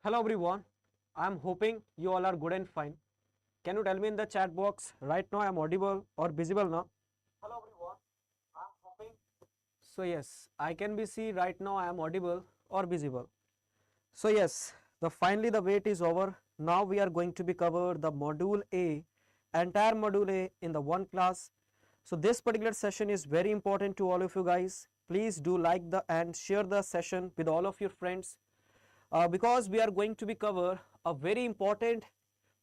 Hello everyone, I am hoping you all are good and fine. Can you tell me in the chat box right now I am audible or visible now? Hello everyone, I am hoping. So yes, I can be see right now I am audible or visible. So yes, finally the wait is over. Now we are going to be cover the module A, entire module A in the one class. So this particular session is very important to all of you guys. Please do like the and share the session with all of your friends. Because we are going to be cover a very important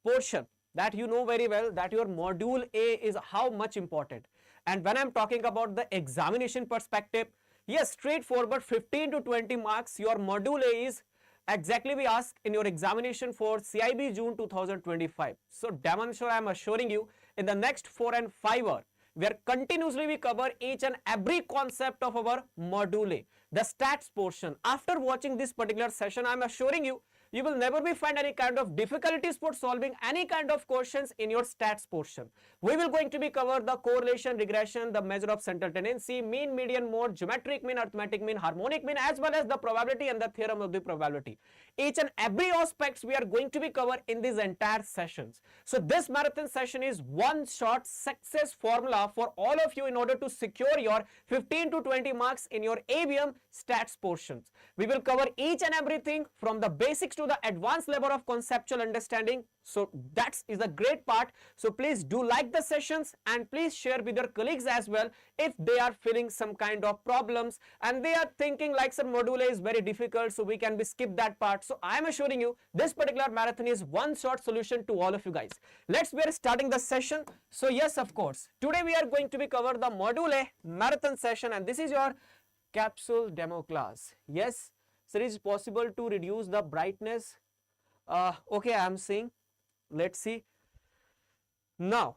portion that you know very well that your module A is how much important. And when I am talking about the examination perspective, yes, straightforward 15 to 20 marks your module A is exactly we ask in your examination for CAIIB June 2025. So damn sure I am assuring you in the next 4 and 5 hours where continuously we cover each and every concept of our module A, the stats portion. After watching this particular session, I am assuring you, you will never be find any kind of difficulties for solving any kind of questions in your stats portion. We will going to be cover the correlation, regression, the measure of central tendency, mean, median, mode, geometric mean, arithmetic mean, harmonic mean, as well as the probability and the theorem of the probability. Each and every aspects we are going to be cover in these entire sessions. So this marathon session is one shot success formula for all of you in order to secure your 15 to 20 marks in your ABM stats portions. We will cover each and everything from the basics to the advanced level of conceptual understanding. So that is the great part. So please do like the sessions and please share with your colleagues as well if they are feeling some kind of problems and they are thinking like some module A is very difficult, so we can be skip that part. So I am assuring you this particular marathon is one short solution to all of you guys. We are starting the session. So yes, of course, today we are going to be cover the module A marathon session and this is your capsule demo class. Yes, so it is possible to reduce the brightness. Okay, I am seeing. Let's see. Now,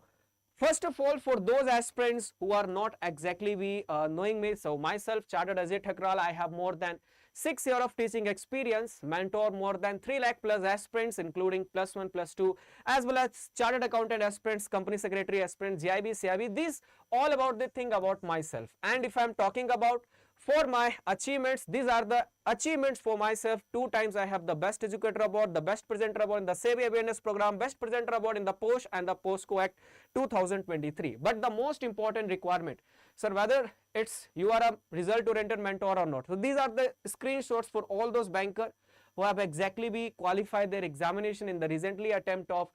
first of all, for those aspirants who are not exactly knowing me, so myself, Chartered Ajay Thakral, I have more than 6 years of teaching experience, mentor more than 3 lakh plus aspirants, including +1, +2, as well as Chartered Accountant aspirants, Company Secretary aspirants, JAIIB, CAIIB. These all about the thing about myself. And if I am talking about for my achievements, these are the achievements for myself. 2 times I have the best educator award, the best presenter award in the SEBI awareness program, best presenter award in the POSH and the POSCO Act 2023. But the most important requirement, sir, whether it's you are a result oriented mentor or not. So these are the screenshots for all those banker who have exactly be qualified their examination in the recently attempt of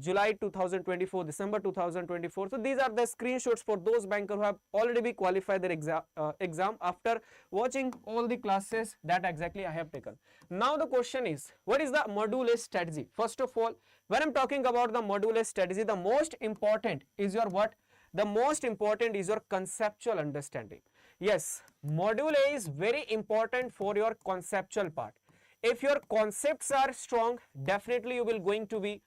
July 2024, December 2024. So these are the screenshots for those banker who have already be qualified their exam after watching all the classes that exactly I have taken. Now the question is, what is the module A strategy? First of all, when I'm talking about the module A strategy, the most important is your what? The most important is your conceptual understanding. Yes, module A is very important for your conceptual part. If your concepts are strong, definitely you will going to be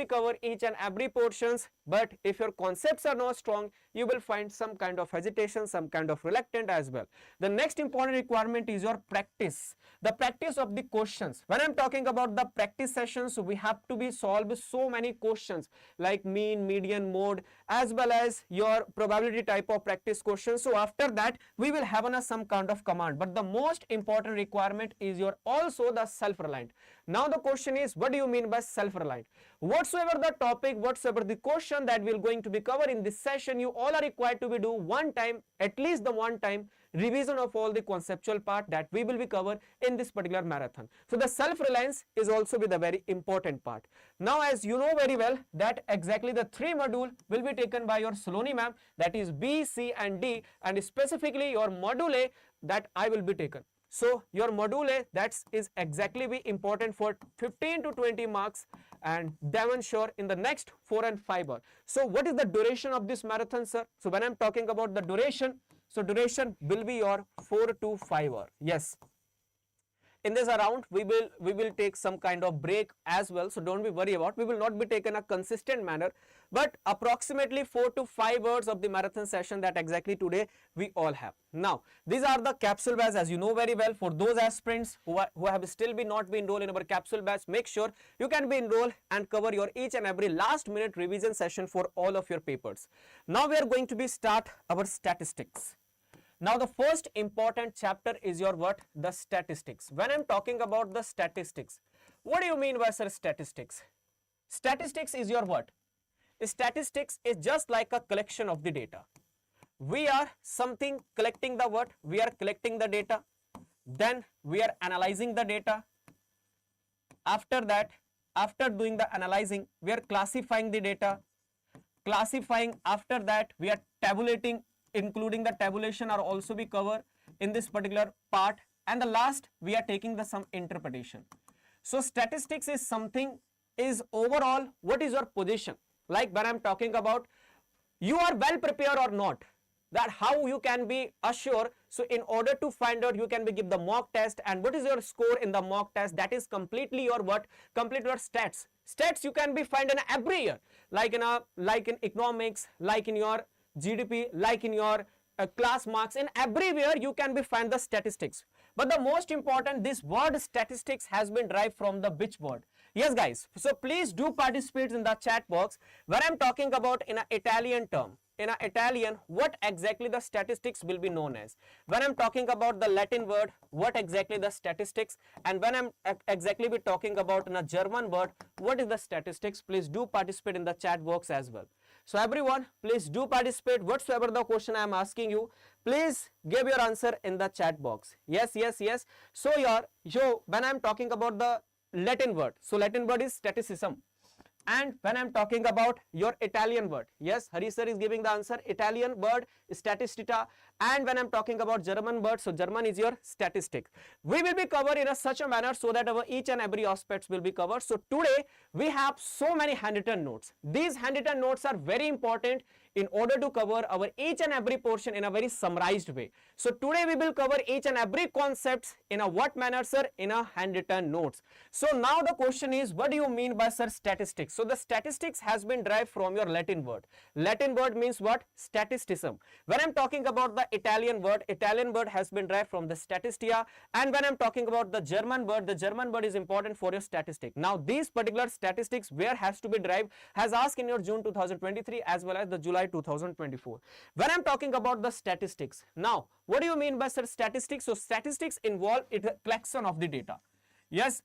cover each and every portions. But if your concepts are not strong, you will find some kind of hesitation, some kind of reluctant as well. The next important requirement is your practice. The practice of the questions. When I am talking about the practice sessions, we have to be solve so many questions like mean, median, mode, as well as your probability type of practice questions. So after that, we will have some kind of command. But the most important requirement is your also the self-reliant. Now the question is, what do you mean by self-reliant? Whatsoever the topic, whatsoever the question that we are going to be covered in this session, you all are required to be do one time, at least the one time revision of all the conceptual part that we will be covered in this particular marathon. So the self-reliance is also be the very important part. Now as you know very well that exactly the 3 module will be taken by your Saloni ma'am, that is B, C and D, and specifically your module A that I will be taken. So your module A that is exactly be important for 15 to 20 marks and damn sure in the next 4 and 5 hours. So what is the duration of this marathon, sir? So when I'm talking about the duration, so duration will be your 4 to 5 hours. Yes. In this round, we will take some kind of break as well. So don't be worried about. We will not be taken a consistent manner, but approximately 4 to 5 hours of the marathon session that exactly today we all have. Now, these are the capsule batch, as you know very well. For those aspirants who have still not been enrolled in our capsule batch, make sure you can be enrolled and cover your each and every last minute revision session for all of your papers. Now we are going to be start our statistics. Now the first important chapter is your what? The statistics. When I'm talking about the statistics, What do you mean by, sir, statistics? Statistics is your what? Statistics is just like a collection of the data. We are something collecting the what? We are collecting the data. Then we are analyzing the data. After that, after doing the analyzing, we are classifying the data. Classifying, after that, we are tabulating, including the tabulation are also be covered in this particular part. And the last, we are taking the some interpretation. So statistics is something, is overall what is your position. Like when I'm talking about you are well prepared or not, that how you can be assured. So in order to find out, you can be give the mock test, and what is your score in the mock test, that is completely your what? Complete your stats. Stats you can be find in every year, like in economics, like in your GDP, like in your class marks, in everywhere you can be find the statistics. But the most important, this word statistics has been derived from the which word? Yes guys, so please do participate in the chat box. When I'm talking about in an Italian term, in Italian, what exactly the statistics will be known as? When I'm talking about the Latin word, what exactly the statistics? And when I'm exactly be talking about in a German word, what is the statistics? Please do participate in the chat box as well. So everyone, please do participate. Whatsoever the question I am asking you, please give your answer in the chat box. Yes, yes, yes. So when I'm talking about the Latin word, so Latin word is staticism. And when I'm talking about your Italian word, yes, Hari sir is giving the answer, Italian word statistica. And when I'm talking about German word, so German is your statistic. We will be covered in such a manner so that our each and every aspects will be covered. So today we have so many handwritten notes. These handwritten notes are very important in order to cover our each and every portion in a very summarized way. So today we will cover each and every concepts in a what manner, sir? In a handwritten notes. So now the question is, what do you mean by, sir, statistics? So the statistics has been derived from your Latin word. Latin word means what? Statisticism. When I'm talking about the Italian word has been derived from the statistia. And when I'm talking about the German word is important for your statistic. Now these particular statistics where has to be derived has asked in your June 2023 as well as the July 2024. When I'm talking about the statistics, now what do you mean by, sir, statistics? So statistics involve it collection of the data. Yes,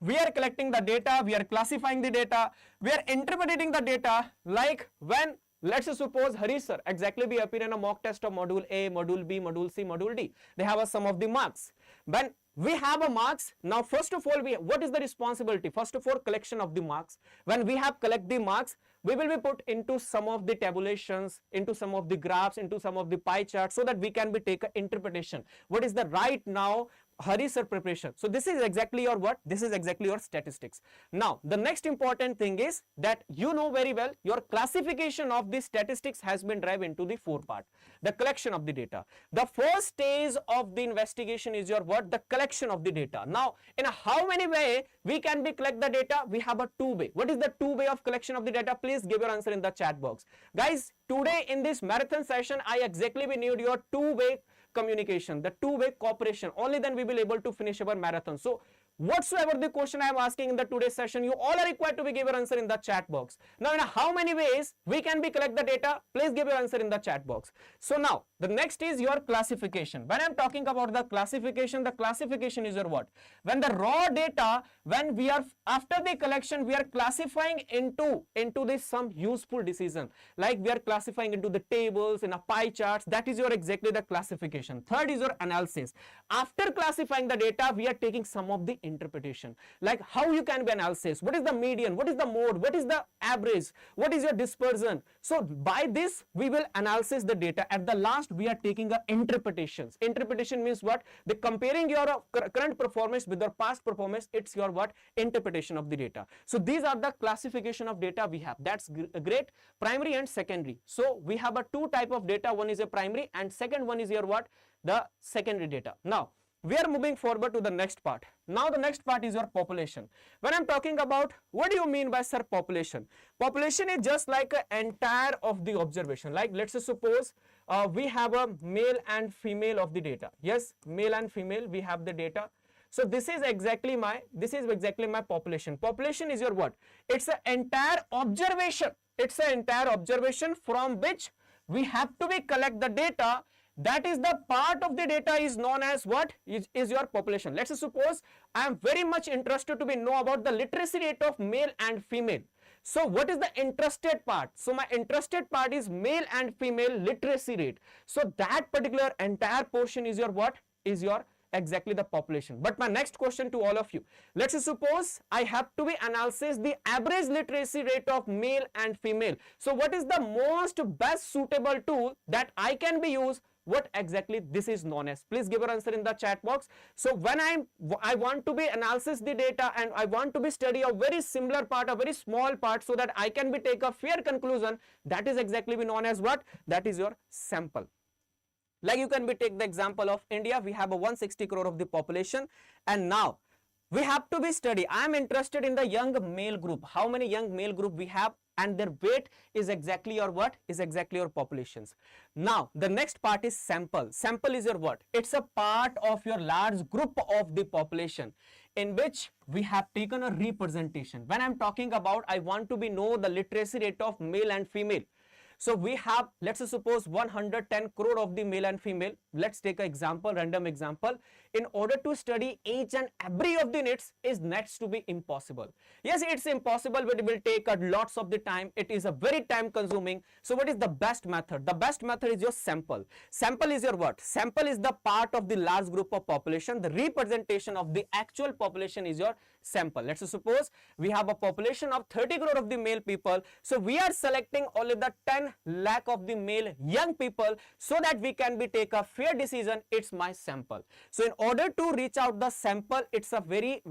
we are collecting the data, we are classifying the data, we are interpreting the data. Like when, let's suppose Hari sir exactly be appear in a mock test of module A, module B, module C, module D. They have a sum of the marks. When we have a marks, now first of all, what is the responsibility? First of all, collection of the marks. When we have collect the marks, we will be put into some of the tabulations, into some of the graphs, into some of the pie charts, so that we can be take an interpretation. What is the right now Hari sir preparation? So this is exactly your what? This is exactly your statistics. Now the next important thing is that you know very well your classification of the statistics has been derived into the 4 part. The collection of the data. The first stage of the investigation is your what? The collection of the data. Now in how many way we can be collect the data? We have a 2-way. What is the 2-way of collection of the data? Please give your answer in the chat box. Guys, today in this marathon session, I exactly need your 2-way communication, the 2-way cooperation. Only then we will able to finish our marathon. So whatsoever the question I am asking in the today's session, you all are required to be give your answer in the chat box. Now in how many ways we can be collect the data? Please give your answer in the chat box. So now the next is your classification. When I am talking about the classification is your what? When the raw data, when we are after the collection, we are classifying into this some useful decision, like we are classifying into the tables, in a pie charts. That is your exactly the classification. Third is your analysis. After classifying the data, we are taking some of the interpretation, like how you can be analysis, what is the median, what is the mode, what is the average, what is your dispersion. So by this we will analysis the data. At the last we are taking a interpretations. Interpretation means what? The comparing your current performance with your past performance, it's your what? Interpretation of the data. So these are the classification of data we have. That's great. Primary and secondary. So we have a 2 type of data. One is a primary and second one is your what? The secondary data. Now we are moving forward to the next part. Now the next part is your population. When I'm talking about, what do you mean by, sir, population? Population is just like an entire of the observation. Like let's suppose we have a male and female of the data. Yes, male and female we have the data. So this is exactly my population. Population is your what? It's an entire observation. It's an entire observation from which we have to be collect the data that is the part of the data is known as what is your population. Let's suppose I am very much interested to be know about the literacy rate of male and female. So what is the interested part? So my interested part is male and female literacy rate. So that particular entire portion is your what? Is your exactly the population. But my next question to all of you, let's suppose I have to be analysis the average literacy rate of male and female. So what is the most best suitable tool that I can be used? What exactly this is known as? Please give your answer in the chat box. So when I want to be analysis the data and I want to be study a very similar part, a very small part, so that I can be take a fair conclusion, that is exactly be known as what? That is your sample. Like you can be take the example of India, we have a 160 crore of the population, and now we have to be study. I am interested in the young male group. How many young male group we have, and their weight is exactly your what? Is exactly your populations. Now the next part is sample. Sample is your what? It's a part of your large group of the population in which we have taken a representation. When I'm talking about I want to be know the literacy rate of male and female. So we have, let's suppose 110 crore of the male and female. Let's take an example, random example. In order to study each and every of the needs is next to be impossible. Yes, it's impossible, but it will take a lots of the time. It is a very time consuming. So what is the best method? The best method is your sample. Sample is your what? Sample is the part of the large group of population. The representation of the actual population is your sample. Let's suppose we have a population of 30 crore of the male people. So we are selecting only the 10 lakh of the male young people so that we can be take a fair decision. It's my sample. So in order to reach out the sample, it's a very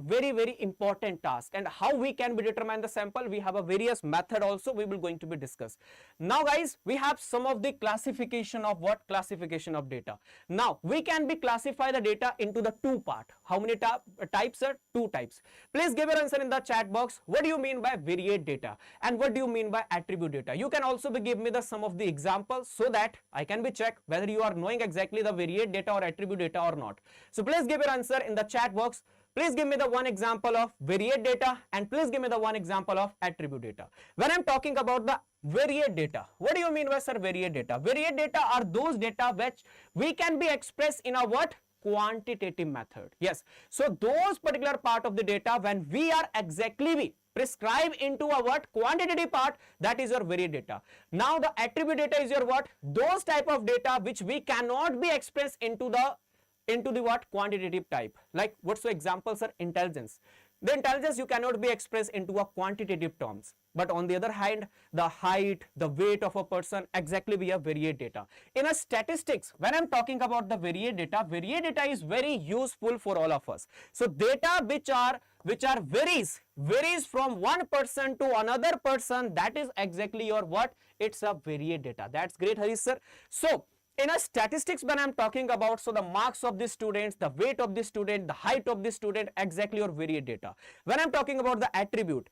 important task. And how we can be determine the sample, we have a various method also we will going to be discuss. Now guys, we have some of the classification of what? Classification of data. Now we can be classify the data into the two part. How many types are? Two types. Please give your answer in the chat box. What do you mean by variate data and what do you mean by attribute data? You can also be give me the some of the examples so that I can be check whether you are knowing exactly the variate data or attribute data or not. So please give your answer in the chat box. Please give me the one example of variate data and please give me the one example of attribute data. When I'm talking about the variate data, what do you mean by sir variate data? Variate data are those data which we can be expressed in a what? Quantitative method. Yes. So those particular part of the data when we are exactly prescribe into a what? Quantitative part, that is your variate data. Now the attribute data is your what? Those type of data which we cannot be expressed into the what? Quantitative type. Like what's the examples are intelligence. The intelligence you cannot be expressed into a quantitative terms. But on the other hand, the height, the weight of a person, exactly we have variate data. In a statistics, when I'm talking about the variate data is very useful for all of us. So data which are varies from one person to another person, that is exactly your what? It's a variate data. That's great, Harish sir. So in a statistics when I'm talking about, so the marks of the students, the weight of the student, the height of the student, exactly your variate data. When I'm talking about the attribute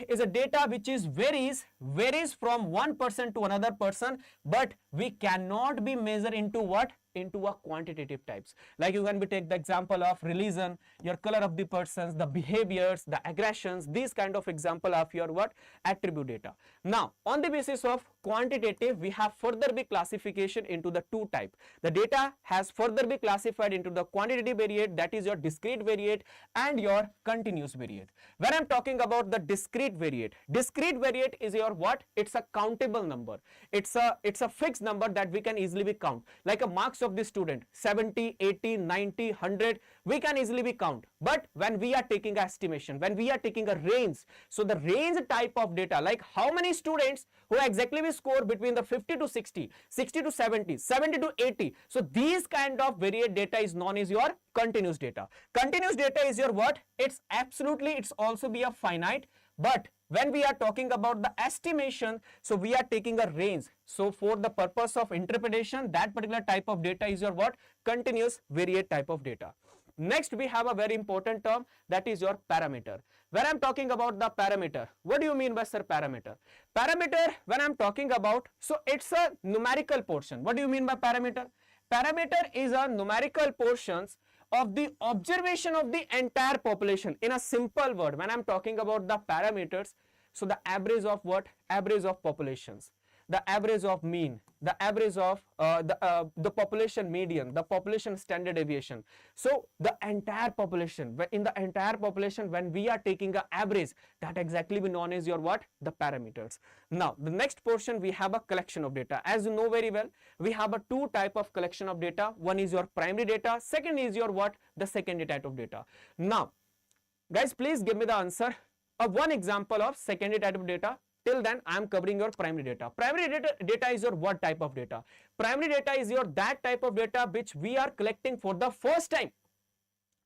is a data which is varies from one person to another person, but we cannot be measured into what? Into a quantitative types. Like you can be take the example of religion, your color of the persons, the behaviors, the aggressions, these kind of example of your what? Attribute data. Now on the basis of quantitative, we have further be classification into the two type. The data has further be classified into the quantitative variate, that is your discrete variate and your continuous variate. When I'm talking about the discrete variate is your what? It's a countable number. It's a fixed number that we can easily be count. Like a marks of the student 70, 80, 90, 100, we can easily be count. But when we are taking a estimation, when we are taking a range, so the range type of data, like how many students who exactly we score between the 50 to 60, 60 to 70, 70 to 80. So these kind of variate data is known as your continuous data. Continuous data is your what? It's also be a finite, but when we are talking about the estimation, so we are taking a range. So for the purpose of interpretation, that particular type of data is your what? Continuous variate type of data. Next, we have a very important term, that is your parameter. When I'm talking about the parameter, what do you mean by sir parameter? Parameter, when I'm talking about, so it's a numerical portion. What do you mean by parameter? Parameter is a numerical portions of the observation of the entire population. In a simple word, when I'm talking about the parameters, so the average of what? Average of populations. the average of mean, the average of the population median, the population standard deviation. So the entire population, in the entire population, when we are taking an average, that exactly be known as your what? The parameters. Now the next portion, we have a collection of data. As you know very well, we have a two type of collection of data. One is your primary data, second is your what? The secondary type of data. Now guys, please give me the answer of one example of secondary type of data. Till then, I am covering your primary data. Primary data is your what type of data? Primary data is your that type of data which we are collecting for the first time.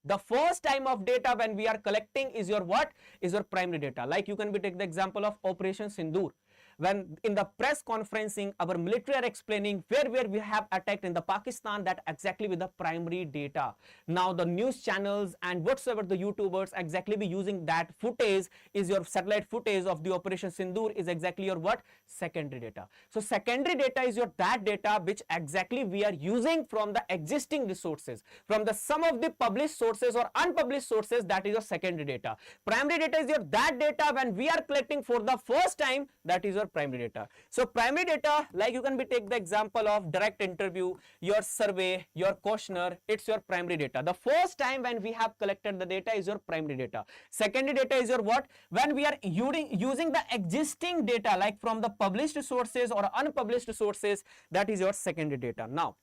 The first time of data when we are collecting is your what? Is your primary data. Like you can take the example of Operation Sindoor. When in the press conferencing, our military are explaining where we have attacked in the Pakistan, that exactly with the primary data. Now the news channels and whatsoever the YouTubers exactly be using that footage is your satellite footage of the Operation Sindoor is exactly your what? Secondary data. So secondary data is your that data which exactly we are using from the existing resources, from the some of the published sources or unpublished sources, that is your secondary data. Primary data is your that data when we are collecting for the first time, that is your primary data. So primary data, like you can take the example of direct interview, your survey, your questionnaire, it's your primary data. The first time when we have collected the data is your primary data. Secondary data is your what? When we are using the existing data, like from the published sources or unpublished sources, that is your secondary data. Now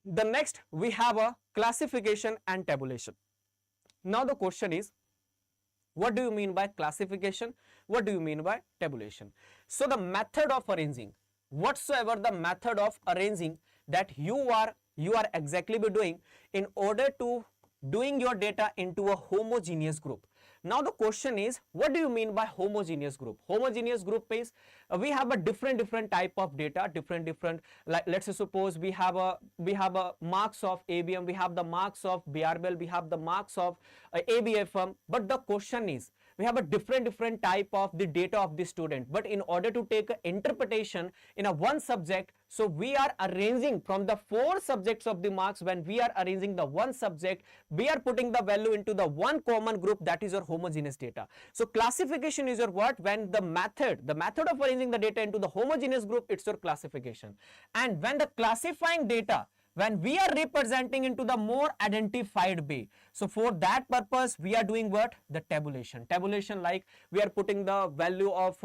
the next, we have a classification and tabulation. Now the question is, what do you mean by classification? What do you mean by tabulation? So the method of arranging, whatsoever the method of arranging that you are exactly be doing in order to doing your data into a homogeneous group. Now the question is, what do you mean by homogeneous group? Homogeneous group is we have a different type of data, different like let's say suppose we have a marks of ABM, we have the marks of BRBL, we have the marks of ABFM, but the question is we have a different type of the data of the student, but in order to take an interpretation in a one subject, so we are arranging from the 4 subjects of the marks. When we are arranging the one subject, we are putting the value into the one common group, that is your homogeneous data. So classification is your what? When the method of arranging the data into the homogeneous group, it's your classification. And when the classifying data, when we are representing into the more identified way, so for that purpose we are doing what? The tabulation. Tabulation, like we are putting the value of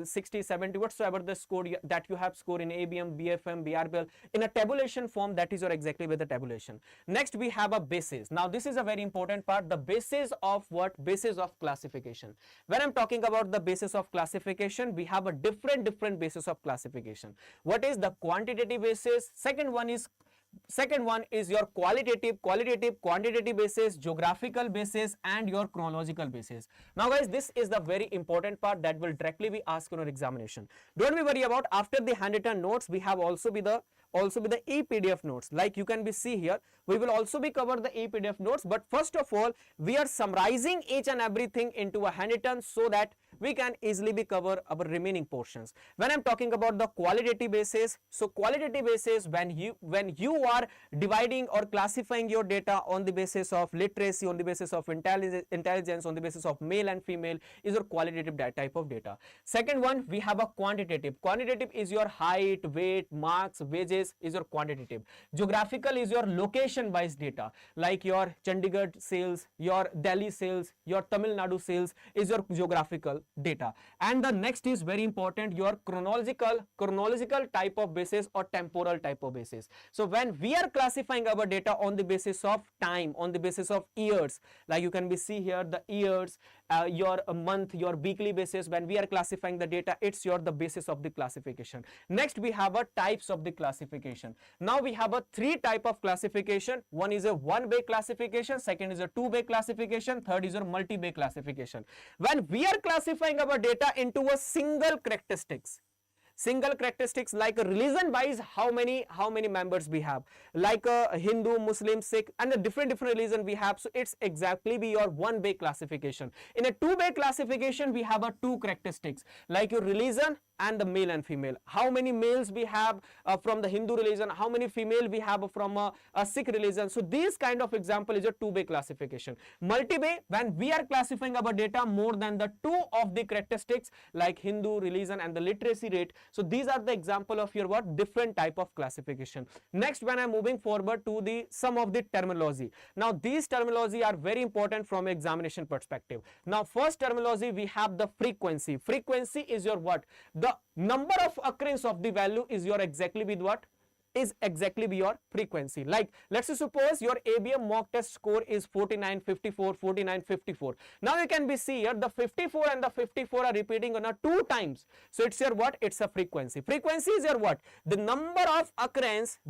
60, 70, whatsoever the score that you have scored in ABM, BFM, BRBL in a tabulation form, that is your exactly with the tabulation. Next we have a basis. Now this is a very important part, the basis of what? Basis of classification. When I'm talking about the basis of classification, we have a different basis of classification. What is the quantitative basis? Second one is your qualitative, quantitative basis, geographical basis, and your chronological basis. Now guys, this is the very important part that will directly be asked in your examination. Don't be worried about after the handwritten notes, we have also be the e-PDF notes. Like you can be see here, we will also be cover the e-PDF notes, but first of all we are summarizing each and everything into a handwritten so that we can easily be cover our remaining portions. When I'm talking about the qualitative basis, so qualitative basis, when you are dividing or classifying your data on the basis of literacy, on the basis of intelligence, on the basis of male and female, is your qualitative type of data. Second one, we have a quantitative. Quantitative is your height, weight, marks, wages, is your quantitative. Geographical is your location wise data, like your Chandigarh sales, your Delhi sales, your Tamil Nadu sales is your geographical data. And the next is very important, your chronological type of basis or temporal type of basis. So when we are classifying our data on the basis of time, on the basis of years, like you can be see here the years, your month, your weekly basis, when we are classifying the data, it's the basis of the classification. Next we have a types of the classification. Now we have a 3 type of classification. One is a one-way classification, second is a two-way classification, third is your multi-way classification. When we are classifying our data into a single characteristics like a religion wise, how many members we have, like a Hindu, Muslim, Sikh, and a different religion we have, so it's exactly be your one-way classification. In a two-way classification, we have a 2 characteristics like your religion and the male and female. How many males we have from the Hindu religion, how many female we have from a Sikh religion. So these kind of example is a two-way classification. Multi-way, when we are classifying our data more than the 2 of the characteristics like Hindu religion and the literacy rate, So these are the example of your what different type of classification. Next, when I'm moving forward to the some of the terminology. Now these terminology are very important from examination perspective. Now first terminology we have the frequency. Frequency is your what? The number of occurrence of the value is your exactly with what? Is exactly be your frequency. Like let's say suppose your ABM mock test score is 49, 54, 49, 54. Now you can be see here the 54 and the 54 are repeating on a 2 times. So it's your what? It's a frequency. Frequency is your what? The number of occurrence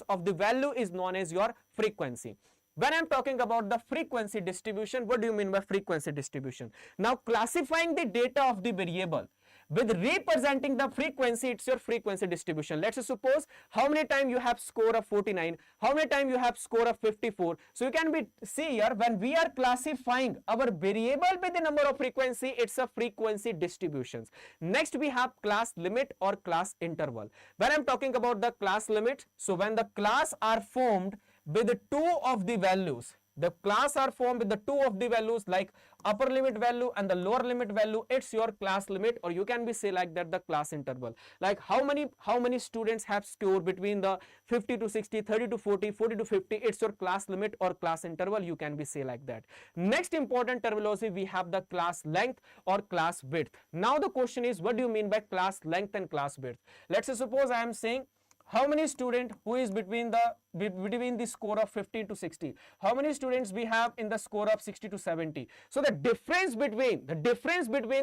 of the value is known as your frequency. When I'm talking about the frequency distribution, what do you mean by frequency distribution? Now classifying the data of the variable with representing the frequency, it's your frequency distribution. Let's suppose how many times you have score of 49, how many times you have score of 54. So you can be see here when we are classifying our variable with the number of frequency, it's a frequency distributions. Next we have class limit or class interval. When I'm talking about the class limit, so when the class are formed with the two of the values, the class are formed with the two of the values like upper limit value and the lower limit value, it's your class limit, or you can be say like that the class interval. Like how many students have score between the 50 to 60, 30 to 40, 40 to 50, it's your class limit or class interval, you can be say like that. Next important terminology we have the class length or class width. Now the question is, what do you mean by class length and class width? Let's say suppose I am saying how many student who is between the score of 50 to 60, how many students we have in the score of 60 to 70. So the difference between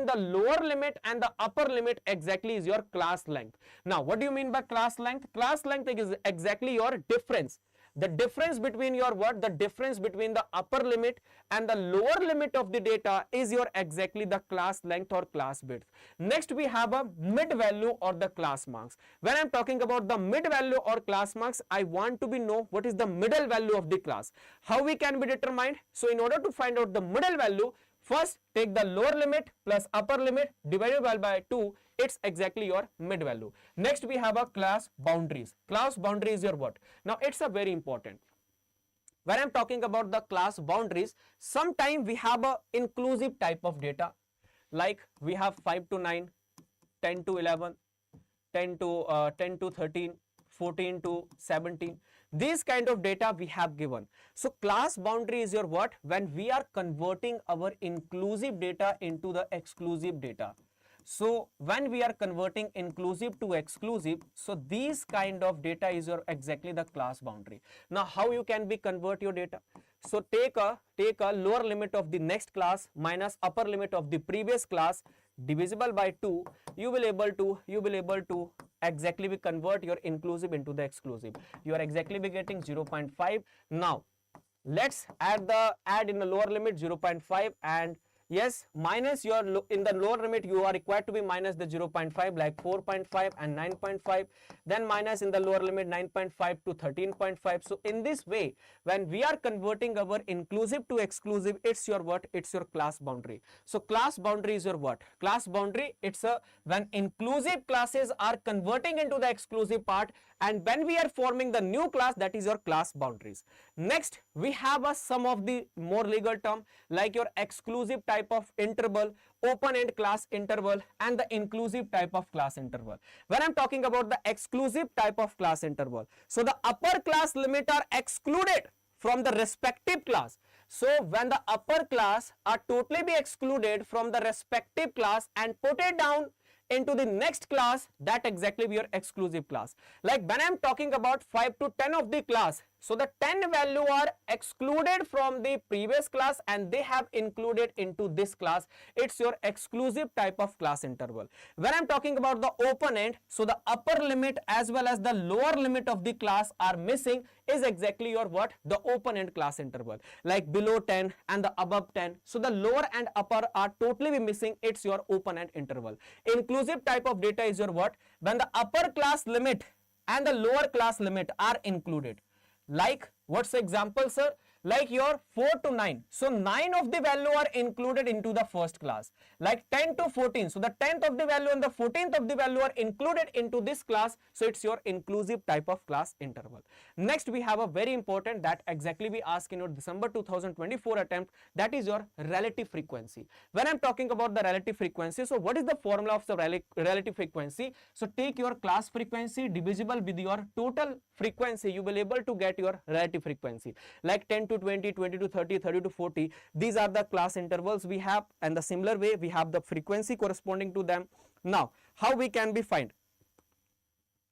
the lower limit and the upper limit exactly is your class length. Now what do you mean by class length? Class length is exactly your difference. The difference between your what? The difference between the upper limit and the lower limit of the data is your exactly the class length or class width. Next we have a mid value or the class marks. When I'm talking about the mid value or class marks, I want to be know what is the middle value of the class. How we can be determined? So in order to find out the middle value, first take the lower limit plus upper limit divided by 2, it's exactly your mid value. Next we have a class boundaries. Class boundary is your what? Now it's a very important. When I'm talking about the class boundaries, sometime we have a inclusive type of data, like we have 5 to 9, 10 to 11, 10 to 13, 14 to 17. These kind of data we have given. So class boundary is your what? When we are converting our inclusive data into the exclusive data. So when we are converting inclusive to exclusive, so these kind of data is your exactly the class boundary. Now how you can be convert your data? So take a lower limit of the next class minus upper limit of the previous class divisible by 2, you will able to exactly be convert your inclusive into the exclusive. You are exactly be getting 0.5. Now let's add in the lower limit 0.5, and yes, minus your in the lower limit you are required to be minus the 0.5 like 4.5 and 9.5, then minus in the lower limit 9.5 to 13.5. So in this way, when we are converting our inclusive to exclusive, it's your what? It's your class boundary. So class boundary is your what? Class boundary, it's a when inclusive classes are converting into the exclusive part, and when we are forming the new class, that is your class boundaries. Next we have a some of the more legal term like your exclusive type of interval, open-end class interval, and the inclusive type of class interval. When I'm talking about the exclusive type of class interval, so the upper class limit are excluded from the respective class. So when the upper class are totally be excluded from the respective class and put it down into the next class, that exactly be your exclusive class. Like when I'm talking about 5 to 10 of the class, so the 10 value are excluded from the previous class and they have included into this class, it's your exclusive type of class interval. When I'm talking about the open end, so the upper limit as well as the lower limit of the class are missing, is exactly your what? The open end class interval, like below 10 and the above 10. So the lower and upper are totally be missing, it's your open end interval. Inclusive type of data is your what? When the upper class limit and the lower class limit are included. Like what's the example, sir? like your 4 to 9. So 9 of the value are included into the first class. Like 10 to 14. So the 10th of the value and the 14th of the value are included into this class. So it's your inclusive type of class interval. Next, we have a very important that exactly we ask in your December 2024 attempt, that is your relative frequency. When I'm talking about the relative frequency, so what is the formula of the relative frequency? So take your class frequency divisible with your total frequency, you will able to get your relative frequency. Like 10 to 20, 20 to 30, 30 to 40, these are the class intervals we have, and the similar way we have the frequency corresponding to them. Now, how we can be find?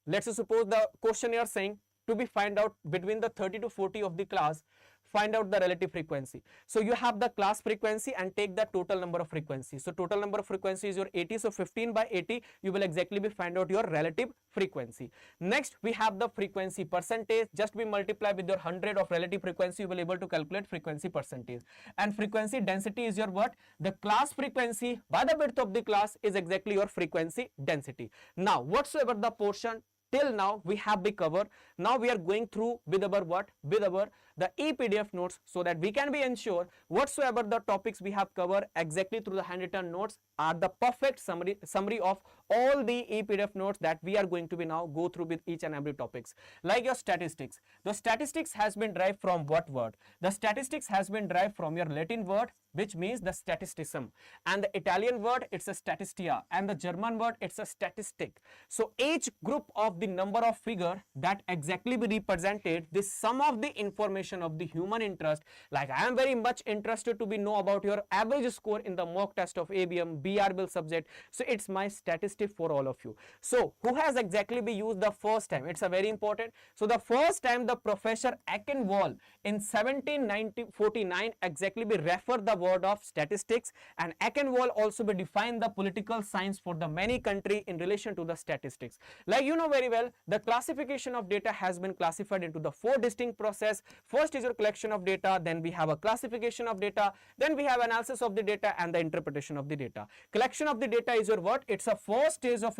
Let's suppose the question you are saying to be find out between the 30 to 40 of the class, find out the relative frequency. So you have the class frequency and take the total number of frequency. So total number of frequency is your 80. So 15 by 80, you will exactly be find out your relative frequency. Next, we have the frequency percentage. Just we multiply with your 100 of relative frequency, you will able to calculate frequency percentage. And frequency density is your what? The class frequency by the width of the class is exactly your frequency density. Now, whatsoever the portion till now we have be covered, now we are going through with our what? With our the e-PDF notes, so that we can be ensure whatsoever the topics we have covered exactly through the handwritten notes are the perfect summary of all the e-PDF notes that we are going to be now go through with each and every topics. Like your statistics, the statistics has been derived from what word? The statistics has been derived from your Latin word, which means the statisticism, and the Italian word it's a statistia, and the German word it's a statistic. So each group of the number of figure that exactly be represented the sum of the information of the human interest. Like I am very much interested to be know about your average score in the mock test of ABM BRBL subject. So it's my statistic for all of you. So who has exactly be used the first time? It's a very important. So the first time the Professor Akenwall in 1749 exactly be referred the word of statistics, and Akenwall also be defined the political science for the many country in relation to the statistics. Like you know very well, the classification of data has been classified into the 4 distinct process. First is your collection of data, then we have a classification of data, then we have analysis of the data and the interpretation of the data. Collection of the data is your what? It's a first stage of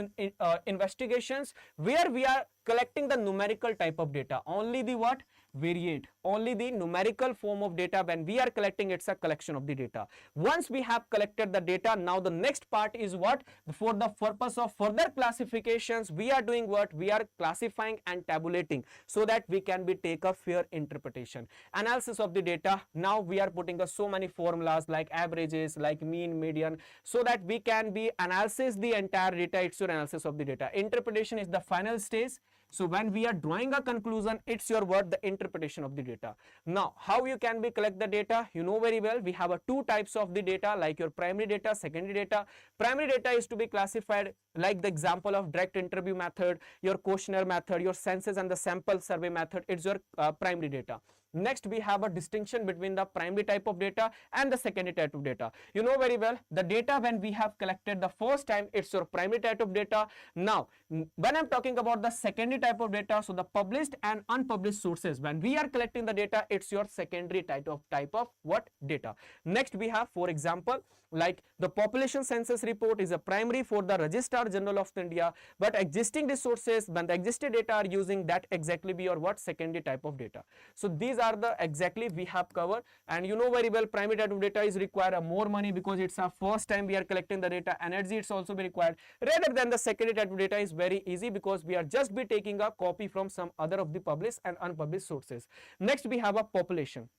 investigations where we are collecting the numerical type of data. Only the what? Variate. Only the numerical form of data when we are collecting, it's a collection of the data. Once we have collected the data, now the next part is what? For the purpose of further classifications, we are doing what? We are classifying and tabulating so that we can be take a fair interpretation. Analysis of the data, now we are putting so many formulas like averages, like mean, median, so that we can be analysis the entire data. It's your analysis of the data. Interpretation is the final stage. So when we are drawing a conclusion, it's your word, the interpretation of the data. Now, how you can be collect the data? You know very well, we have 2 types of the data, like your primary data, secondary data. Primary data is to be classified like the example of direct interview method, your questionnaire method, your census and the sample survey method. It's your primary data. Next, we have a distinction between the primary type of data and the secondary type of data. You know very well, the data when we have collected the first time, it's your primary type of data. Now, when I'm talking about the secondary type of data, so the published and unpublished sources, when we are collecting the data, it's your secondary type of what? Data. Next, we have, for example, like the population census report is a primary for the Registrar General of India, but existing resources, when the existing data are using, that exactly be your what? Secondary type of data. So these are the exactly we have covered, and you know very well, primary type of data is require more money because it's our first time we are collecting the data. Energy it's also be required, rather than the secondary type of data is very easy because we are just be taking a copy from some other of the published and unpublished sources. Next, we have a population.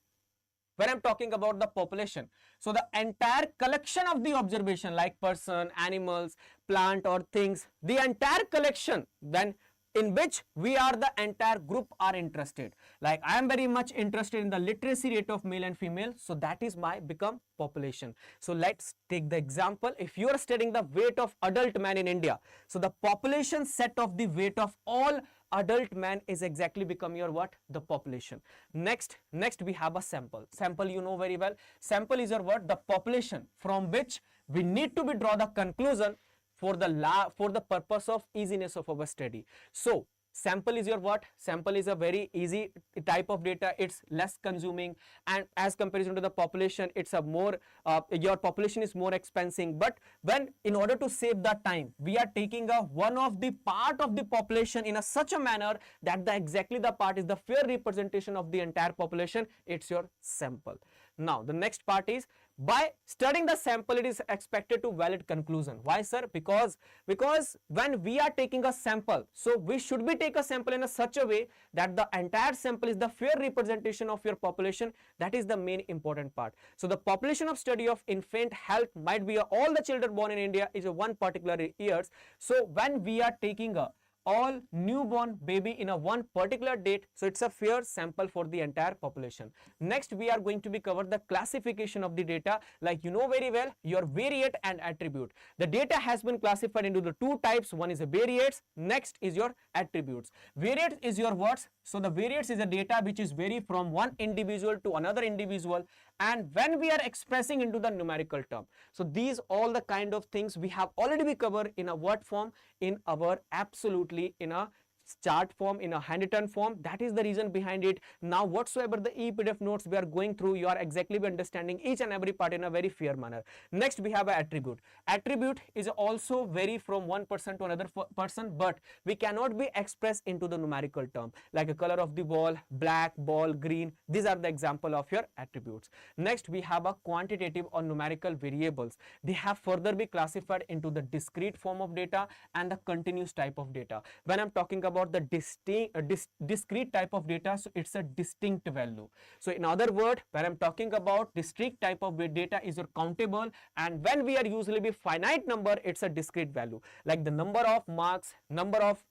When I'm talking about the population, so the entire collection of the observation like person, animals, plant or things, the entire collection then in which we are the entire group are interested. Like I am very much interested in the literacy rate of male and female, so that is my become population. So let's take the example. If you are studying the weight of adult man in India, so the population set of the weight of all adult man is exactly become your what? The population. Next we have a sample. Sample you know very well. Sample is your what? The population from which we need to be draw the conclusion for the purpose of easiness of our study. So Sample is your what? Sample is a very easy type of data. It's less consuming, and as comparison to the population, it's a more your population is more expensive. But when in order to save the time, we are taking a one of the part of the population in a such a manner that the exactly the part is the fair representation of the entire population. It's your sample. Now the next part is, by studying the sample, it is expected to valid conclusion. Why, sir? Because when we are taking a sample, so we should be take a sample in a such a way that the entire sample is the fair representation of your population. That is the main important part. So the population of study of infant health might be all the children born in India is a one particular years. So when we are taking a all newborn baby in a one particular date, so it's a fair sample for the entire population. Next, we are going to be cover the classification of the data. Like you know very well, your variate and attribute. The data has been classified into the two types. One is a variates, next is your attributes. Variates is your words. So the variates is a data which is vary from one individual to another individual, and when we are expressing into the numerical term, so these all the kind of things we have already be covered in a word form, in our absolutely in a chart form, in a handwritten form. That is the reason behind it. Now whatsoever the e-PDF notes we are going through, you are exactly understanding each and every part in a very fair manner. Next we have an attribute. Attribute is also vary from one person to another person, but we cannot be expressed into the numerical term, like a color of the ball, black ball, green. These are the example of your attributes. Next we have a quantitative or numerical variables. They have further be classified into the discrete form of data and the continuous type of data. When I'm talking about the discrete type of data, so it's a distinct value. So in other words, when I'm talking about discrete type of data is your countable, and when we are usually be finite number, it's a discrete value, like the number of marks, number of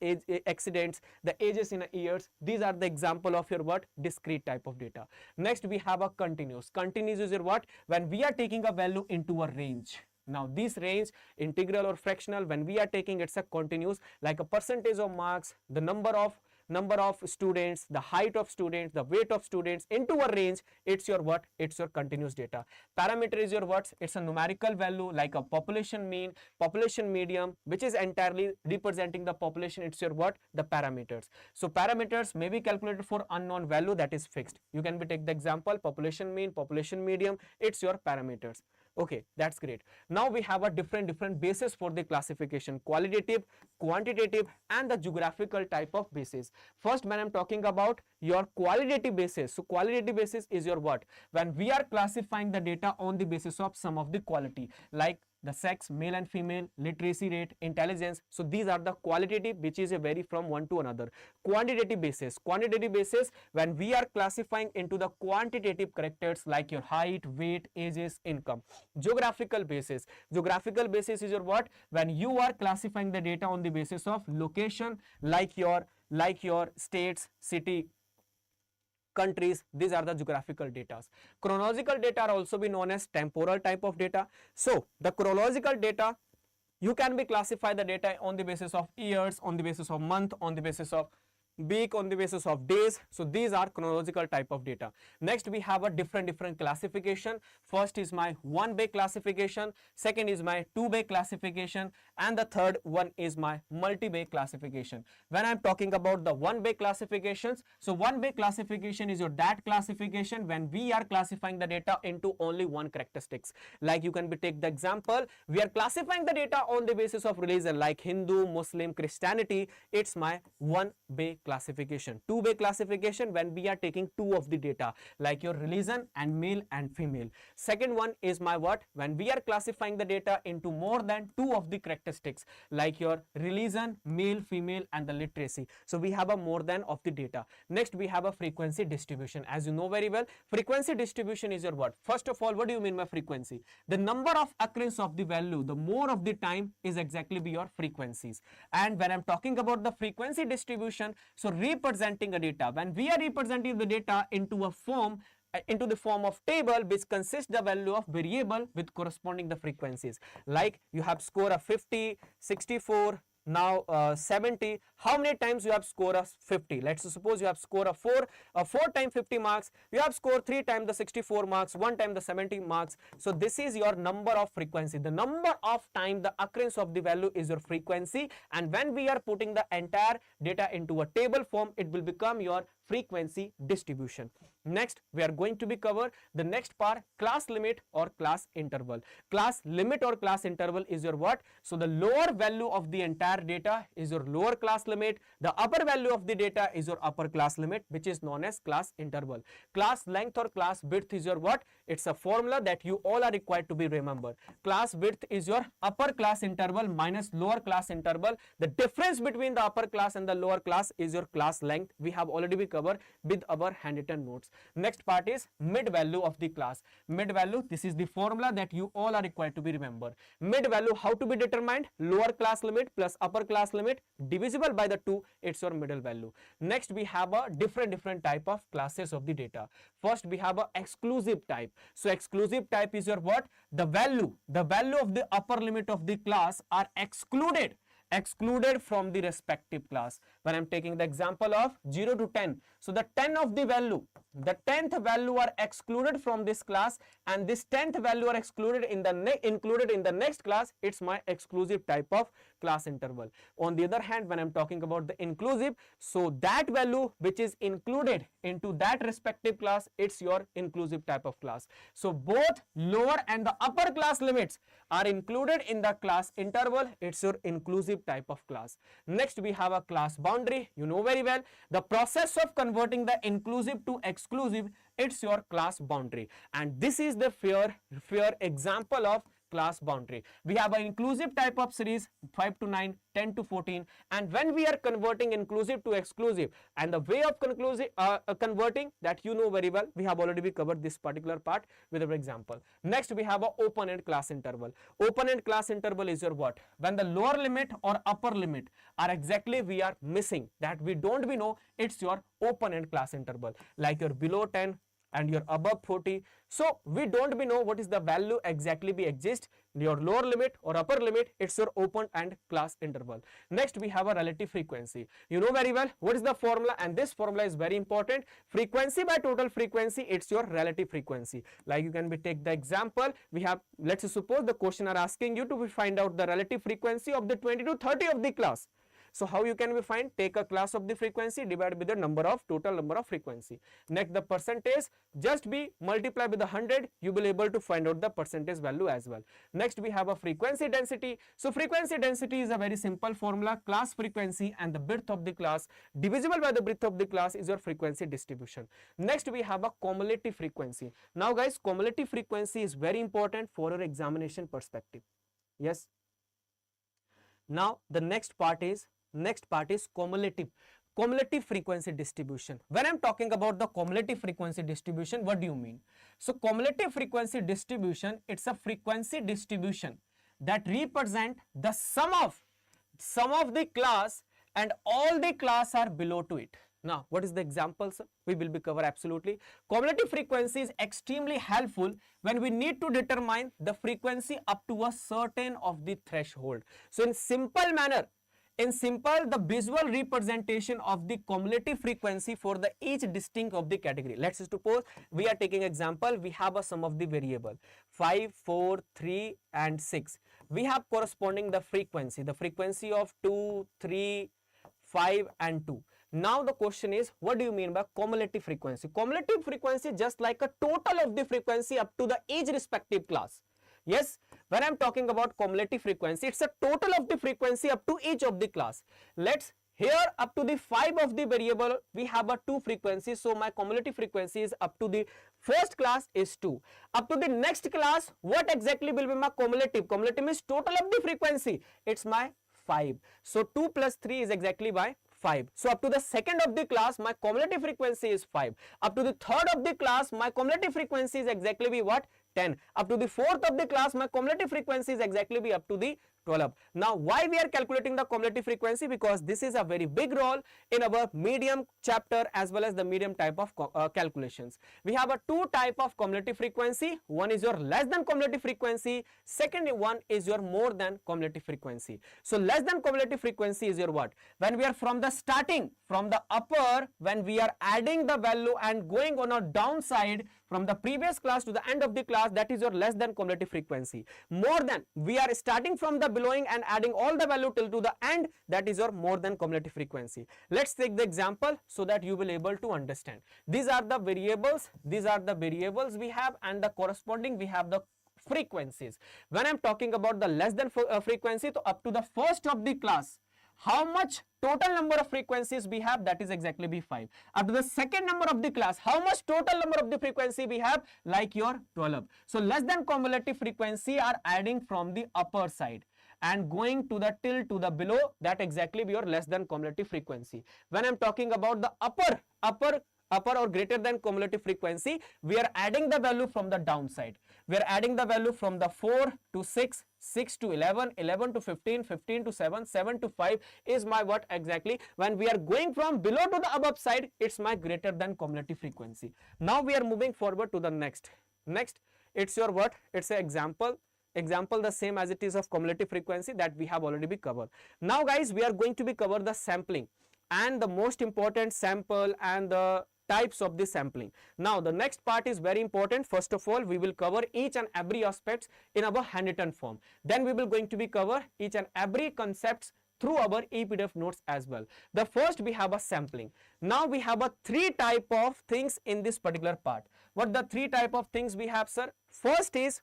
accidents, the ages in years. These are the example of your what? Discrete type of data. Next we have a continuous. Continuous is your what? When we are taking a value into a range. Now this range, integral or fractional, when we are taking, it's a continuous, like a percentage of marks, the number of students, the height of students, the weight of students into a range. It's your what? It's your continuous data. Parameter is your what? It's a numerical value, like a population mean, population medium, which is entirely representing the population. It's your what? The parameters. So parameters may be calculated for unknown value that is fixed. You can be take the example population mean, population medium. It's your parameters. Okay, that's great. Now we have a different basis for the classification: qualitative, quantitative, and the geographical type of basis. First, when I'm talking about your qualitative basis, so qualitative basis is your what? When we are classifying the data on the basis of some of the quality, like the sex, male and female, literacy rate, intelligence. So these are the qualitative, which is a vary from one to another. Quantitative basis when we are classifying into the quantitative characters like your height, weight, ages, income. Geographical basis is your what? When you are classifying the data on the basis of location, like your states, city, countries. These are the geographical data. Chronological data are also be known as temporal type of data. So the chronological data, you can be classify the data on the basis of years, on the basis of month, on the basis of week, on the basis of days. So these are chronological type of data. Next we have a different classification. First is my one-way classification, second is my two-way classification, and the third one is my multi-way classification. When I'm talking about the one-way classifications, so one-way classification is your that classification when we are classifying the data into only one characteristics. Like you can be take the example, we are classifying the data on the basis of religion, like Hindu, Muslim, Christianity. It's my one-way classification. Two-way classification when we are taking two of the data, like your religion and male and female. Second one is my what? When we are classifying the data into more than two of the characteristics, like your religion, male, female, and the literacy. So we have a more than of the data. Next we have a frequency distribution. As you know very well, frequency distribution is your what? First of all, what do you mean by frequency? The number of occurrence of the value, the more of the time is exactly be your frequencies. And when I'm talking about the frequency distribution, so representing a data, when we are representing the data into a form, into the form of table which consists the value of variable with corresponding the frequencies, like you have score of 50, 64, Now 70, how many times you have scored a 50? Let's suppose you have scored a 4 times 50 marks, you have scored 3 times the 64 marks, 1 time the 70 marks. So this is your number of frequency. The number of time the occurrence of the value is your frequency, and when we are putting the entire data into a table form, it will become your frequency distribution. Next, we are going to be cover the next part, class limit or class interval. Class limit or class interval is your what? So the lower value of the entire data is your lower class limit. The upper value of the data is your upper class limit, which is known as class interval. Class length or class width is your what? It's a formula that you all are required to be remember. Class width is your upper class interval minus lower class interval. The difference between the upper class and the lower class is your class length. We have already been covered with our handwritten notes. Next part is mid value of the class. Mid value, this is the formula that you all are required to be remember. Mid value, how to be determined? Lower class limit plus upper class limit divisible by the 2, it's your middle value. Next, we have a different type of classes of the data. First, we have a exclusive type. So exclusive type is your what? The value of the upper limit of the class are excluded from the respective class. When I'm taking the example of 0 to 10, so the 10 of the value, the 10th value are excluded from this class, and this 10th value are excluded in the included in the next class. It's my exclusive type of class interval. On the other hand, when I'm talking about the inclusive, so that value which is included into that respective class, it's your inclusive type of class. So both lower and the upper class limits are included in the class interval. It's your inclusive type of class. Next, we have a class boundary. You know very well the process of converting the inclusive to exclusive, it's your class boundary, and this is the fair example of class boundary. We have an inclusive type of series 5 to 9, 10 to 14, and when we are converting inclusive to exclusive, and the way of converting that you know very well, we have already covered this particular part with our example. Next, we have an open-end class interval. Open-end class interval is your what? When the lower limit or upper limit are exactly we are missing, that we don't we know, it's your open-end class interval, like your below 10 and your above 40. So we don't we know what is the value exactly be exist, your lower limit or upper limit, it's your open and class interval. Next, we have a relative frequency. You know very well what is the formula, and this formula is very important. Frequency by total frequency, it's your relative frequency. Like you can be take the example, we have, let's suppose the question are asking you to find out the relative frequency of the 20 to 30 of the class. So how you can be find? Take a class of the frequency, divide by the total number of frequency. Next, the percentage, just be multiply with the 100, you will be able to find out the percentage value as well. Next, we have a frequency density. So frequency density is a very simple formula. Class frequency and the width of the class divisible by the width of the class is your frequency distribution. Next, we have a cumulative frequency. Now guys, cumulative frequency is very important for your examination perspective. Yes. Now the next part is cumulative frequency distribution. When I'm talking about the cumulative frequency distribution, what do you mean? So cumulative frequency distribution, it's a frequency distribution that represent the sum of the class and all the class are below to it. Now, what is the examples? We will be cover absolutely. Cumulative frequency is extremely helpful when we need to determine the frequency up to a certain of the threshold. So in simple manner, the visual representation of the cumulative frequency for the each distinct of the category. Let's suppose we are taking example, we have a sum of the variable 5, 4, 3 and 6. We have corresponding the frequency of 2, 3, 5 and 2. Now the question is, what do you mean by cumulative frequency? Cumulative frequency is just like a total of the frequency up to the each respective class. Yes, when I'm talking about cumulative frequency, it's a total of the frequency up to each of the class. Let's here up to the 5 of the variable, we have a 2 frequencies. So my cumulative frequency is up to the first class is 2. Up to the next class, what exactly will be my cumulative? Cumulative is total of the frequency. It's my 5. So 2 plus 3 is exactly by 5. So up to the second of the class, my cumulative frequency is 5. Up to the third of the class, my cumulative frequency is exactly be what? 10. Up to the fourth of the class, my cumulative frequency is exactly be up to the 12. Now why we are calculating the cumulative frequency? Because this is a very big role in our medium chapter as well as the medium type of calculations. We have a two type of cumulative frequency. One is your less than cumulative frequency, second one is your more than cumulative frequency. So less than cumulative frequency is your what? When we are from the starting, from the upper, when we are adding the value and going on a downside from the previous class to the end of the class, that is your less than cumulative frequency. More than, we are starting from the belowing and adding all the value till to the end, that is your more than cumulative frequency. Let's take the example so that you will able to understand. These are the variables we have, and the corresponding we have the frequencies. When I am talking about the less than frequency, so up to the first of the class, how much total number of frequencies we have? That is exactly be 5. Up to the second number of the class, how much total number of the frequency we have? Like your 12. So less than cumulative frequency are adding from the upper side and going to the till to the below, that exactly be your less than cumulative frequency. When I am talking about the upper or greater than cumulative frequency, we are adding the value from the downside. We are adding the value from the 4 to 6, 6 to 11, 11 to 15, 15 to 7, 7 to 5 is my what exactly? When we are going from below to the above side, it's my greater than cumulative frequency. Now we are moving forward to the next. Next, it's your what? It's an example the same as it is of cumulative frequency that we have already been covered. Now guys, we are going to be cover the sampling and the most important sample and the types of the sampling. Now the next part is very important. First of all, we will cover each and every aspects in our handwritten form. Then we will going to be cover each and every concepts through our ePDF notes as well. The first, we have a sampling. Now we have a three type of things in this particular part. What the three type of things we have, sir? First is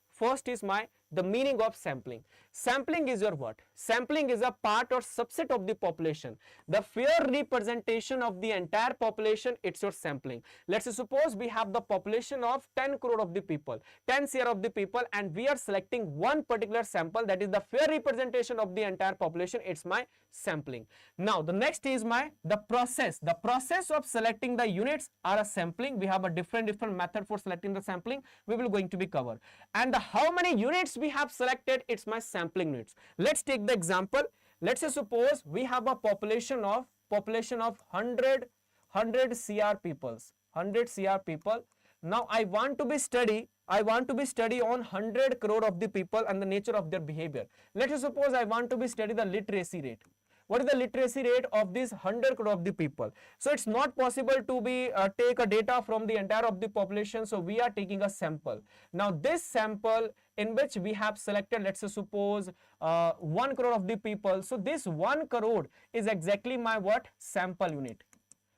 the meaning of sampling. Sampling is your what? Sampling is a part or subset of the population. The fair representation of the entire population, it's your sampling. Let's suppose we have the population of 10 crore of the people, 10 CR of the people, and we are selecting one particular sample, that is the fair representation of the entire population, it's my sampling. Now the next is the process. The process of selecting the units are a sampling. We have a different method for selecting the sampling. We will going to be covered. And the how many units we have selected, it's my sampling units. Let's take the example. Let's say suppose we have a population of 100 CR peoples, 100 CR people. Now I want to be study on 100 crore of the people and the nature of their behavior. Let us suppose I want to be study the literacy rate. What is the literacy rate of this 100 crore of the people? So it's not possible to be take a data from the entire of the population. So we are taking a sample. Now this sample in which we have selected, let's say suppose 1 crore of the people. So this 1 crore is exactly my what? Sample unit.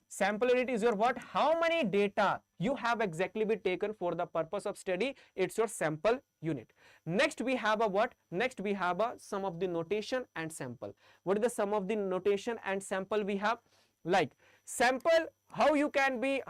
Sample unit is your what? How many data you have exactly be taken for the purpose of study, it's your sample unit. Next we have a what? Next we have a sum of the notation and sample. What is the sum of the notation and sample we have? Like sample, how you can be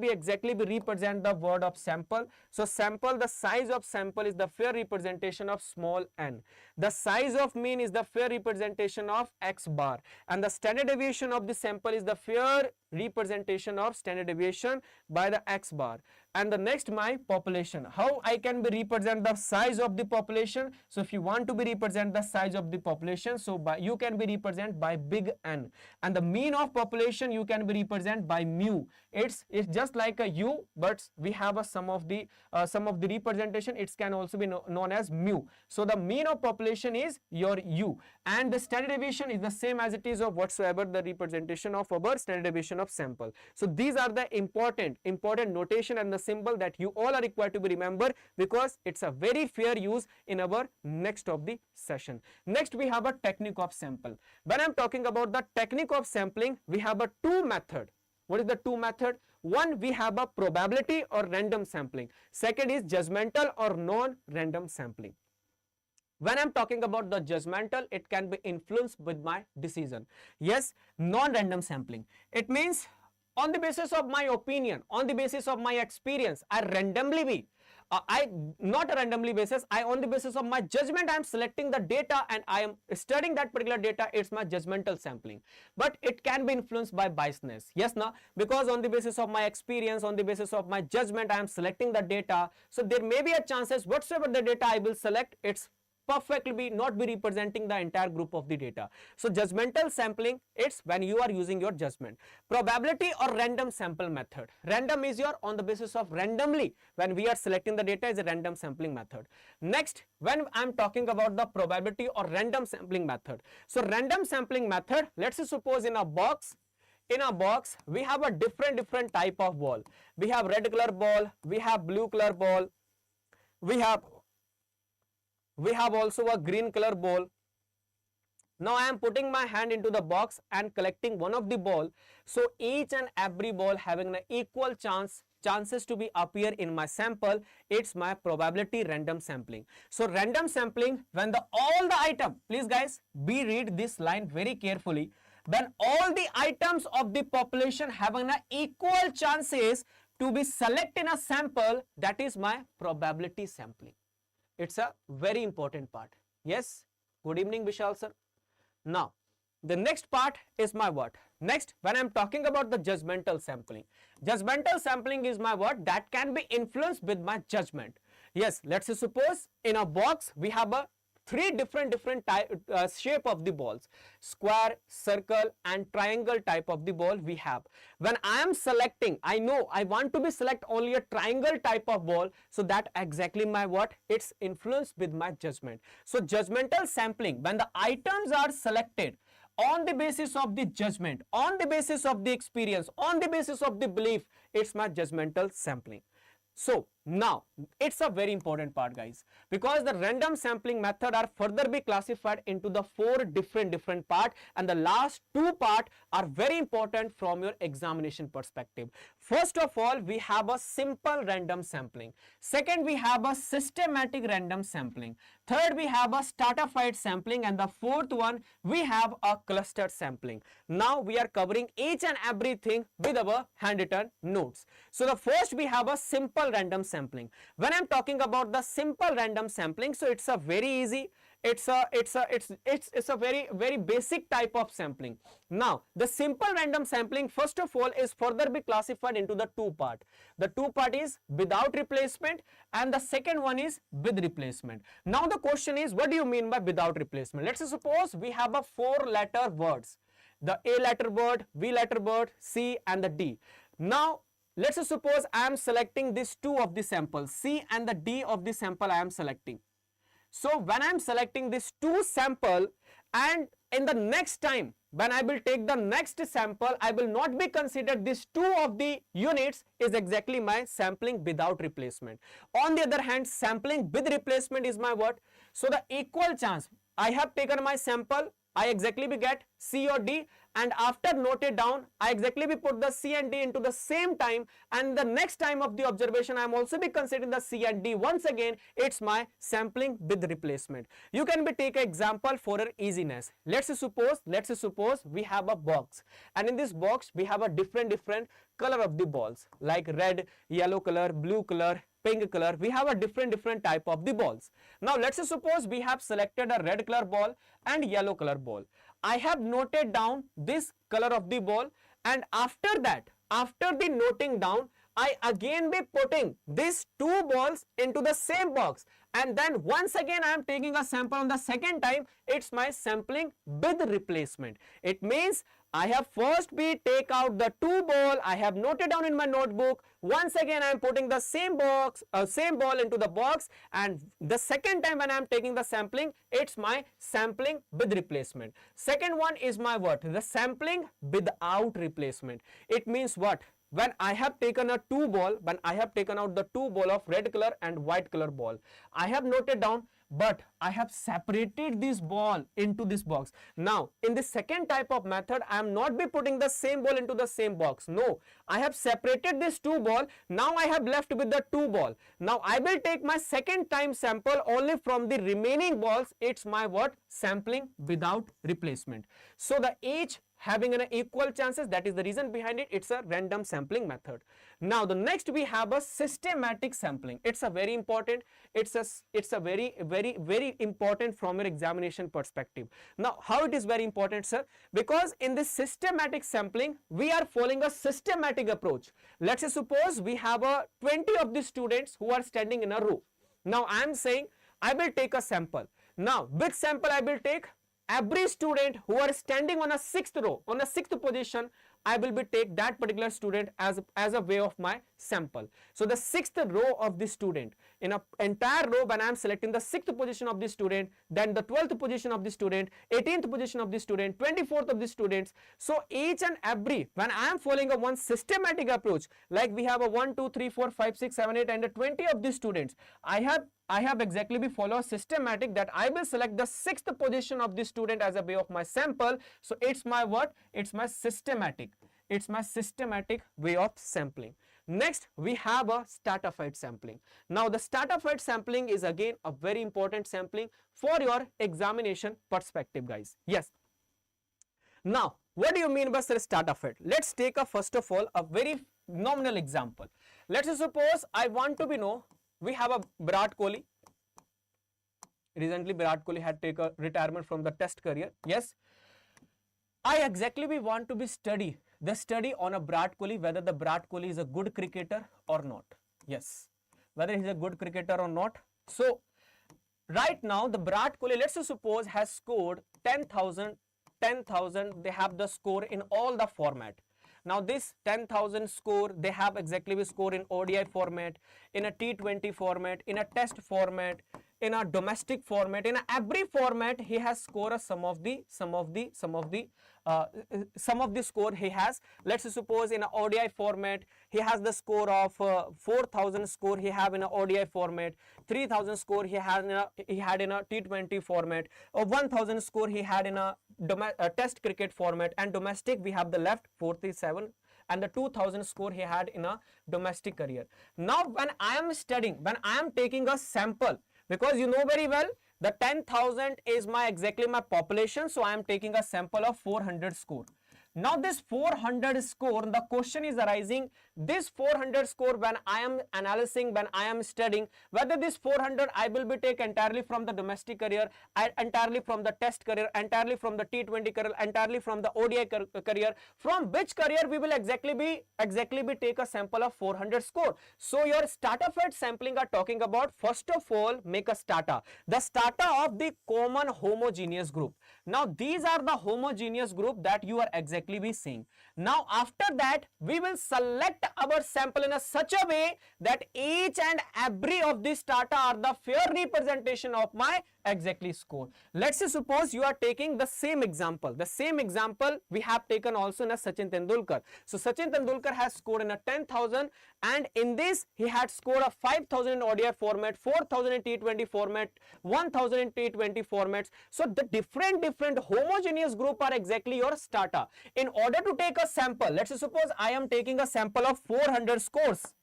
exactly be represent the word of sample. So sample, the size of sample is the fair representation of small n. The size of mean is the fair representation of x bar, and the standard deviation of the sample is the fair representation of standard deviation by the x bar. And the next, my population. How I can be represent the size of the population? So if you want to be represent the size of the population, so you can be represent by big N. And the mean of population you can be represent by mu. It's just like a u, but we have a sum of the representation. It can also be known as mu. So the mean of population is your u, and the standard deviation is the same as it is of whatsoever the representation of our standard deviation of sample. So these are the important notation and the symbol that you all are required to be remember, because it's a very fair use in our next of the session. Next we have a technique of sample. When I'm talking about the technique of sampling, we have a two method. What is the two method? One, we have a probability or random sampling. Second is judgmental or non-random sampling. When I'm talking about the judgmental, it can be influenced with my decision. Yes, non-random sampling. It means on the basis of my opinion, on the basis of my experience, I randomly be, not a randomly basis, on the basis of my judgment, I am selecting the data and I am studying that particular data. It's my judgmental sampling. But it can be influenced by biasness. Yes, no? Because on the basis of my experience, on the basis of my judgment, I am selecting the data. So there may be a chances whatsoever the data I will select, it's perfectly not be representing the entire group of the data. So judgmental sampling, it's when you are using your judgment. Probability or random sample method. Random is your on the basis of randomly when we are selecting the data is a random sampling method. Next, when I'm talking about the probability or random sampling method. So random sampling method, let's suppose in a box we have a different type of ball. We have red color ball, we have blue color ball, we have also a green color ball. Now I am putting my hand into the box and collecting one of the ball. So each and every ball having an equal chances to be appear in my sample, it's my probability random sampling. So random sampling, when all the item, please guys be read this line very carefully, when all the items of the population having an equal chances to be selected in a sample, that is my probability sampling. It's a very important part. Yes, good evening Vishal sir. Now the next part is my what? Next, when I am talking about the judgmental sampling. Judgmental sampling is my what? That can be influenced with my judgment. Yes, let's suppose in a box we have a three different shape of the balls, square, circle and triangle type of the ball we have. When I am selecting, I know I want to be select only a triangle type of ball, so that exactly my what? It's influenced with my judgment. So judgmental sampling, when the items are selected on the basis of the judgment, on the basis of the experience, on the basis of the belief, it's my judgmental sampling. So now it's a very important part guys, because the random sampling method are further be classified into the four different part, and the last two part are very important from your examination perspective. First of all, we have a simple random sampling. Second, we have a systematic random sampling. Third, we have a stratified sampling, and the fourth one we have a clustered sampling. Now we are covering each and everything with our handwritten notes. So the first we have a simple random sampling. When I'm talking about the simple random sampling, so it's a very easy, it's a very basic type of sampling. Now the simple random sampling first of all is further be classified into the two part. The two part is without replacement and the second one is with replacement. Now the question is, what do you mean by without replacement? Let's suppose we have a 4-letter words, the A letter word, V letter word, C and the D. Now let's suppose I am selecting these two of the samples, C and the D of the sample I am selecting. So when I am selecting this two sample, and in the next time when I will take the next sample, I will not be considered this two of the units is exactly my sampling without replacement. On the other hand, sampling with replacement is my what? So the equal chance, I have taken my sample, I exactly be get C or D, and after noted down, I exactly be put the C and D into the same time, and the next time of the observation I am also be considering the C and D. Once again, it's my sampling with replacement. You can be take an example for your easiness. Let's suppose we have a box, and in this box we have a different color of the balls, like red, yellow color, blue color, pink color. We have a different type of the balls. Now let's suppose we have selected a red color ball and yellow color ball. I have noted down this color of the ball, and after that, after the noting down, I again be putting these two balls into the same box, and then once again I am taking a sample on the second time. It's my sampling with replacement. It means I have first be take out the two ball, I have noted down in my notebook. Once again I am putting the same ball into the box, and the second time when I am taking the sampling, it's my sampling with replacement. Second one is my what? The sampling without replacement. It means what? When I have taken a two ball, when I have taken out the two ball of red color and white color ball, I have noted down, but I have separated this ball into this box. Now in the second type of method, I am not be putting the same ball into the same box. No, I have separated this two ball. Now I have left with the two ball. Now I will take my second time sample only from the remaining balls. It's my what? Sampling without replacement. So the each having an equal chances, that is the reason behind it. It's a random sampling method. Now the next we have a systematic sampling. It's a very important, it's a very important from your examination perspective. Now how it is very important, sir? Because in this systematic sampling we are following a systematic approach. Let's suppose we have a 20 of the students who are standing in a row. Now I am saying I will take a sample. Now, which sample I will take? Every student who are standing on a sixth row, on a sixth position, I will be take that particular student as a way of my sample. So the sixth row of the student, in a entire row, when I am selecting the sixth position of the student, then the 12th position of the student, 18th position of the student, 24th of the students. So each and every, when I am following a one systematic approach, like we have a 1, 2, 3, 4, 5, 6, 7, 8 and a 20 of the students, I have exactly be follow a systematic that I will select the sixth position of the student as a way of my sample. So it's my what? It's my systematic. It's my systematic way of sampling. Next, we have a stratified sampling. Now, the stratified sampling is again a very important sampling for your examination perspective, guys. Yes. Now, what do you mean by stratified? Let's take a first of all a very nominal example. Let's suppose I want to be know we have a Virat Kohli. Recently, Virat Kohli had taken retirement from the test career. Yes. I exactly we want to be study on a Virat Kohli, whether the Virat Kohli is a good cricketer or not. Yes, whether he's a good cricketer or not. So right now the Virat Kohli, let's suppose, has scored 10,000. They have the score in all the format. Now this 10,000 score, they have exactly we score in ODI format, in a T20 format, in a test format, in a domestic format, in every format he has scored some of the score he has. Let's suppose in a ODI format he has the score of 4,000 score he have in a ODI format, 3,000 score he had in a T20 format, or 1,000 score he had in a test cricket format, and domestic we have the left 47 and the 2,000 score he had in a domestic career. Now when I am studying, when I am taking a sample, because you know very well the 10,000 is my exactly my population, so I am taking a sample of 400 score. Now this 400 score, the question is arising, this 400 score when I am analyzing, when I am studying, whether this 400 I will be take entirely from the domestic career, entirely from the test career, entirely from the T20 career, entirely from the ODI career, from which career we will exactly be take a sample of 400 score. So your stratified sampling are talking about, first of all, make a strata, the strata of the common homogeneous group. Now these are the homogeneous group that you are exactly be seeing. Now after that we will select our sample in a such a way that each and every of these strata are the fair representation of my exactly score. Let's say suppose you are taking the same example. The same example we have taken also in a Sachin Tendulkar. So Sachin Tendulkar has scored in a 10,000, and in this he had scored a 5,000 in ODI format, 4,000 in T20 format, 1,000 in T20 formats. So the different homogeneous group are exactly your strata. In order to take a sample, let's suppose I am taking a sample of 400 scores.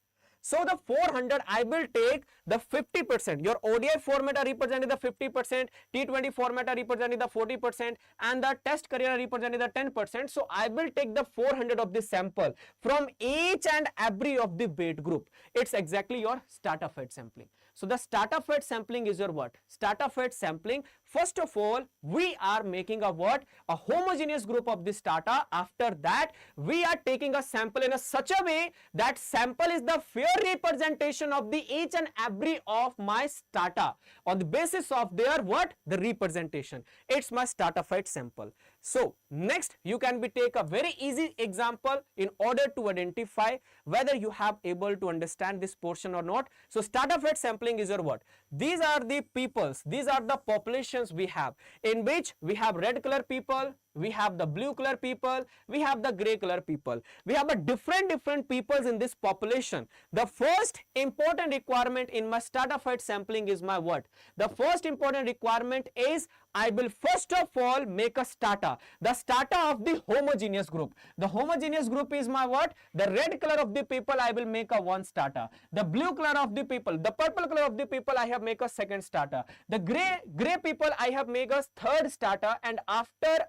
So the 400 I will take the 50%. Your ODI format are represented the 50%, T20 format are represented the 40%, and the test career are represented the 10%. So I will take the 400 of this sample from each and every of the weight group. It's exactly your stratified sampling. So the stratified sampling is your what? Stratified sampling. First of all, we are making a what? A homogeneous group of this strata. After that, we are taking a sample in a such a way that sample is the fair representation of the each and every of my strata. On the basis of their what? The representation. It's my stratified sample. So next you can be take a very easy example in order to identify whether you have able to understand this portion or not. So stratified sampling is your what? These are the peoples, these are the populations we have, in which we have red color people, we have the blue color people, we have the gray color people. We have a different peoples in this population. The first important requirement in my stratified sampling is my what? The first important requirement is I will first of all make a strata, the strata of the homogeneous group. The homogeneous group is my what? The red color of the people I will make a one strata. The blue color of the people, the purple color of the people I have make a second strata. The gray people I have make a third strata, and after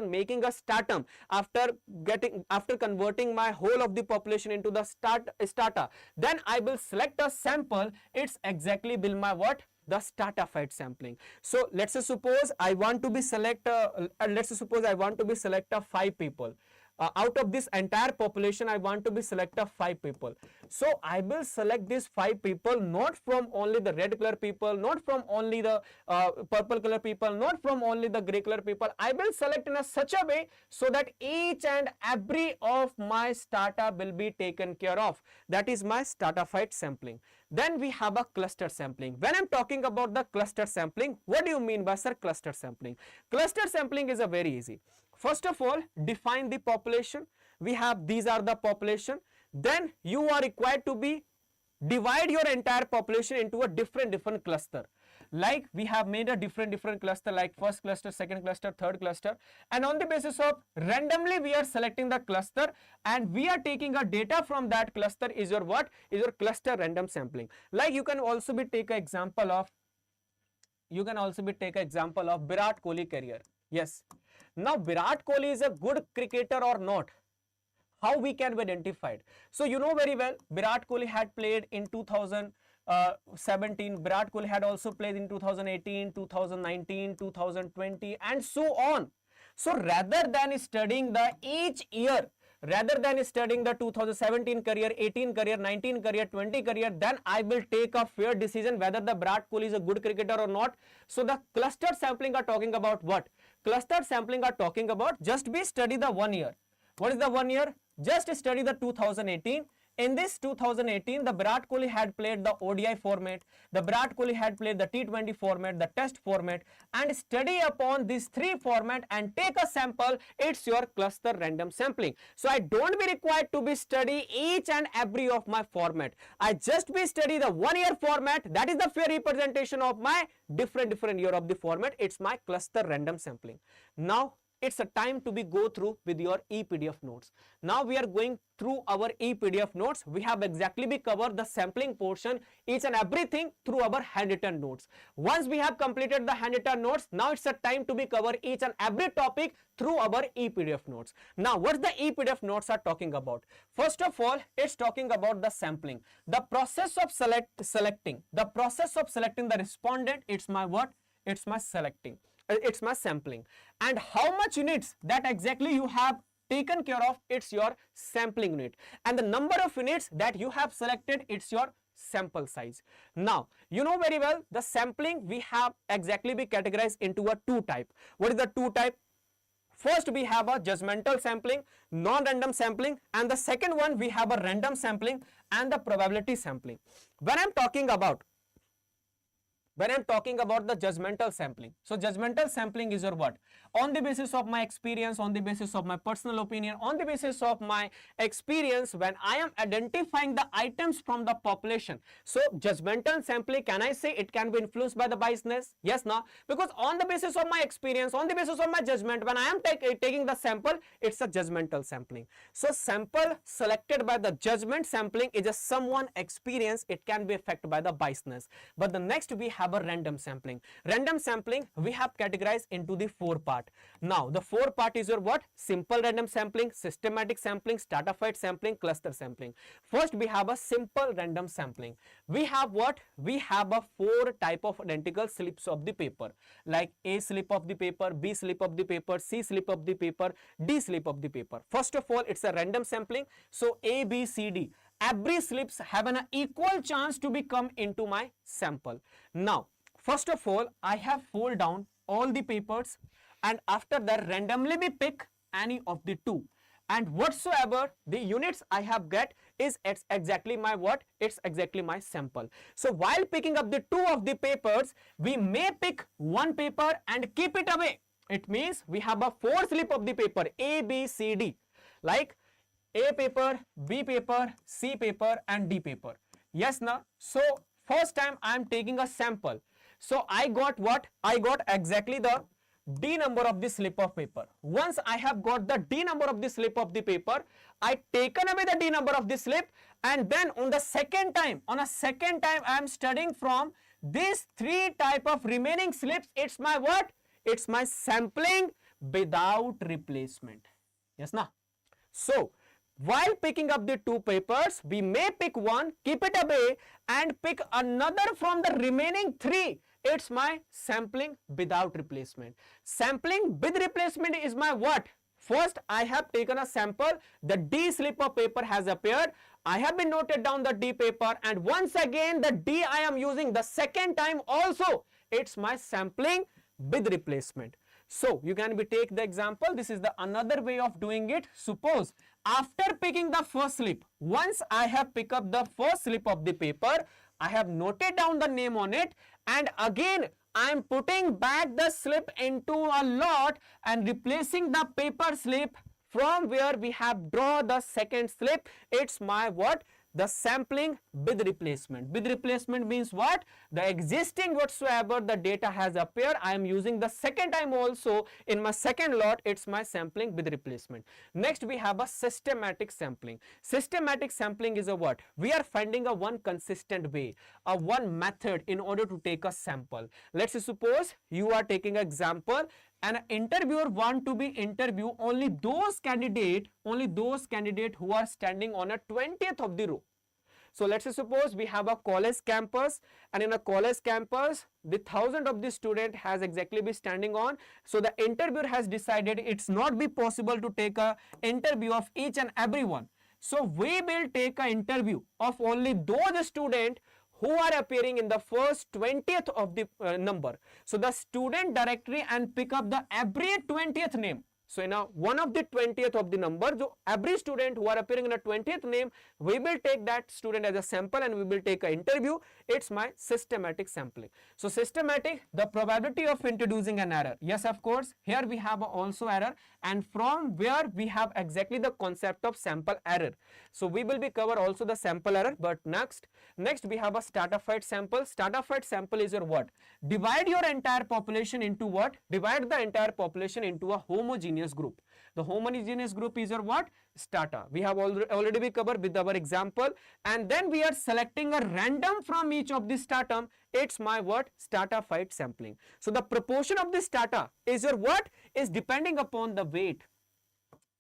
making a stratum, after converting my whole of the population into the strata, then I will select a sample. It's exactly will my what? The stratified sampling. So let's suppose I want to be select 5 people. out of this entire population, I want to be select of 5 people. So I will select these 5 people, not from only the red color people, not from only the purple color people, not from only the gray color people. I will select in a such a way so that each and every of my strata will be taken care of. That is my stratified sampling. Then we have a cluster sampling. When I'm talking about the cluster sampling, what do you mean by, sir, cluster sampling? Cluster sampling is a very easy. First of all, define the population. We have these are the population. Then you are required to be divide your entire population into a different cluster. Like we have made a different cluster, like first cluster, second cluster, third cluster, and on the basis of randomly we are selecting the cluster and we are taking a data from that cluster is your what? Is your cluster random sampling. Like you can also be take an example of Virat Kohli career. Yes. Now Virat Kohli is a good cricketer or not? How we can be identified? So you know very well, Virat Kohli had played in 2017, Virat Kohli had also played in 2018, 2019, 2020 and so on. So rather than studying the each year, rather than studying the 2017 career, 18 career, 19 career, 20 career, then I will take a fair decision whether the Virat Kohli is a good cricketer or not. So the cluster sampling are talking about what? Cluster sampling are talking about just be study the 1 year. What is the 1 year? Just study the 2018. In this 2018, the Virat Kohli had played the ODI format, the Virat Kohli had played the T20 format, the test format, and study upon these 3 format and take a sample. It's your cluster random sampling. So I don't be required to be study each and every of my format. I just be study the 1 year format. That is the fair representation of my different year of the format. It's my cluster random sampling. Now it's a time to be go through with your ePDF notes. Now we are going through our ePDF notes. We have exactly be covered the sampling portion, each and everything through our handwritten notes. Once we have completed the handwritten notes, now it's a time to be cover each and every topic through our ePDF notes. Now what the ePDF notes are talking about? First of all, it's talking about the sampling. The process of selecting the respondent, it's my what? It's my selecting. It's my sampling, and how much units that exactly you have taken care of, it's your sampling unit, and the number of units that you have selected, it's your sample size. Now you know very well the sampling we have exactly be categorized into a 2 type. What is the 2 type? First we have a judgmental sampling, non-random sampling, and the second one we have a random sampling and the probability sampling. When I'm talking about the judgmental sampling, so judgmental sampling is your what? On the basis of my experience, on the basis of my personal opinion, on the basis of my experience, when I am identifying the items from the population. So judgmental sampling, can I say it can be influenced by the biasness? Yes, no, because on the basis of my experience, on the basis of my judgment, when I am taking the sample, it's a judgmental sampling. So sample selected by the judgment sampling is a someone experience, it can be affected by the biasness. But the next we have a random sampling. Random sampling we have categorized into the 4 part. Now the 4 part is your what? Simple random sampling, systematic sampling, stratified sampling, cluster sampling. First we have a simple random sampling. We have what? We have a 4 type of identical slips of the paper, like A slip of the paper, B slip of the paper, C slip of the paper, D slip of the paper. First of all, it's a random sampling. So A, B, C, D, every slips have an equal chance to be come into my sample. Now first of all, I have fold down all the papers, and after that randomly we pick any of the 2, and whatsoever the units I have get is exactly my what? It's exactly my sample. So while picking up the 2 of the papers, we may pick 1 paper and keep it away. It means we have a 4 slip of the paper A, B, C, D, like A paper, B paper, C paper and D paper. Yes, now. So first time I am taking a sample. So I got what? I got exactly the D number of the slip of paper. Once I have got the D number of the slip of the paper, I taken away the D number of the slip, and then on a second time I am studying from these 3 type of remaining slips. It's my what? It's my sampling without replacement. Yes, na? So while picking up the 2 papers, we may pick 1, keep it away, and pick another from the remaining 3. It's my sampling without replacement. Sampling with replacement is my what? First, I have taken a sample, the D slip of paper has appeared, I have been noted down the D paper, and once again the D I am using the second time also, it's my sampling with replacement. So you can be take the example, this is the another way of doing it. Suppose after picking the first slip, once I have picked up the first slip of the paper, I have noted down the name on it, and again I am putting back the slip into a lot and replacing the paper slip from where we have draw the second slip. It's my what? The sampling with replacement. With replacement means what? The existing whatsoever the data has appeared, I am using the second time also in my second lot, it's my sampling with replacement. Next we have a systematic sampling. Systematic sampling is a what? We are finding a one consistent way, a one method in order to take a sample. Let's suppose you are taking an example, and an interviewer want to be interview only those candidate who are standing on a 20th of the row. So let's suppose we have a college campus, and in a college campus the 1000 of the student has exactly be standing on. So the interviewer has decided it's not be possible to take a interview of each and everyone. So we will take an interview of only those students who are appearing in the first 20th of the number. So the student directory and pick up the every 20th name. So in a one of the 20th of the number, so every student who are appearing in a 20th name, we will take that student as a sample and we will take an interview. It's my systematic sampling. So systematic, the probability of introducing an error. Yes, of course, here we have also error, and from where we have exactly the concept of sample error. So we will be cover also the sample error, but next we have a stratified sample. Stratified sample is your what? Divide your entire population into what? Divide the entire population into a homogeneous group. The homogeneous group is your what? Strata. We have already be covered with our example, and then we are selecting a random from each of the stratum. It's my what? Stratified sampling. So the proportion of the strata is your what? Is depending upon the weight.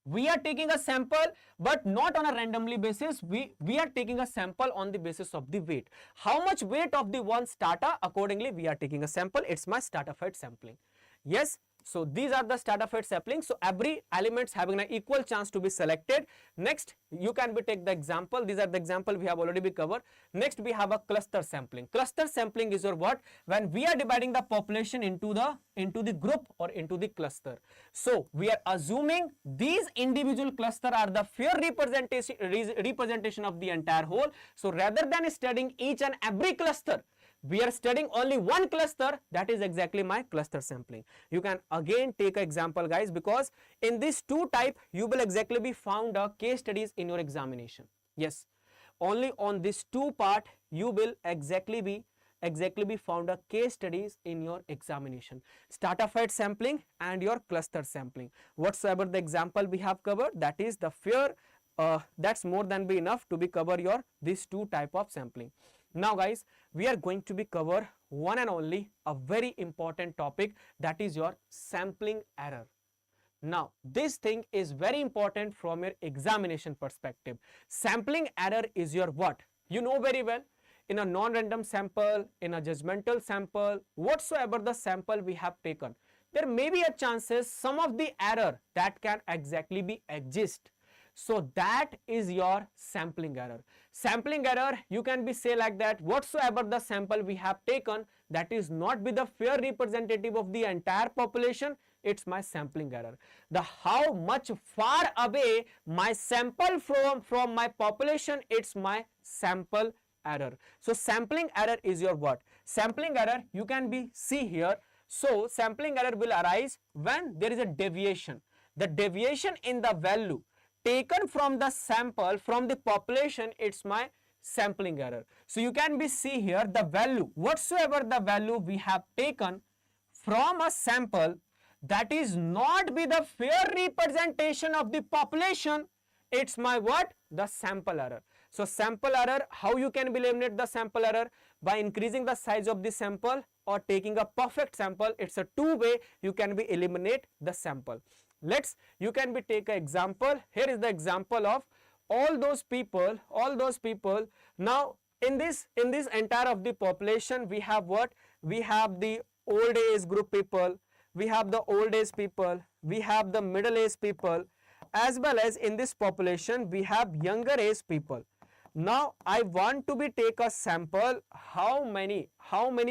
We are taking a sample but not on a randomly basis. We are taking a sample on the basis of the weight. How much weight of the one strata, accordingly we are taking a sample. It's my stratified sampling. Yes. So these are the stratified sampling. So every elements having an equal chance to be selected. Next, you can be take the example. These are the example we have already be covered. Next, we have a cluster sampling. Cluster sampling is your what? When we are dividing the population into the group or into the cluster. So we are assuming these individual cluster are the fair representation of the entire whole. So rather than studying each and every cluster, we are studying only one cluster. That is exactly my cluster sampling. You can again take an example, guys, because in this two type you will exactly be found case studies in your examination. Yes, only on this two part you will exactly be found case studies in your examination. Stratified sampling and your cluster sampling. Whatsoever the example we have covered, that is the fair. That's more than be enough to be cover your these two type of sampling. Now guys, we are going to be cover one and only a very important topic, that is your sampling error. Now this thing is very important from your examination perspective. Sampling error is your what? You know very well, in a non-random sample, in a judgmental sample, whatsoever the sample we have taken, there may be a chances some of the error that can exactly be exist. So that is your sampling error. Sampling error, you can be say like that, whatsoever the sample we have taken, that is not be the fair representative of the entire population, it's my sampling error. The how much far away my sample from my population, it's my sample error. So sampling error is your what? Sampling error, you can be see here. So sampling error will arise when there is a deviation. The deviation in the value taken from the sample, from the population, it's my sampling error. So you can be see here the value, whatsoever the value we have taken from a sample, that is not be the fair representation of the population, it's my what? The sample error. So sample error, how you can eliminate the sample error? By increasing the size of the sample or taking a perfect sample. It's a two way you can be eliminate the sample. You can be take an example. Here is the example of all those people. Now in this entire of the population, we have what? We have the old age group people, we have the old age people, we have the middle age people, as well as in this population we have younger age people. Now I want to be take a sample how many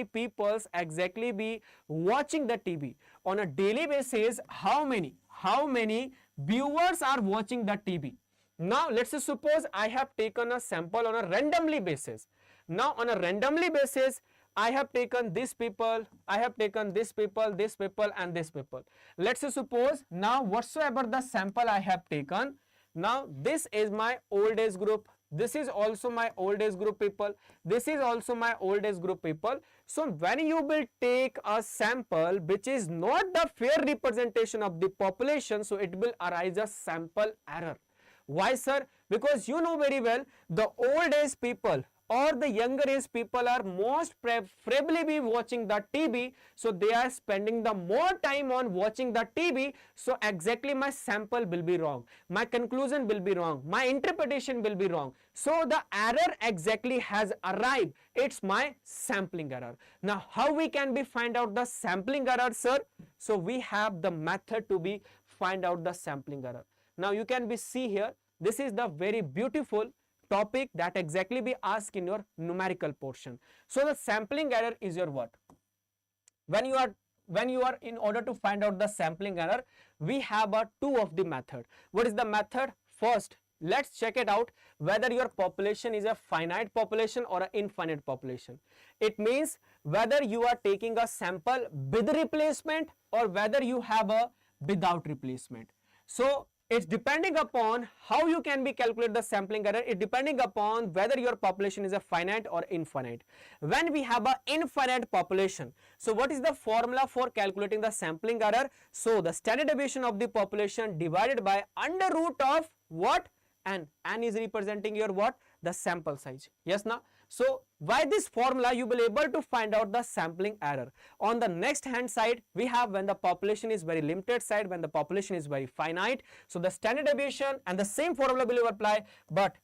peoples exactly be watching the TV on a daily basis. How many viewers are watching the TV. Now let's suppose I have taken a sample on a randomly basis. Now on a randomly basis I have taken these people, I have taken this people, this people and this people. Let's suppose now whatsoever the sample I have taken, now this is my old age group, this is also my old age group people, this is also my old age group people. So when you will take a sample which is not the fair representation of the population, so it will arise a sample error. Why sir? Because you know very well the old age people or the younger age people are most preferably be watching the TV, so they are spending the more time on watching the TV, so exactly my sample will be wrong, my conclusion will be wrong, my interpretation will be wrong. So the error exactly has arrived, it's my sampling error. Now how we can be find out the sampling error sir? So we have the method to be find out the sampling error. Now you can be see here, this is the very beautiful topic that exactly be asked in your numerical portion. So the sampling error is your what? When you are in order to find out the sampling error, we have two of the method. What is the method? First, let's check it out whether your population is a finite population or an infinite population. It means whether you are taking a sample with replacement or whether you have a without replacement. So it's depending upon how you can be calculate the sampling error. It depending upon whether your population is a finite or infinite. When we have an infinite population, so what is the formula for calculating the sampling error? So the standard deviation of the population divided by under root of what? N. N is representing your what? The sample size. Yes, now. So by this formula you will able to find out the sampling error. On the next hand side we have when the population is very limited side, when the population is very finite. So the standard deviation and the same formula will apply, but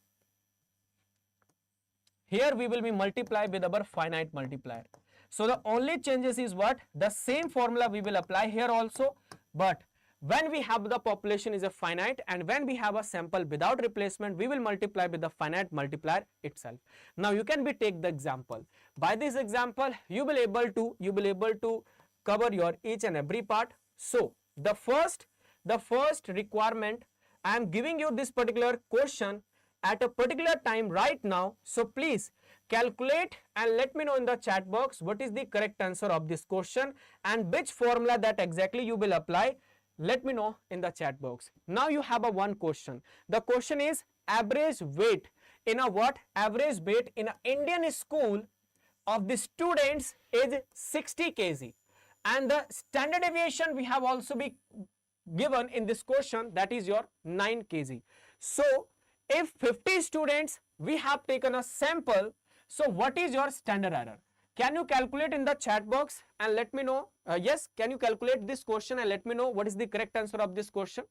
here we will be multiply with our finite multiplier. So the only changes is what? The same formula we will apply here also, but when we have the population is a finite and when we have a sample without replacement, we will multiply with the finite multiplier itself. Now you can be take the example. By this example, you will able to cover your each and every part. So the first requirement, I am giving you this particular question at a particular time right now. So please calculate and let me know in the chat box what is the correct answer of this question and which formula that exactly you will apply. Let me know in the chat box. Now you have a one question. The question is average weight in a what? Average weight in an Indian school of the students is 60 kg. And the standard deviation we have also be given in this question, that is your 9 kg. So if 50 students we have taken a sample, so what is your standard error? Can you calculate in the chat box and let me know? Yes, can you calculate this question and let me know what is the correct answer of this question?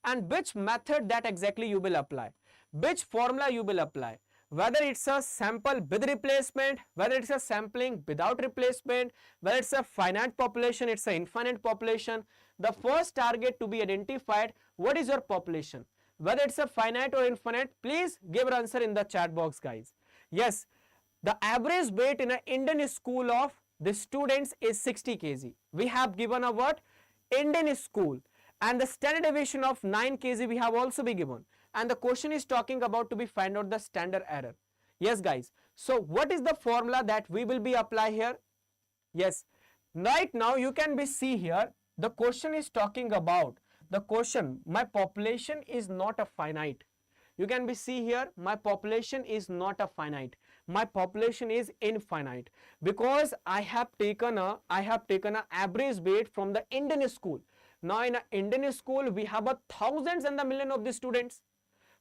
And which method that exactly you will apply? Which formula you will apply? Whether it's a sample with replacement, whether it's a sampling without replacement, whether it's a finite population, it's an infinite population. The first target to be identified, what is your population? Whether it's a finite or infinite, please give your answer in the chat box guys. Yes. The average weight in an Indian school of the students is 60 kg. We have given a what? Indian school. And the standard deviation of 9 kg we have also been given. And the question is talking about to be find out the standard error. Yes guys. So what is the formula that we will be apply here? Yes. Right now you can be see here. The question is talking about the question, my population is not a finite. You can be see here, my population is not a finite. My population is infinite because I have taken a average weight from the Indian school. Now in an Indian school we have a thousands and the million of the students.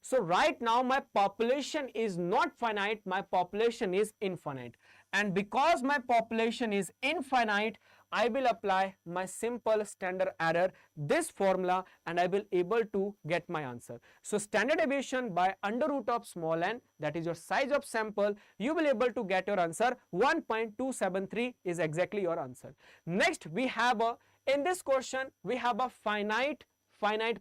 So right now my population is not finite, my population is infinite. And because my population is infinite, I will apply my simple standard error, this formula, and I will able to get my answer. So standard deviation by under root of small n, that is your size of sample, you will able to get your answer 1.273 is exactly your answer. Next we have a in this question we have a finite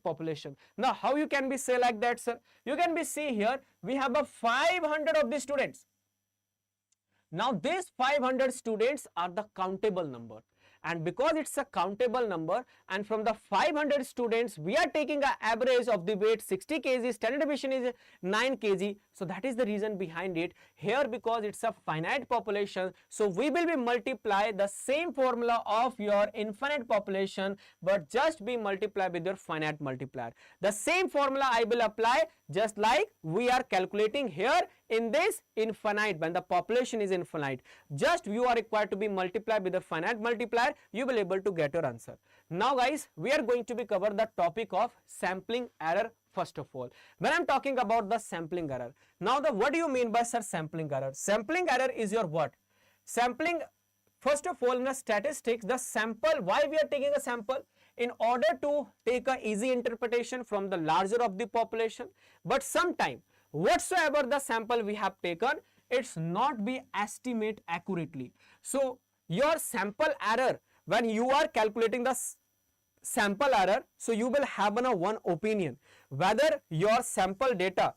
population. Now how you can be say like that, sir? You can be see here we have a 500 of the students. Now these 500 students are the countable number, and because it's a countable number and from the 500 students we are taking an average of the weight 60 kg, standard deviation is 9 kg. So that is the reason behind it here, because it's a finite population. So we will be multiply the same formula of your infinite population, but just be multiply with your finite multiplier. The same formula I will apply just like we are calculating here in this infinite. When the population is infinite, just you are required to be multiplied with the finite multiplier, you will able to get your answer. Now guys, we are going to be cover the topic of sampling error first of all. When I am talking about the sampling error, now the what do you mean by, sir, sampling error? Sampling error is your what? Sampling, first of all, in the statistics, the sample, why we are taking a sample? In order to take a easy interpretation from the larger of the population, but sometime whatsoever the sample we have taken, it's not be estimate accurately. So your sample error, when you are calculating the sample error, so you will have one opinion whether your sample data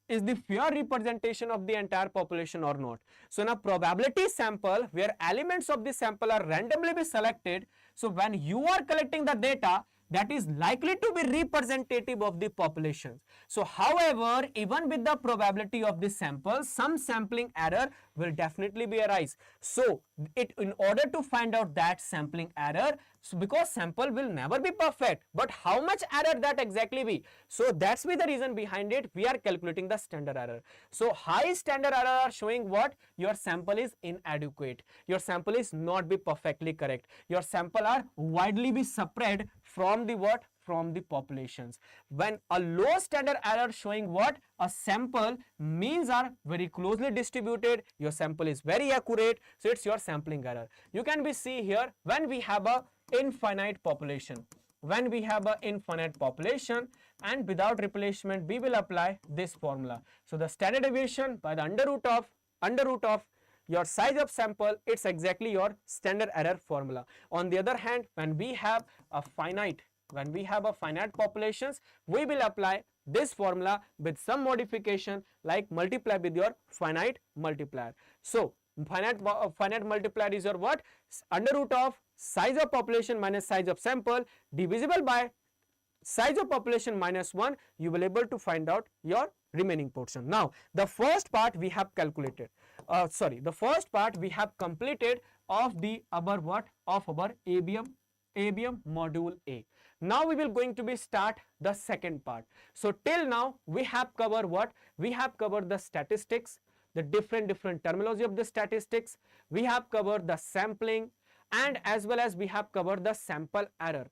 is the fair representation of the entire population or not. So in a probability sample where elements of the sample are randomly be selected, so when you are collecting the data, that is likely to be representative of the population. So however, even with the probability of the sample, some sampling error will definitely be arise. So in order to find out that sampling error, so because sample will never be perfect, but how much error that exactly be? So that's be the reason behind it, we are calculating the standard error. So high standard error are showing what? Your sample is inadequate, your sample is not be perfectly correct, your sample are widely be spread from the what? From the populations. When a low standard error showing what? A sample means are very closely distributed, your sample is very accurate, so it's your sampling error. You can be see here when we have a infinite population, when we have a infinite population and without replacement we will apply this formula. So the standard deviation by the under root of your size of sample, it's exactly your standard error formula. On the other hand, when we have a finite populations, we will apply this formula with some modification like multiply with your finite multiplier. So finite multiplier is your what? Under root of size of population minus size of sample divisible by size of population minus 1, you will able to find out your remaining portion. Now the first part we have calculated, the first part we have completed of the our what? Of our ABM module A. Now we will going to be start the second part. So till now we have covered what? We have covered the statistics, the different terminology of the statistics, we have covered the sampling, and as well as we have covered the sample error.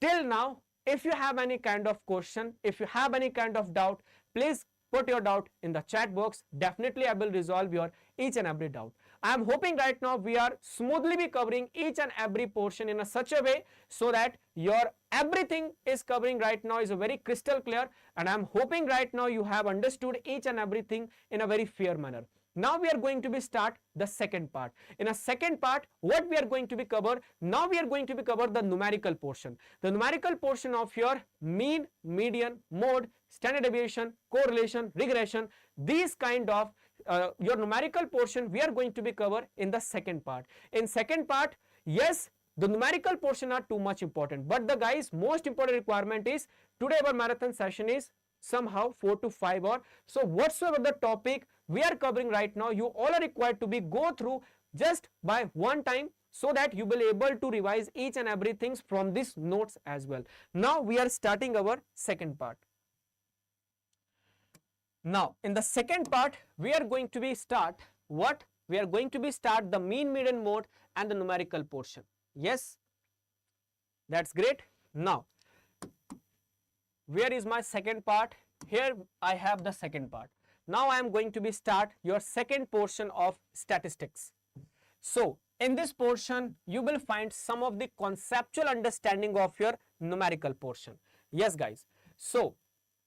Till now, if you have any kind of question, if you have any kind of doubt, please put your doubt in the chat box. Definitely I will resolve your each and every doubt. I am hoping right now we are smoothly be covering each and every portion in a such a way so that your everything is covering right now is a very crystal clear, and I am hoping right now you have understood each and everything in a very fair manner. Now we are going to be start the second part. In a second part, what we are going to be cover? Now we are going to be cover the numerical portion. The numerical portion of your mean, median, mode, standard deviation, correlation, regression, these kind of your numerical portion we are going to be cover in the second part. In second part, yes, the numerical portion are too much important, but the guys most important requirement is today our marathon session is somehow 4 to 5 hours. So whatsoever the topic we are covering right now, you all are required to be go through just by one time so that you will able to revise each and everything from these notes as well. Now we are starting our second part. Now in the second part we are going to be start what? We are going to be start the mean, median, mode and the numerical portion. Yes, that's great. Now where is my second part? Here I have the second part. Now I am going to be start your second portion of statistics. So in this portion you will find some of the conceptual understanding of your numerical portion. Yes guys, so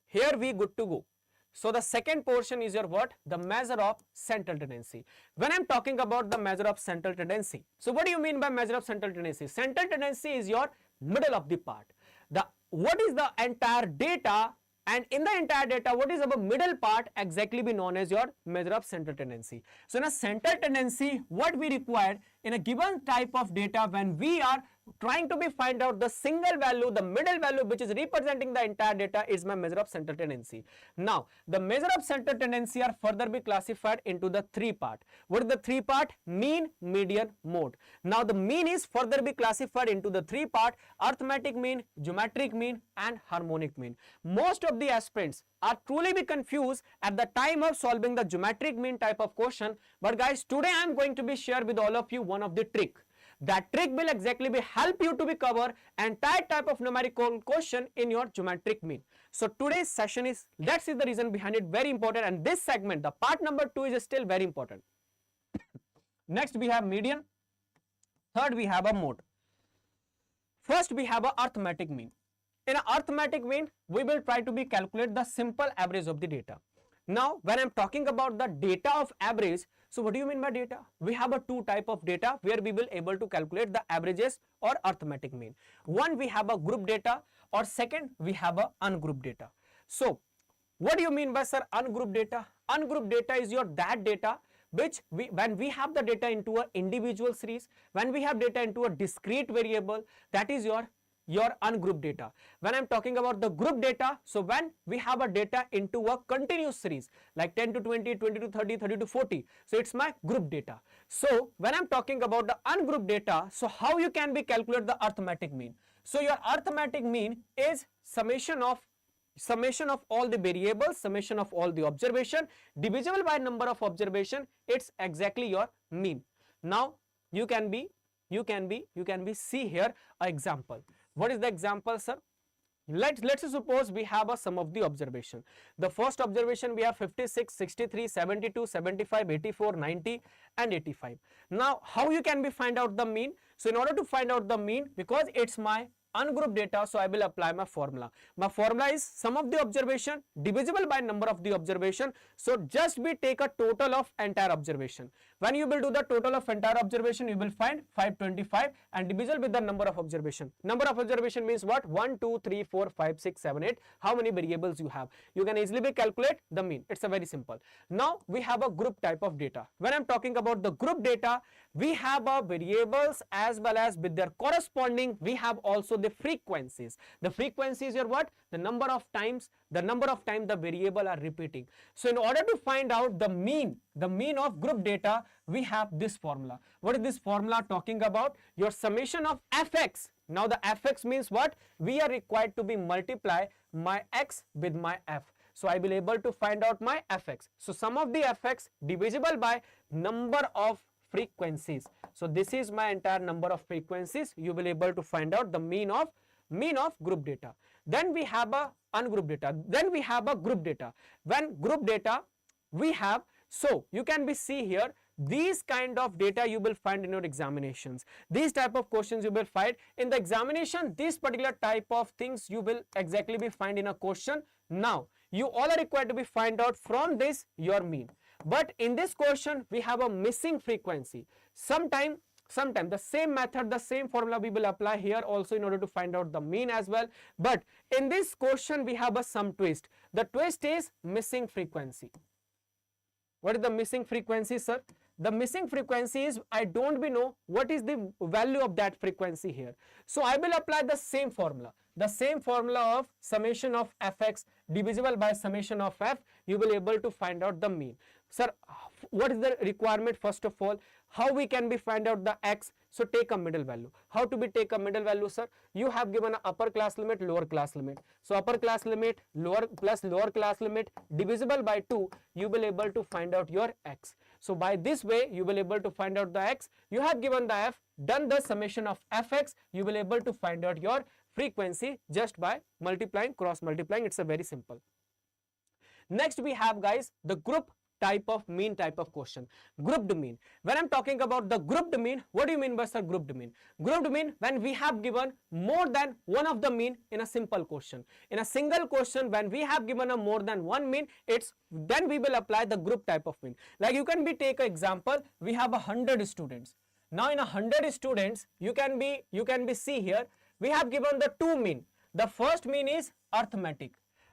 here we good to go. So the second portion is your what? The measure of central tendency. When I'm talking about the measure of central tendency, so what do you mean by measure of central tendency? Central tendency is your middle of the part. What is the entire data, and in the entire data, what is our middle part exactly be known as your measure of central tendency. So in a central tendency, what we require in a given type of data, when we are trying to be find out the single value, the middle value which is representing the entire data is my measure of central tendency. Now the measure of central tendency are further be classified into the three part. What is the three part? Mean, median, mode. Now the mean is further be classified into the three part: arithmetic mean, geometric mean and harmonic mean. Most of the aspirants are truly be confused at the time of solving the geometric mean type of question, but guys, today I am going to be share with all of you one of the trick. That trick will exactly be help you to be cover entire type of numerical question in your geometric mean. So today's session is, that is the reason behind it, very important, and this segment, the part number 2, is still very important. Next we have median, third we have a mode. First we have a arithmetic mean. In an arithmetic mean, we will try to be calculate the simple average of the data. Now when I am talking about the data of average, so what do you mean by data? We have a two type of data where we will able to calculate the averages or arithmetic mean. One, we have a group data, or second we have a ungrouped data. So what do you mean by, sir, ungrouped data? Ungrouped data is your that data which when we have the data into a individual series, when we have data into a discrete variable, that is your ungrouped data. When I'm talking about the group data, so when we have a data into a continuous series like 10 to 20, 20 to 30, 30 to 40, so it's my group data. So when I'm talking about the ungrouped data, so how you can be calculate the arithmetic mean? So your arithmetic mean is summation of all the variables, summation of all the observation divisible by number of observation. It's exactly your mean. Now you can be see here an example. What is the example, sir? Let's suppose we have a sum of the observation. The first observation we have 56, 63, 72, 75, 84, 90 and 85. Now how you can be find out the mean? So in order to find out the mean, because it's my ungrouped data, so I will apply my formula. My formula is sum of the observation divisible by number of the observation. So just we take a total of entire observation. When you will do the total of entire observation, you will find 525 and divisible with the number of observation. Number of observation means what? 1, 2, 3, 4, 5, 6, 7, 8. How many variables you have? You can easily be calculate the mean. It's a very simple. Now we have a group type of data. When I'm talking about the group data, we have a variables as well as with their corresponding, we have also the frequencies. The frequency is your what? The number of times the variable are repeating. So in order to find out the mean of group data, we have this formula. What is this formula talking about? Your summation of fx. Now the fx means what? We are required to be multiply my x with my f. So I will able to find out my fx. So sum of the fx divisible by number of frequencies. So this is my entire number of frequencies. You will able to find out the mean of group data. Then we have a ungrouped data. Then we have a group data. When group data we have, so you can be see here, these kind of data you will find in your examinations. These type of questions you will find in the examination. This particular type of things you will exactly be find in a question. Now you all are required to be find out from this your mean. But in this question we have a missing frequency. Sometime the same method, the same formula we will apply here also in order to find out the mean as well. But in this question we have a some twist. The twist is missing frequency. What is the missing frequency, sir? The missing frequency is I don't know what is the value of that frequency here. So I will apply the same formula. The same formula of summation of fx divisible by summation of f. You will able to find out the mean. Sir, what is the requirement? First of all, how we can be find out the x? So take a middle value. How to be take a middle value, sir? You have given an upper class limit, lower class limit. So upper class limit lower plus lower class limit divisible by 2, you will able to find out your x. So by this way you will able to find out the x. You have given the f, done the summation of fx, you will able to find out your frequency just by multiplying, cross multiplying. It's a very simple. Next we have, guys, the group type of mean type of question. Grouped mean. When I'm talking about the grouped mean, what do you mean by sir grouped mean? Grouped mean when we have given more than one of the mean in a simple question. In a single question, when we have given a more than one mean, it's then we will apply the group type of mean. Like you can be take an example, we have 100 students. Now in 100 students, you can be see here, we have given the two mean. The first mean is arithmetic,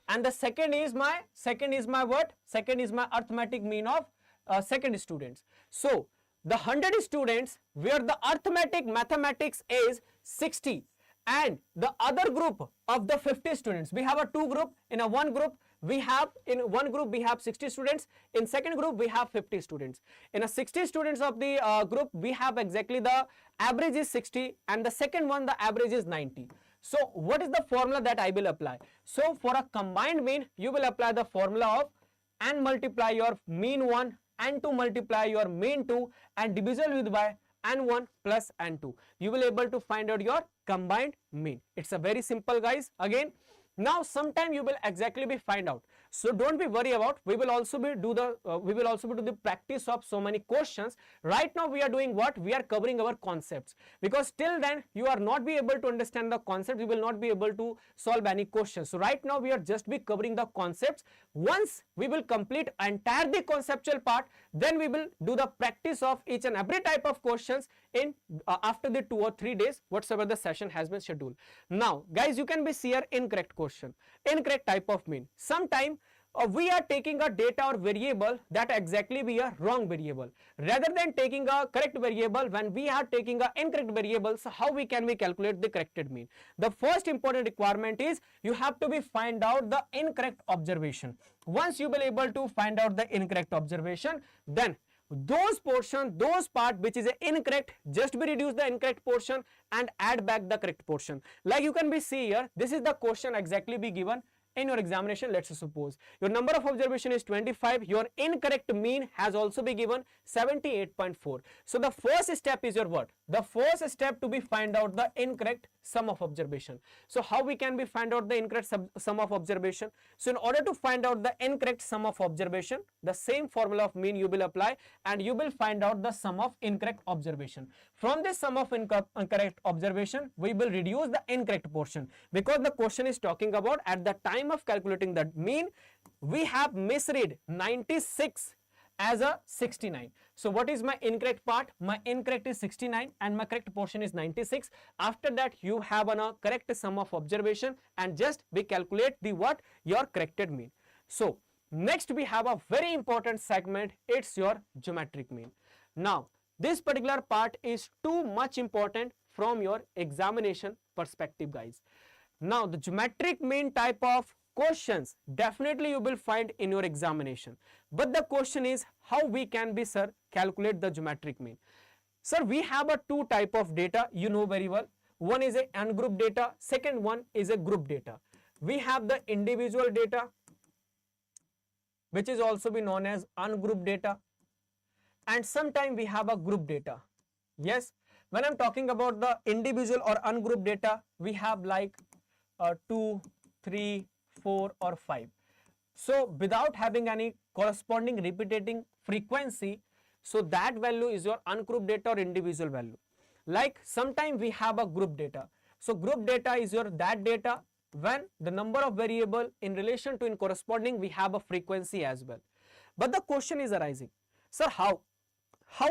and the second is my what? Second is my arithmetic mean of second students. So the 100 students where the arithmetic mathematics is 60, and the other group of the 50 students, we have a two group. In one group we have 60 students, in second group we have 50 students. In a 60 students of the group, we have exactly the average is 60, and the second one the average is 90. So what is the formula that I will apply? So for a combined mean, you will apply the formula of n multiply your mean 1, n2 multiply your mean 2, and divisible with by n1 plus n2. You will able to find out your combined mean. It's a very simple, guys. Again, now sometime you will exactly be find out. So don't be worry about. We will also be do the practice of so many questions. Right now we are doing what? We are covering our concepts, because till then you are not be able to understand the concept. We will not be able to solve any questions. So right now we are just be covering the concepts. Once we will complete entire the conceptual part, then we will do the practice of each and every type of questions in after the 2 or 3 days whatsoever the session has been scheduled. Now guys, you can be see here incorrect question, incorrect type of mean. Sometime we are taking a data or variable that exactly be a wrong variable. Rather than taking a correct variable, when we are taking a incorrect variable, so how we can calculate the corrected mean? The first important requirement is you have to be find out the incorrect observation. Once you will able to find out the incorrect observation, then those portion, those part which is incorrect, just be reduce the incorrect portion and add back the correct portion. Like you can be see here, this is the question exactly be given in your examination. Let's suppose your number of observation is 25, your incorrect mean has also been given 78.4. So the first step is your what? The first step to be find out the incorrect sum of observation. So how we can be find out the incorrect sum of observation? So in order to find out the incorrect sum of observation, the same formula of mean you will apply, and you will find out the sum of incorrect observation. From this sum of incorrect observation, we will reduce the incorrect portion, because the question is talking about at the time of calculating the mean, we have misread 96 as a 69. So what is my incorrect part? My incorrect is 69 and my correct portion is 96. After that you have a correct sum of observation and just we calculate the what? Your corrected mean. So next we have a very important segment, it's your geometric mean. Now this particular part is too much important from your examination perspective, guys. Now the geometric mean type of questions definitely you will find in your examination, but the question is how we can be sir calculate the geometric mean. Sir, we have a two type of data, you know very well. One is a ungrouped data, second one is a group data. We have the individual data, which is also be known as ungrouped data, and sometime we have a group data. Yes, when I'm talking about the individual or ungrouped data, we have like 2, 3, 4 or 5. So without having any corresponding repeating frequency, so that value is your ungrouped data or individual value. Like sometime we have a group data. So group data is your that data when the number of variable in relation to in corresponding we have a frequency as well. But the question is arising, sir, how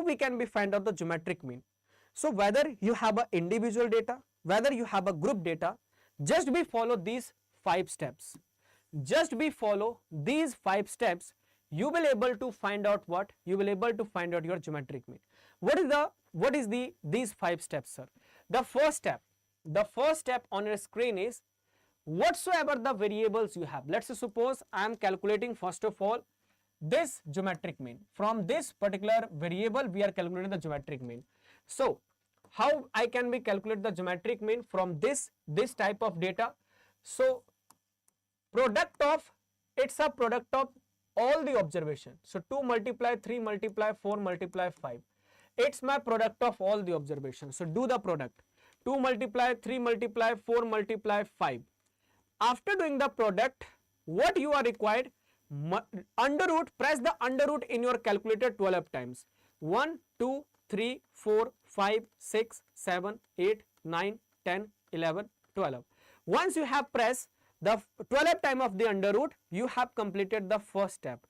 we can be find out the geometric mean? So whether you have a individual data, whether you have a group data, just be follow these 5 steps. Just be follow these 5 steps, you will able to find out what? You will able to find out your geometric mean. What is these 5 steps, sir? The first step on your screen is whatsoever the variables you have. Let's suppose I am calculating first of all this geometric mean. From this particular variable we are calculating the geometric mean. So how I can be calculate the geometric mean from this type of data? So it's a product of all the observation. So 2 multiply 3 multiply 4 multiply 5. It's my product of all the observation. So do the product. 2 multiply 3 multiply 4 multiply 5. After doing the product, what you are required? under root, press the under root in your calculator 12 times. 1, 2, 3, 4, 5, 6, 7, 8, 9, 10, 11, 12. Once you have pressed the 12th time of the under root, you have completed the first step.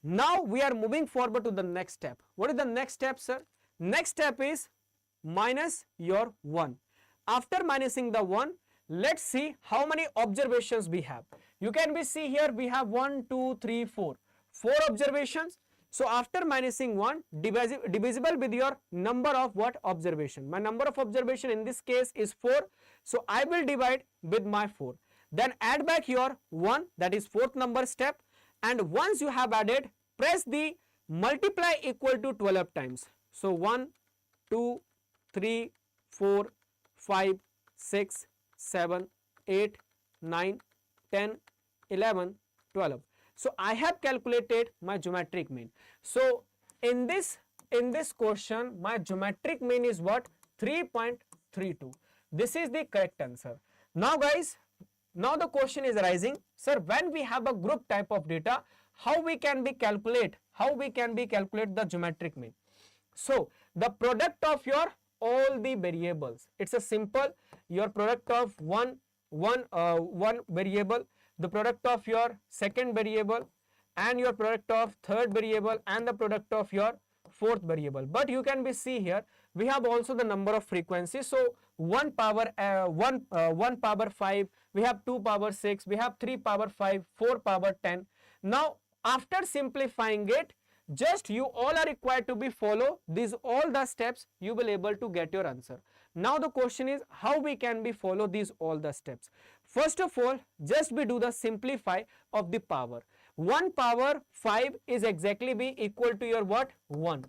Now we are moving forward to the next step. What is the next step, sir? Next step is minus your 1. After minusing the 1, let's see how many observations we have. You can be see here we have 1, 2, 3, 4. 4 observations. So after minusing 1, divisible with your number of what observation. My number of observation in this case is 4. So I will divide with my 4. Then add back your 1, that is 4th number step. And once you have added, press the multiply equal to 12 times. So 1, 2, 3, 4, 5, 6, 7, 8, 9, 10, 11, 12. So I have calculated my geometric mean. So in this question, my geometric mean is what? 3.32. This is the correct answer. Now guys, now the question is arising, sir, when we have a group type of data, how we can calculate the geometric mean? So the product of your all the variables, it's a simple, your product of one variable, the product of your second variable, and your product of third variable, and the product of your fourth variable. But you can be see here we have also the number of frequencies. So 1 power 5, we have 2 power 6, we have 3 power 5, 4 power 10. Now after simplifying it, just you all are required to be follow these all the steps, you will able to get your answer. Now the question is how we can be follow these all the steps. First of all, just we do the simplify of the power. 1 power 5 is exactly be equal to your what? 1.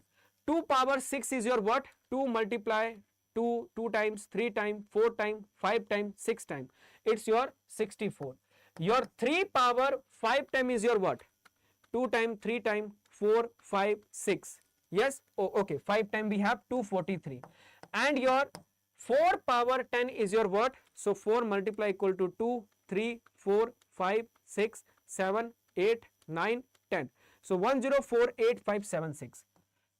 2 power 6 is your what? 2 multiply 2 times, 3 times, 4 times, 5 times, 6 times. It's your 64. Your 3 power 5 times is your what? 2 times, 3 times, 4, 5, 6. Yes? Oh, okay. 5 times we have 243. And your 4 power 10 is your what? So 4 multiply equal to 2, 3, 4, 5, 6, 7, 8, 9, 10. So 104, 8, 5, 7, 6.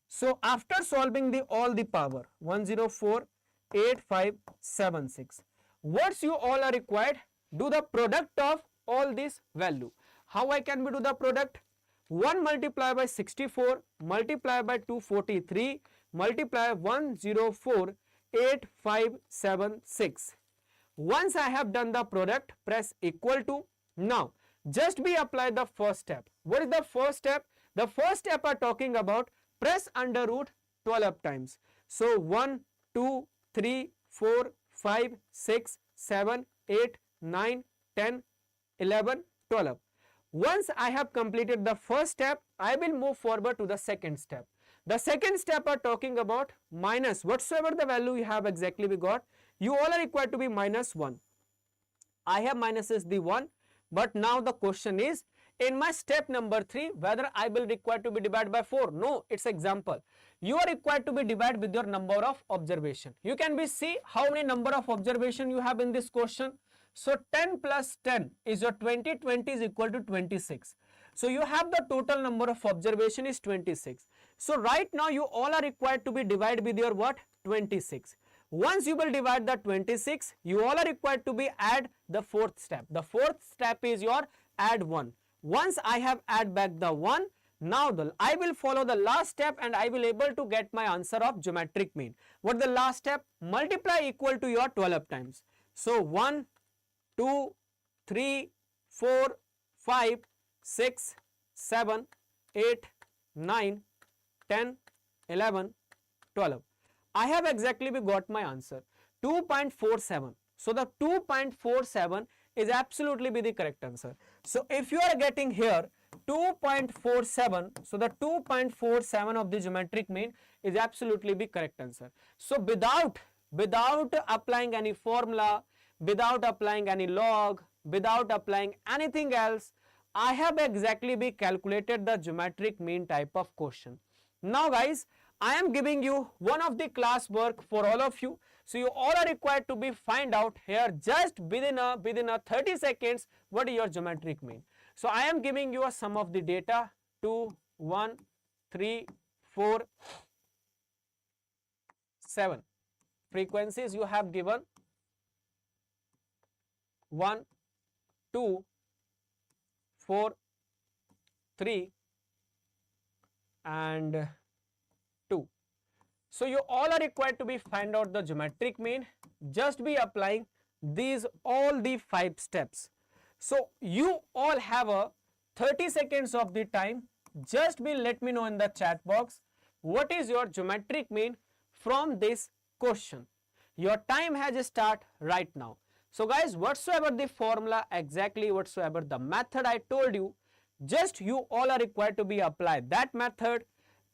So after solving the all the power 104, 8, 5, 7, 6. What's you all are required? Do the product of all this value. How I can we do the product? 1 multiply by 64 multiply by 243 multiply 104, 8, 5, 7, 6. Once I have done the product, press equal to. Now just we apply the first step. What is the first step? The first step are talking about press under root 12 times. So 1, 2, 3, 4, 5, 6, 7, 8, 9, 10, 11, 12. Once I have completed the first step, I will move forward to the second step. The second step are talking about minus whatsoever the value you have exactly we got. You all are required to be minus 1. I have minuses the 1, but now the question is in my step number 3 whether I will require to be divided by 4. No, it's example. You are required to be divided with your number of observation. You can be see how many number of observation you have in this question. So 10 plus 10 is your 20, 20 is equal to 26. So you have the total number of observation is 26. So right now you all are required to be divided with your what? 26. Once you will divide the 26, you all are required to be add the fourth step. The fourth step is your add 1. Once I have add back the 1, now I will follow the last step and I will able to get my answer of geometric mean. What the last step? Multiply equal to your 12 times. So 1, 2, 3, 4, 5, 6, 7, 8, 9, 10, 11, 12. I have exactly got my answer 2.47. So the 2.47 is absolutely be the correct answer. So if you are getting here 2.47, so the 2.47 of the geometric mean is absolutely be correct answer. So without applying any formula, without applying any log, without applying anything else, I have exactly be calculated the geometric mean type of question. Now guys, I am giving you one of the class work for all of you. So you all are required to be find out here just within a 30 seconds what is your geometric mean. So I am giving you a sum of the data 2, 1, 3, 4, 7. Frequencies you have given 1, 2, 4, 3 and 2. So you all are required to be find out the geometric mean. Just be applying these all the 5 steps. So you all have a 30 seconds of the time. Just be let me know in the chat box what is your geometric mean from this question. Your time has start right now. So guys, whatsoever the formula, exactly whatsoever the method I told you, just you all are required to be apply that method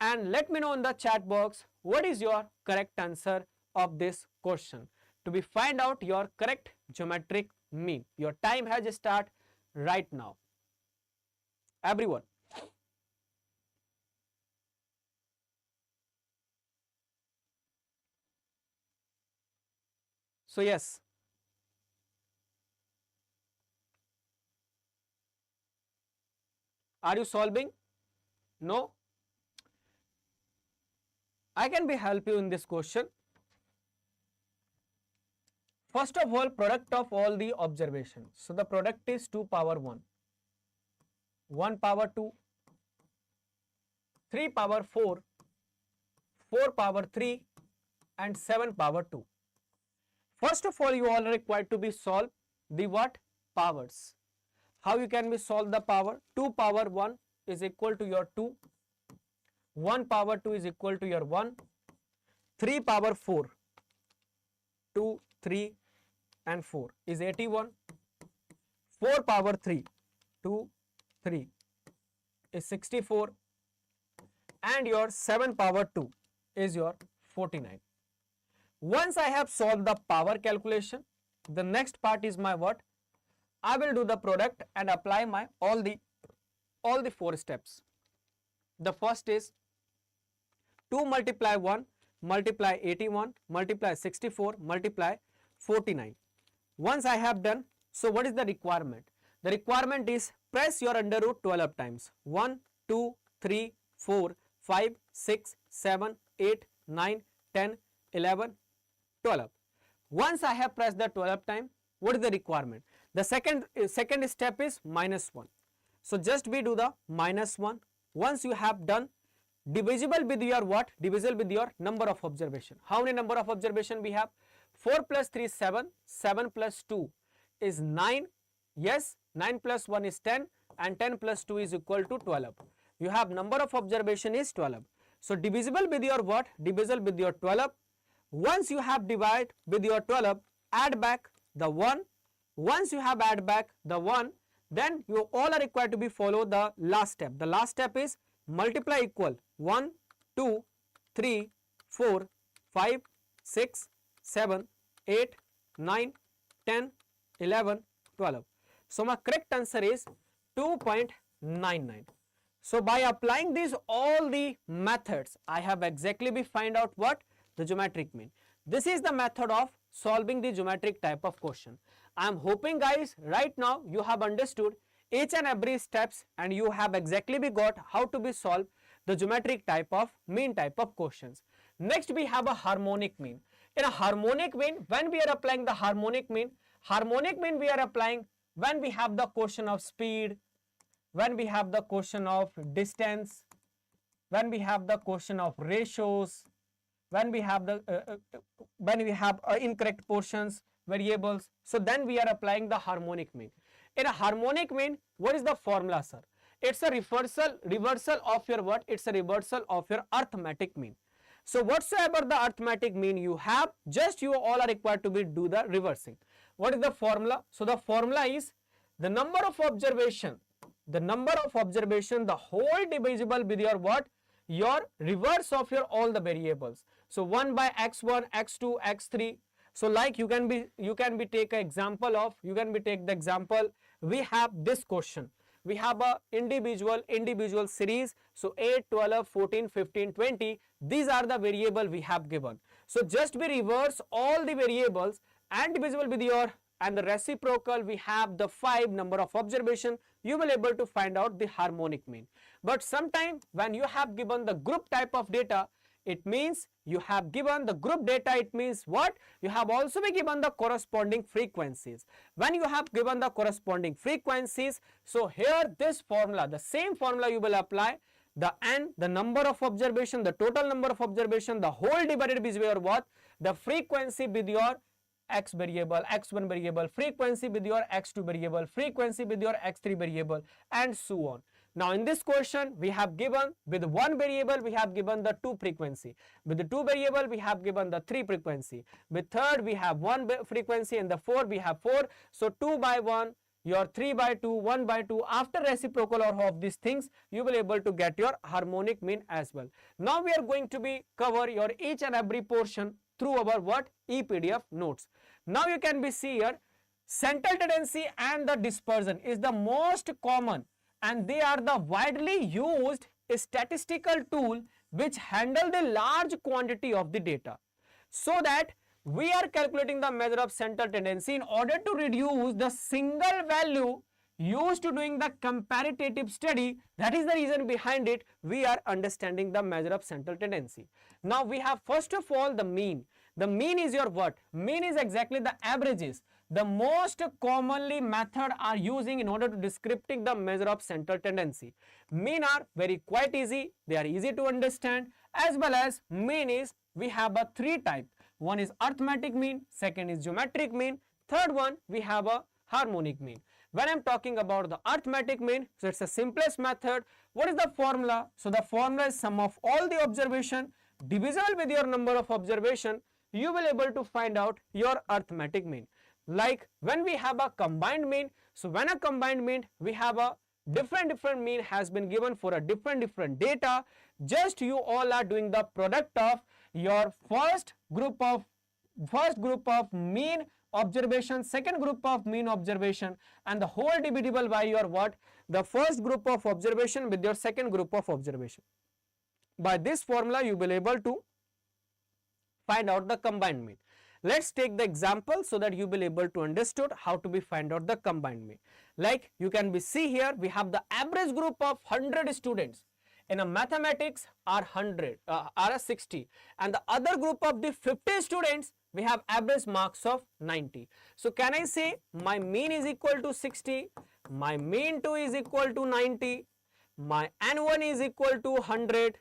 and let me know in the chat box what is your correct answer of this question to be find out your correct geometric mean. Your time has start right now. Everyone. So yes. Are you solving? No? I can be help you in this question. First of all, product of all the observations. So the product is 2 power 1, 1 power 2, 3 power 4, 4 power 3 and 7 power 2. First of all, you all are required to be solve the what? Powers. How you can be solve the power? 2 power 1 is equal to your 2, 1 power 2 is equal to your 1, 3 power 4, 2, 3 and 4 is 81, 4 power 3, 2, 3 is 64 and your 7 power 2 is your 49. Once I have solved the power calculation, the next part is my what? I will do the product and apply my all the 4 steps. The first is 2 multiply 1 multiply 81 multiply 64 multiply 49. Once I have done, so what is the requirement? The requirement is press your under root 12 times. 1, 2, 3, 4, 5, 6, 7, 8, 9, 10, 11, 12. Once I have pressed the 12 time, what is the requirement? The second step is minus 1. So just we do the minus 1. Once you have done, divisible with your what? Divisible with your number of observation. How many number of observation we have? 4 plus 3 is 7, 7 plus 2 is 9, yes, 9 plus 1 is 10 and 10 plus 2 is equal to 12. You have number of observation is 12. So divisible with your what? Divisible with your 12. Once you have divide with your 12, add back the 1. Once you have add back the 1, then you all are required to be follow the last step. The last step is multiply equal 1, 2, 3, 4, 5, 6, 7, 8, 9, 10, 11, 12. So my correct answer is 2.99. So by applying these all the methods, I have exactly be find out what? The geometric mean. This is the method of solving the geometric type of question. I am hoping guys right now you have understood each and every steps and you have exactly be got how to be solve the geometric type of mean type of questions. Next we have a harmonic mean. In a harmonic mean, when we are applying the harmonic mean we are applying when we have the question of speed, when we have the question of distance, when we have the question of ratios, when we have the incorrect portions, variables. So then we are applying the harmonic mean. In a harmonic mean, what is the formula, sir? It's a reversal of your what? It's a reversal of your arithmetic mean. So whatsoever the arithmetic mean you have, just you all are required to be do the reversing. What is the formula? So the formula is the number of observation, the whole divisible with your what? Your reverse of your all the variables. So 1 by x1, x2, x3. So like you can be take an example of, take the example, we have this question. We have a individual series. So 8, 12, 14, 15, 20. These are the variable we have given. So just we reverse all the variables and divisible with your and the reciprocal we have the 5 number of observation, you will able to find out the harmonic mean. But sometime when you have given the group type of data, it means you have given the group data, it means what? You have also been given the corresponding frequencies. When you have given the corresponding frequencies, so here this formula, the same formula you will apply, the n, the number of observation, the total number of observation, the whole divided by your what? The frequency with your x variable, x1 variable, frequency with your x2 variable, frequency with your x3 variable, and so on. Now in this question we have given with one variable we have given the 2 frequency, with the 2 variable we have given the 3 frequency, with third we have 1 frequency, and the 4 we have 4. So 2 by 1, your 3 by 2, 1 by 2, after reciprocal of these things you will able to get your harmonic mean as well. Now we are going to be cover your each and every portion through our what? ePDF notes. Now you can be see here central tendency and the dispersion is the most common, and they are the widely used statistical tool which handle the large quantity of the data. So that we are calculating the measure of central tendency in order to reduce the single value used to doing the comparative study. That is the reason behind it we are understanding the measure of central tendency. Now we have first of all the mean. The mean is your what? Mean is exactly the averages. The most commonly method are using in order to descripting the measure of central tendency. Mean are very quite easy, they are easy to understand, as well as mean is we have a 3 type. One is arithmetic mean, second is geometric mean, third one we have a harmonic mean. When I am talking about the arithmetic mean, so it's the simplest method. What is the formula? So the formula is sum of all the observation divisible with your number of observation, you will able to find out your arithmetic mean. Like when we have a combined mean, so when a combined mean we have a different mean has been given for a different data. Just you all are doing the product of your first group of mean observation, second group of mean observation, and the whole divisible by your what? The first group of observation with your second group of observation. By this formula you will able to find out the combined mean. Let's take the example so that you will able to understood how to be find out the combined mean. Like you can be see here we have the average group of 100 students. In a mathematics are 100 are a 60, and the other group of the 50 students we have average marks of 90. So can I say my mean is equal to 60, my mean 2 is equal to 90, my n1 is equal to 100,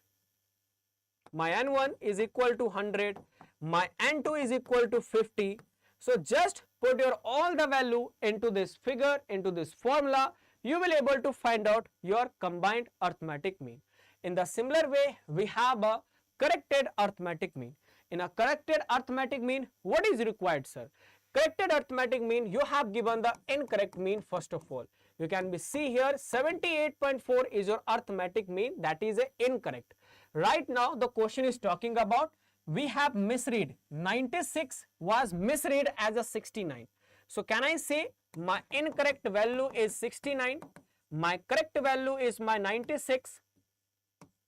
my n1 is equal to 100, my n2 is equal to 50. So just put your all the value into this figure, into this formula, you will able to find out your combined arithmetic mean. In the similar way we have a corrected arithmetic mean. In a corrected arithmetic mean, what is required, sir? Corrected arithmetic mean, you have given the incorrect mean first of all. You can be see here 78.4 is your arithmetic mean, that is a incorrect. Right now the question is talking about we have misread 96 was misread as a 69. So can I say my incorrect value is 69, my correct value is my 96?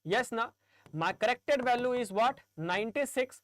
Yes, na? My corrected value is what? 96.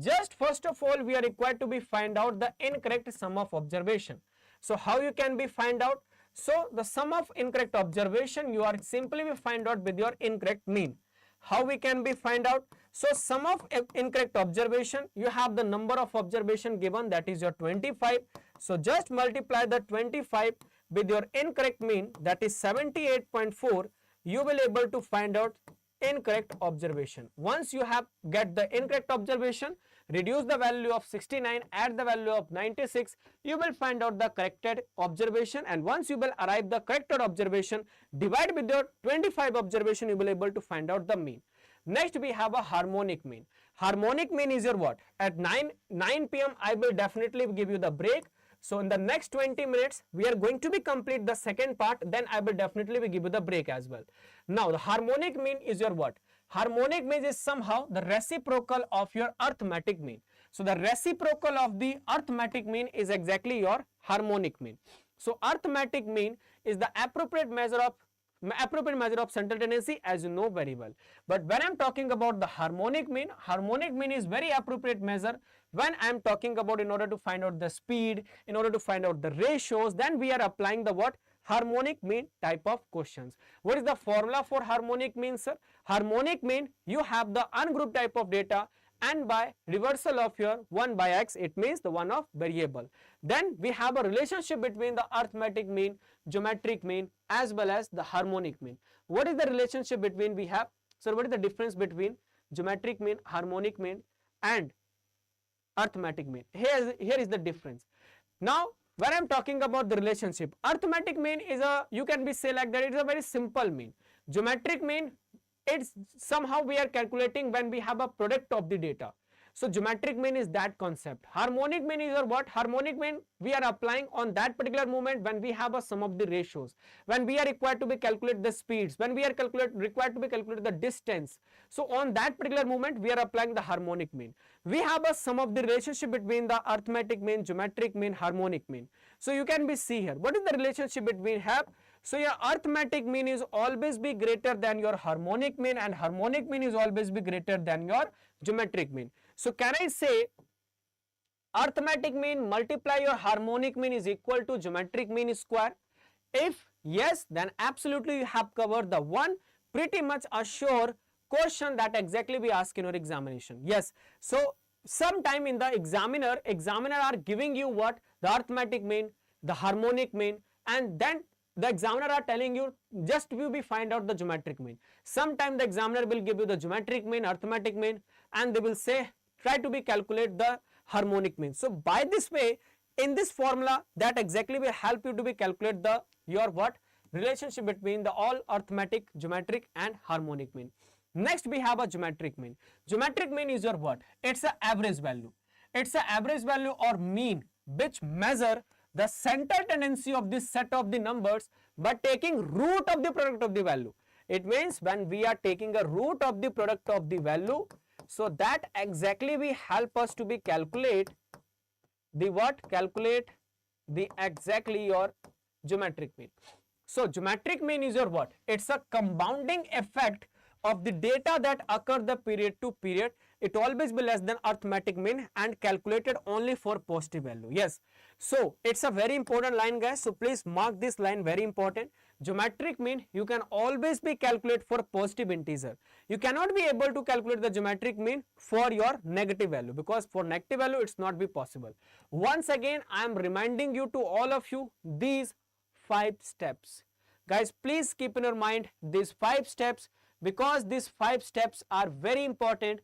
Just first of all we are required to be find out the incorrect sum of observation. So how you can be find out? So the sum of incorrect observation you are simply be find out with your incorrect mean. How we can be find out? So sum of incorrect observation, you have the number of observation given, that is your 25. So just multiply the 25 with your incorrect mean, that is 78.4. You will able to find out incorrect observation. Once you have get the incorrect observation, reduce the value of 69, add the value of 96, you will find out the corrected observation, and once you will arrive the corrected observation, divide with your 25 observation, you will able to find out the mean. Next we have a harmonic mean. Harmonic mean is your what? At 9 p.m. I will definitely give you the break. So in the next 20 minutes, we are going to be complete the second part, then I will definitely be give you the break as well. Now the harmonic mean is your what? Harmonic mean is somehow the reciprocal of your arithmetic mean. So the reciprocal of the arithmetic mean is exactly your harmonic mean. So arithmetic mean is the appropriate measure of central tendency, as you know very well. But when I am talking about the harmonic mean is very appropriate measure when I am talking about in order to find out the speed, in order to find out the ratios, then we are applying the what? Harmonic mean type of questions. What is the formula for harmonic mean, sir? Harmonic mean you have the ungrouped type of data, and by reversal of your 1 by x, it means the one of variable. Then we have a relationship between the arithmetic mean, geometric mean as well as the harmonic mean. What is the relationship between we have? So what is the difference between geometric mean, harmonic mean and arithmetic mean? Here is the difference. Now when I am talking about the relationship, arithmetic mean is a, you can be say like that, it is a very simple mean. Geometric mean, it's somehow we are calculating when we have a product of the data. So geometric mean is that concept. Harmonic mean is or what? Harmonic mean we are applying on that particular moment when we have a sum of the ratios, when we are required to be calculate the speeds, when we are required to be calculate the distance. So on that particular moment we are applying the harmonic mean. We have a sum of the relationship between the arithmetic mean, geometric mean, harmonic mean. So you can be see here. What is the relationship between have? So your arithmetic mean is always be greater than your harmonic mean, and harmonic mean is always be greater than your geometric mean. So can I say arithmetic mean multiply your harmonic mean is equal to geometric mean square? If yes, then absolutely you have covered the one pretty much assured question that exactly we ask in your examination. Yes. So sometime in the examiner are giving you what? The arithmetic mean, the harmonic mean, and then the examiner are telling you just you be find out the geometric mean. Sometime the examiner will give you the geometric mean, arithmetic mean, and they will say try to be calculate the harmonic mean. So by this way, in this formula, that exactly will help you to be calculate the your what? Relationship between the all arithmetic, geometric and harmonic mean. Next we have a geometric mean. Geometric mean is your what? It's a average value. It's a average value or mean which measure the center tendency of this set of the numbers by taking root of the product of the value. It means when we are taking a root of the product of the value, so that exactly will help us to be calculate the what? Calculate the exactly your geometric mean. So geometric mean is your what? It's a compounding effect of the data that occur the period to period. It always be less than arithmetic mean and calculated only for positive value. Yes. So it's a very important line, guys. So please mark this line, very important. Geometric mean you can always be calculate for positive integer. You cannot be able to calculate the geometric mean for your negative value, because for negative value it's not be possible. Once again I am reminding you to all of you these 5 steps. Guys, please keep in your mind these 5 steps, because these 5 steps are very important.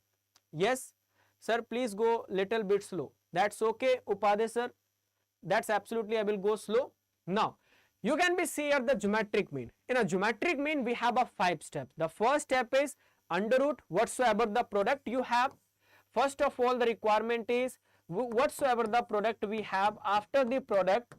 Yes, sir, please go little bit slow. That's okay, Upadhyay sir. That's absolutely, I will go slow. Now, you can be see here the geometric mean. In a geometric mean, we have a 5 steps. The first step is under root whatsoever the product you have. First of all, the requirement is whatsoever the product we have after the product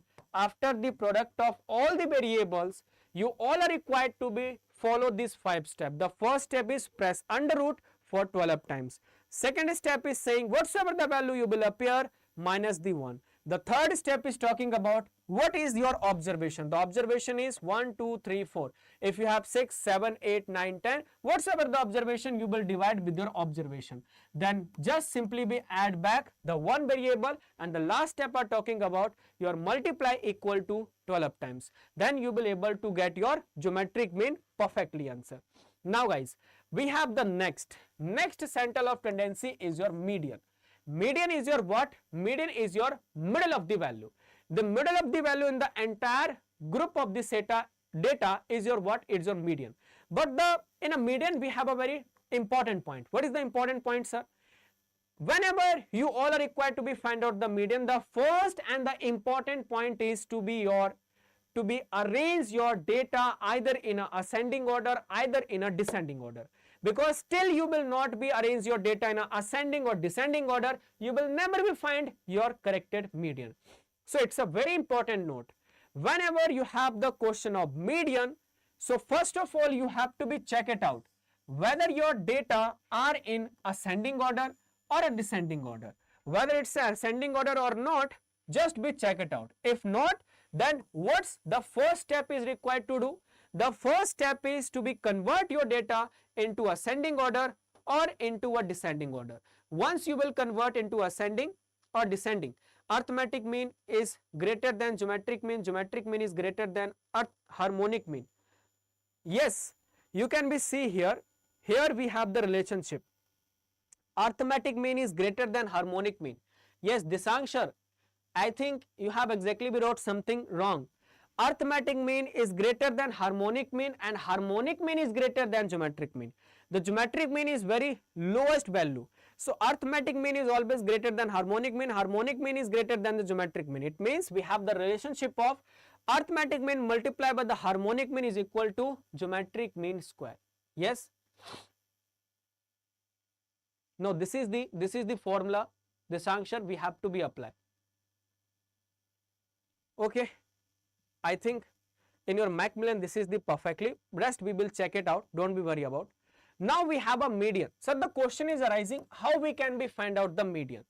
of all the variables, you all are required to be follow this 5 steps. The first step is press under root for 12 times. Second step is saying whatsoever the value you will appear minus the 1. The third step is talking about what is your observation. The observation is 1, 2, 3, 4. If you have 6, 7, 8, 9, 10, whatsoever the observation you will divide with your observation. Then just simply be add back the one variable, and the last step are talking about your multiply equal to 12 times. Then you will able to get your geometric mean perfectly answer. Now guys, we have the next central of tendency is your median. Median is your what? Median is your middle of the value. The middle of the value in the entire group of this data is your what? It's your median. But in a median we have a very important point. What is the important point, sir? Whenever you all are required to be find out the median, the first and the important point is to be arrange your data either in a ascending order, either in a descending order. Because still you will not be arrange your data in a ascending or descending order, you will never be find your corrected median. So it's a very important note. Whenever you have the question of median, so first of all you have to be check it out whether your data are in ascending order or a descending order. Whether it's a ascending order or not, just be check it out. If not, then what's the first step is required to do? The first step is to be convert your data into ascending order or into a descending order. Once you will convert into ascending, or descending? Arithmetic mean is greater than geometric mean, geometric mean is greater than harmonic mean. Yes, you can be see here, here we have the relationship. Arithmetic mean is greater than harmonic mean. Yes, Disankshar, I think you have exactly wrote something wrong. Arithmetic mean is greater than harmonic mean and harmonic mean is greater than geometric mean. The geometric mean is very lowest value. So arithmetic mean is always greater than harmonic mean is greater than the geometric mean. It means we have the relationship of arithmetic mean multiplied by the harmonic mean is equal to geometric mean square. Yes. Now this is the formula, the sanction we have to be applied. Okay. I think in your Macmillan this is the perfectly, rest we will check it out, don't be worried about. Now we have a median. So the question is arising, how we can be find out the median?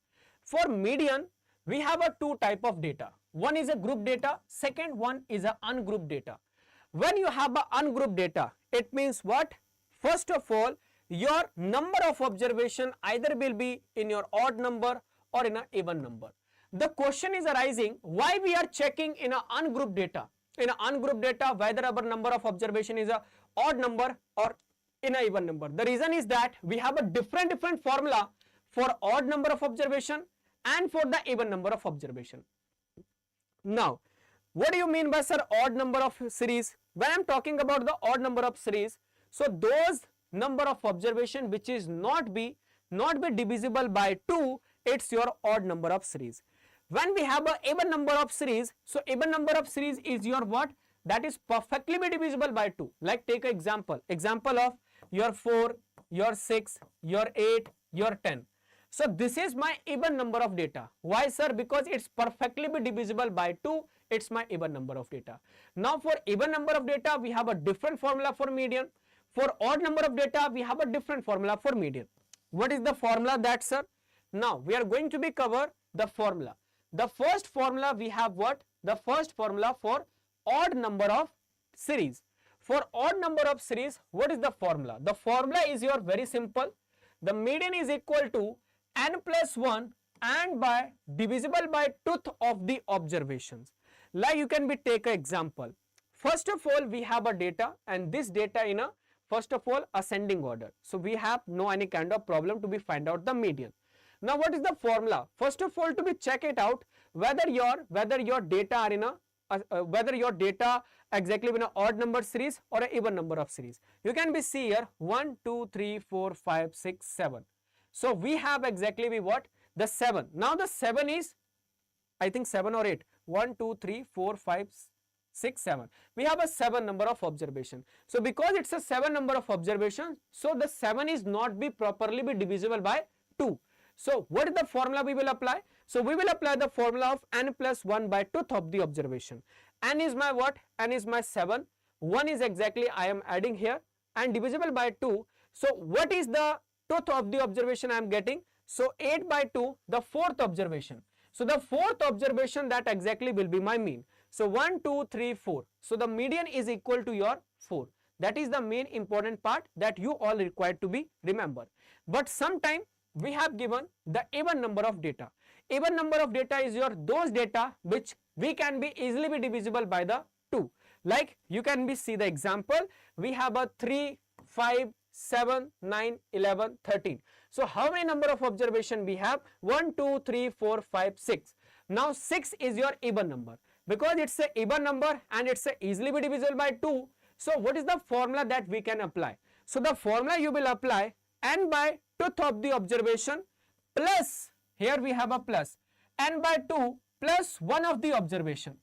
For median, we have a two type of data. One is a group data, second one is a ungrouped data. When you have a ungrouped data, it means what? First of all, your number of observation either will be in your odd number or in an even number. The question is arising, why we are checking in a ungrouped data? In a ungrouped data, whether our number of observation is a odd number or in a even number. The reason is that we have a different formula for odd number of observation and for the even number of observation. Now, what do you mean by sir odd number of series? When I am talking about the odd number of series, so those number of observation which is not be divisible by 2, it's your odd number of series. When we have a even number of series, so even number of series is your what? That is perfectly be divisible by 2. Like take an example of your 4, your 6, your 8, your 10. So this is my even number of data. Why sir? Because it's perfectly be divisible by 2. It's my even number of data. Now for even number of data, we have a different formula for median. For odd number of data, we have a different formula for median. What is the formula that sir? Now we are going to be cover the formula. The first formula we have what? The first formula for odd number of series. For odd number of series, what is the formula? The formula is your very simple. The median is equal to n plus 1 and by divisible by tooth of the observations. Like you can be take an example. First of all, we have a data and this data in a first of all ascending order. So we have no any kind of problem to be find out the median. Now what is the formula? First of all, to be check it out whether your data are in a whether your data exactly in an odd number series or an even number of series. You can be see here 1, 2, 3, 4, 5, 6, 7. So we have exactly be what? The 7. Now the 7 is I think 7 or 8. 1, 2, 3, 4, 5, 6, 7. We have a 7 number of observation. So because it's a 7 number of observation, so the 7 is not be properly be divisible by 2. So what is the formula we will apply? So we will apply the formula of n plus 1 by tooth of the observation. N is my what? N is my 7. 1 is exactly I am adding here and divisible by 2. So what is the tooth of the observation I am getting? So 8 by 2, the fourth observation. So the fourth observation that exactly will be my mean. So 1, 2, 3, 4. So the median is equal to your 4. That is the main important part that you all required to be remember. But sometime we have given the even number of data. Even number of data is your those data which we can be easily be divisible by the 2. Like you can be see the example, we have a 3, 5, 7, 9, 11, 13. So how many number of observation we have? 1, 2, 3, 4, 5, 6. Now 6 is your even number. Because it's a even number and it's a easily be divisible by 2. So what is the formula that we can apply? So the formula you will apply n by tooth of the observation plus, here we have a plus, n by 2 plus 1 of the observation.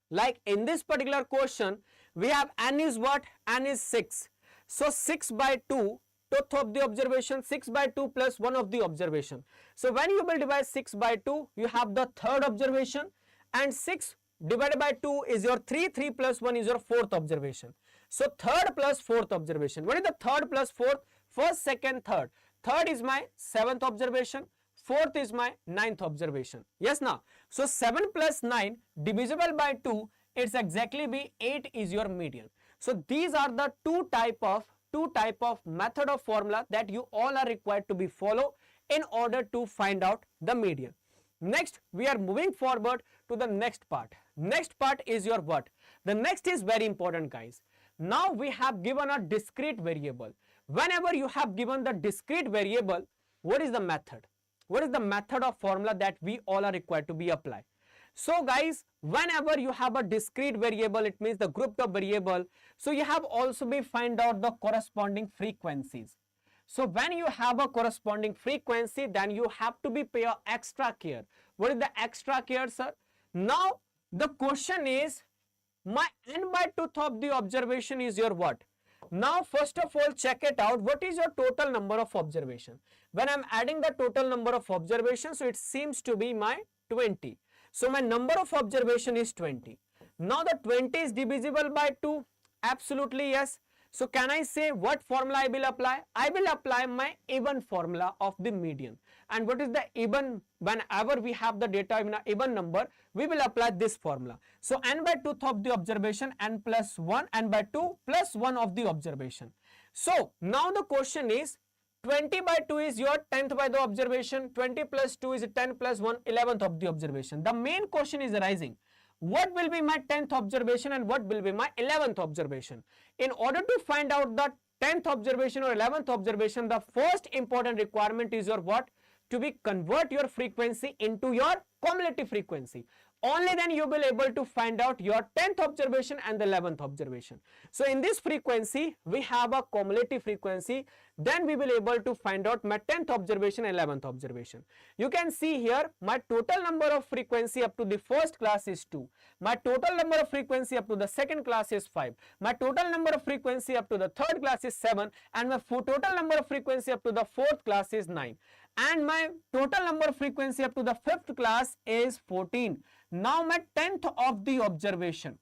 Like in this particular question, we have n is what? N is 6. So 6 by 2, tooth of the observation, 6 by 2 plus 1 of the observation. So when you will divide 6 by 2, you have the third observation and 6 divided by 2 is your 3, 3 plus 1 is your fourth observation. So third plus fourth observation. What is the third plus fourth? First, second, third. Third is my seventh observation. Fourth is my ninth observation. Yes, now. So 7 plus 9 divisible by 2, it's exactly be 8 is your median. So these are the two type of method of formula that you all are required to be follow in order to find out the median. Next, we are moving forward to the next part. Next part is your what? The next is very important, guys. Now we have given a discrete variable. Whenever you have given the discrete variable, what is the method? What is the method of formula that we all are required to be applied? So guys, whenever you have a discrete variable, it means the group of variable. So you have also be find out the corresponding frequencies. So when you have a corresponding frequency, then you have to be pay extra care. What is the extra care, sir? Now the question is, my n by 2th of the observation is your what? Now first of all check it out, what is your total number of observation? When I am adding the total number of observations, so it seems to be my 20. So my number of observation is 20. Now the 20 is divisible by 2. Absolutely yes. So can I say what formula I will apply? I will apply my even formula of the median. And what is the even? Whenever we have the data in an even number, we will apply this formula. So n by 2th of the observation, n plus 1, n by 2 plus 1 of the observation. So now the question is, 20 by 2 is your 10th by the observation, 20 plus 2 is 10 plus 1, 11th of the observation. The main question is arising, what will be my 10th observation and what will be my 11th observation? In order to find out the 10th observation or 11th observation, the first important requirement is your what? To be convert your frequency into your cumulative frequency. Only then you will be able to find out your 10th observation and the 11th observation. So in this frequency, we have a cumulative frequency. Then we will be able to find out my 10th observation and 11th observation. You can see here, my total number of frequency up to the first class is 2. My total number of frequency up to the second class is 5. My total number of frequency up to the third class is 7. And my total number of frequency up to the fourth class is 9. And my total number of frequency up to the fifth class is 14. Now my 10th of the observation,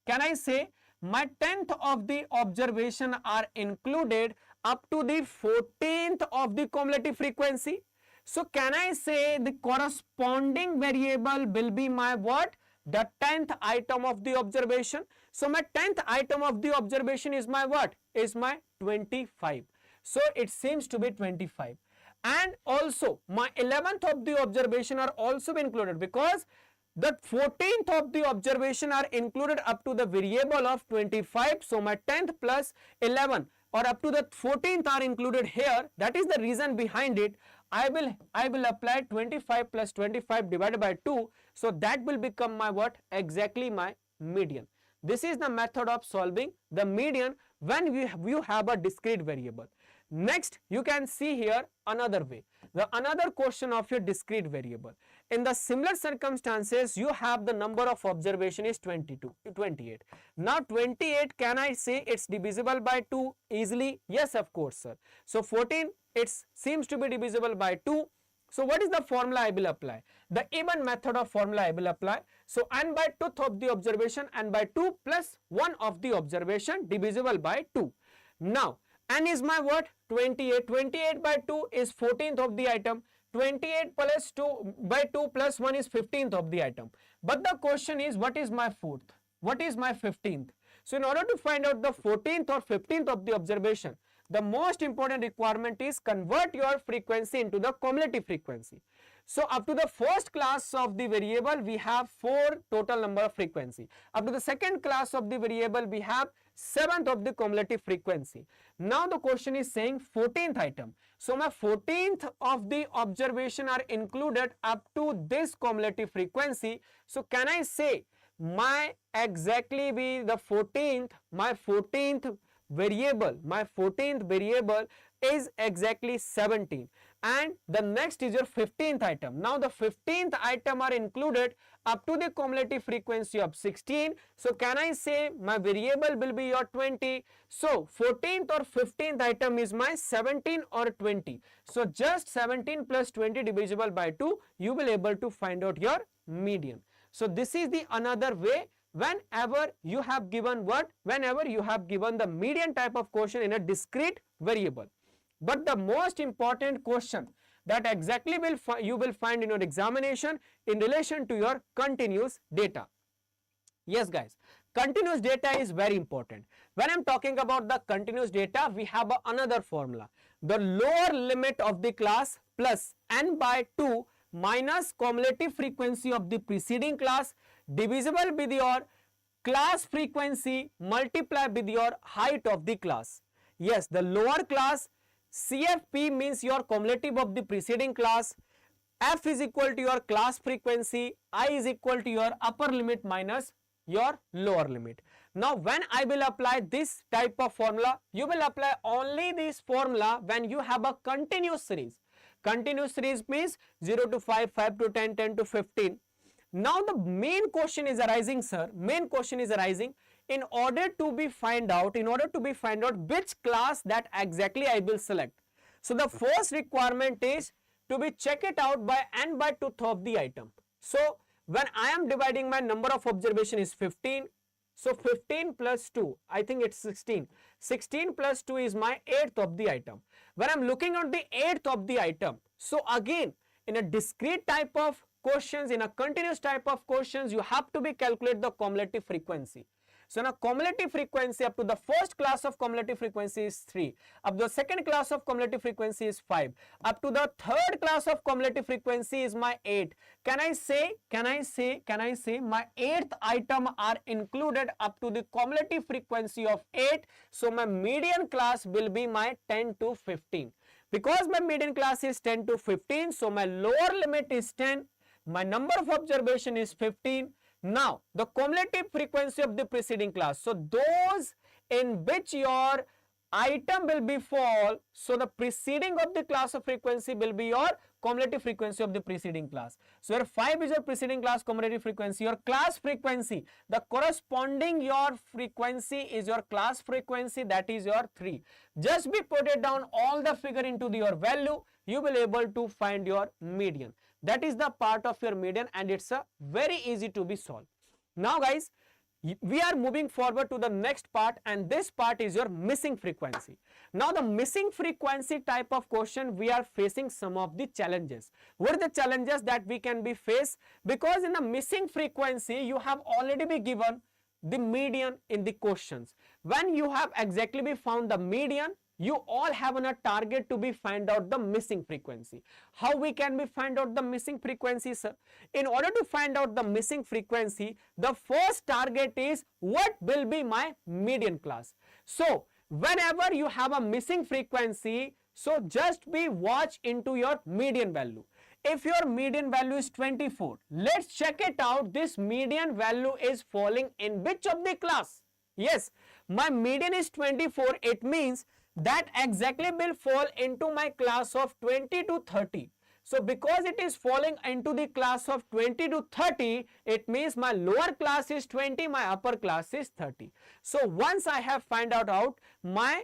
can I say my 10th of the observation are included up to the 14th of the cumulative frequency? So can I say the corresponding variable will be my what? The 10th item of the observation. So my 10th item of the observation is my what? Is my 25. So it seems to be 25. And also my 11th of the observation are also included, because the 14th of the observation are included up to the variable of 25. So my 10th plus 11 or up to the 14th are included here. That is the reason behind it. I will apply 25 plus 25 divided by 2. So that will become my what? Exactly my median. This is the method of solving the median when you have a discrete variable. Next, you can see here another way. The another question of your discrete variable. In the similar circumstances, you have the number of observation is 28. Now 28, can I say it's divisible by 2 easily? Yes, of course, sir. So 14, it seems to be divisible by 2. So what is the formula I will apply? The even method of formula I will apply. So n by 2th of the observation, n by 2 plus 1 of the observation divisible by 2. Now n is my what? 28. 28 by 2 is 14th of the item. 28 plus 2 by 2 plus 1 is 15th of the item. But the question is, what is my 4th? What is my 15th? So in order to find out the 14th or 15th of the observation, the most important requirement is convert your frequency into the cumulative frequency. So up to the first class of the variable, we have 4 total number of frequency. Up to the second class of the variable, we have 7th of the cumulative frequency. Now the question is saying 14th item. So my 14th of the observation are included up to this cumulative frequency. So can I say my exactly be the 14th, my 14th variable is exactly 17, and the next is your 15th item. Now the 15th item are included up to the cumulative frequency of 16. So can I say my variable will be your 20. So 14th or 15th item is my 17 or 20. So just 17 plus 20 divisible by 2, you will able to find out your median. So this is the another way whenever you have given what? Whenever you have given the median type of question in a discrete variable. But the most important question that exactly you will find in your examination in relation to your continuous data. Yes guys, continuous data is very important. When I am talking about the continuous data, we have another formula. The lower limit of the class plus n by 2 minus cumulative frequency of the preceding class divisible with your class frequency multiplied with your height of the class. Yes, the lower class CFP means your cumulative of the preceding class, F is equal to your class frequency, I is equal to your upper limit minus your lower limit. Now when I will apply this type of formula, you will apply only this formula when you have a continuous series. Continuous series means 0 to 5, 5 to 10, 10 to 15. Now the main question is arising, sir, main question is arising in order to find out which class that exactly I will select. So the first requirement is to be check it out by n by 2th of the item. So when I am dividing, my number of observation is 15. So 15 plus 2, I think it's 16. 16 plus 2 is my 8th of the item. When I'm looking at the 8th of the item, so again in a discrete type of questions, in a continuous type of questions, you have to be calculate the cumulative frequency. So now cumulative frequency up to the first class of cumulative frequency is 3, up to the second class of cumulative frequency is 5, up to the third class of cumulative frequency is my 8. Can I say my 8th item are included up to the cumulative frequency of 8. So my median class will be my 10 to 15. Because my median class is 10 to 15, so my lower limit is 10, my number of observation is 15. Now the cumulative frequency of the preceding class, so those in which your item will be fall, so the preceding of the class of frequency will be your cumulative frequency of the preceding class. So your 5 is your preceding class cumulative frequency, your class frequency, the corresponding your frequency is your class frequency, that is your 3. Just be put it down all the figure into your value, you will able to find your median. That is the part of your median and it's a very easy to be solved. Now guys, we are moving forward to the next part, and this part is your missing frequency. Now the missing frequency type of question, we are facing some of the challenges. What are the challenges that we can be faced? Because in the missing frequency you have already been given the median in the questions. When you have exactly be found the median, you all have a target to be find out the missing frequency. How we can be find out the missing frequency, sir? In order to find out the missing frequency, the first target is what will be my median class. So whenever you have a missing frequency, so just be watch into your median value. If your median value is 24, let's check it out. This median value is falling in which of the class? Yes, my median is 24. It means that exactly will fall into my class of 20 to 30. So because it is falling into the class of 20 to 30, it means my lower class is 20, my upper class is 30. So once I have find out my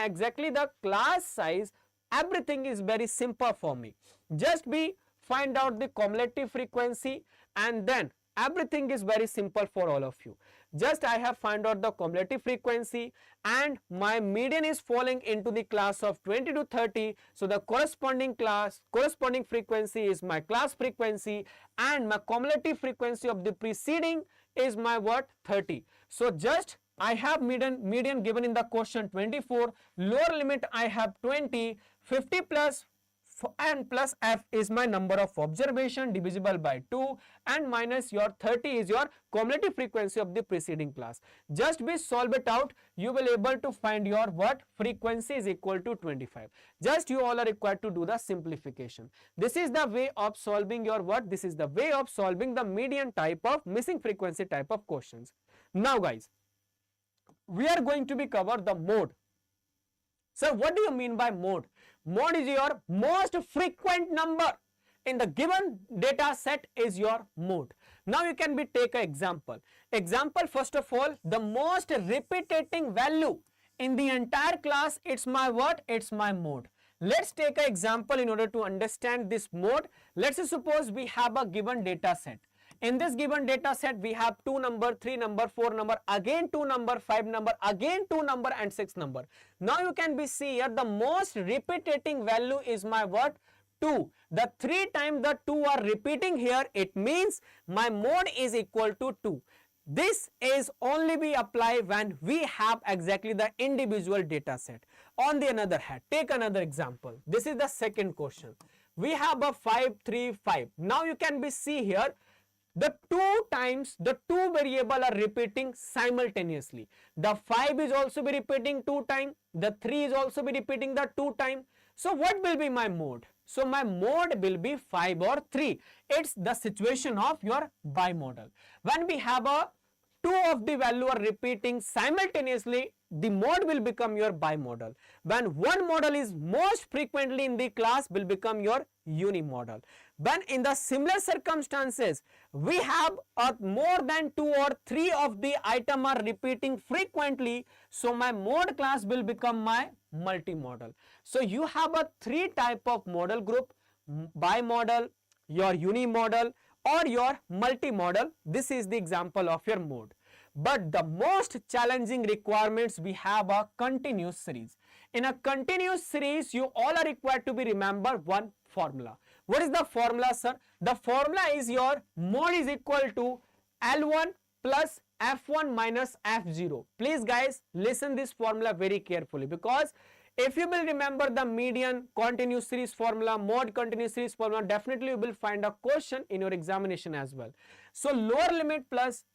exactly the class size, everything is very simple for me. Just be find out the cumulative frequency and then everything is very simple for all of you. Just I have found out the cumulative frequency and my median is falling into the class of 20 to 30. So the corresponding frequency is my class frequency and my cumulative frequency of the preceding is my 30. So just I have median given in the question 24, lower limit I have 20, 50 plus and plus f is my number of observation divisible by 2 and minus your 30 is your cumulative frequency of the preceding class. Just be solve it out, you will able to find your frequency is equal to 25. Just you all are required to do the simplification. This is the way of solving your this is the way of solving the median type of missing frequency type of questions. Now guys, we are going to be cover the mode. Sir, what do you mean by mode? Mode is your most frequent number in the given data set is your mode. Now you can be take an example. Example, first of all, the most repeating value in the entire class, it's my it's my mode. Let's take an example in order to understand this mode. Let's suppose we have a given data set. In this given data set, we have 2 number, 3 number, 4 number, again 2 number, 5 number, again 2 number and 6 number. Now you can be see here the most repeating value is my 2. The 3 times the 2 are repeating here, it means my mode is equal to 2. This is only be applied when we have exactly the individual data set. On the another hand, take another example. This is the second question. we have a 5, 3, 5. Now you can be see here, the two variable are repeating simultaneously. The 5 is also be repeating 2 times, the 3 is also be repeating the 2 times. So what will be my mode? So my mode will be 5 or 3. It's the situation of your bimodal. When we have a 2 of the value are repeating simultaneously, the mode will become your bimodal. When one model is most frequently in the class, will become your unimodal. When in the similar circumstances, we have more than 2 or 3 of the item are repeating frequently, so my mode class will become my multimodal. So you have a 3 type of model group: bimodal, your unimodal, or your multimodal. This is the example of your mode. But the most challenging requirements, we have a continuous series. In a continuous series, you all are required to be remember one formula. What is the formula, sir? The formula is your mode is equal to L1 plus F1 minus F0. Please guys, listen this formula very carefully, because if you will remember the median continuous series formula, mode continuous series formula, definitely you will find a question in your examination as well. So lower limit plus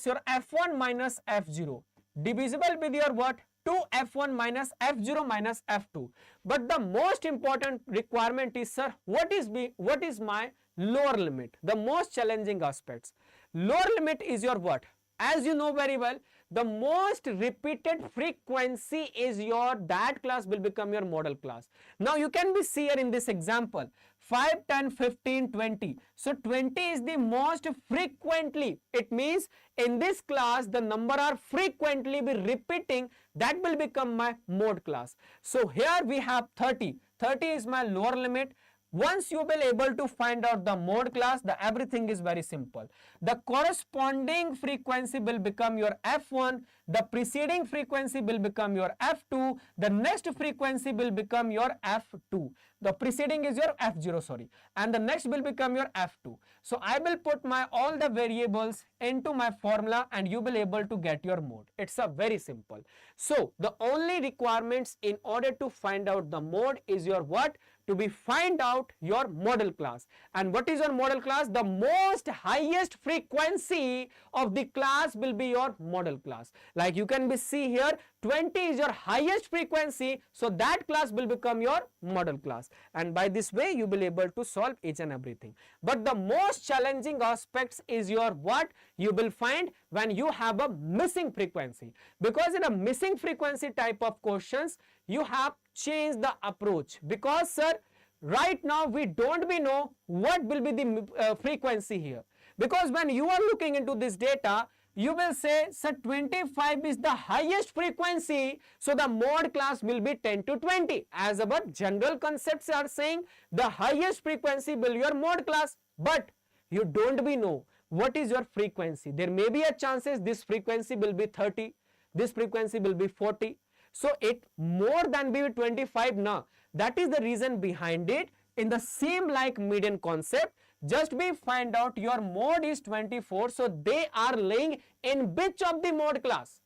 your F1 minus F0 divisible with your what? 2F1 minus F0 minus F2. But the most important requirement is, sir, what is my lower limit? The most challenging aspects. Lower limit is your what? As you know very well, the most repeated frequency is your, that class will become your model class. Now you can be see here in this example, 5, 10, 15, 20. So 20 is the most frequently. It means in this class the number are frequently be repeating, that will become my mode class. So here we have 30. 30 is my lower limit. Once you will able to find out the mode class, the everything is very simple. The corresponding frequency will become your F1, the preceding frequency will become your F2, the next frequency will become your F2. The preceding is your F0, sorry, and the next will become your F2. So I will put my all the variables into my formula and you will able to get your mode. It's a very simple. So the only requirements in order to find out the mode is your what? To be find out your model class. And what is your model class? The most highest frequency of the class will be your model class. Like you can be see here, 20 is your highest frequency, so that class will become your model class. And by this way you will able to solve each and everything. But the most challenging aspects is your what? You will find when you have a missing frequency. Because in a missing frequency type of questions, you have changed the approach, because sir, right now we don't be know what will be the frequency here. Because when you are looking into this data, you will say, sir, 25 is the highest frequency, so the mode class will be 10 to 20. As our general concepts are saying, the highest frequency will be your mode class, but you don't be know what is your frequency. There may be a chances this frequency will be 30, this frequency will be 40. So it more than be 25 now. That is the reason behind it. In the same like median concept, just be find out your mode is 24. So they are laying in which of the mode class?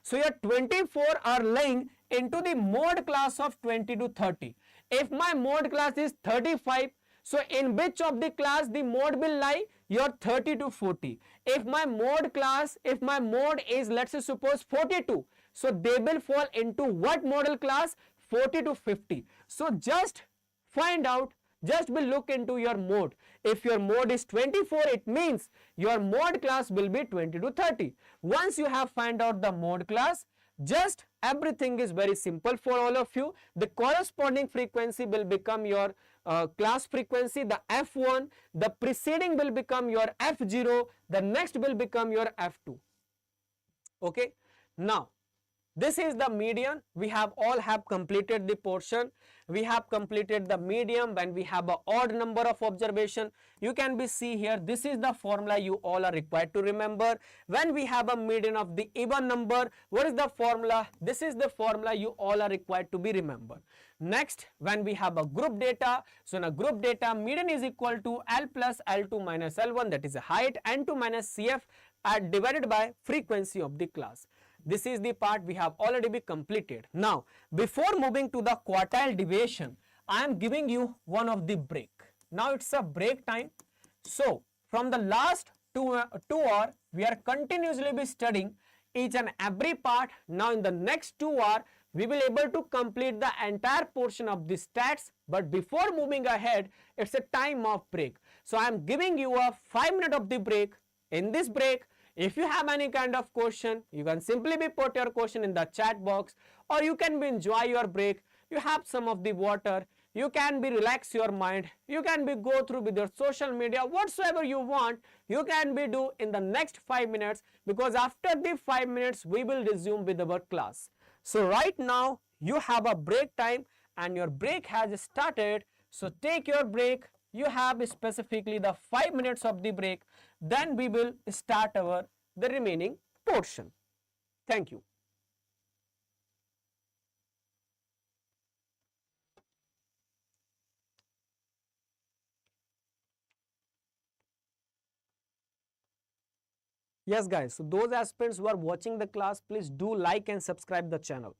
So your 24 are laying into the mode class of 20 to 30. If my mode class is 35, so in which of the class the mode will lie? Your 30 to 40. If my mode class, if my mode is, let's say suppose 42, so they will fall into what model class? 40 to 50. So just find out, just will look into your mode. If your mode is 24, it means your mode class will be 20 to 30. Once you have find out the mode class, just everything is very simple for all of you. The corresponding frequency will become your class frequency, the F1, the preceding will become your F0, the next will become your F2. Okay. Now, this is the median. We have all have completed the portion. We have completed the median when we have an odd number of observation. You can be see here, this is the formula you all are required to remember. When we have a median of the even number, what is the formula? This is the formula you all are required to be remember. Next, when we have a group data, so in a group data, median is equal to L plus L2 minus L1, that is a height, N2 minus CF divided by frequency of the class. This is the part we have already be completed. Now, before moving to the quartile deviation, I am giving you one of the break. Now it's a break time. So from the last 2 hours, we are continuously be studying each and every part. Now in the next 2 hours, we will able to complete the entire portion of the stats. But before moving ahead, it's a time of break. So I am giving you a 5 minute of the break. In this break, if you have any kind of question, you can simply be put your question in the chat box, or you can be enjoy your break. You have some of the water, you can be relax your mind, you can be go through with your social media, whatsoever you want, you can be do in the next 5 minutes, because after the 5 minutes we will resume with our class. So right now you have a break time and your break has started. So take your break. You have specifically the 5 minutes of the break. Then we will start the remaining portion. Thank you. Yes guys, so those aspirants who are watching the class, please do like and subscribe the channel.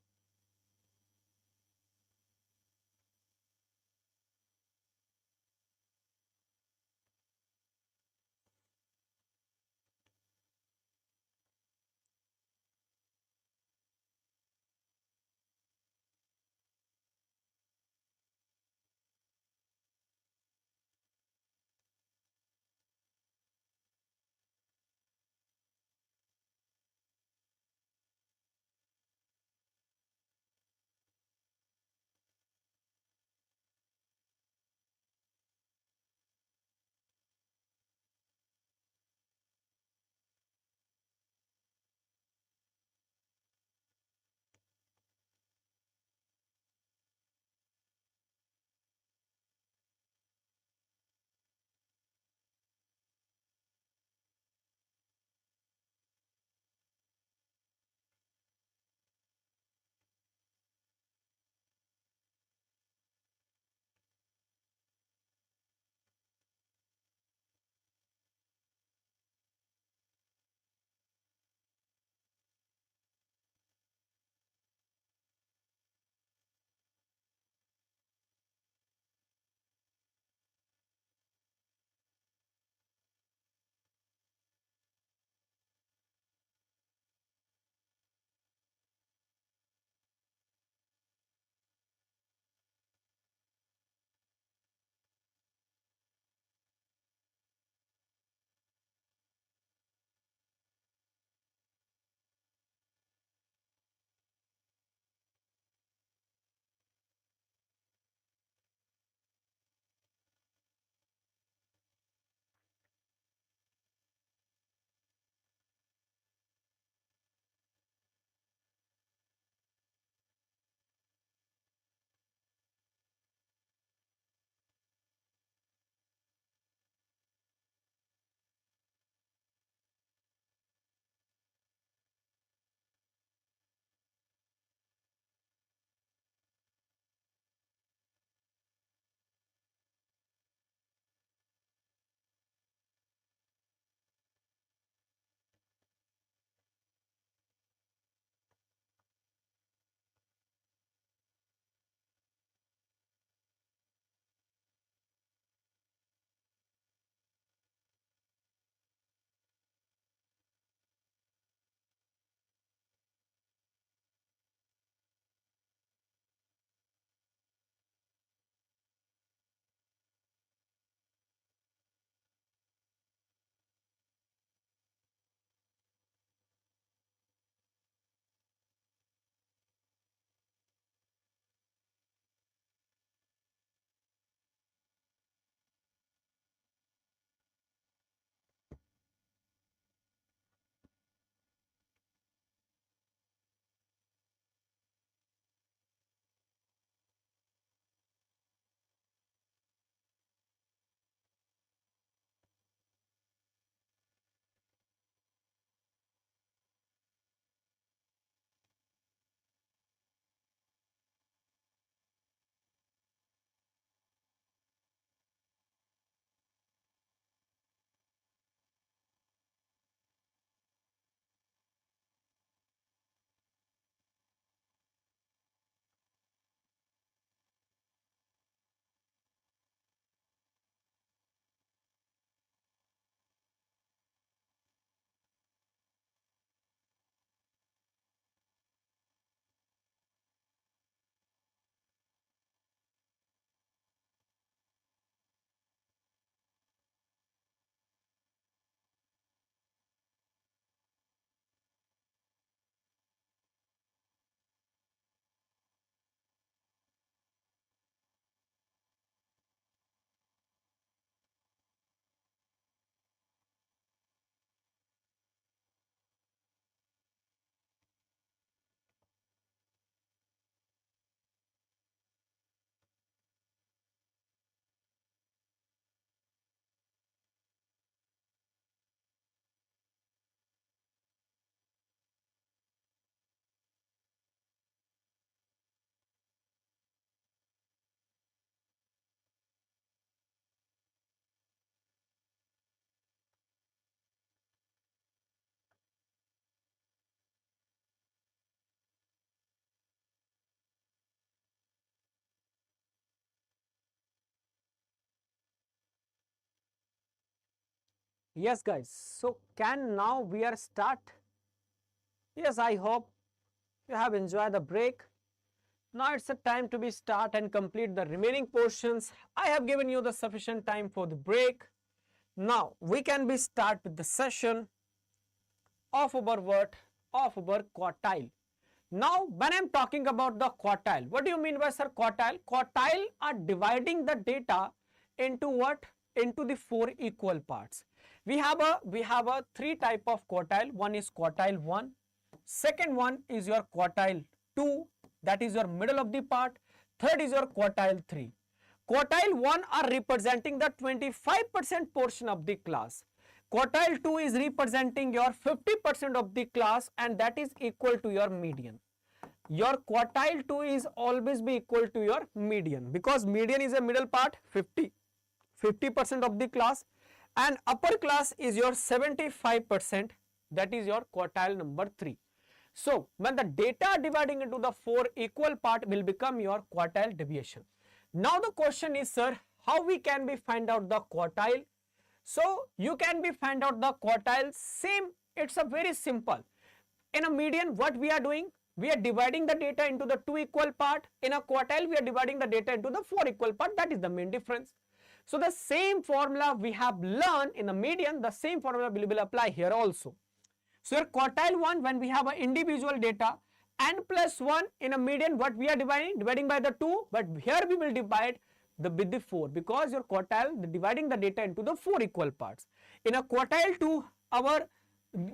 Yes guys, so can now we are start? Yes, I hope you have enjoyed the break. Now it's a time to be start and complete the remaining portions. I have given you the sufficient time for the break. Now we can be start with the session of our what? Of our quartile. Now when I am talking about the quartile, what do you mean by sir quartile? Quartile are dividing the data into what? Into the 4 equal parts. We have a 3 type of quartile. One is quartile 1. Second one is your quartile 2, that is your middle of the part. Third is your quartile 3. Quartile 1 are representing the 25% portion of the class. Quartile 2 is representing your 50% of the class, and that is equal to your median. Your quartile 2 is always be equal to your median, because median is a middle part, 50% of the class, and upper class is your 75%, that is your quartile number 3. So when the data dividing into the 4 equal part will become your quartile deviation. Now the question is, sir, how we can be find out the quartile? So you can be find out the quartile same, it's a very simple. In a median, what we are doing? We are dividing the data into the 2 equal part. In a quartile, we are dividing the data into the 4 equal part. That is the main difference. So the same formula we have learned in the median, the same formula will apply here also. So your quartile 1, when we have an individual data, n plus 1 in a median, what we are dividing by the 2, but here we will divide with the 4, because your quartile dividing the data into the 4 equal parts. In a quartile 2,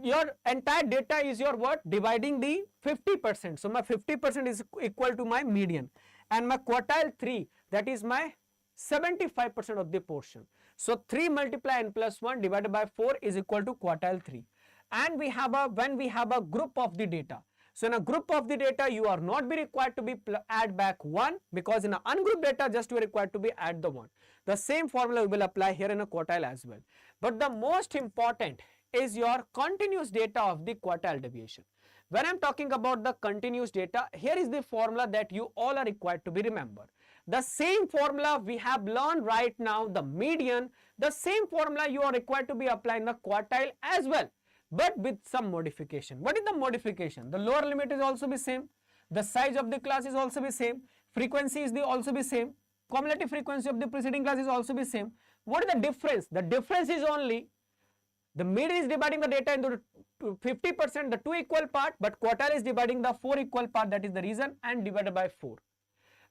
your entire data is your what? Dividing the 50%. So my 50% is equal to my median, and my quartile 3, that is my 75% of the portion. So 3 multiply n plus 1 divided by 4 is equal to quartile 3. And we have when we have a group of the data. So in a group of the data, you are not be required to be add back 1, because in a ungrouped data just you are required to be add the 1. The same formula will apply here in a quartile as well. But the most important is your continuous data of the quartile deviation. When I am talking about the continuous data, here is the formula that you all are required to be remember. The same formula we have learned right now, the median, the same formula you are required to be applying the quartile as well, but with some modification. What is the modification? The lower limit is also be same, the size of the class is also be same, frequency is also be same, cumulative frequency of the preceding class is also be same. What is the difference? The difference is only the median is dividing the data into 50%, the 2 equal part, but quartile is dividing the 4 equal part, that is the reason, and divided by 4.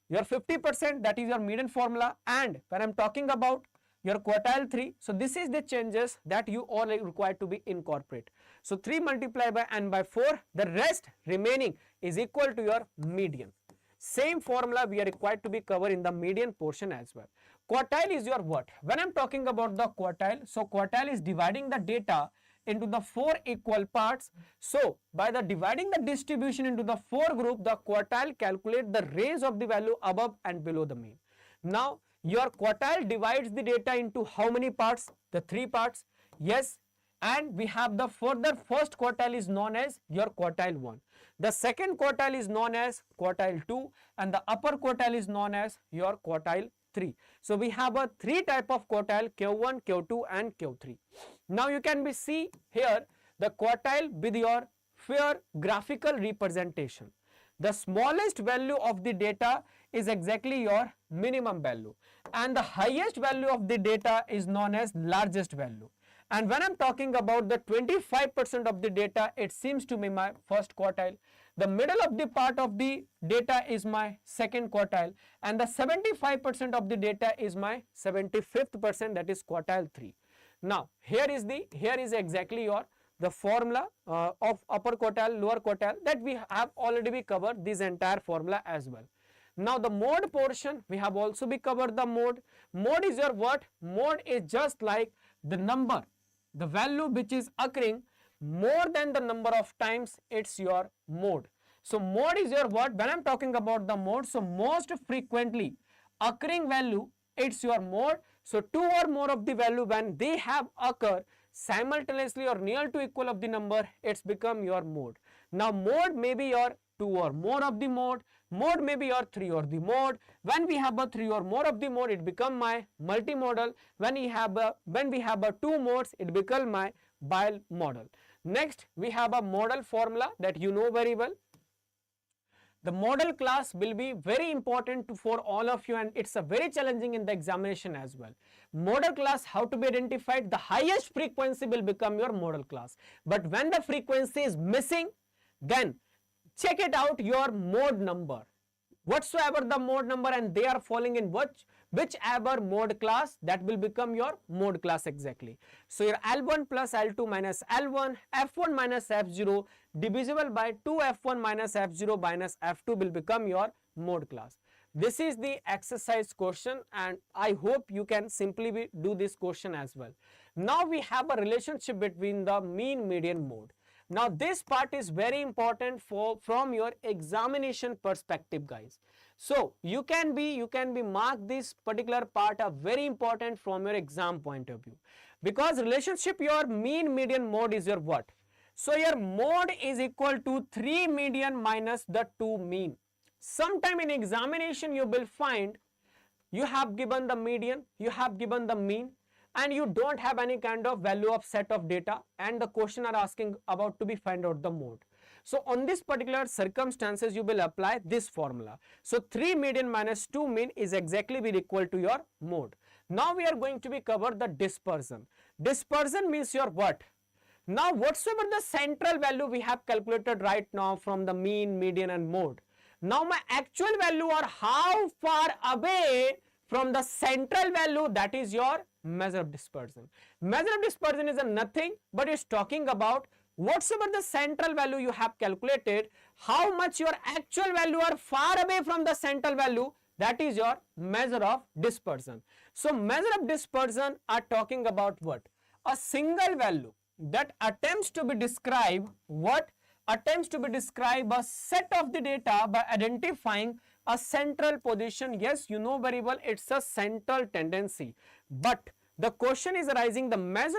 Your 50%, that is your median formula, and when I am talking about your quartile 3, so this is the changes that you all are required to be incorporate. So 3 multiplied by n by 4, the rest remaining is equal to your median. Same formula we are required to be covered in the median portion as well. Quartile is your what? When I am talking about the quartile, so quartile is dividing the data into the 4 equal parts. So by the dividing the distribution into the 4 group, the quartile calculate the range of the value above and below the mean. Now your quartile divides the data into how many parts? The 3 parts. Yes, and we have the further first quartile is known as your quartile 1. The second quartile is known as quartile 2, and the upper quartile is known as your quartile 3. So we have a 3 type of quartile, Q1, Q2 and Q3. Now you can be see here the quartile with your fair graphical representation. The smallest value of the data is exactly your minimum value, and the highest value of the data is known as largest value. And when I am talking about the 25% of the data, it seems to be my first quartile. The middle of the part of the data is my second quartile, and the 75% of the data is my 75th percent, that is quartile 3. Now here is exactly your the formula of upper quartile, lower quartile, that we have already be covered this entire formula as well. Now the mode portion, we have also be covered the mode. Mode is your what? Mode is just like the number, the value which is occurring more than the number of times, it's your mode. So mode is your what? When I am talking about the mode, so most frequently occurring value, it's your mode. So 2 or more of the value when they have occur simultaneously or near to equal of the number, it's become your mode. Now mode may be your 2 or more of the mode. Mode may be your 3 or the mode. When we have a 3 or more of the mode, it become my multimodal. When we have a 2 modes, it become my bimodal. Next, we have a modal formula that you know very well. The model class will be very important for all of you, and it's a very challenging in the examination as well. Model class, how to be identified? The highest frequency will become your model class. But when the frequency is missing, then check it out your mode number. Whatsoever the mode number and they are falling in whichever mode class, that will become your mode class exactly. So your L1 plus L2 minus L1, F1 minus F0 divisible by 2F1 minus F0 minus F2 will become your mode class. This is the exercise question, and I hope you can simply do this question as well. Now we have a relationship between the mean, median, mode. Now this part is very important from your examination perspective, guys. So you can be mark this particular part are very important from your exam point of view, because relationship your mean, median, mode is your what? So your mode is equal to 3 median minus the 2 mean. Sometime in examination you will find you have given the median, you have given the mean, and you don't have any kind of value of set of data, and the question are asking about to be find out the mode. So on this particular circumstances you will apply this formula. So 3 median minus 2 mean is exactly be equal to your mode. Now we are going to be cover the dispersion. Dispersion means your what? Now whatsoever the central value we have calculated right now from the mean, median and mode. Now my actual value are how far away from the central value, that is your measure of dispersion. Measure of dispersion is a nothing but it's talking about whatsoever the central value you have calculated, how much your actual value are far away from the central value, that is your measure of dispersion. So measure of dispersion are talking about what? A single value that attempts to be describe what? Attempts to be describe a set of the data by identifying a central position. Yes, you know very well it's a central tendency, but the question is arising the measure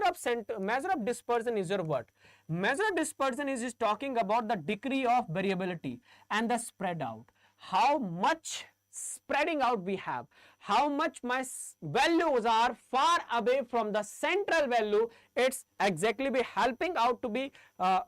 of dispersion is your what? Measure of dispersion is talking about the degree of variability and the spread out. How much spreading out we have, how much my values are far away from the central value, it's exactly be helping out to be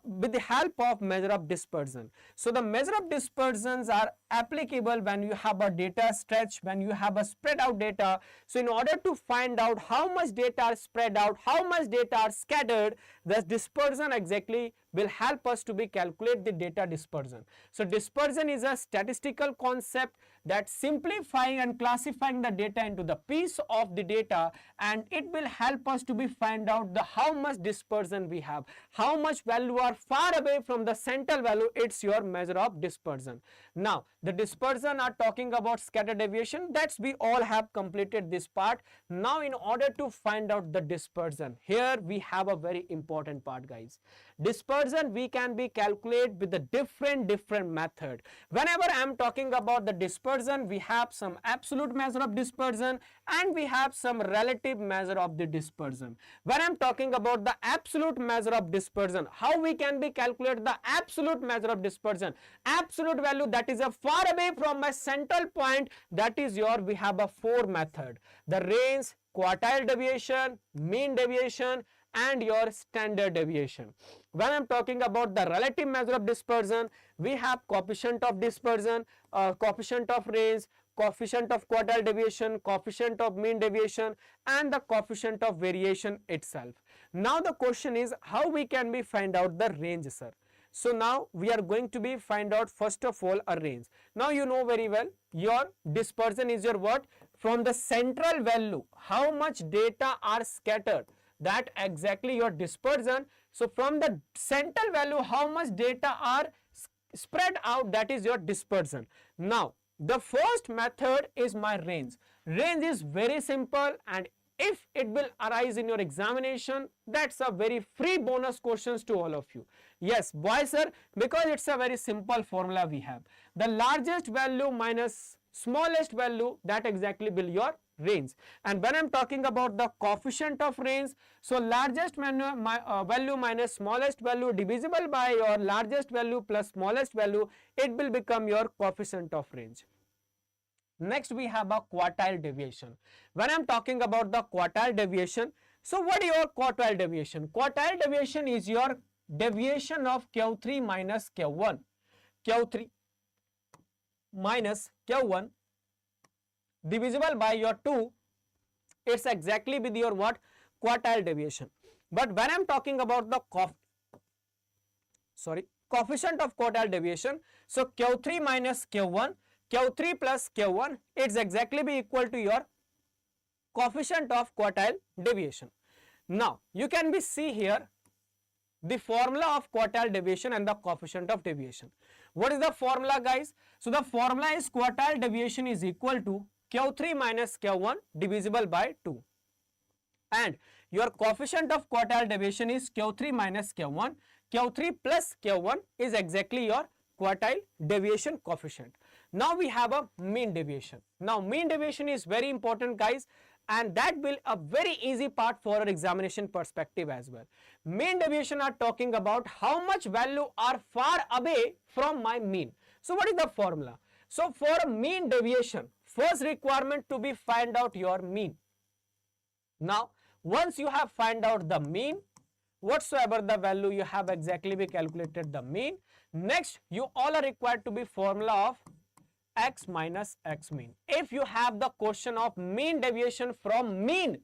with the help of measure of dispersion. So the measure of dispersions are applicable when you have a data stretch, when you have a spread out data. So in order to find out how much data are spread out, how much data are scattered, the dispersion exactly will help us to be calculate the data dispersion. So dispersion is a statistical concept that simplifying and classifying the data into the piece of the data, and it will help us to be find out the how much dispersion we have, how much value are far away from the central value, it's your measure of dispersion. Now the dispersion are talking about scatter deviation, that's we all have completed this part. Now in order to find out the dispersion, here we have a very important part, guys. Dispersion we can be calculate with the different method. Whenever I am talking about the dispersion, we have some absolute measure of dispersion and we have some relative measure of the dispersion. When I am talking about the absolute measure of dispersion, how we can be calculate the absolute measure of dispersion? Absolute value that is a far away from my central point, that is your we have a 4 method. The range, quartile deviation, mean deviation and your standard deviation. When I am talking about the relative measure of dispersion, we have coefficient of dispersion, coefficient of range, coefficient of quartile deviation, coefficient of mean deviation and the coefficient of variation itself. Now the question is how we can be find out the range, sir. So now we are going to be find out first of all a range. Now you know very well your dispersion is your what? From the central value, how much data are scattered, that exactly your dispersion. So from the central value, how much data are spread out, that is your dispersion. Now the first method is my range. Range is very simple, and if it will arise in your examination, that's a very free bonus questions to all of you. Yes, why sir? Because it's a very simple formula we have. The largest value minus smallest value, that exactly will your range. And when I'm talking about the coefficient of range, so largest value minus smallest value divisible by your largest value plus smallest value, it will become your coefficient of range. Next we have a quartile deviation. When I'm talking about the quartile deviation, so what is your quartile deviation? Quartile deviation is your deviation of Q3 minus Q1. Q3 minus Q1 divisible by your 2, it's exactly with your what? Quartile deviation. But when I'm talking about the coefficient of quartile deviation, so Q3 minus Q1, Q3 plus Q1, it's exactly be equal to your coefficient of quartile deviation. Now you can be see here the formula of quartile deviation and the coefficient of deviation. What is the formula, guys? So the formula is quartile deviation is equal to Q3 minus Q1 divisible by 2, and your coefficient of quartile deviation is Q3 minus Q1. Q3 plus Q1 is exactly your quartile deviation coefficient. Now we have a mean deviation. Now mean deviation is very important, guys, and that will a very easy part for our examination perspective as well. Mean deviation are talking about how much value are far away from my mean. So what is the formula? So for a mean deviation, first requirement to be find out your mean. Now once you have find out the mean, whatsoever the value you have exactly be calculated the mean, next you all are required to be formula of x minus x mean. If you have the question of mean deviation from mean,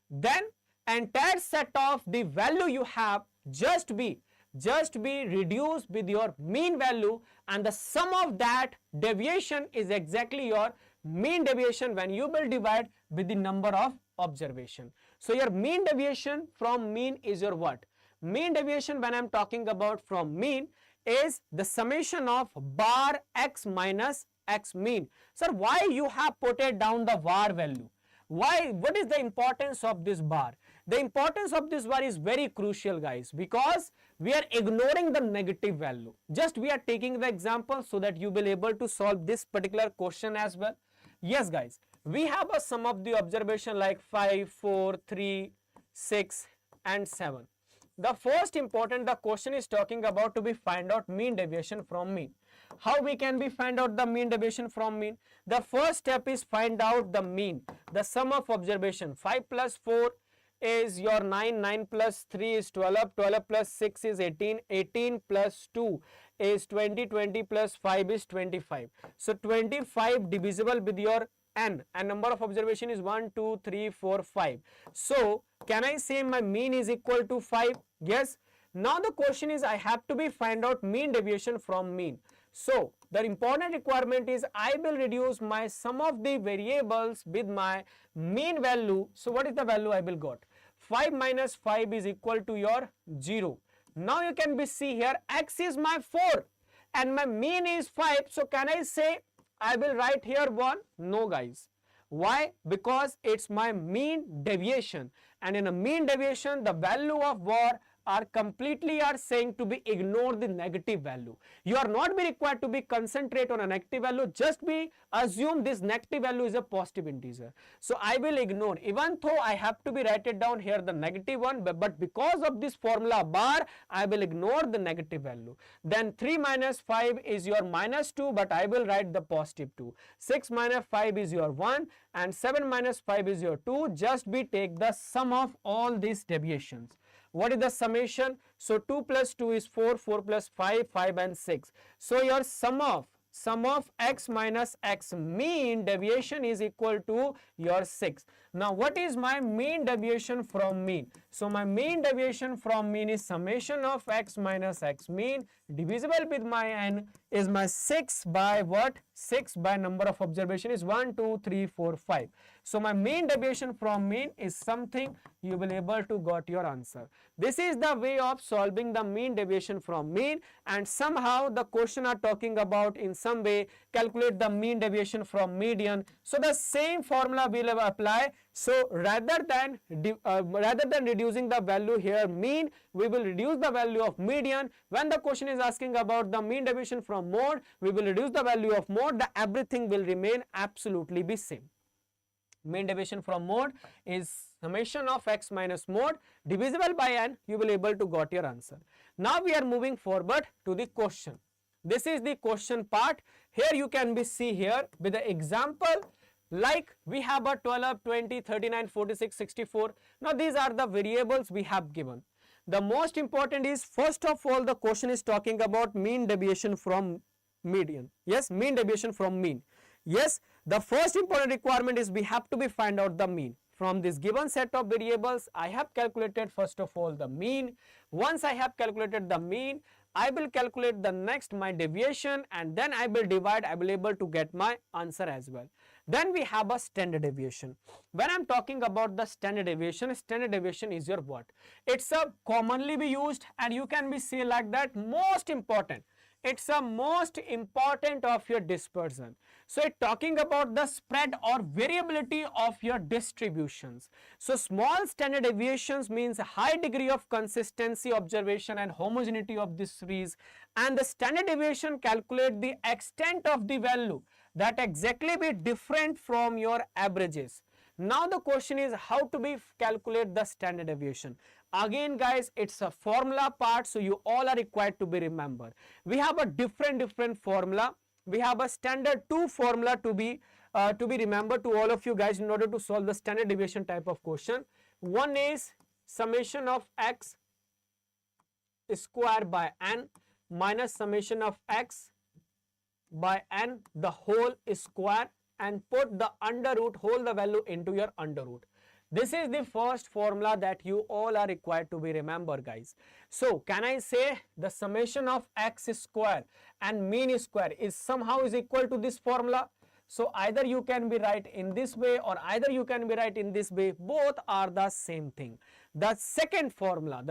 then entire set of the value you have just be reduced with your mean value, and the sum of that deviation is exactly your mean deviation when you will divide with the number of observation. So your mean deviation from mean is your what? Mean deviation when I am talking about from mean is the summation of bar x minus x mean. Sir, why you have put it down the var value? Why? What is the importance of this bar? The importance of this bar is very crucial, guys, because we are ignoring the negative value. Just we are taking the example so that you will able to solve this particular question as well. Yes, guys, we have a sum of the observation like 5, 4, 3, 6 and 7. The first important the question is talking about to be find out mean deviation from mean. How we can be find out the mean deviation from mean? The first step is find out the mean. The sum of observation 5 plus 4 is your 9, 9 plus 3 is 12, 12 plus 6 is 18, 18 plus 2 is 20, 20 plus 5 is 25. So 25 divisible with your n, and number of observation is 1, 2, 3, 4, 5. So can I say my mean is equal to 5? Yes. Now the question is I have to be find out mean deviation from mean. So the important requirement is I will reduce my sum of the variables with my mean value. So what is the value I will got? 5 minus 5 is equal to your 0. Now you can be see here x is my 4 and my mean is 5. So can I say I will write here 1? No, guys. Why? Because it's my mean deviation, and in a mean deviation the value of var are completely are saying to be ignore the negative value. You are not be required to be concentrate on a negative value, just be assume this negative value is a positive integer. So I will ignore, even though I have to be write it down here the negative one, but because of this formula bar I will ignore the negative value. Then 3 minus 5 is your minus 2, but I will write the positive 2. 6 minus 5 is your 1 and 7 minus 5 is your 2. Just be take the sum of all these deviations. What is the summation? So 2 plus 2 is 4, 4 plus 5, 5 and 6. So your sum of x minus x mean deviation is equal to your 6. Now what is my mean deviation from mean? So my mean deviation from mean is summation of x minus x mean divisible with my n is my 6 by what? 6 by number of observation is 1, 2, 3, 4, 5. So my mean deviation from mean is something you will able to got your answer. This is the way of solving the mean deviation from mean, and somehow the question are talking about in some way calculate the mean deviation from median. So the same formula will apply. So rather than reducing the value here mean, we will reduce the value of median. When the question is asking about the mean deviation from mode, we will reduce the value of mode. The everything will remain absolutely be same. Mean deviation from mode is summation of x minus mode divisible by n. You will able to got your answer. Now we are moving forward to the question. This is the question part. Here you can be see here with the example, like we have a 12, 20, 39, 46, 64. Now these are the variables we have given. The most important is, first of all, the question is talking about mean deviation from median. Yes, mean deviation from mean. Yes, the first important requirement is we have to be find out the mean. From this given set of variables, I have calculated first of all the mean. Once I have calculated the mean, I will calculate the next my deviation, and then I will divide. I will able to get my answer as well. Then we have a standard deviation. When I am talking about the standard deviation is your what? It's a commonly be used, and you can be say like that, most important. It's a most important of your dispersion. So it's talking about the spread or variability of your distributions. So small standard deviations means a high degree of consistency, observation and homogeneity of this series, and the standard deviation calculate the extent of the value that exactly be different from your averages. Now the question is how to be calculate the standard deviation. Again guys, it's a formula part, so you all are required to be remember. We have a different formula. We have a standard 2 formula to be remembered to all of you guys in order to solve the standard deviation type of question. One is summation of x square by n minus summation of x by n the whole square, and put the under root, hold the value into your under root. This is the first formula that you all are required to be remember guys. So can I say the summation of x square and mean square is somehow is equal to this formula? So either you can be right in this way or either you can be right in this way. Both are the same thing. The second formula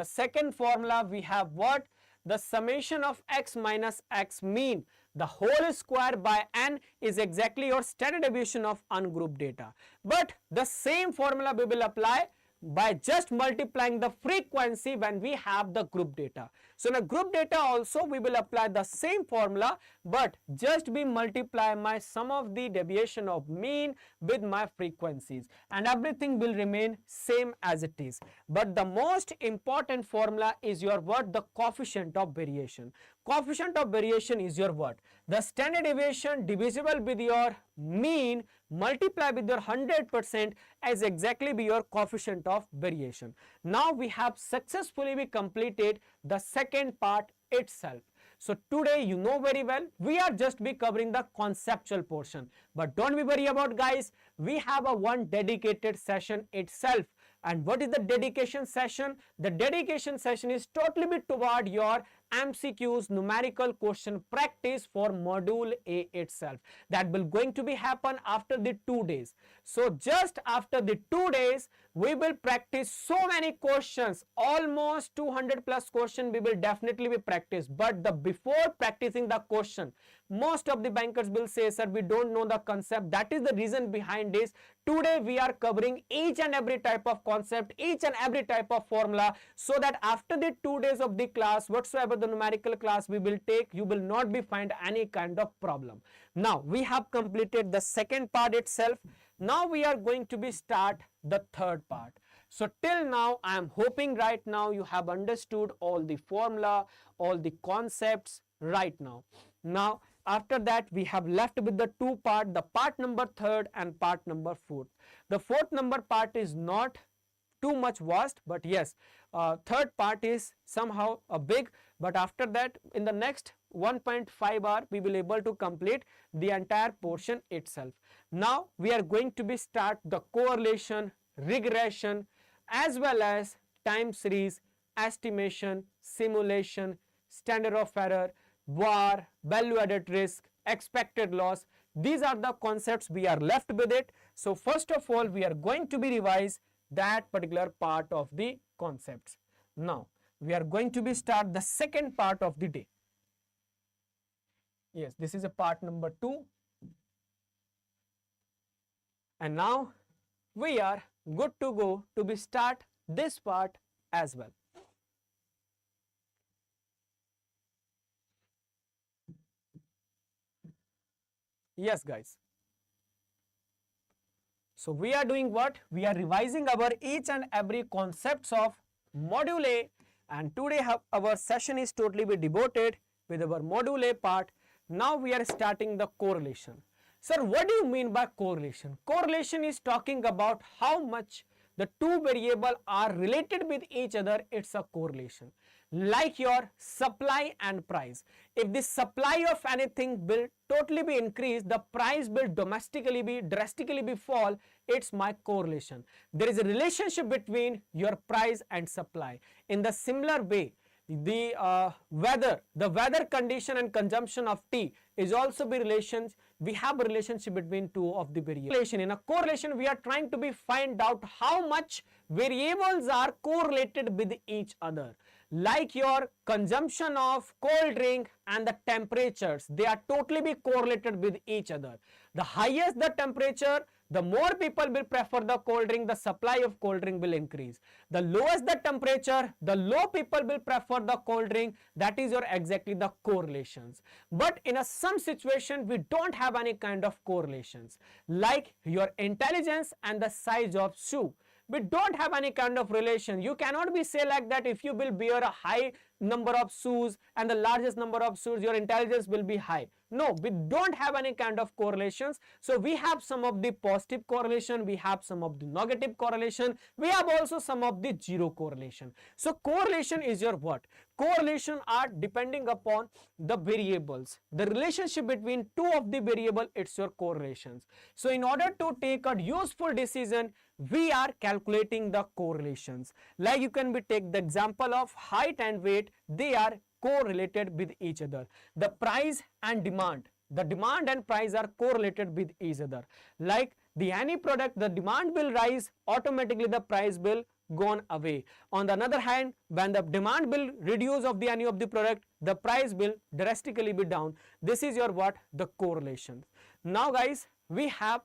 we have what? The summation of x minus x mean the whole square by n is exactly your standard deviation of ungrouped data. But the same formula we will apply by just multiplying the frequency when we have the group data. So in a group data also we will apply the same formula, but just we multiply my sum of the deviation of mean with my frequencies, and everything will remain same as it is. But the most important formula is your what? The coefficient of variation. Coefficient of variation is your what? The standard deviation divisible with your mean multiply with your 100% as exactly be your coefficient of variation. Now we have successfully completed the second part itself. So today you know very well we are just be covering the conceptual portion, but don't be worry about guys, we have a one dedicated session itself. And what is the dedication session? The dedication session is totally be toward your MCQs numerical question practice for module A itself. That will going to be happen after the 2 days. So just after the 2 days we will practice so many questions, almost 200 plus question we will definitely be practice. But the before practicing the question, most of the bankers will say, sir, we don't know the concept. That is the reason behind this. Today we are covering each and every type of concept, each and every type of formula, so that after the 2 days of the class, whatsoever the numerical class we will take, you will not be find any kind of problem. Now we have completed the second part itself. Now we are going to be start the third part. So till now I am hoping right now you have understood all the formula, all the concepts right now. Now after that we have left with the two part, the part number third and part number fourth. The fourth number part is not too much vast, but yes, third part is somehow a big, but after that in the next 1.5 hour we will able to complete the entire portion itself. Now we are going to be start the correlation, regression as well as time series, estimation, simulation, standard of error, VAR, value added risk, expected loss. These are the concepts we are left with it. So first of all we are going to be revise that particular part of the concepts. Now we are going to be start the second part of the day. Yes, this is a part number 2. And now we are good to go to be start this part as well. Yes guys. So we are doing what? We are revising our each and every concepts of module A, and today our session is totally be devoted with our module A part. Now we are starting the correlation. Sir, what do you mean by correlation? Correlation is talking about how much the two variables are related with each other. It's a correlation. Like your supply and price. If the supply of anything will totally be increased, the price will drastically be fall. It's my correlation. There is a relationship between your price and supply. In the similar way, the weather condition and consumption of tea is also be relations. We have a relationship between two of the variables. In a correlation, we are trying to find out how much variables are correlated with each other. Like your consumption of cold drink and the temperatures, they are totally be correlated with each other. The highest the temperature, the more people will prefer the cold drink, the supply of cold drink will increase. The lowest the temperature, the low people will prefer the cold drink. That is your exactly the correlations. But in some situation, we don't have any kind of correlations. Like your intelligence and the size of shoe. We don't have any kind of relation. You cannot be say like that if you will wear a high number of shoes and the largest number of shoes, your intelligence will be high. No, we don't have any kind of correlations. So we have some of the positive correlation, we have some of the negative correlation, we have also some of the zero correlation. So correlation is your what? Correlation are depending upon the variables. The relationship between two of the variable, it's your correlations. So in order to take a useful decision, we are calculating the correlations. Like you can take the example of height and weight, they are correlated with each other. The price and demand, the demand and price are correlated with each other. Like any product, the demand will rise, automatically the price will gone away. On the other hand, when the demand will reduce of any of the product, the price will drastically be down. This is your what? The correlation. Now guys, we have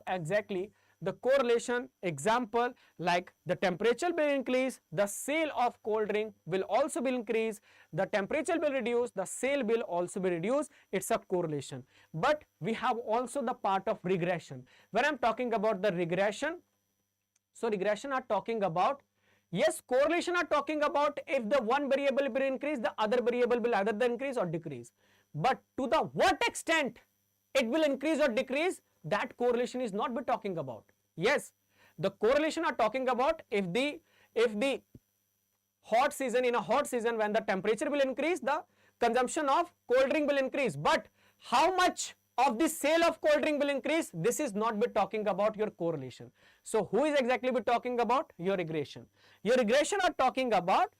exactly the correlation example, like the temperature will increase, the sale of cold drink will also be increased, the temperature will reduce, the sale will also be reduced. It's a correlation. But we have also the part of regression. When I'm talking about the regression, so regression are talking about, yes, correlation are talking about if the one variable will increase, the other variable will either increase or decrease. But to the what extent it will increase or decrease, that correlation is not be talking about. Yes, the correlation are talking about if the hot season, in a hot season when the temperature will increase, the consumption of cold drink will increase. But how much of the sale of cold drink will increase, this is not be talking about your correlation. So who is exactly be talking about? Your regression. Your regression are talking about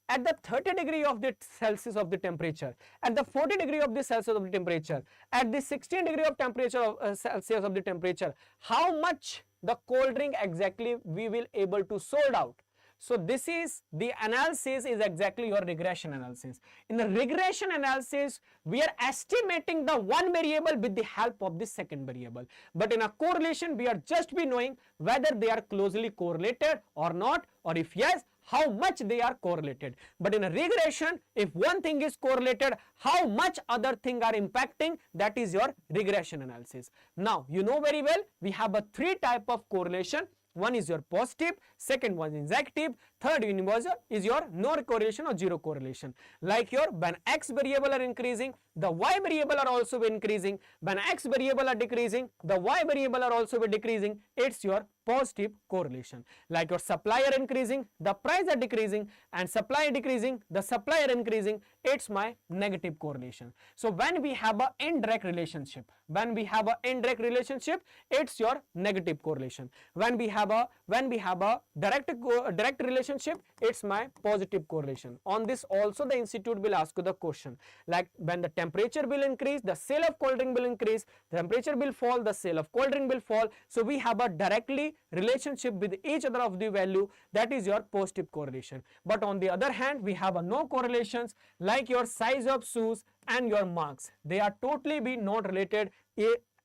at the 30 degree of the Celsius of the temperature, at the 40 degree of the Celsius of the temperature, at the 16 degree of temperature of Celsius of the temperature, how much the cold drink exactly we will able to sold out. So this is the analysis is exactly your regression analysis. In the regression analysis, we are estimating the one variable with the help of the second variable. But in a correlation, we are just be knowing whether they are closely correlated or not, or if yes, how much they are correlated. But in a regression, if one thing is correlated, how much other thing are impacting, that is your regression analysis. Now, you know very well, we have a three type of correlation. One is your positive, second one is negative, third is your no correlation or zero correlation. Like your when x variable are increasing, the y variable are also increasing. When x variable are decreasing, the y variable are also decreasing. It's your positive correlation. Like your supply are increasing, the price are decreasing, and supply decreasing, the supply are increasing. It's my negative correlation. So when we have a indirect relationship, it's your negative correlation. When we have a direct relationship, it's my positive correlation. On this also the institute will ask you the question, like when the temperature will increase, the sale of cold drink will increase, the temperature will fall, the sale of cold drink will fall. So we have a directly relationship with each other of the value, that is your positive correlation. But on the other hand, we have a no correlations, like your size of shoes and your marks. They are totally be not related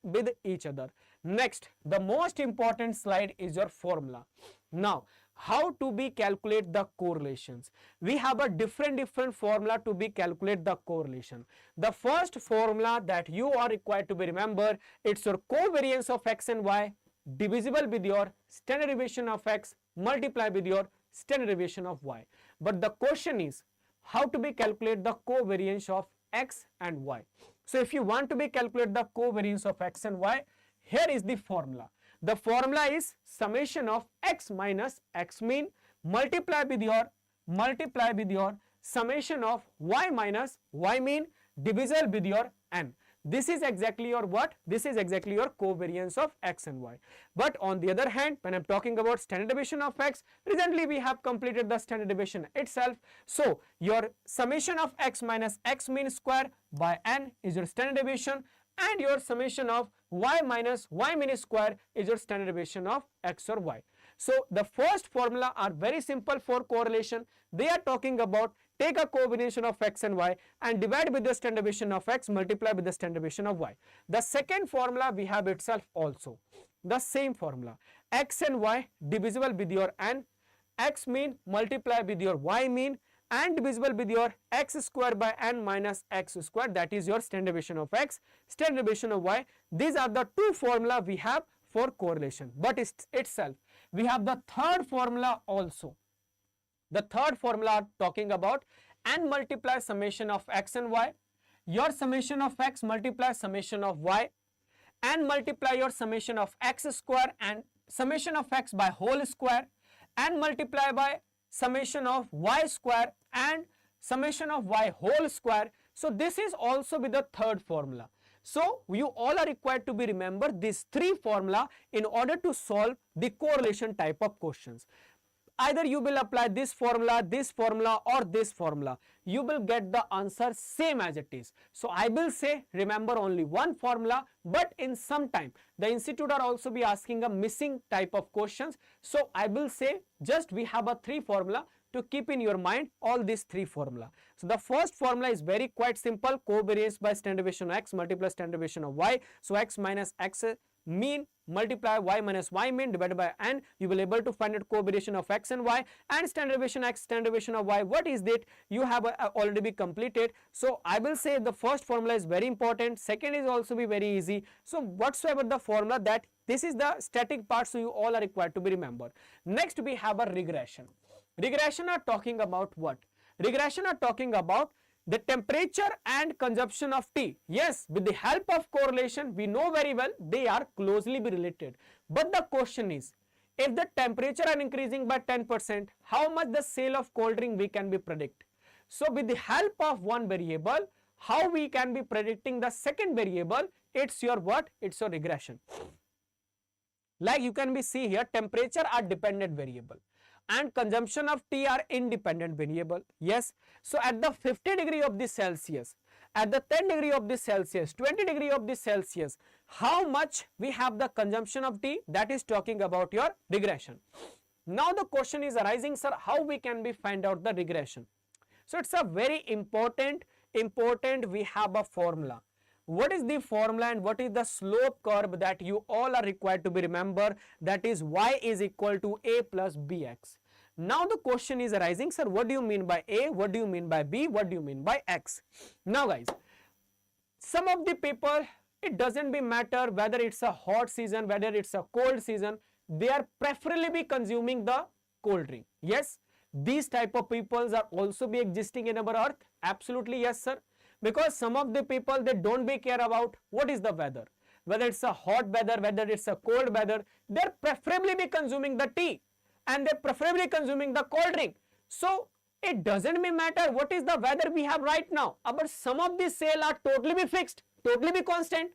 with each other. Next, the most important slide is your formula. Now, how to be calculate the correlations? We have a different formula to be calculate the correlation. The first formula that you are required to be remember, it's your covariance of x and y. divisible with your standard deviation of x multiplied with your standard deviation of y. But the question is how to be calculate the covariance of x and y. So if you want to be calculate the covariance of x and y, here is the formula. The formula is summation of x minus x mean multiply with your summation of y minus y mean divisible with your n. This is exactly your what? This is exactly your covariance of x and y. But on the other hand, when I am talking about standard deviation of x, recently we have completed the standard deviation itself. So your summation of x minus x mean square by n is your standard deviation, and your summation of y minus y mean square is your standard deviation of x or y. So the first formula are very simple for correlation. They are talking about take a combination of x and y and divide with the standard deviation of x multiply with the standard deviation of y. The second formula we have itself also the same formula, x and y divisible with your n, x mean multiply with your y mean and divisible with your x square by n minus x square, that is your standard deviation of x, standard deviation of y. These are the two formula we have for correlation. But itself we have the third formula also. The third formula talking about n multiply summation of x and y, your summation of x multiply summation of y, n multiply your summation of x square and summation of x by whole square, n multiply by summation of y square and summation of y whole square. So this is also with the third formula. So you all are required to be remember these three formula in order to solve the correlation type of questions. Either you will apply this formula or this formula, you will get the answer same as it is. So I will say remember only one formula, but in some time the institute are also be asking a missing type of questions. So I will say just we have a three formula to keep in your mind all these three formula. So the first formula is very quite simple, covariance by standard deviation of x multiply standard deviation of y. So x minus x mean multiply y minus y mean divided by n, you will able to find out covariation of x and y, and standard deviation x standard deviation of y, what is that you have already be completed. So I will say the first formula is very important, second is also be very easy. So whatsoever the formula, that this is the static part, so you all are required to be remember. Next we have a regression. Regression are talking about what? Regression are talking about the temperature and consumption of tea. Yes, with the help of correlation we know very well they are closely be related. But the question is, if the temperature are increasing by 10%, how much the sale of cold drink we can be predict? So with the help of one variable, how we can be predicting the second variable? It's your what? It's your regression. Like you can be see here, temperature are dependent variable and consumption of tea are independent variable. Yes, so at the 50 degree of the Celsius, at the 10 degree of the Celsius, 20 degree of the Celsius, how much we have the consumption of tea? That is talking about your regression. Now the question is arising, sir, how we can be find out the regression? So it's a very important we have a formula. What is the formula and what is the slope curve that you all are required to be remember? That is y is equal to a plus bx. Now the question is arising, sir, what do you mean by a, what do you mean by b, what do you mean by x? Now guys, some of the people, it doesn't be matter whether it's a hot season, whether it's a cold season, they are preferably be consuming the cold drink. Yes, these type of peoples are also be existing in our earth. Absolutely yes, sir. Because some of the people, they don't be care about what is the weather, whether it's a hot weather, whether it's a cold weather, they're preferably be consuming the tea and they're preferably consuming the cold drink. So it doesn't be matter what is the weather we have right now, but some of these sale are totally be fixed, totally be constant.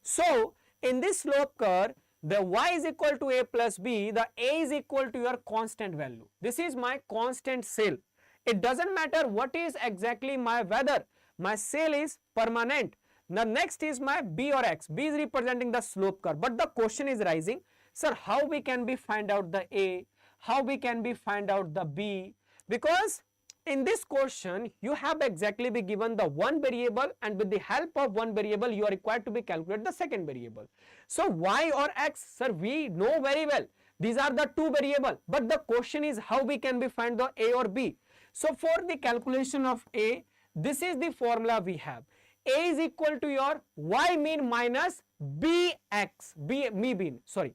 So in this slope curve, the y is equal to a plus b, the a is equal to your constant value. This is my constant sale. It doesn't matter what is exactly my weather. My sale is permanent. The next is my b or x. B is representing the slope curve. But the question is rising, sir, how we can be find out the a, how we can be find out the b? Because in this question you have exactly be given the one variable, and with the help of one variable you are required to be calculate the second variable. So y or x, sir, we know very well these are the two variable, but the question is how we can be find the a or b. So for the calculation of a, this is the formula we have. A is equal to your y mean minus bx, b mean, sorry.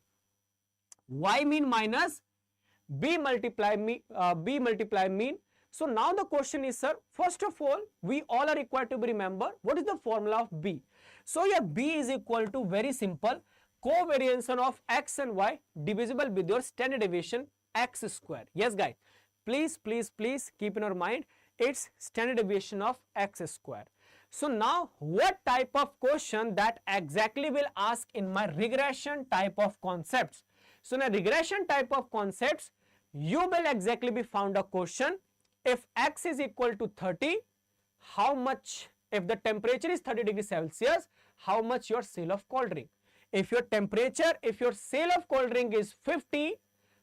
y mean minus b multiply mean. So now the question is, sir, first of all, we all are required to remember what is the formula of b. So here b is equal to, very simple, covariance of x and y divisible with your standard deviation x square. Yes guys, please keep in your mind, it's standard deviation of x square. So now what type of question that exactly will ask in my regression type of concepts? So in a regression type of concepts, you will exactly be found a question, if x is equal to 30, how much, if the temperature is 30 degrees Celsius, how much your sale of cold drink? If your sale of cold drink is 50,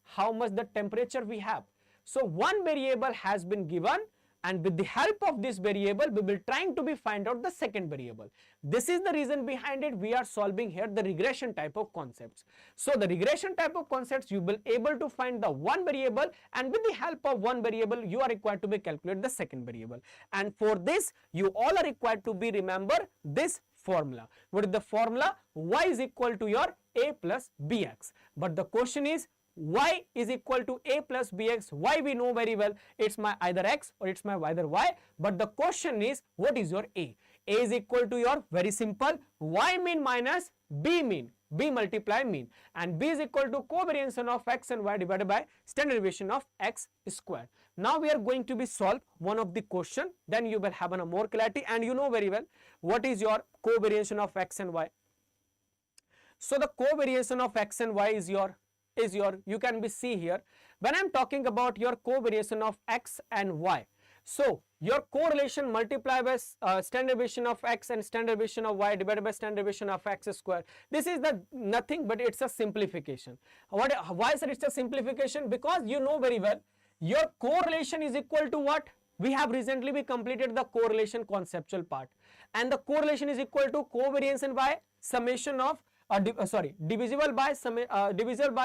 how much the temperature we have? So one variable has been given, and with the help of this variable, we will trying to be find out the second variable. This is the reason behind it. We are solving here the regression type of concepts. So the regression type of concepts, you will able to find the one variable, and with the help of one variable, you are required to be calculate the second variable. And for this, you all are required to be remember this formula. What is the formula? Y is equal to your a plus bx. But the question is, y is equal to a plus bx. Y we know very well, it's my either x or it's my either y. But the question is, what is your a? A is equal to your, very simple, y mean minus b mean, b multiply mean, and b is equal to covariance of x and y divided by standard deviation of x square. Now we are going to be solve one of the question, then you will have a more clarity, and you know very well what is your covariance of x and y. So the covariance of x and y is your, you can be see here, when I am talking about your covariation of x and y. So your correlation multiplied by standard deviation of x and standard deviation of y divided by standard deviation of x square. This is the nothing but it's a simplification. Why is it a simplification? Because you know very well, your correlation is equal to what? We have recently completed the correlation conceptual part, and the correlation is equal to covariance and by summation of divisible by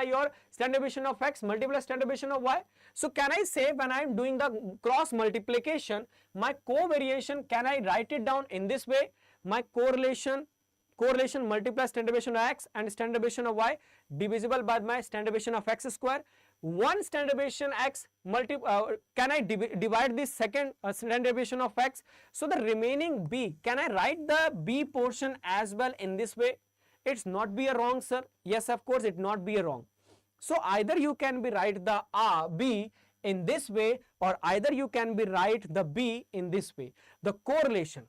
your standard deviation of x multiplied standard deviation of y. So can I say, when I am doing the cross multiplication, my covariation, can I write it down in this way? My correlation multiply standard deviation of x and standard deviation of y divisible by my standard deviation of x square. One standard deviation x can I divide this second standard deviation of x? So the remaining b, can I write the b portion as well in this way? It's not be a wrong, sir. Yes, of course, it not be a wrong. So either you can be write the b in this way, or either you can be write the b in this way. The correlation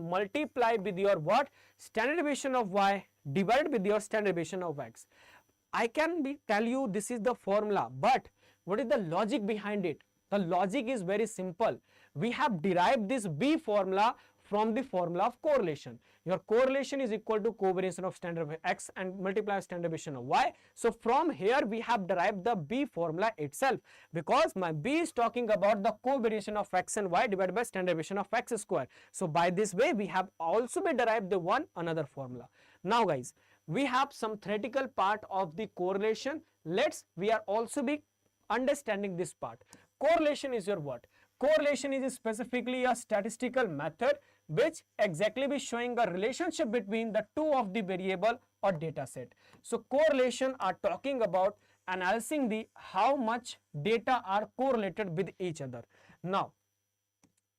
multiply with your what? Standard deviation of y divided with your standard deviation of x. I can be tell you this is the formula, but what is the logic behind it? The logic is very simple. We have derived this b formula from the formula of correlation. Your correlation is equal to covariance of standard of x and multiply standard deviation of y. So from here we have derived the b formula itself, because my b is talking about the covariation of x and y divided by standard deviation of x square. So by this way we have also be derived the another formula. Now guys, we have some theoretical part of the correlation. We are also be understanding this part. Correlation is your what? Correlation is specifically a statistical method which exactly be showing a relationship between the two of the variable or data set. So correlation are talking about analyzing the how much data are correlated with each other. Now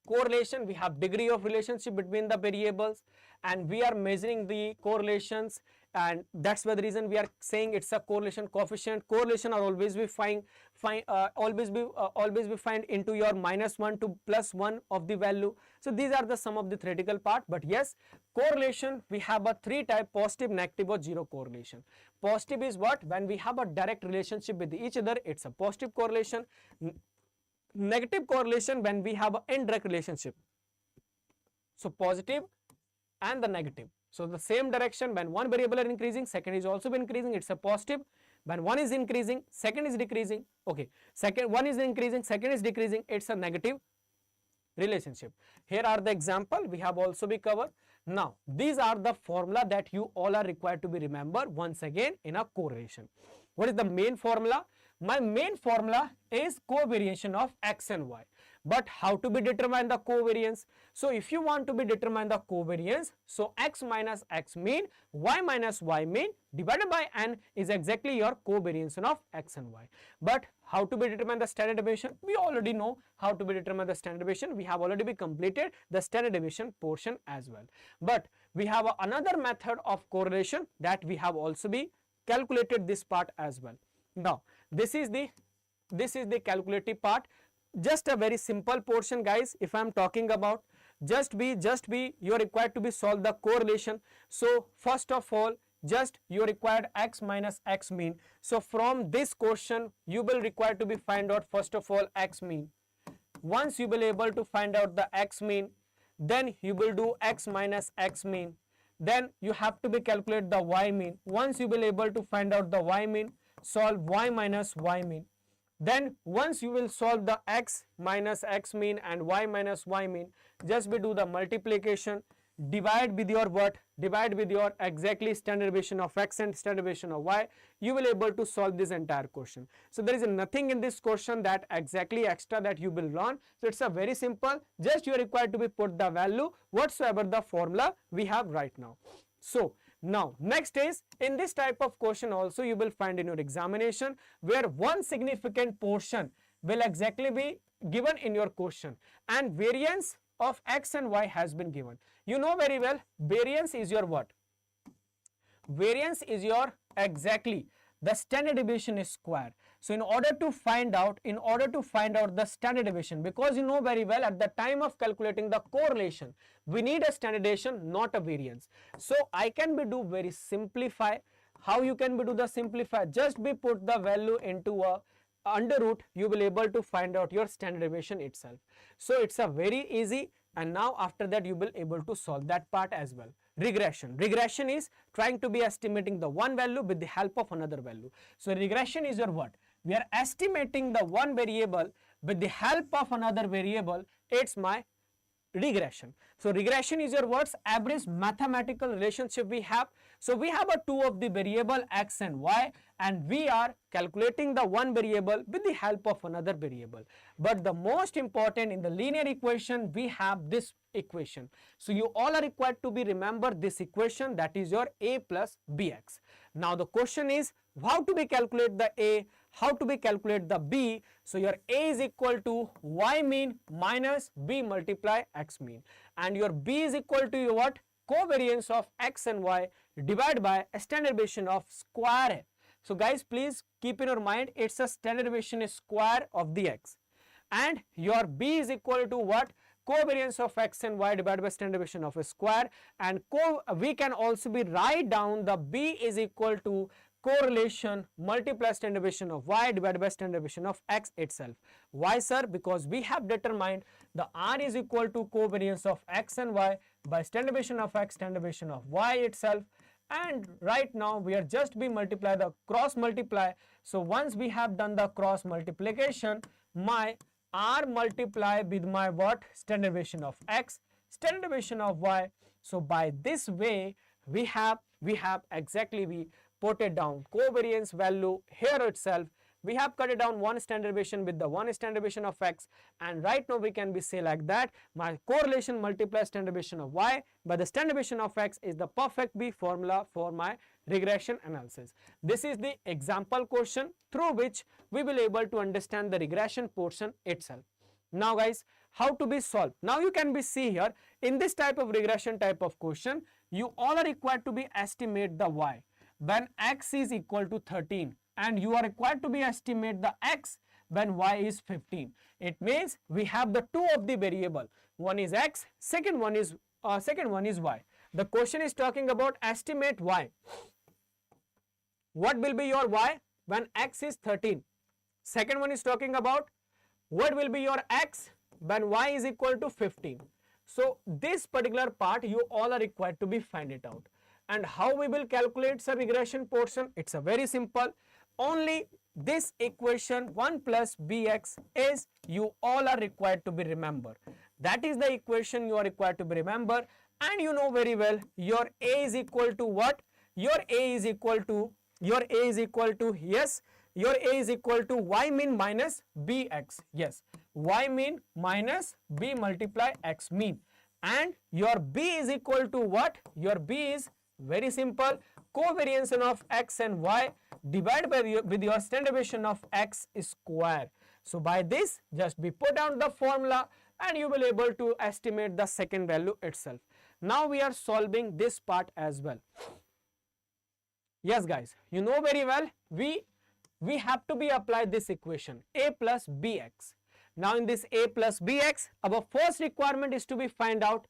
correlation, we have degree of relationship between the variables, and we are measuring the correlations, and that's why the reason we are saying it's a correlation coefficient. Correlation are always be find into your -1 to +1 of the value. So these are the some of the theoretical part. But yes, correlation we have a three type: positive, negative, or zero correlation. Positive is what? When we have a direct relationship with each other, it's a positive correlation. Negative correlation when we have an indirect relationship. So positive and the negative. So the same direction, when one variable is increasing, second is also increasing, it's a positive. When one is increasing, second is decreasing. Okay, one is increasing, second is decreasing, it's a negative relationship. Here are the example we have also be covered. Now these are the formula that you all are required to be remember once again in a correlation. What is the main formula? My main formula is covariation of x and y. But how to be determine the covariance? So if you want to be determine the covariance, so x minus x mean, y minus y mean divided by n is exactly your covariance of x and y. But how to be determine the standard deviation? We already know how to be determine the standard deviation. We have already completed the standard deviation portion as well. But we have another method of correlation that we have also be calculated this part as well. Now this is the calculative part. Just a very simple portion, guys. If I am talking about just be you are required to be solve the correlation. So first of all, just you are required x minus x mean. So from this question you will require to be find out first of all x mean. Once you will able to find out the x mean, then you will do x minus x mean. Then you have to be calculate the y mean. Once you will able to find out the y mean, solve y minus y mean. Then once you will solve the x minus x mean and y minus y mean, just be do the multiplication, divide with your what? Divide with your exactly standard deviation of x and standard deviation of y. You will able to solve this entire question. So there is nothing in this question that exactly extra that you will learn. So it's a very simple. Just you are required to be put the value whatsoever the formula we have right now. So now next is, in this type of question also you will find in your examination where one significant portion will exactly be given in your question and variance of x and y has been given. You know very well variance is your what? Variance is your exactly the standard deviation is square. So in order to find out the standard deviation, because you know very well at the time of calculating the correlation we need a standard deviation, not a variance. So I can be do very simplify. How you can be do the simplify? Just be put the value into a under root, you will able to find out your standard deviation itself. So it's a very easy, and now after that you will able to solve that part as well. Regression. Regression is trying to be estimating the one value with the help of another value. So regression is your what? We are estimating the one variable with the help of another variable. It's my regression. So regression is your words average mathematical relationship we have. So we have a two of the variable x and y, and we are calculating the one variable with the help of another variable. But the most important in the linear equation we have this equation. So you all are required to be remember this equation, that is your a plus bx. Now the question is how to be calculate the a, how to be calculate the b. So your a is equal to y mean minus b multiply x mean, and your b is equal to your what? Covariance of x and y divided by a standard deviation of square. So guys, please keep in your mind it's a standard deviation square of the x, and your b is equal to what? Covariance of x and y divided by standard deviation of a square, and we can also be write down the b is equal to correlation multiply standard deviation of y divided by standard deviation of x itself. Why, sir? Because we have determined the r is equal to covariance of x and y by standard deviation of x, standard deviation of y itself, and right now we are just be multiply the cross multiply. So once we have done the cross multiplication, my r multiply with my what? Standard deviation of x, standard deviation of y. So by this way we have exactly we put it down covariance value here itself. We have cut it down one standard deviation with the one standard deviation of x, and right now we can be say like that my correlation multiply standard deviation of y by the standard deviation of x is the perfect B formula for my regression analysis. This is the example question through which we will able to understand the regression portion itself. Now guys, how to be solved? Now you can be see here in this type of regression type of question, you all are required to be estimate the y when x is equal to 13, and you are required to be estimate the x when y is 15. It means we have the two of the variable, one is x, second one is y. The question is talking about estimate y. What will be your y when x is 13? Second one is talking about what will be your x when y is equal to 15. So this particular part you all are required to be find it out. And how we will calculate the regression portion? It's a very simple. Only this equation 1 plus bx is you all are required to be remember. That is the equation you are required to be remember, and you know very well your a is equal to what? Your a is equal to yes, your A is equal to Y mean minus BX. Yes, Y mean minus B multiply X mean. And your B is equal to what? Your B is very simple, covariance of X and Y divided by with your standard deviation of X square. So by this, just be put down the formula and you will be able to estimate the second value itself. Now we are solving this part as well. Yes guys, you know very well, we have to be apply this equation A plus BX. Now in this A plus BX, our first requirement is to be find out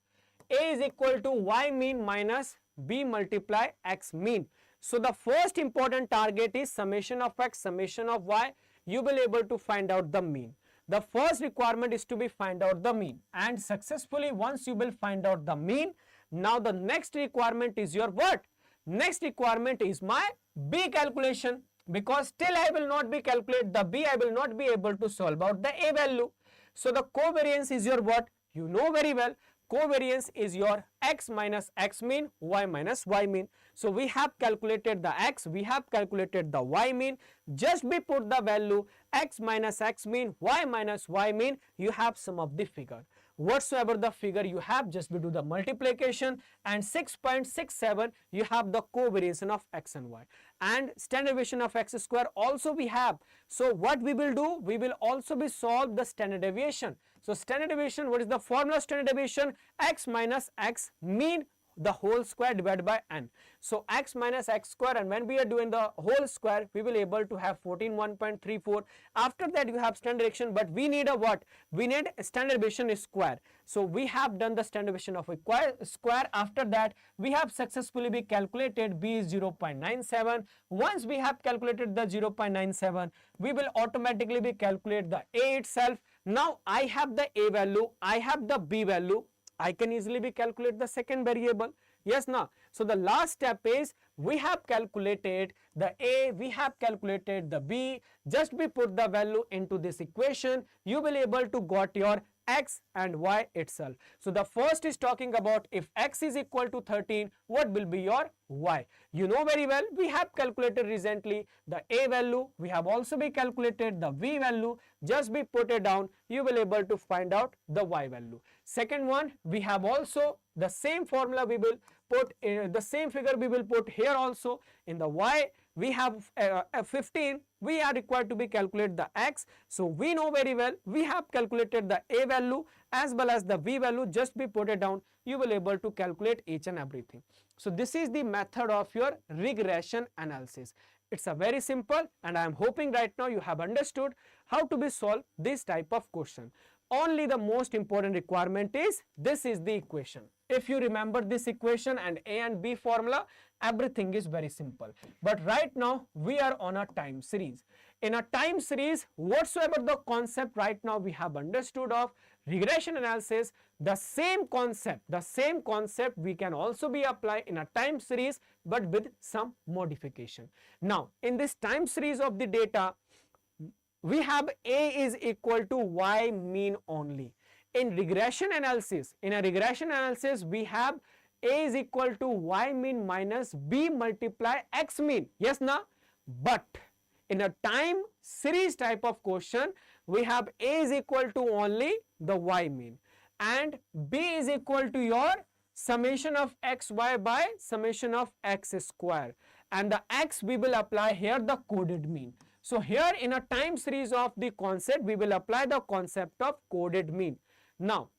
A is equal to Y mean minus B multiply X mean. So the first important target is summation of X, summation of Y. You will be able to find out the mean. The first requirement is to be find out the mean, and successfully once you will find out the mean, now the next requirement is your what? Next requirement is my B calculation, because still I will not be calculate the B, I will not be able to solve out the A value. So the covariance is your what? You know very well, covariance is your X minus X mean, Y minus Y mean. So we have calculated the X, we have calculated the Y mean, just be put the value X minus X mean, Y minus Y mean, you have sum of the figure. Whatsoever the figure you have, just be do the multiplication, and 6.67 you have the covariance of X and Y, and standard deviation of X square also we have. So what we will do, we will also be solve the standard deviation. So standard deviation, what is the formula standard deviation? X minus X mean the whole square divided by n. So X minus X square, and when we are doing the whole square, we will able to have 14.134. After that you have standard deviation, but we need a what? We need a standard deviation square. So we have done the standard deviation of a square. After that we have successfully be calculated B is 0.97. Once we have calculated the 0.97, we will automatically be calculate the A itself. Now I have the A value, I have the B value, I can easily be calculate the second variable. Yes, now. So the last step is we have calculated the A, we have calculated the B. Just be put the value into this equation. You will able to got your X and Y itself. So the first is talking about if X is equal to 13, what will be your Y? You know very well, we have calculated recently the A value, we have also be calculated the V value. Just be put it down, you will able to find out the Y value. Second one, we have also the same formula, we will put the same figure we will put here also. In the Y we have 15, we are required to be calculate the X. So we know very well, we have calculated the A value as well as the V value. Just be put it down, you will able to calculate each and everything. So this is the method of your regression analysis. It's a very simple, and I am hoping right now you have understood how to be solve this type of question. Only the most important requirement is this is the equation. If you remember this equation and A and B formula, everything is very simple. But right now we are on a time series. In a time series, whatsoever the concept right now we have understood of regression analysis, the same concept we can also be applied in a time series, but with some modification. Now in this time series of the data, we have A is equal to Y mean only. In regression analysis, we have A is equal to Y mean minus B multiply X mean. Yes, na? But in a time series type of question, we have A is equal to only the Y mean, and B is equal to your summation of XY by summation of X square, and the X we will apply here the coded mean. So here in a time series of the concept, we will apply the concept of coded mean. Now,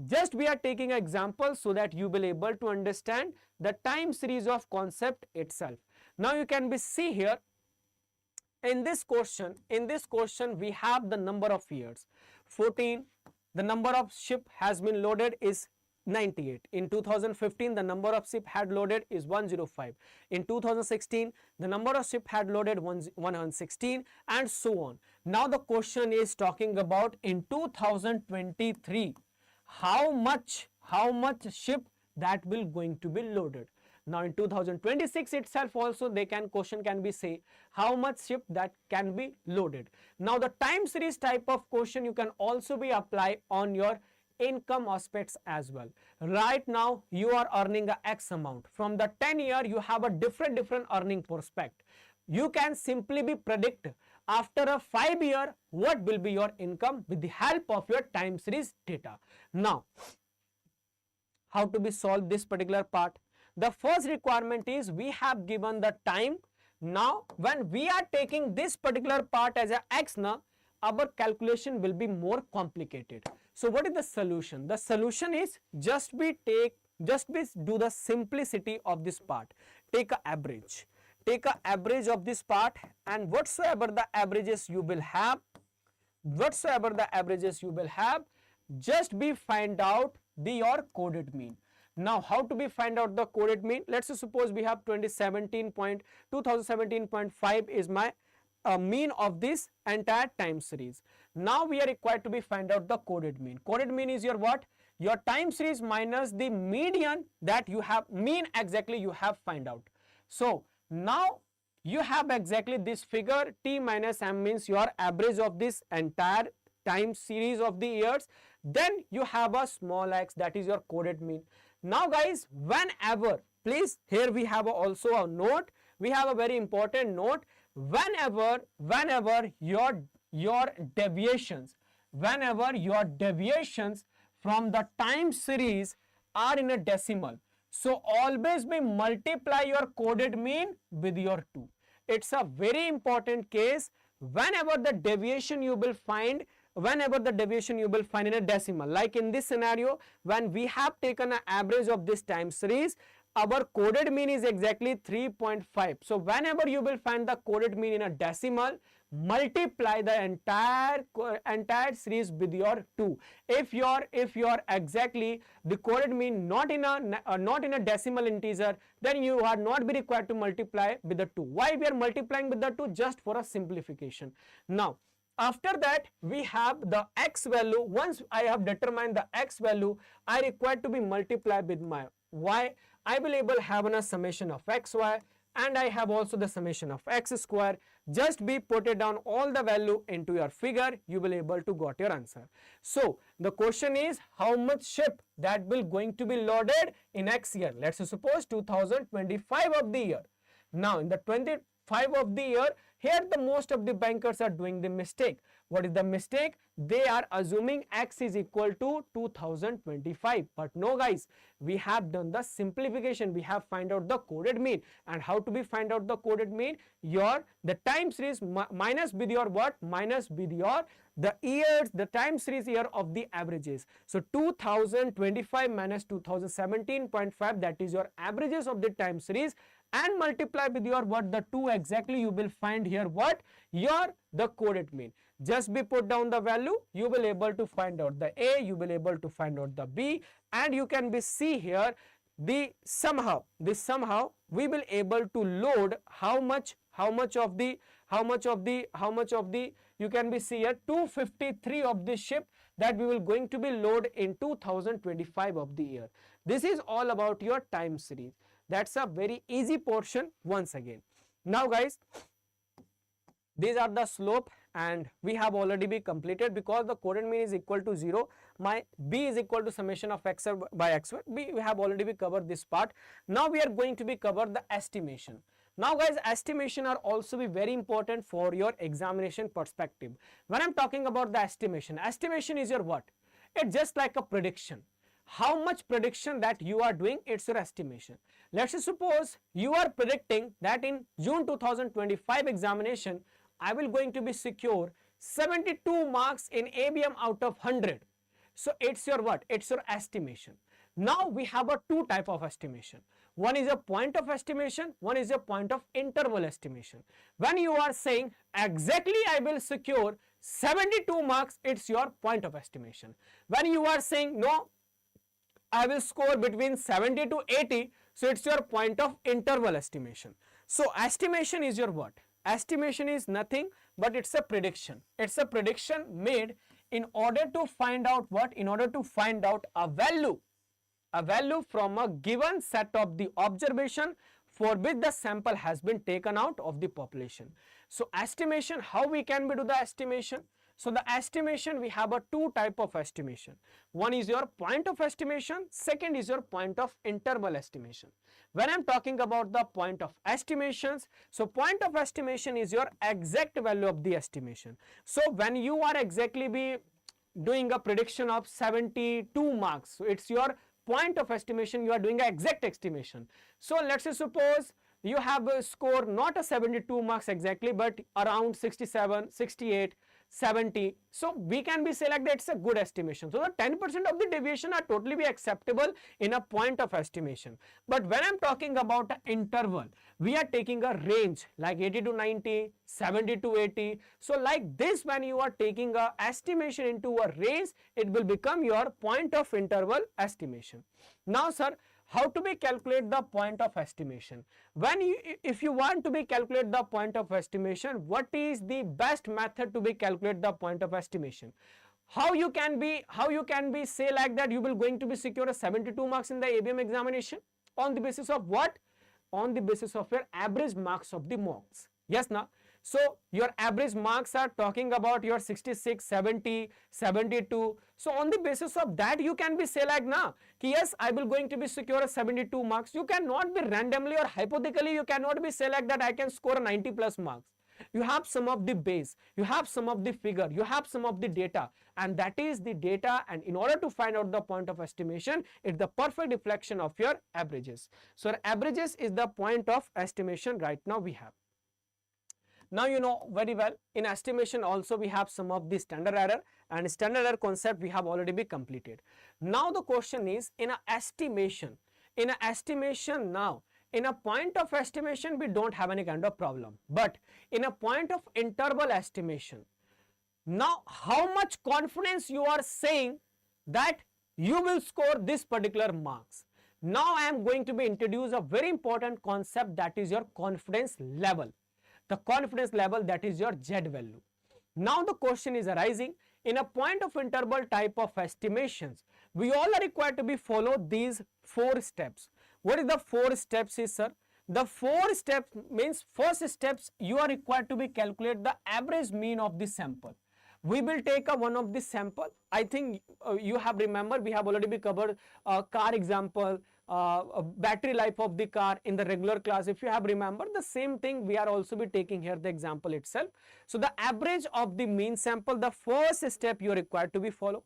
just we are taking an example so that you will able to understand the time series of concept itself. Now you can be see here in this question we have the number of years 14. The number of ship has been loaded is 98. In 2015, the number of ship had loaded is 105. In 2016, the number of ship had loaded 116, and so on. Now the question is talking about in 2023, how much ship that will going to be loaded. Now in 2026 itself also question can be say how much ship that can be loaded. Now the time series type of question you can also be apply on your income aspects as well. Right now you are earning a X amount. From the 10 year you have a different earning prospect. You can simply be predict after a 5 year, what will be your income with the help of your time series data. Now, how to be solve this particular part? The first requirement is we have given the time. Now, when we are taking this particular part as a x now, our calculation will be more complicated. So what is the solution? The solution is just do the simplicity of this part. Take a average. Take a average of this part, and whatsoever the averages you will have, just be find out your coded mean. Now, how to be find out the coded mean? Let's suppose we have 2017.5 is my mean of this entire time series. Now we are required to be find out the coded mean. Coded mean is your what? Your time series minus the median that you have, mean exactly you have find out. So now you have exactly this figure, t minus m means your average of this entire time series of the years. Then you have a small x, that is your coded mean. Now guys, whenever, please, here we have also a note, we have a very important note. Whenever your deviations from the time series are in a decimal, so always be multiply your coded mean with your 2. It's a very important case. Whenever the deviation you will find in a decimal, like in this scenario, when we have taken an average of this time series, our coded mean is exactly 3.5. So whenever you will find the coded mean in a decimal, multiply the entire series with your 2. If your exactly the coded mean not in a decimal integer, then you are not be required to multiply with the 2. Why we are multiplying with the 2? Just for a simplification. Now, after that, we have the x value. Once I have determined the x value, I require to be multiplied with my y. I will able have a summation of xy, and I have also the summation of x square. Just be put it down all the value into your figure, you will able to got your answer. So the question is how much ship that will going to be loaded in next year. Let's suppose 2025 of the year. Now in the 25 of the year, here the most of the bankers are doing the mistake. What is the mistake? They are assuming x is equal to 2025. But no guys, we have done the simplification. We have find out the coded mean. And how to be find out the coded mean? The time series minus with your what? Minus with your the years, the time series year of the averages. So 2025 minus 2017.5, that is your averages of the time series, and multiply with your what? The 2 exactly, you will find here what? The coded mean. Just be put down the value, you will able to find out the A, you will able to find out the B, and you can be see here the somehow we will able to load how much of the you can be see here 253 of this ship that we will going to be load in 2025 of the year. This is all about your time series. That's a very easy portion once again. Now guys, these are the slope, and we have already be completed because the coded mean is equal to 0. My B is equal to summation of x by x. We have already be covered this part. Now we are going to be cover the estimation. Now guys, estimation are also be very important for your examination perspective. When I'm talking about the estimation is your what? It's just like a prediction. How much prediction that you are doing, it's your estimation. Let's suppose you are predicting that in June 2025 examination, I will going to be secure 72 marks in ABM out of 100. So it's your what? It's your estimation. Now we have a two type of estimation. One is a point of estimation, one is a point of interval estimation. When you are saying exactly I will secure 72 marks, it's your point of estimation. When you are saying no, I will score between 70 to 80, so it's your point of interval estimation. So estimation is your what? Estimation is nothing but it's a prediction. It's a prediction made in order to find out what? In order to find out a value from a given set of the observation for which the sample has been taken out of the population. So estimation, how we can do the estimation? So the estimation, we have a two type of estimation. One is your point of estimation, second is your point of interval estimation. When I'm talking about the point of estimations, so point of estimation is your exact value of the estimation. So when you are exactly be doing a prediction of 72 marks, so it's your point of estimation, you are doing an exact estimation. So let's say suppose you have a score not a 72 marks exactly, but around 67, 68, 70. So we can be say like that it's a good estimation. So the 10% of the deviation are totally be acceptable in a point of estimation. But when I'm talking about an interval, we are taking a range like 80 to 90, 70 to 80. So like this, when you are taking a estimation into a range, it will become your point of interval estimation. Now sir, how to be calculate the point of estimation? When you, if you want to be calculate the point of estimation, what is the best method to be calculate the point of estimation? How you can be say like that you will going to be secure a 72 marks in the ABM examination on the basis of what? On the basis of your average marks of the mocks. Yes, now. So your average marks are talking about your 66, 70, 72. So on the basis of that, you can be say like now, yes, I will going to be secure a 72 marks. You cannot be randomly or hypothetically, you cannot be say like that I can score a 90 plus marks. You have some of the base, you have some of the figure, you have some of the data, and that is the data, and in order to find out the point of estimation, it's the perfect reflection of your averages. So averages is the point of estimation right now we have. Now you know very well, in estimation also we have some of the standard error, and standard error concept we have already been completed. Now the question is, in a estimation now, in a point of estimation we don't have any kind of problem, but in a point of interval estimation, now how much confidence you are saying that you will score this particular marks? Now I am going to be introduce a very important concept, that is your confidence level. The confidence level, that is your Z value. Now the question is arising, in a point of interval type of estimations, we all are required to be follow these 4 steps. What is the 4 steps is, sir? The 4 steps means, first steps you are required to be calculate the average mean of the sample. We will take a one of the sample. I think you have remember, we have already covered car example, battery life of the car in the regular class. If you have remembered, the same thing we are also be taking here the example itself. So the average of the mean sample, the first step you are required to be follow.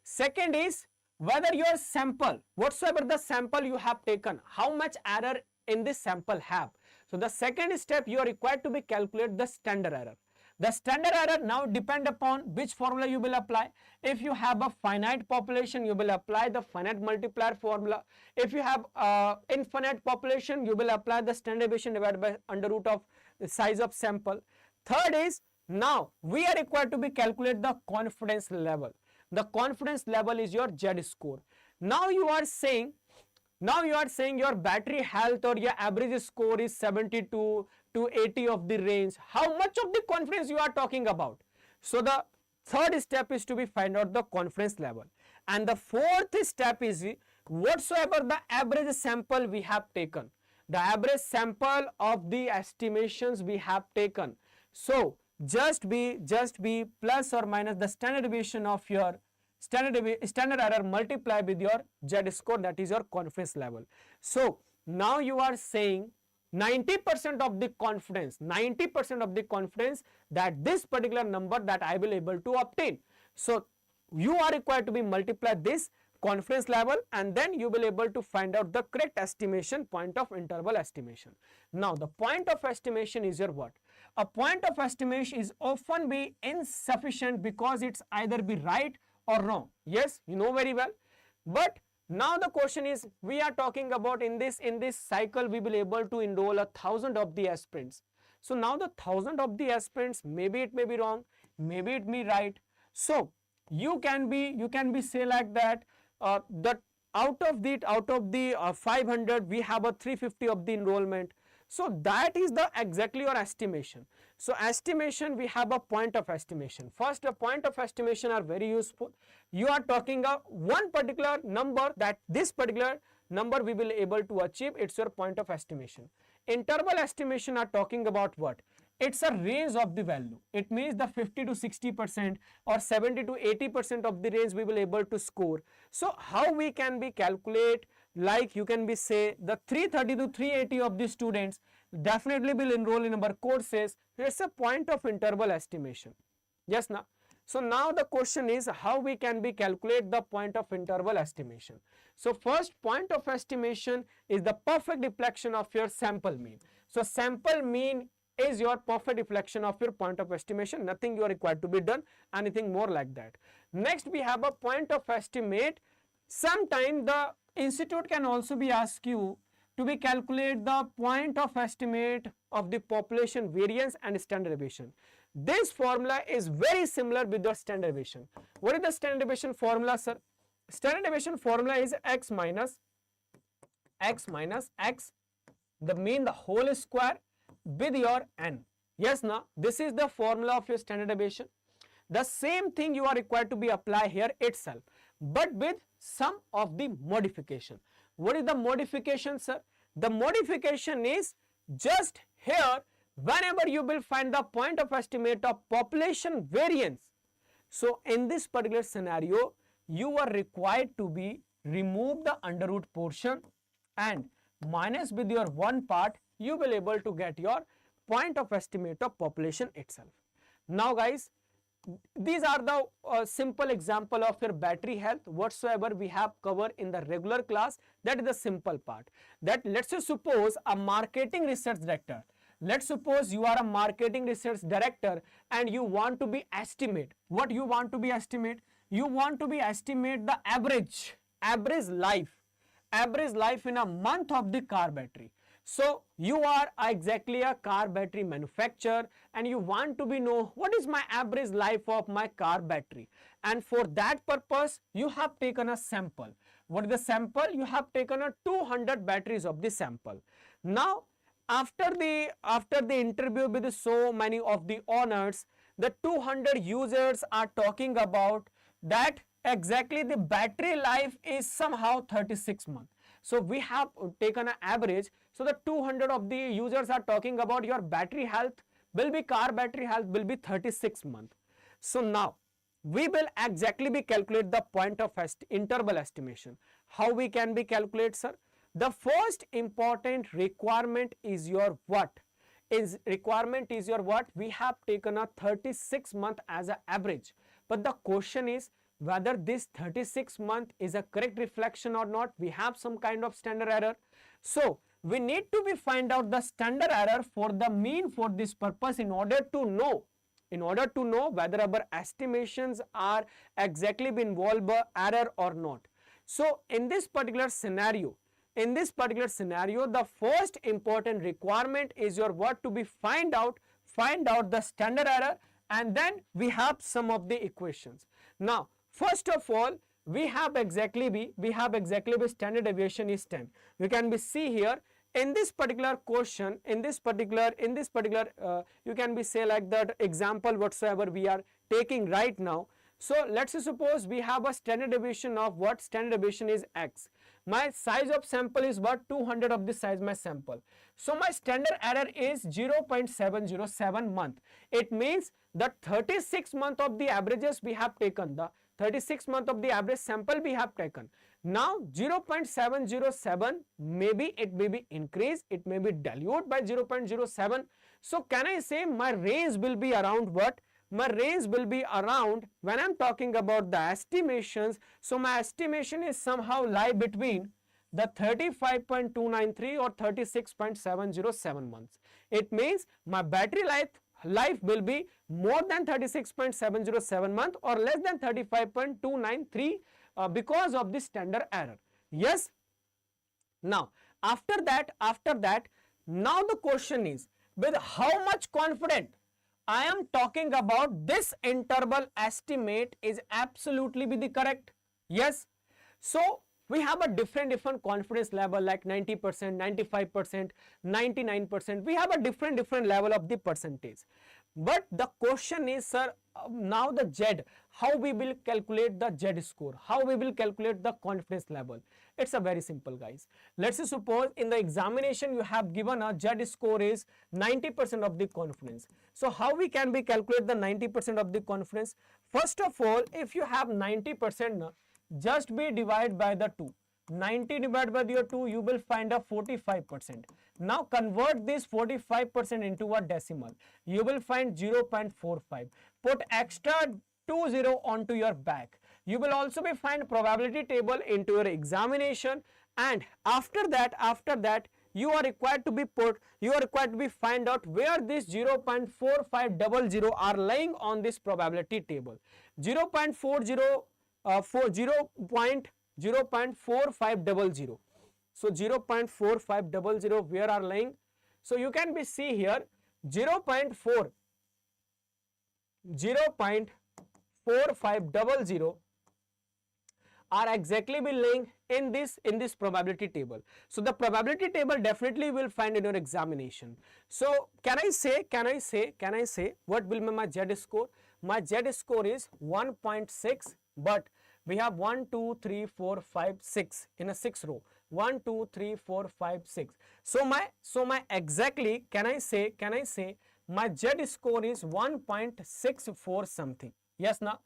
Second is whether your sample, whatsoever the sample you have taken, how much error in this sample have. So the second step you are required to be calculate the standard error. The standard error now depend upon which formula you will apply. If you have a finite population, you will apply the finite multiplier formula. If you have infinite population, you will apply the standard deviation divided by under root of the size of sample. Third is, now we are required to be calculate the confidence level. The confidence level is your Z score. Now you are saying your battery health or your average score is 72 to 80 of the range. How much of the confidence you are talking about? So the third step is to be find out the confidence level, and the fourth step is whatsoever the average sample we have taken, the average sample of the estimations we have taken. So just be plus or minus the standard deviation of your standard error multiplied with your Z score, that is your confidence level. So now you are saying 90% of the confidence, 90% of the confidence that this particular number that I will able to obtain. So you are required to be multiply this confidence level, and then you will able to find out the correct estimation, point of interval estimation. Now the point of estimation is your what? A point of estimation is often be insufficient because it's either be right or wrong. Yes, you know very well. But now the question is, we are talking about in this cycle we will able to enroll 1,000 of the aspirants. So now the 1,000 of the aspirants, maybe it may be wrong, maybe it may be right. So you can be say like that that out of the 500 we have a 350 of the enrollment. So that is the exactly your estimation. So estimation, we have a point of estimation. First, a point of estimation are very useful. You are talking of one particular number, that this particular number we will able to achieve, it's your point of estimation. Interval estimation are talking about what? it's a range of the value. It means the 50 to 60% or 70 to 80% of the range we will able to score. So how we can be calculate, like you can be say the 330 to 380 of the students definitely will enroll in our courses. It's a point of interval estimation. Yes, now. So now the question is how we can be calculate the point of interval estimation. So first point of estimation is the perfect deflection of your sample mean. So sample mean is your perfect reflection of your point of estimation. Nothing you are required to be done, anything more like that. Next we have a point of estimate. Sometime the institute can also be ask you to be calculate the point of estimate of the population variance and standard deviation. This formula is very similar with the standard deviation. What is the standard deviation formula, sir? Standard deviation formula is x minus x, the mean the whole square with your n. Yes, now this is the formula of your standard deviation. The same thing you are required to be apply here itself, but with some of the modification. What is the modification, sir? The modification is just here, whenever you will find the point of estimate of population variance. So in this particular scenario, you are required to be remove the under root portion and minus with your one part, you will able to get your point of estimate of population itself. Now guys, these are the simple example of your battery health whatsoever we have covered in the regular class. That is the simple part. That let's say suppose a marketing research director. Let's suppose you are a marketing research director and you want to be estimate. What you want to be estimate? You want to be estimate the average life in a month of the car battery. So you are exactly a car battery manufacturer and you want to be know what is my average life of my car battery, and for that purpose you have taken a sample. What is the sample? You have taken a 200 batteries of the sample. Now after the interview with so many of the owners, the 200 users are talking about that exactly the battery life is somehow 36 months. So we have taken an average. So the 200 of the users are talking about your battery health will be, car battery health will be 36 months. So now we will exactly be calculate the point of interval estimation. How we can be calculate, sir? The first important requirement is your what? We have taken a 36 month as an average. But the question is whether this 36 month is a correct reflection or not. We have some kind of standard error. So we need to be find out the standard error for the mean for this purpose in order to know whether our estimations are exactly be involved error or not. So in this particular scenario, the first important requirement is your what to be find out the standard error, and then we have some of the equations. Now first of all, we have exactly standard deviation is 10. You can be see here in this particular question, you can be say like that example whatsoever we are taking right now. So let's suppose we have a standard deviation of what? Standard deviation is x. My size of sample is what? 200 of the size my sample. So my standard error is 0.707 month. It means the 36 month of the averages we have taken, the 36 month of the average sample we have taken. Now 0.707, maybe it may be increased, it may be diluted by 0.07. So can I say my range will be around what? My range will be around, when I am talking about the estimations, so my estimation is somehow lie between the 35.293 or 36.707 months. It means my battery life will be more than 36.707 month or less than 35.293 because of the standard error. Yes. Now after that, now the question is with how much confident I am talking about this interval estimate is absolutely be the correct. Yes. So we have a different confidence level like 90%, 95%, 99%. We have a different level of the percentage. But the question is, sir, now the Z, how we will calculate the Z score? How we will calculate the confidence level? It's a very simple, guys. Let's say suppose in the examination you have given a Z score is 90% of the confidence. So how we can be calculate the 90% of the confidence? First of all, if you have 90%, just be divided by the 2. 90 divided by your 2, you will find a 45%. Now convert this 45% into a decimal. You will find 0.45. Put extra 20 onto your back. You will also be find probability table into your examination, and after that you are required to be find out where this 0.4500 are lying on this probability table. 0.4500. So 0.4500 where are lying? So you can be see here 0.4500 are exactly be lying in this probability table. So the probability table definitely will find in your examination. So can I say what will be my Z score? My Z score is 1.6, but we have 1, 2, 3, 4, 5, 6 in a 6 row. 1, 2, 3, 4, 5, 6. So my exactly can I say my Z score is 1.64 something. Yes, na?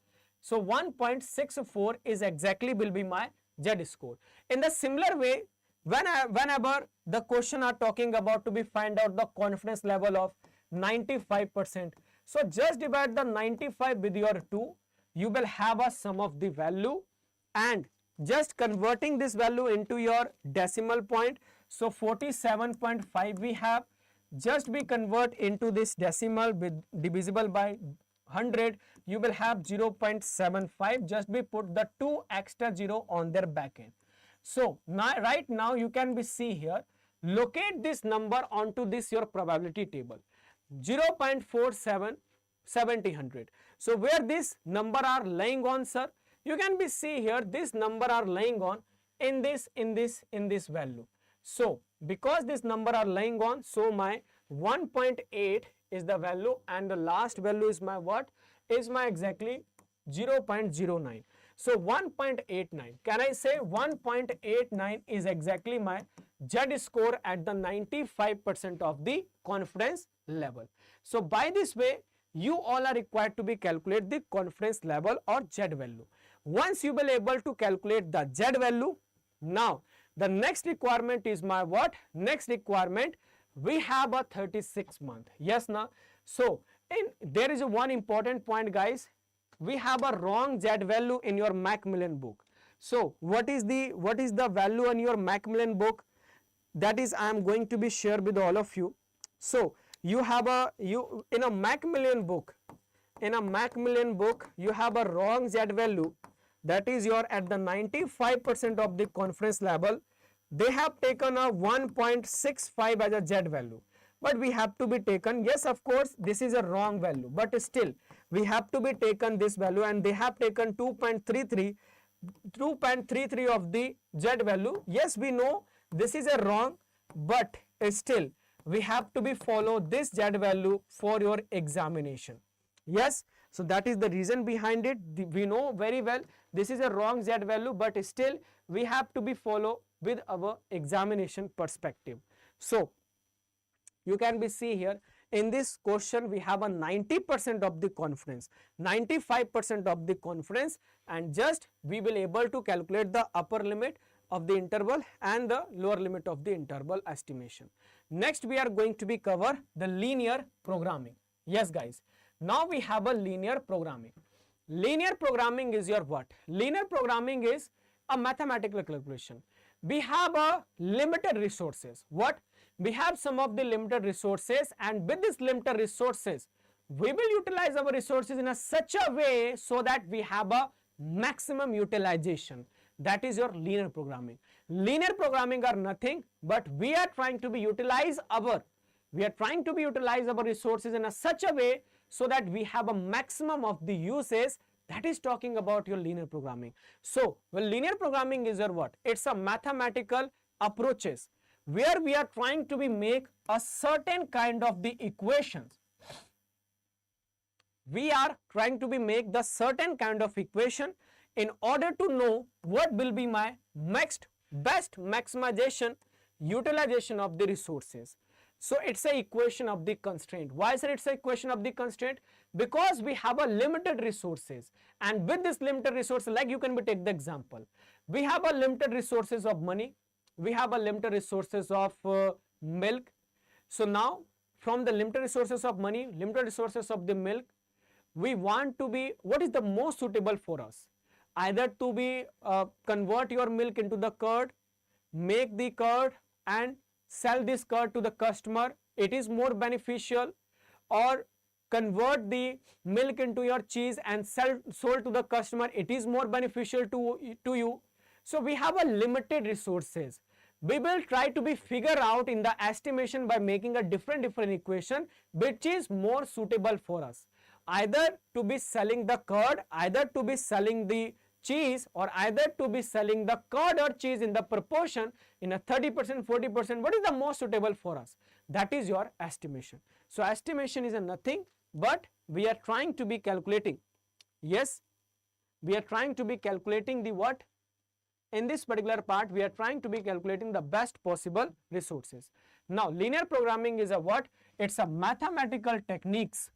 So 1.64 is exactly will be my Z score. In the similar way, whenever the question are talking about to be find out the confidence level of 95%. So just divide the 95 with your 2. You will have a sum of the value, and just converting this value into your decimal point. So 47.5 we have, just be convert into this decimal with divisible by 100, you will have 0.75, just be put the 2 extra 0 on their back end. So now right now you can be see here, locate this number onto this your probability table. 0.47 70 100. So where this number are lying on, sir? You can be see here this number are lying on in this value. So because this number are lying on, so my 1.8 is the value, and the last value is my what? Is my exactly 0.09. So 1.89. Can I say 1.89 is exactly my Z score at the 95% of the confidence level. So by this way, you all are required to be calculate the confidence level or Z value. Once you will able to calculate the Z value, now the next requirement is my what? Next requirement, we have a 36 month. Yes, na? So there is a one important point, guys. We have a wrong Z value in your Macmillan book. So what is the value in your Macmillan book? That is I am going to be share with all of you. So you have in a Macmillan book, you have a wrong Z value, that is your at the 95% of the confidence level. They have taken a 1.65 as a Z value, but we have to be taken, yes, of course this is a wrong value, but still we have to be taken this value, and they have taken 2.33 of the Z value. Yes, we know this is a wrong, but still we have to be follow this Z value for your examination. Yes, so that is the reason behind it. We know very well this is a wrong Z value, but still we have to be follow with our examination perspective. So you can be see here in this question we have a 90% of the confidence, 95% of the confidence, and just we will able to calculate the upper limit of the interval and the lower limit of the interval estimation. Next we are going to be cover the linear programming. Yes, guys, now we have a linear programming. Linear programming is your what? Linear programming is a mathematical calculation. We have a limited resources. What? We have some of the limited resources, and with this limited resources we will utilize our resources in a such a way so that we have a maximum utilization. That is your linear programming. Linear programming are nothing but we are trying to be utilize our resources in a such a way so that we have a maximum of the uses. That is talking about your linear programming. So well, linear programming is your what? It's a mathematical approaches where we are trying to be make a certain kind of the equations. we are trying to be make the certain kind of equation in order to know what will be my next best maximization utilization of the resources. So it's a equation of the constraint. Why is it a equation of the constraint? Because we have a limited resources, and with this limited resources, like you can take the example, we have a limited resources of money, we have a limited resources of milk. So now from the limited resources of money, limited resources of the milk, we want to be, what is the most suitable for us? Either to be convert your milk into the curd, make the curd and sell this curd to the customer, it is more beneficial, or convert the milk into your cheese and sold to the customer, it is more beneficial to you. So we have a limited resources. We will try to be figure out in the estimation by making a different equation which is more suitable for us. Either to be selling the curd, either to be selling the cheese, or either to be selling the curd or cheese in the proportion in a 30%, 40%, what is the most suitable for us? That is your estimation. So estimation is a nothing but we are trying to be calculating. Yes, we are trying to be calculating the what? In this particular part, we are trying to be calculating the best possible resources. Now, linear programming is a what? It's a mathematical techniques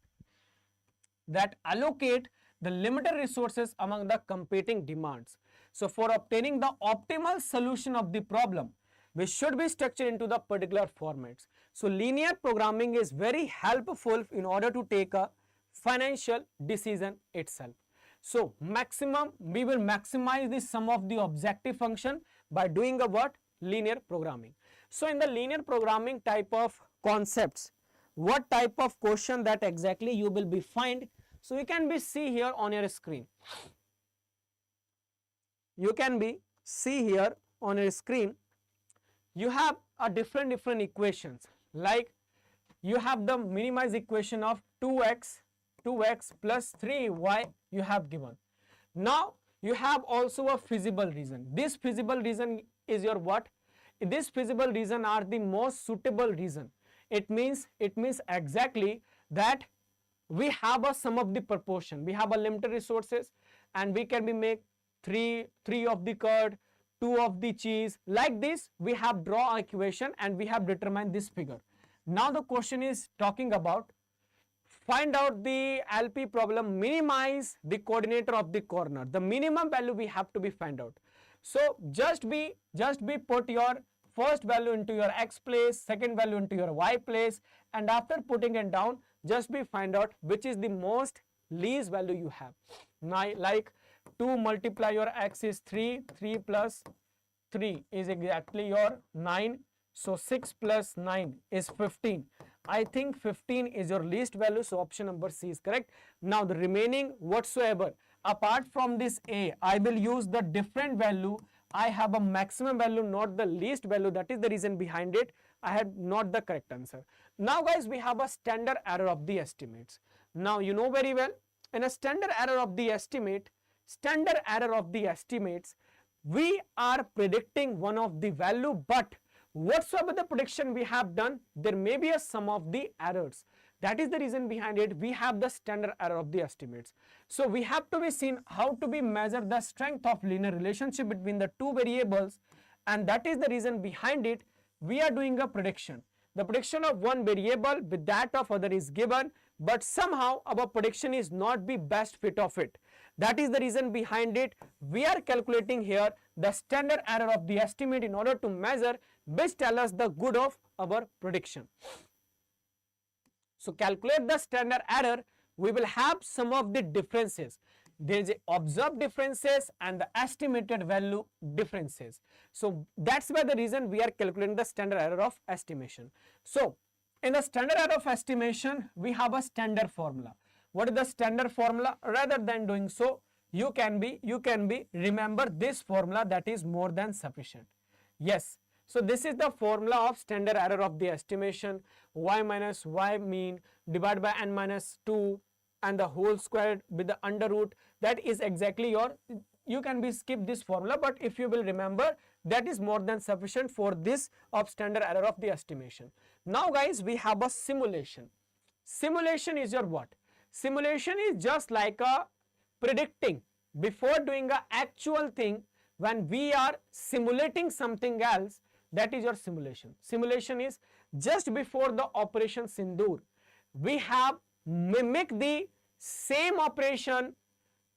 that allocate the limited resources among the competing demands. So, for obtaining the optimal solution of the problem, we should be structured into the particular formats. So, linear programming is very helpful in order to take a financial decision itself. So, we will maximize the sum of the objective function by doing a what? Linear programming. So, in the linear programming type of concepts, what type of question that exactly you will be find? So, you can be see here on your screen. You can be see here on your screen. You have a different equations, like you have the minimized equation of 2x plus 3y you have given. Now you have also a feasible reason. This feasible reason is your what? This feasible reason are the most suitable reason. It means exactly that we have a sum of the proportion. We have a limited resources and we can be make 3 of the curd, 2 of the cheese. Like this we have draw equation and we have determined this figure. Now the question is talking about find out the LP problem, minimize the coordinator of the corner. The minimum value we have to be find out. So just be put your first value into your x place, second value into your y place, and after putting it down, just be find out which is the most least value you have. Now like 2 multiply your x is 3, 3 plus 3 is exactly your 9. So 6 plus 9 is 15. I think 15 is your least value, so option number C is correct. Now the remaining whatsoever, apart from this A, I will use the different value. I have a maximum value, not the least value. That is the reason behind it. I had not the correct answer. Now guys, we have a standard error of the estimates. Now you know very well, in a standard error of the estimates, we are predicting one of the value, but whatsoever the prediction we have done, there may be a sum of the errors. That is the reason behind it. We have the standard error of the estimates. So we have to be seen how to be measure the strength of linear relationship between the two variables, and that is the reason behind it. We are doing a prediction. The prediction of one variable with that of other is given, but somehow our prediction is not the best fit of it. That is the reason behind it. We are calculating here the standard error of the estimate in order to measure which tell us the good of our prediction. So calculate the standard error. We will have some of the differences. There is observed differences and the estimated value differences. So that's why the reason we are calculating the standard error of estimation. So in the standard error of estimation, we have a standard formula. What is the standard formula? Rather than doing so, you can be remember this formula, that is more than sufficient. Yes. So this is the formula of standard error of the estimation. Y minus y mean divided by n minus 2 and the whole squared with the under root. That is exactly your, you can be skip this formula, but if you will remember, that is more than sufficient for this of standard error of the estimation. Now guys, we have a simulation. Simulation is your what? Simulation is just like a predicting before doing a actual thing. When we are simulating something else, that is your simulation. Simulation is just before the operation Sindoor. We have mimic the same operation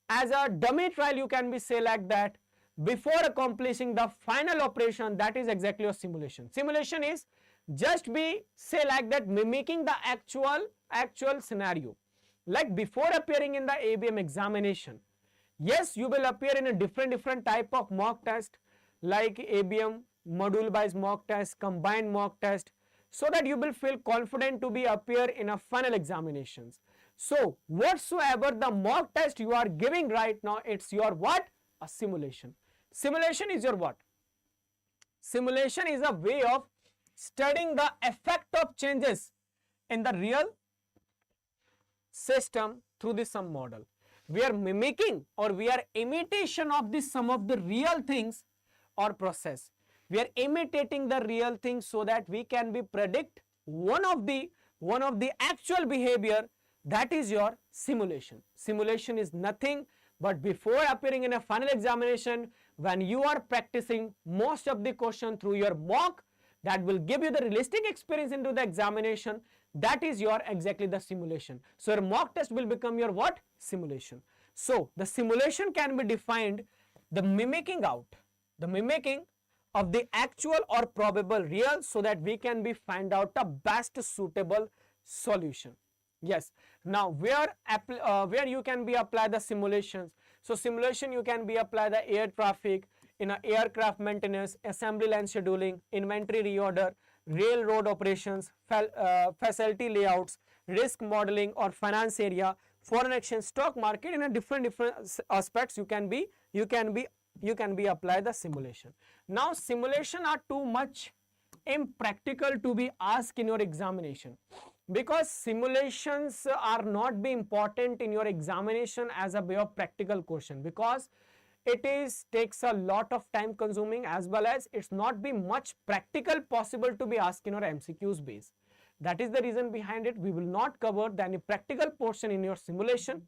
as a dummy trial, you can be say like that, before accomplishing the final operation. That is exactly your simulation. Simulation is just be say like that, mimicking the actual scenario. Like before appearing in the ABM examination, yes, you will appear in a different type of mock test, like ABM module wise mock test, combined mock test, so that you will feel confident to be appear in a final examinations. So whatsoever the mock test you are giving right now, it's your what? A simulation. Simulation is your what? Simulation is a way of studying the effect of changes in the real system through the sum model. We are mimicking or we are imitation of the sum of the real things or process. We are imitating the real things so that we can be predict one of the actual behavior. That is your simulation. Simulation is nothing but before appearing in a final examination, when you are practicing most of the question through your mock, that will give you the realistic experience into the examination. That is your exactly the simulation. So your mock test will become your what? Simulation. So the simulation can be defined the mimicking out, the mimicking of the actual or probable real, so that we can be find out the best suitable solution. Yes. Now where you can be apply the simulations. So simulation you can be apply the air traffic, in a aircraft maintenance, assembly line scheduling, inventory reorder, railroad operations, facility layouts, risk modeling or finance area, foreign exchange, stock market. In a different aspects you can be apply the simulation. Now simulation are too much impractical to be asked in your examination, because simulations are not be important in your examination as a way of practical question, because it takes a lot of time consuming, as well as it's not be much practical possible to be asked in your MCQs base. That is the reason behind it. We will not cover any practical portion in your simulation,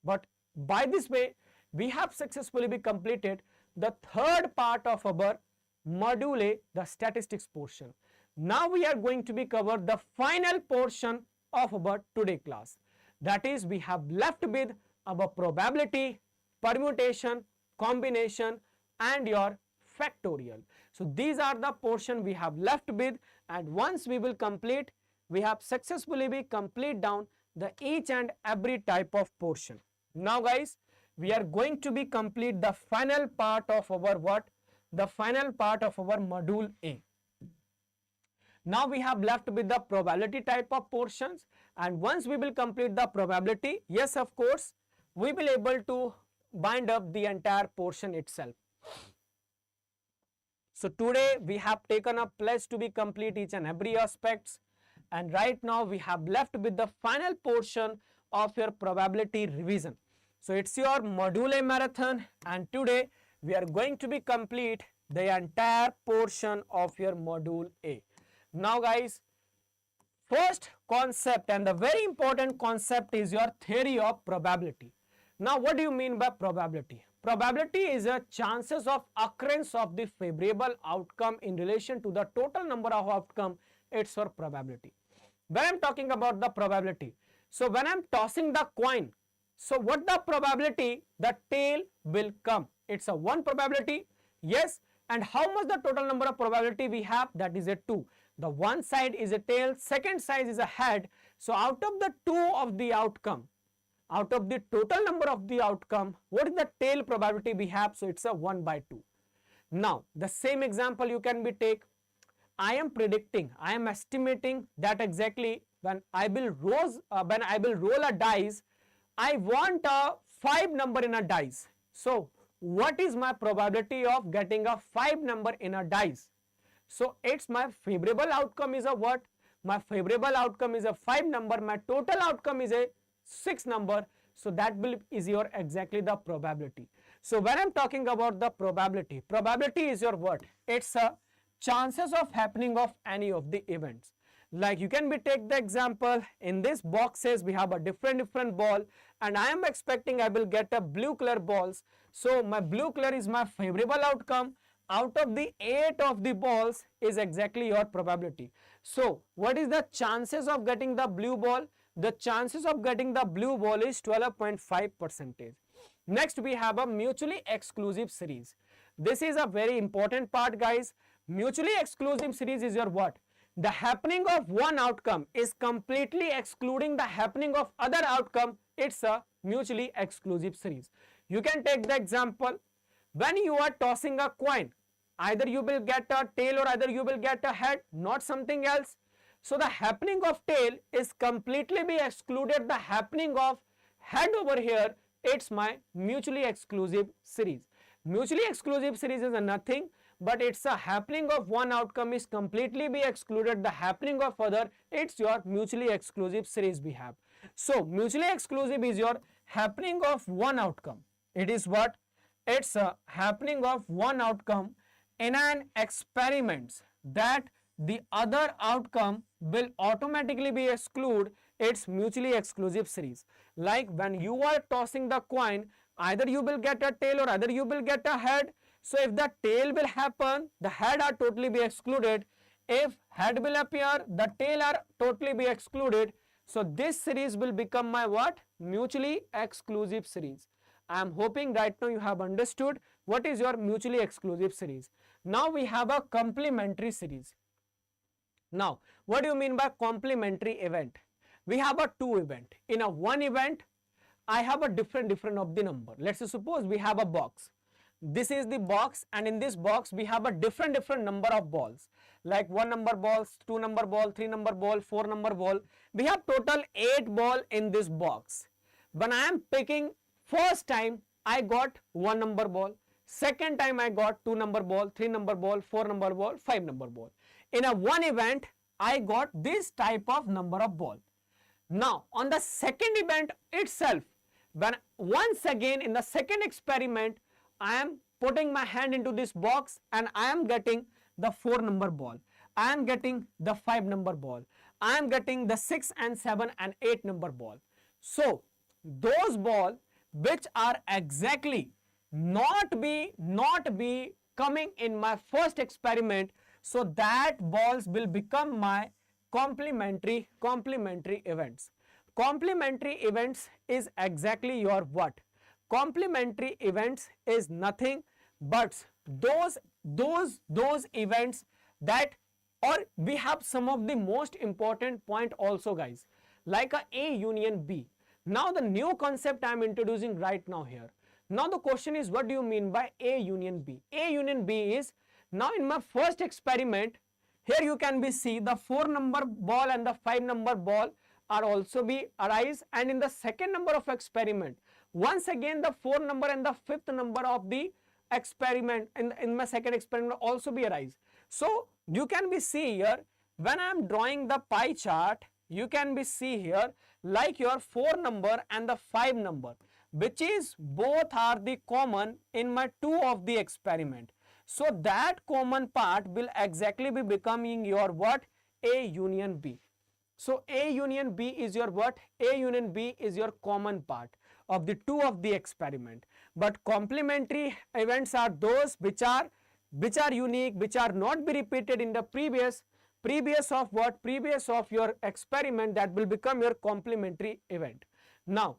but by this way we have successfully be completed the third part of our module A, the statistics portion. Now we are going to be cover the final portion of our today class. That is, we have left with our probability, permutation, combination and your factorial. So these are the portion we have left with, and once we will complete, we have successfully be complete down the each and every type of portion. Now guys, we are going to be complete the final part of our what? The final part of our module A. Now we have left with the probability type of portions, and once we will complete the probability, yes of course, we will able to bind up the entire portion itself. So today we have taken a pledge to be complete each and every aspects, and right now we have left with the final portion of your probability revision. So it's your module A marathon, and today we are going to be complete the entire portion of your module A. Now guys, first concept and the very important concept is your theory of probability. Now what do you mean by probability? Probability is a chances of occurrence of the favorable outcome in relation to the total number of outcome. It's your probability. When I'm talking about the probability, so when I'm tossing the coin, so what the probability? The tail will come. It's a 1 probability, yes, and how much the total number of probability we have? That is a 2. The one side is a tail, second side is a head. So out of the 2 of the outcome, out of the total number of the outcome, what is the tail probability we have? So it's a 1 by 2. Now the same example you can be take. I am predicting, I am estimating that exactly when I will roll a dice, I want a 5 number in a dice. So what is my probability of getting a 5 number in a dice? So it's my favorable outcome is a what? My favorable outcome is a 5 number, my total outcome is a 6 number. So that will is your exactly the probability. So when I'm talking about the probability, probability is your what? It's a chances of happening of any of the events. Like you can be take the example, in this boxes we have a different ball, and I am expecting I will get a blue color balls. So my blue color is my favorable outcome. Out of the 8 of the balls is exactly your probability. So what is the chances of getting the blue ball? The chances of getting the blue ball is 12.5%. Next we have a mutually exclusive series. This is a very important part, guys. Mutually exclusive series is your what? The happening of one outcome is completely excluding the happening of other outcome. It's a mutually exclusive series. You can take the example, when you are tossing a coin, either you will get a tail or either you will get a head, not something else. So the happening of tail is completely be excluded. The happening of head over here, it's my mutually exclusive series. Mutually exclusive series is a nothing, but it's a happening of one outcome is completely be excluded. The happening of other, it's your mutually exclusive series we have. So mutually exclusive is your happening of one outcome. It is what? It's a happening of one outcome in an experiment that the other outcome will automatically be excluded. It's mutually exclusive series. Like when you are tossing the coin, either you will get a tail or either you will get a head. So if the tail will happen, the head are totally be excluded. If head will appear, the tail are totally be excluded. So this series will become my what? Mutually exclusive series. I am hoping right now you have understood what is your mutually exclusive series. Now we have a complementary series. Now what do you mean by complementary event? We have a two event. In a one event, I have a different of the number. Let's suppose we have a box. This is the box, and in this box we have a different number of balls, like 1 number balls, 2 number ball, 3 number ball, 4 number ball. We have total 8 ball in this box. When I am picking, first time I got 1 number ball, second time I got 2 number ball, 3 number ball, 4 number ball, 5 number ball. In a one event, I got this type of number of ball. Now on the second event itself, when once again in the second experiment, I am putting my hand into this box and I am getting the 4 number ball. I am getting the 5 number ball. I am getting the 6 and 7 and 8 number ball. So those ball which are exactly not be coming in my first experiment, so that balls will become my complementary events. Complementary events is exactly your what? Complementary events is nothing but those events that, or we have some of the most important point also, guys, like A union B. Now the new concept I am introducing right now here. Now the question is, what do you mean by A union B? A union B is, now in my first experiment, here you can be see the 4 number ball and the 5 number ball are also be arise, and in the second number of experiment, once again the 4 number and the 5th number of the experiment in my second experiment also be arise. So you can be see here, when I am drawing the pie chart, you can be see here like your 4 number and the 5 number, which is both are the common in my 2 of the experiment. So that common part will exactly be becoming your what? A union B. So A union B is your what? A union B is your common part of the 2 of the experiment. But complementary events are those which are unique, which are not be repeated in the previous of what? Previous of your experiment, that will become your complementary event. Now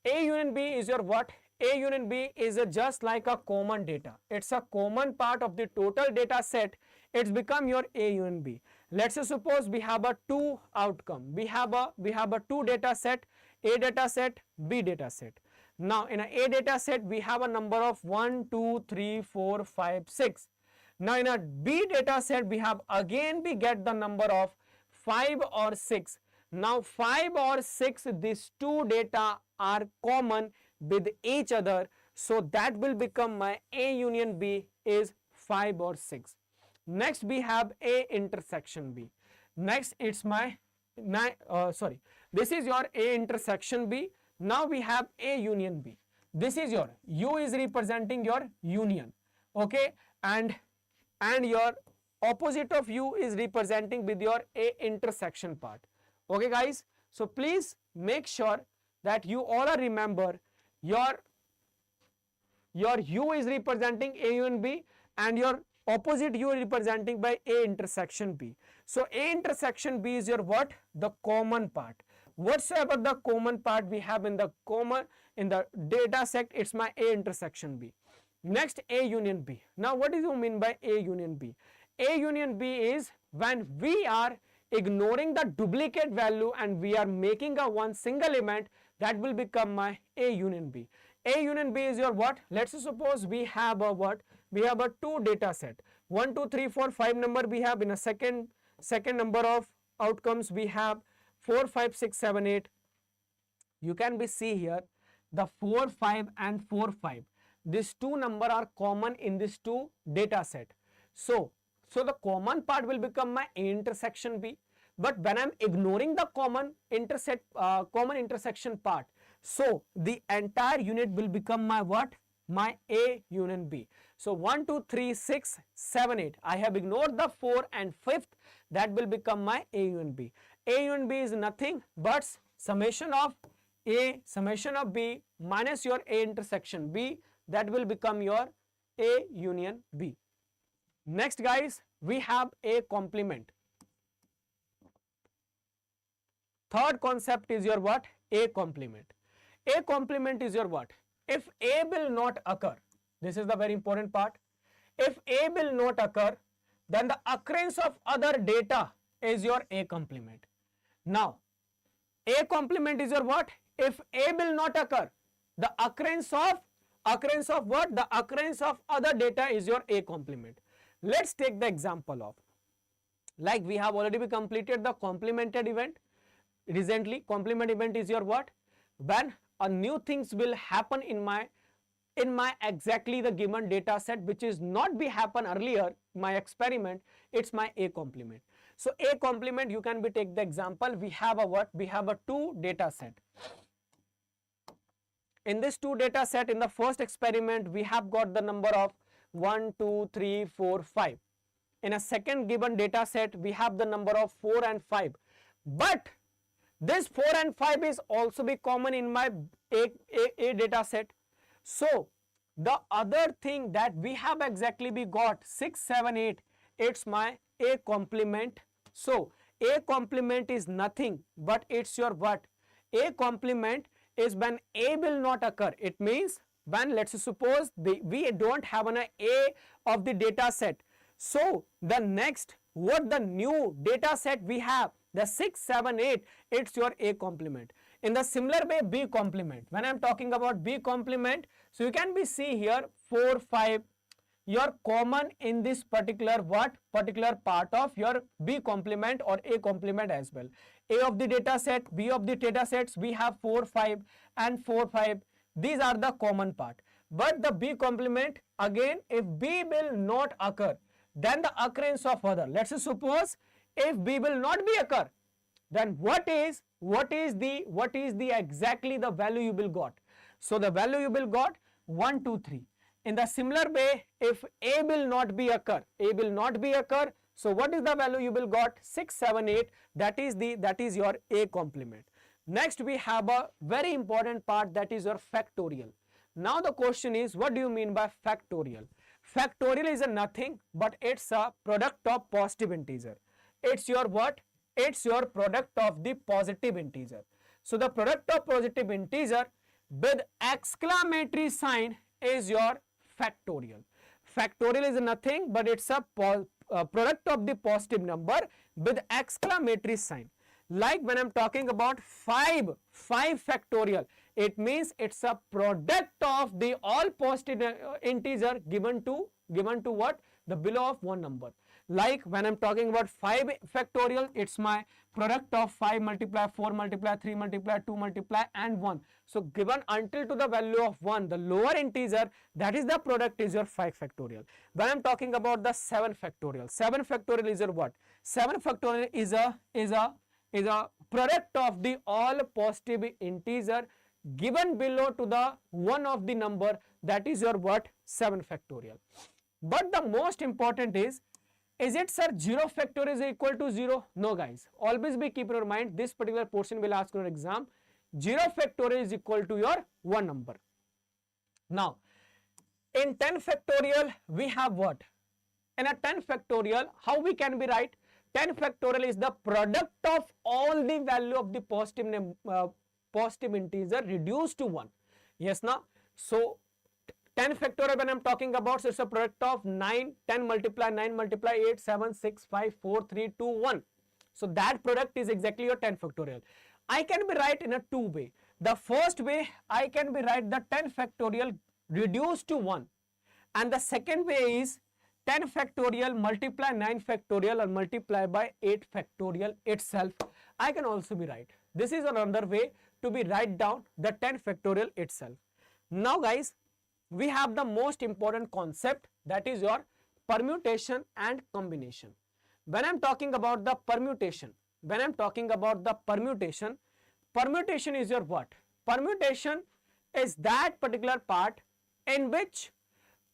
A union B is your what? A union B is just like a common data. It's a common part of the total data set. It's become your A union B. Let's suppose we have a 2 outcome. We have a 2 data set, A data set, B data set. Now in a data set we have a number of 1, 2, 3, 4, 5, 6. Now in a B data set we have again we get the number of 5 or 6. Now 5 or 6, these 2 data are common with each other, so that will become my A union B is 5 or 6. Next we have A intersection B. Next it's my this is your A intersection B. Now we have A union B. This is your U is representing your union, okay, and your opposite of u is representing with your a intersection part. Okay guys, so please make sure that you all are remember your u is representing a u and b, and your opposite u is representing by a intersection b. So a intersection b is your what? The common part. Whatsoever the common part we have in the data set, it's my a intersection b. Next, a union b. Now what do you mean by a union b? A union b is when we are ignoring the duplicate value and we are making a one single element, that will become my a union b. A union b is your what? Let's suppose we have a what? We have a two data set. 1, 2, 3, 4, 5 number we have. In a second number of outcomes we have 4, 5, 6, 7, 8. You can be see here the 4, 5 and 4, 5. These two number are common in this two data set. So the common part will become my A intersection B. But when I am ignoring the common intersection part, so the entire unit will become my what? My A union B. So 1, 2, 3, 6, 7, 8. I have ignored the 4 and 5th. That will become my A union B. A union B is nothing but summation of A, summation of B minus your A intersection B. That will become your A union B. Next guys, we have A complement. Third concept is your what? A complement. A complement is your what? If A will not occur, this is the very important part. If A will not occur, then the occurrence of other data is your A complement. Now, A complement is your what? If A will not occur, the occurrence of what? The occurrence of other data is your A complement. Let's take the example of, like we have already completed the complemented event. Recently, complement event is your what? When a new things will happen in my exactly the given data set which is not be happen earlier, my experiment, it's my A complement. So A complement, you can be take the example, we have a what? We have a two data set. In this two data set, in the first experiment, we have got the number of 1, 2, 3, 4, 5. In a second given data set, we have the number of 4 and 5. But this 4 and 5 is also be common in my A data set. So the other thing that we have exactly be got 6, 7, 8, it's my A complement. So A complement is nothing but it's your what? A complement is when A will not occur. It means when, let's suppose we don't have an A of the data set. So the next, what the new data set we have, the 6, 7, 8, it's your A complement. In the similar way, B complement. When I am talking about B complement, so you can be see here 4, 5, your common in this particular what? Particular part of your B complement or A complement as well. A of the data set, B of the data sets, we have 4, 5 and 4, 5. These are the common part. But the B complement, again, if B will not occur, then the occurrence of other. Let's suppose if B will not be occur, then what is the exactly the value you will got? So the value you will got 1, 2, 3. In the similar way, if A will not be occur, so what is the value you will got? 6, 7, 8. That is your A complement. Next, we have a very important part, that is your factorial. Now the question is, what do you mean by factorial? Factorial is a nothing but it's a product of positive integer. It's your what? It's your product of the positive integer. So the product of positive integer with exclamatory sign is your factorial. Factorial is nothing but it's a product of the positive number with exclamatory sign. Like when I'm talking about 5 factorial, it means it's a product of the all positive integer given to what? The below of one number. Like when I'm talking about 5 factorial, it's my product of 5 multiply 4 multiply 3 multiply 2 multiply and 1. So given until to the value of 1, the lower integer, that is the product is your 5 factorial. When I'm talking about the 7 factorial, 7 factorial is your what? 7 factorial is a product of the all positive integer given below to the one of the number, that is your what? 7 factorial. But the most important is Is it, sir, 0 factorial is equal to 0? No, guys. Always be keep in your mind, this particular portion will ask your exam. 0 factorial is equal to your 1 number. Now, in 10 factorial, we have what? In a 10 factorial, how we can be write? 10 factorial is the product of all the value of the positive integer reduced to 1. Yes, now. So, 10 factorial when I am talking about, so it's a product of 9, 10 multiply 9 multiply 8, 7, 6, 5, 4, 3, 2, 1. So, that product is exactly your 10 factorial. I can be write in a two way. The first way, I can be write the 10 factorial reduced to 1. And the second way is 10 factorial multiply 9 factorial or multiply by 8 factorial itself. I can also be write. This is another way to be write down the 10 factorial itself. Now, guys, we have the most important concept, that is your permutation and combination. When I am talking about the permutation, permutation is your what? Permutation is that particular part in which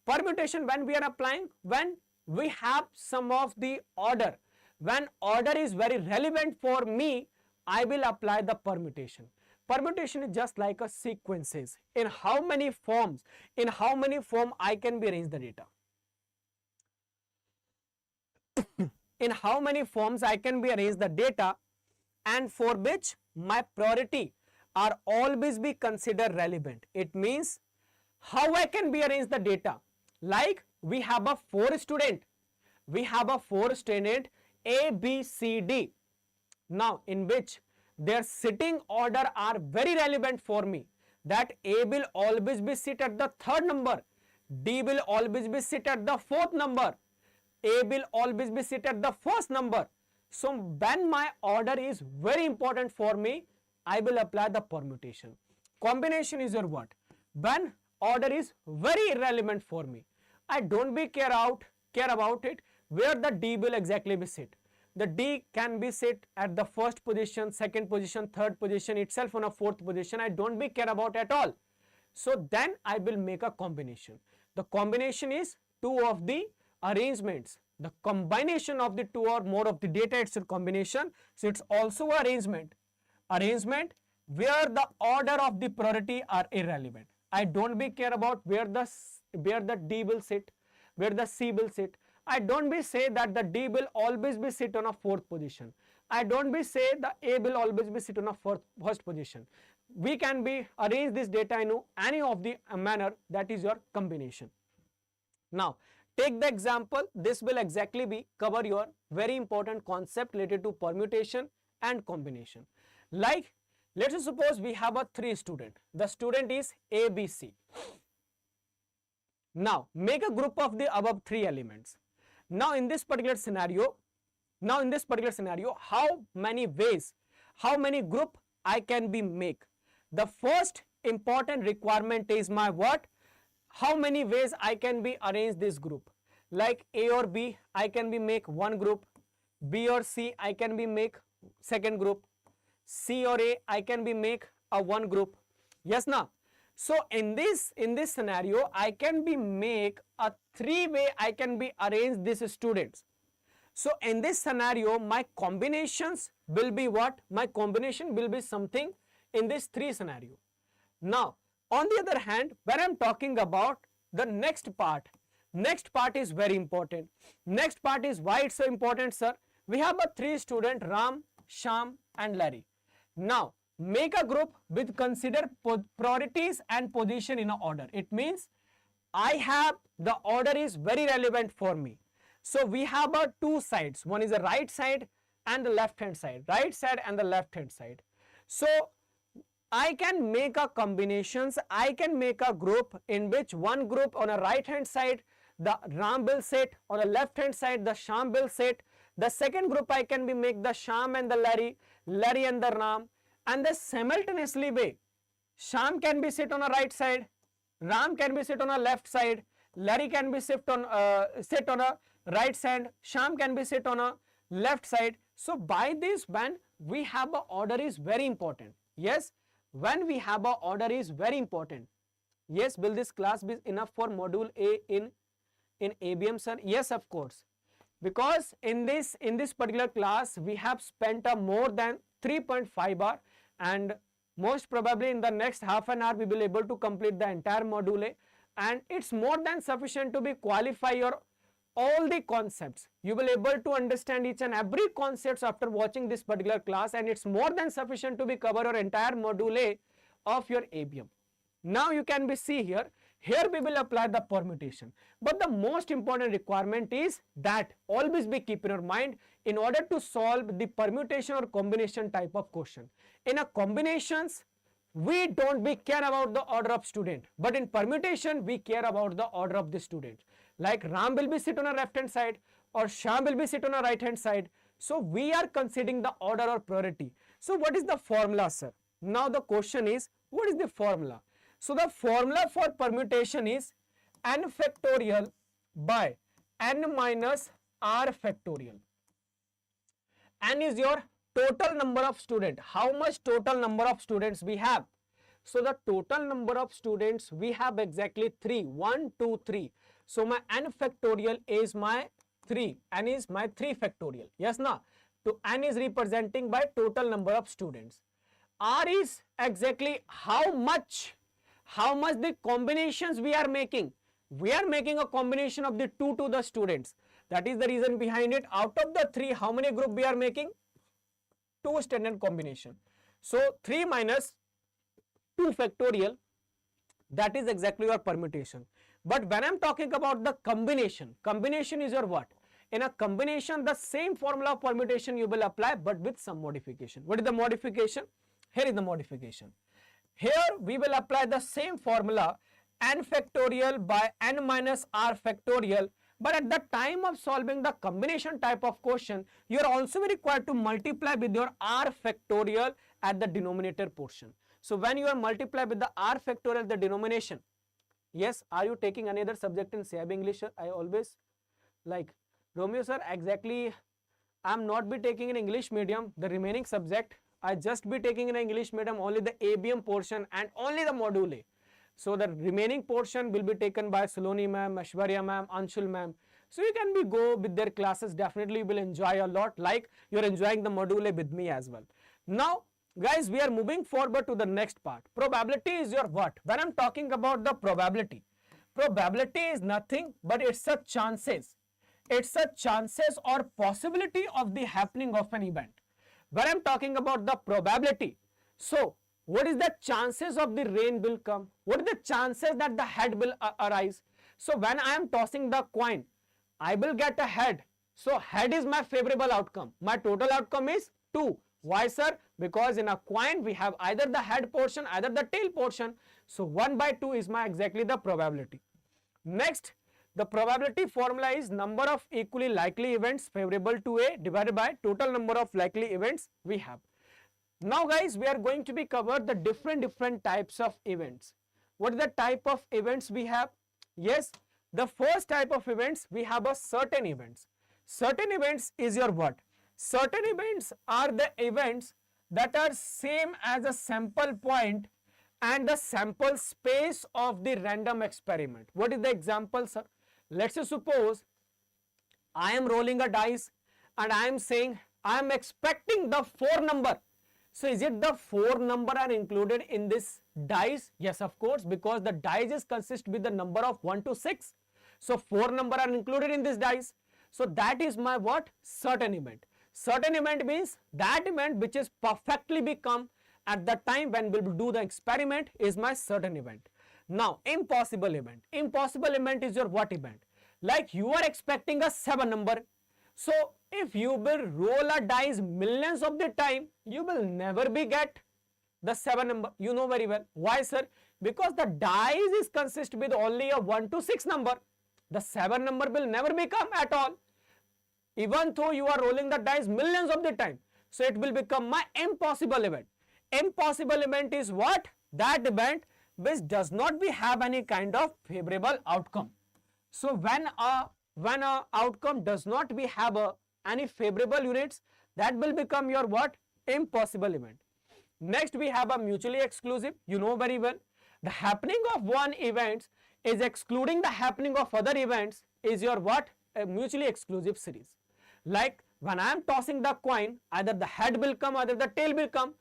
permutation, when we are applying, when we have some of the order, when order is very relevant for me, I will apply the permutation. Permutation is just like a sequences. In how many forms, I can be arrange the data. In how many forms I can be arrange the data, and for which my priority are always be considered relevant. It means how I can be arrange the data. Like we have a 4 student A, B, C, D. Now in which their sitting order are very relevant for me, that A will always be sit at the third number, D will always be sit at the fourth number, A will always be sit at the first number. So when my order is very important for me, I will apply the permutation. Combination is your what? When order is very irrelevant for me, I don't be care about it where the D will exactly be sit. The D can be sit at the first position, second position, third position, itself on a fourth position. I don't be care about at all. So then I will make a combination. The combination is two of the arrangements. The combination of the two or more of the data, it's a combination. So it's also arrangement. Arrangement where the order of the priority are irrelevant. I don't be care about where the D will sit, where the C will sit. I don't be say that the D will always be sit on a fourth position. I don't be say the A will always be sit on a first position. We can be arrange this data in any of the manner, that is your combination. Now, take the example. This will exactly be cover your very important concept related to permutation and combination. Like, let us suppose we have a 3 student. The student is A, B, C. Now, make a group of the above 3 elements. Now, in this particular scenario, how many ways, how many group I can be make? The first important requirement is my what? How many ways I can be arrange this group? Like A or B, I can be make one group. B or C, I can be make second group. C or A, I can be make a one group. Yes, na? So in this scenario, I can be make a 3-way, I can be arrange these students. So in this scenario, my combinations will be what? My combination will be something in this 3 scenario. Now, on the other hand, when I am talking about the next part is very important. Next part is why it's so important, sir. We have a 3 student, Ram, Sham and Larry. Now, make a group with consider priorities and position in a order. It means I have the order is very relevant for me. So we have 2 sides. One is the right side and the left hand side. Right side and the left hand side. So I can make a combinations. I can make a group in which one group on a right hand side the Ram will sit, on the left hand side the Sham will sit. The second group I can be make the Sham and the Larry and the Ram. And the simultaneously way, Sham can be sit on a right side, Ram can be sit on a left side, Larry can be sit on a right side, Sham can be sit on a left side. So by this, when we have a order is very important. Yes, when we have a order is very important. Yes, will this class be enough for module A in ABM, sir? Yes, of course. because in this particular class we have spent a more than 3.5 hour, and most probably in the next half an hour we will able to complete the entire module A, and it's more than sufficient to be qualify your all the concepts. You will able to understand each and every concepts after watching this particular class, and it's more than sufficient to be cover your entire module A of your ABM. Now you can be see here we will apply the permutation, but the most important requirement is that always be keep in your mind, in order to solve the permutation or combination type of question. In a combinations we don't be care about the order of student, but in permutation we care about the order of the student. Like Ram will be sit on a left hand side or Sham will be sit on a right hand side. So we are considering the order or priority. So what is the formula, sir? Now the question is, what is the formula? So the formula for permutation is n factorial by n minus r factorial. N is your total number of students. How much total number of students we have? So the total number of students we have exactly 3, 1, 2, 3. So my n factorial is my 3, n is my 3 factorial. Yes, na? So n is representing by total number of students. R is exactly how much the combinations we are making. We are making a combination of the 2 to the students. That is the reason behind it. Out of the 3, how many group we are making? 2 standard combination. So 3 minus 2 factorial, that is exactly your permutation. But when I am talking about the combination, combination is your what? In a combination, the same formula of permutation you will apply, but with some modification. What is the modification? Here is the modification. Here we will apply the same formula n factorial by n minus r factorial, but at the time of solving the combination type of question, you are also required to multiply with your r factorial at the denominator portion. So when you are multiply with the r factorial the denomination, yes, are you taking another subject in CAIIB English, sir? I always like, Romeo sir, exactly I am not be taking in English medium the remaining subject. I just be taking in English medium only the ABM portion and only the module A. So the remaining portion will be taken by Saloni ma'am, Ashwarya ma'am, Anshul ma'am. So you can be go with their classes, definitely you will enjoy a lot, like you are enjoying the module A with me as well. Now guys, we are moving forward to the next part. Probability is your what? When I am talking about the probability, probability is nothing but it's a chances. It's a chances or possibility of the happening of an event. When I am talking about the probability, so what is the chances of the rain will come? What are the chances that the head will arise? So when I am tossing the coin, I will get a head. So head is my favorable outcome. My total outcome is 2. Why, sir? Because in a coin we have either the head portion, either the tail portion. So 1 by 2 is my exactly the probability. Next, the probability formula is number of equally likely events favorable to A divided by total number of likely events we have. Now guys, we are going to be cover the different types of events. What is the type of events we have? Yes, the first type of events we have a certain events. Certain events is your what? Certain events are the events that are same as a sample point and the sample space of the random experiment. What is the example, sir? Let's say suppose I am rolling a dice and I am saying I am expecting the 4 number. So is it the 4 number are included in this dice? Yes, of course, because the dice is consist with the number of 1 to 6. So 4 number are included in this dice. So that is my what? Certain event. Certain event means that event which is perfectly become at the time when we will do the experiment is my certain event. Now impossible event. Impossible event is your what event? Like you are expecting a 7 number. So if you will roll a dice millions of the time, you will never be get the 7 number. You know very well. Why, sir? Because the dice is consist with only a 1 to 6 number. The 7 number will never become at all. Even though you are rolling the dice millions of the time. So it will become my impossible event. Impossible event is what? That event which does not have any kind of favorable outcome. So when a outcome does not have any favorable units, that will become your what? Impossible event. Next we have a mutually exclusive. You know very well. The happening of one event is excluding the happening of other events is your what? a mutually exclusive series. Like when I am tossing the coin, either the head will come, either the tail will come.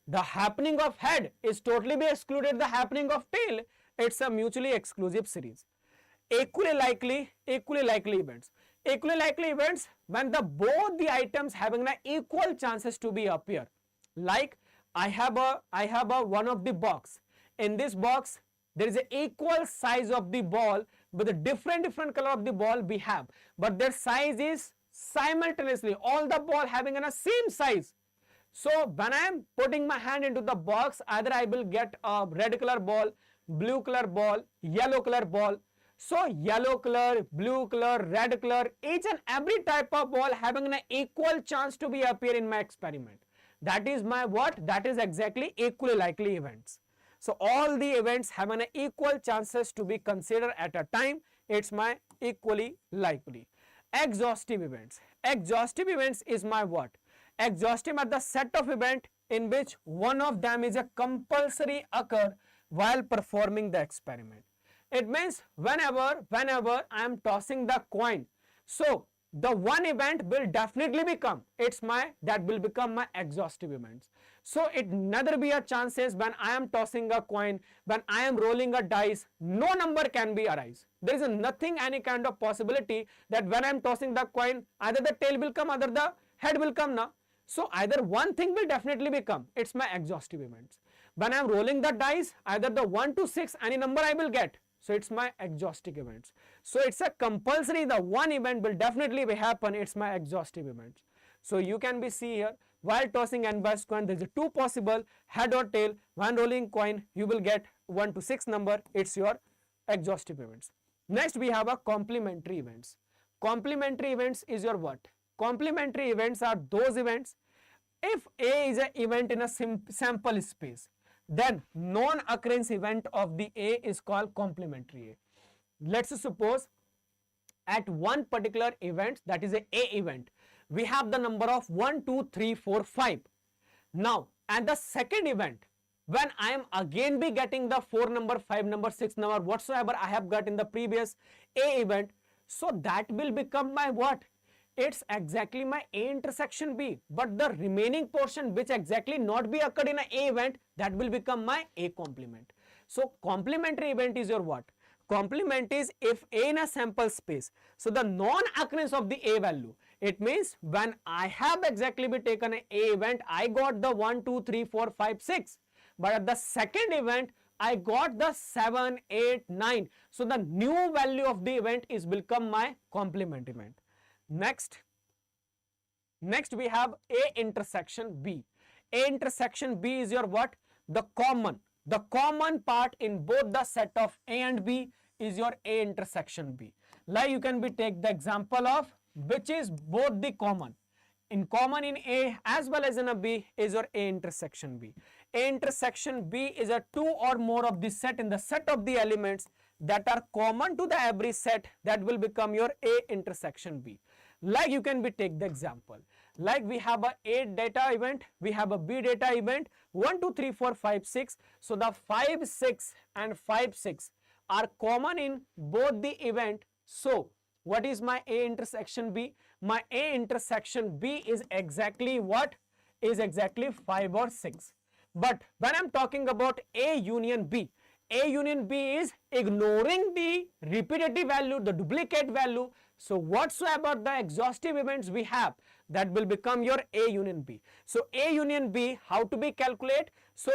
The happening of head is totally be excluded, the happening of tail, it's a mutually exclusive series. Equally likely events. Equally likely events when the both the items having an equal chances to be appear. Like I have a one of the box. In this box there is an equal size of the ball with a different color of the ball we have, but their size is simultaneously, all the ball having a same size. So when I am putting my hand into the box, either I will get a red color ball, blue color ball, yellow color ball. So yellow color, blue color, red color, each and every type of ball having an equal chance to be appear in my experiment. That is my what? That is exactly equally likely events. So all the events having an equal chances to be considered at a time, it's my equally likely. Exhaustive events. Exhaustive events is my what? Exhaustive are the set of event in which one of them is a compulsory occur while performing the experiment. It means whenever I am tossing the coin, so the one event will definitely become, that will become my exhaustive events. So it neither be a chances when I am tossing a coin, when I am rolling a dice, no number can be arise. There is nothing, any kind of possibility that when I am tossing the coin, either the tail will come, either the head will come now. So either one thing will definitely become, it's my exhaustive events. When I am rolling the dice, either the 1 to 6, any number I will get. So it's my exhaustive events. So it's a compulsory, the one event will definitely be happen, it's my exhaustive events. So you can be see here, while tossing n by coin, there is two possible, head or tail. When rolling coin, you will get 1 to 6 number, it's your exhaustive events. Next we have a complementary events. Complementary events is your what? Complementary events are those events, if A is an event in a sample space, then non-occurrence event of the A is called complementary A. Let's suppose at one particular event, that is a event, we have the number of 1, 2, 3, 4, 5. Now, at the second event, when I am again be getting the 4 number, 5 number, 6 number, whatsoever I have got in the previous A event, so that will become my what? It's exactly my A intersection B, but the remaining portion which exactly not be occurred in a A event, that will become my A complement. So complementary event is your what? Complement is if A in a sample space, so the non-occurrence of the A value, it means when I have exactly be taken a event, I got the 1, 2, 3, 4, 5, 6, but at the second event, I got the 7, 8, 9. So the new value of the event is become my complement event. Next we have A intersection B. A intersection B is your what? The common part in both the set of A and B is your A intersection B. Like you can be take the example of which is both the common. In common in A as well as in a B is your A intersection B. A intersection B is a two or more of the set in the set of the elements that are common to the every set, that will become your A intersection B. Like you can be take the example, like we have a A data event, we have a B data event, 1, 2, 3, 4, 5, 6. So the 5, 6 and 5, 6 are common in both the event. So what is my A intersection B? My A intersection B is exactly what? Is exactly 5 or 6. But when I'm talking about A union B, A union B is ignoring the repetitive value, the duplicate value. So whatsoever the exhaustive events we have, that will become your A union B. So A union B, how to be calculate? So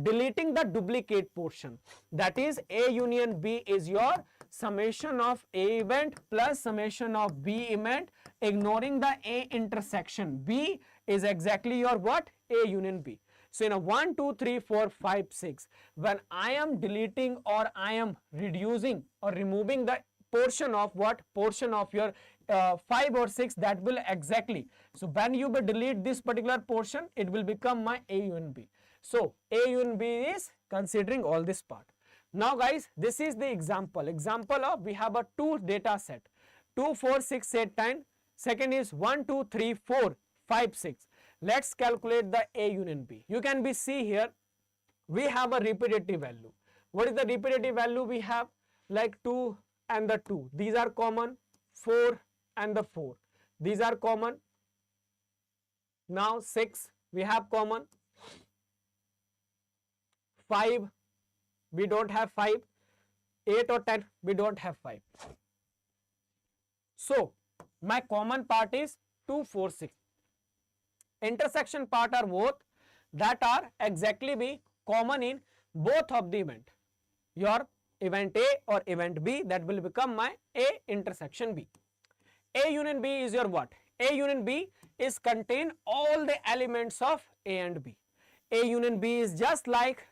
deleting the duplicate portion, that is A union B is your summation of A event plus summation of B event, ignoring the A intersection B is exactly your what? A union B. So in a 1, 2, 3, 4, 5, 6, when I am deleting or I am reducing or removing the portion of what? Portion of your 5 or 6, that will exactly. So when you will delete this particular portion, it will become my A union B. So A union B is considering all this part. Now guys, this is the example of we have a 2 data set, 2, 4, 6, 8, 10. Second is 1, 2, 3, 4, 5, 6. Let's calculate the A union B. You can be see here, we have a repetitive value. What is the repetitive value we have? Like 2 and the 2. These are common. 4 and the 4. These are common. Now 6 we have common. 5 we don't have 5. 8 or 10 we don't have 5. So my common part is 2, 4, 6. Intersection part are both that are exactly be common in both of the event. Your event A or event B, that will become my A intersection B. A union B is your what? A union B is contain all the elements of A and B. A union B is just like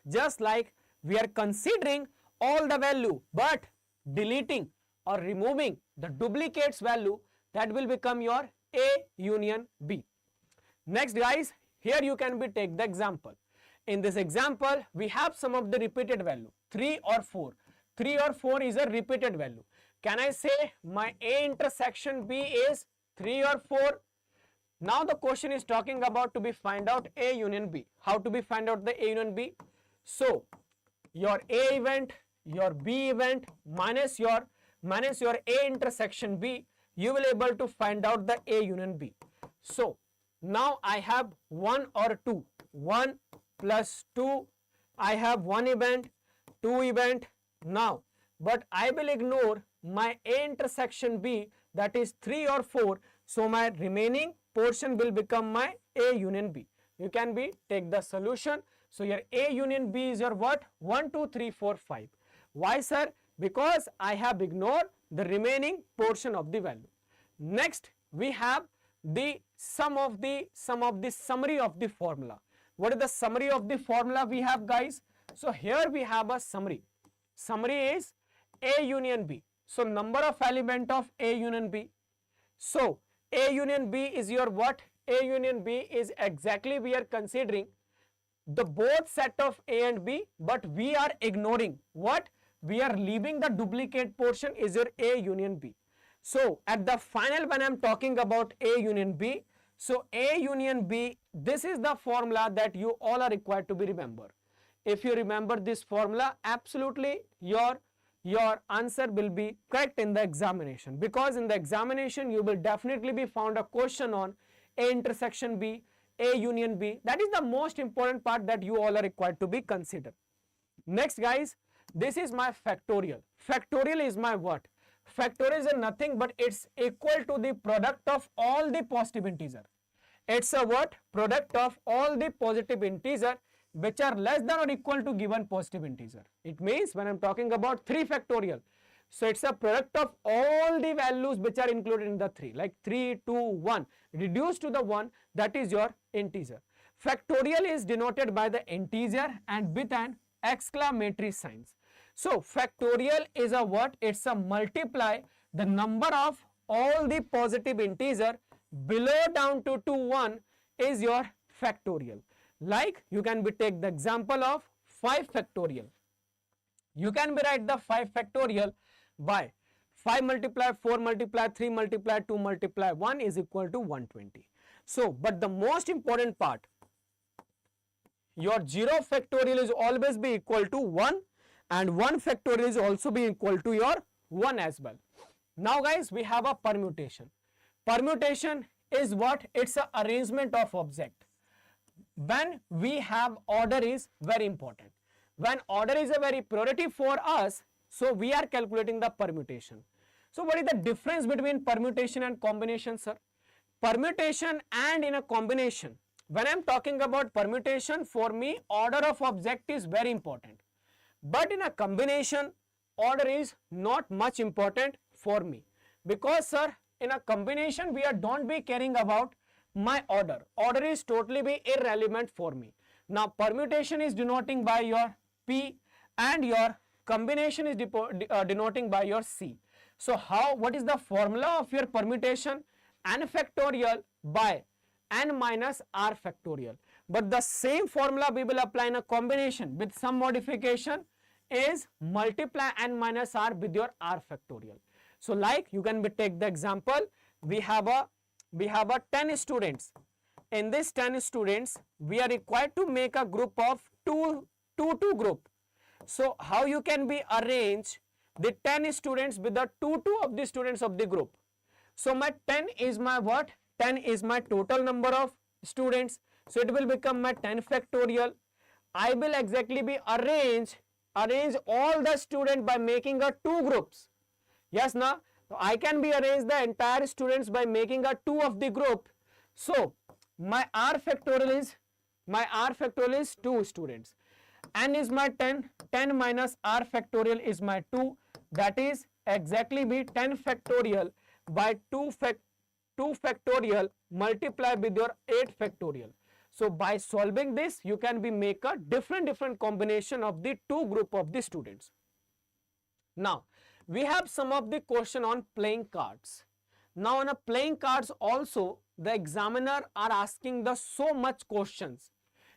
we are considering all the value but deleting or removing the duplicates value, that will become your A union B. Next guys, here you can be take the example. In this example, we have some of the repeated value, 3 or 4. 3 or 4 is a repeated value. Can I say my A intersection B is 3 or 4? Now the question is talking about to be find out A union B. How to be find out the A union B? So your A event, your B event minus your A intersection B, you will able to find out the A union B. So now I have 1 or 2. 1 plus 2, I have 1 event, 2 event now, but I will ignore my A intersection B, that is 3 or 4. So my remaining portion will become my A union B. You can be take the solution. So your A union B is your what? 1, 2, 3, 4, 5. Why sir? Because I have ignored the remaining portion of the value. Next we have the sum of the summary of the formula. What is the summary of the formula we have guys? So here we have a summary. Summary is A union B. So number of element of A union B. So A union B is your what? A union B is exactly we are considering the both set of A and B, but we are ignoring what? We are leaving the duplicate portion is your A union B. So at the final when I am talking about A union B, so A union B, this is the formula that you all are required to be remember. If you remember this formula, absolutely your answer will be correct in the examination, because in the examination you will definitely be found a question on A intersection B, A union B. That is the most important part that you all are required to be considered. Next guys, this is my factorial. Factorial is my what? Factorial is nothing but it's equal to the product of all the positive integer. It's a what? Product of all the positive integer which are less than or equal to given positive integer. It means when I'm talking about 3 factorial, so it's a product of all the values which are included in the 3, like 3, 2, 1, reduced to the 1, that is your integer. Factorial is denoted by the integer and with an exclamatory signs. So factorial is a what? It's a multiply the number of all the positive integer below down to 1 is your factorial. Like you can be take the example of 5 factorial. You can be write the 5 factorial by 5 multiply 4 multiply 3 multiply 2 multiply 1 is equal to 120. So but the most important part, your 0 factorial is always be equal to 1 and 1 factorial is also be equal to your 1 as well. Now guys, we have a permutation. Permutation is what? It's a arrangement of object. When we have order is very important. When order is a very priority for us, so we are calculating the permutation. So what is the difference between permutation and combination, sir? Permutation and in a combination. When I am talking about permutation, for me order of object is very important. But in a combination, order is not much important for me. Because sir, in a combination we are don't be caring about my order. Order is totally be irrelevant for me. Now permutation is denoting by your P and your combination is denoting by your C. So what is the formula of your permutation? N factorial by n minus r factorial. But the same formula we will apply in a combination with some modification is multiply n minus r with your r factorial. So like you can be take the example, we have a 10 students. In this 10 students, we are required to make a group of 2 group. So how you can be arrange the 10 students with the 2 of the students of the group? So my 10 is my what? 10 is my total number of students. So it will become my 10 factorial. I will exactly be arrange all the students by making a two groups. Yes, now I can be arrange the entire students by making a two of the group. So my r factorial is 2 students. N is my 10. 10 minus r factorial is my 2. That is exactly be 10 factorial by 2 factorial multiplied with your 8 factorial. So by solving this, you can be make a different combination of the two group of the students. Now we have some of the question on playing cards. Now on a playing cards also the examiner are asking the so much questions.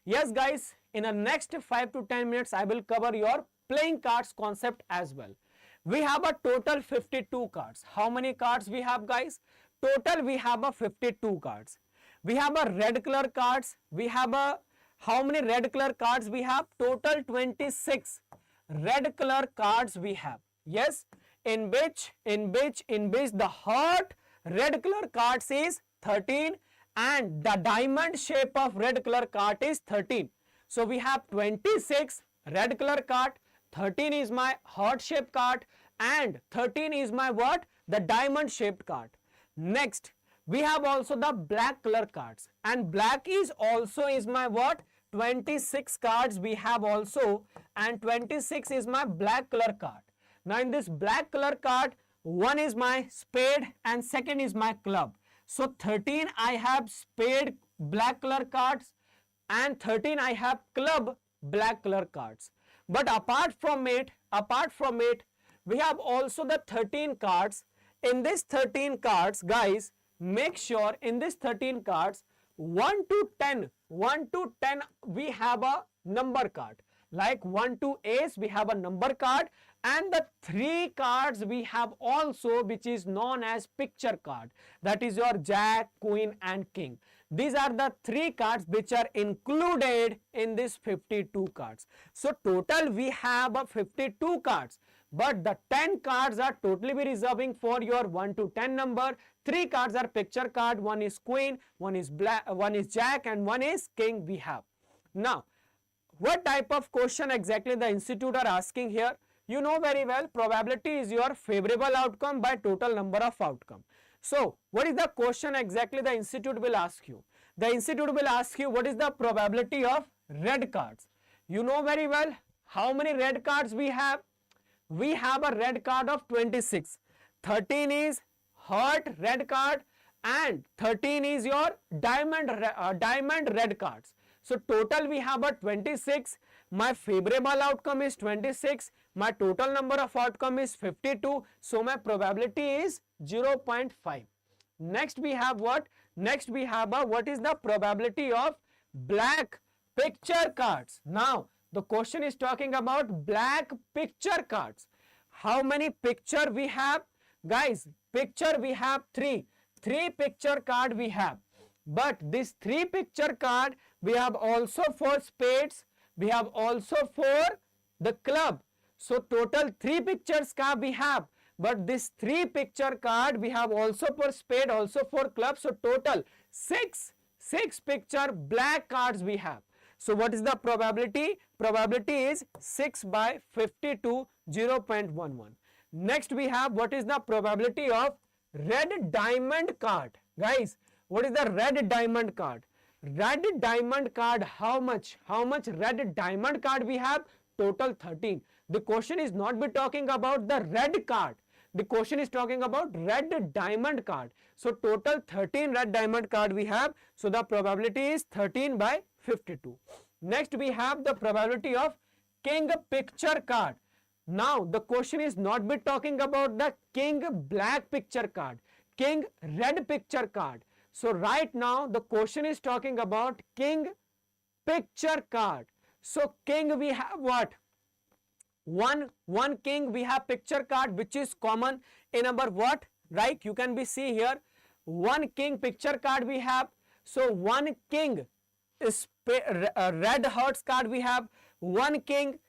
Yes guys, in the next 5 to 10 minutes I will cover your playing cards concept as well. We have a total 52 cards. How many cards we have guys? Total we have a 52 cards. We have a red color cards. We have a, how many red color cards we have? Total 26 red color cards we have. Yes, in which the heart red color cards is 13 and the diamond shape of red color card is 13. So we have 26 red color card, 13 is my heart shaped card and 13 is my what? The diamond shaped card. Next we have also the black color cards and black is also is my what? 26 cards we have also and 26 is my black color card. Now in this black color card, one is my spade and second is my club. So 13 I have spade black color cards and 13 I have club black color cards. But apart from it, we have also the 13 cards. In this 13 cards, guys, make sure in this 13 cards, 1 to 10, we have a number card. Like 1 to ace, we have a number card and the 3 cards we have also which is known as picture card. That is your jack, queen and king. These are the 3 cards which are included in this 52 cards. So total we have a 52 cards. But the 10 cards are totally be reserving for your 1 to 10 number. 3 cards are picture card. One is queen, one is black, one is jack and one is king we have. Now, what type of question exactly the institute are asking here? You know very well, probability is your favorable outcome by total number of outcome. So, what is the question exactly the institute will ask you? The institute will ask you what is the probability of red cards. You know very well how many red cards we have. We have a red card of 26. 13 is heart red card and 13 is your diamond red cards. So total we have a 26. My favorable outcome is 26. My total number of outcome is 52. So my probability is 0.5. Next we have what? Next we have a what is the probability of black picture cards. Now the question is talking about black picture cards. How many picture we have? Guys, picture we have 3. 3 picture card we have. But this 3 picture card we have also for spades. We have also for the club. So total 3 pictures card we have. But this 3 picture card we have also for spade, also for club. So total 6 picture black cards we have. So what is the probability? Probability is 6 by 52, 0.11. Next we have what is the probability of red diamond card. Guys, what is the red diamond card? Red diamond card, how much? How much red diamond card we have? Total 13. The question is not be talking about the red card. The question is talking about red diamond card. So total 13 red diamond card we have. So the probability is 13 by 52. Next we have the probability of king picture card. Now the question is not be talking about the king black picture card, king red picture card. So right now the question is talking about king picture card. So king we have what? One king we have picture card which is common in our what? Right? You can be see here. One king picture card we have. So one king is red hearts card we have. One king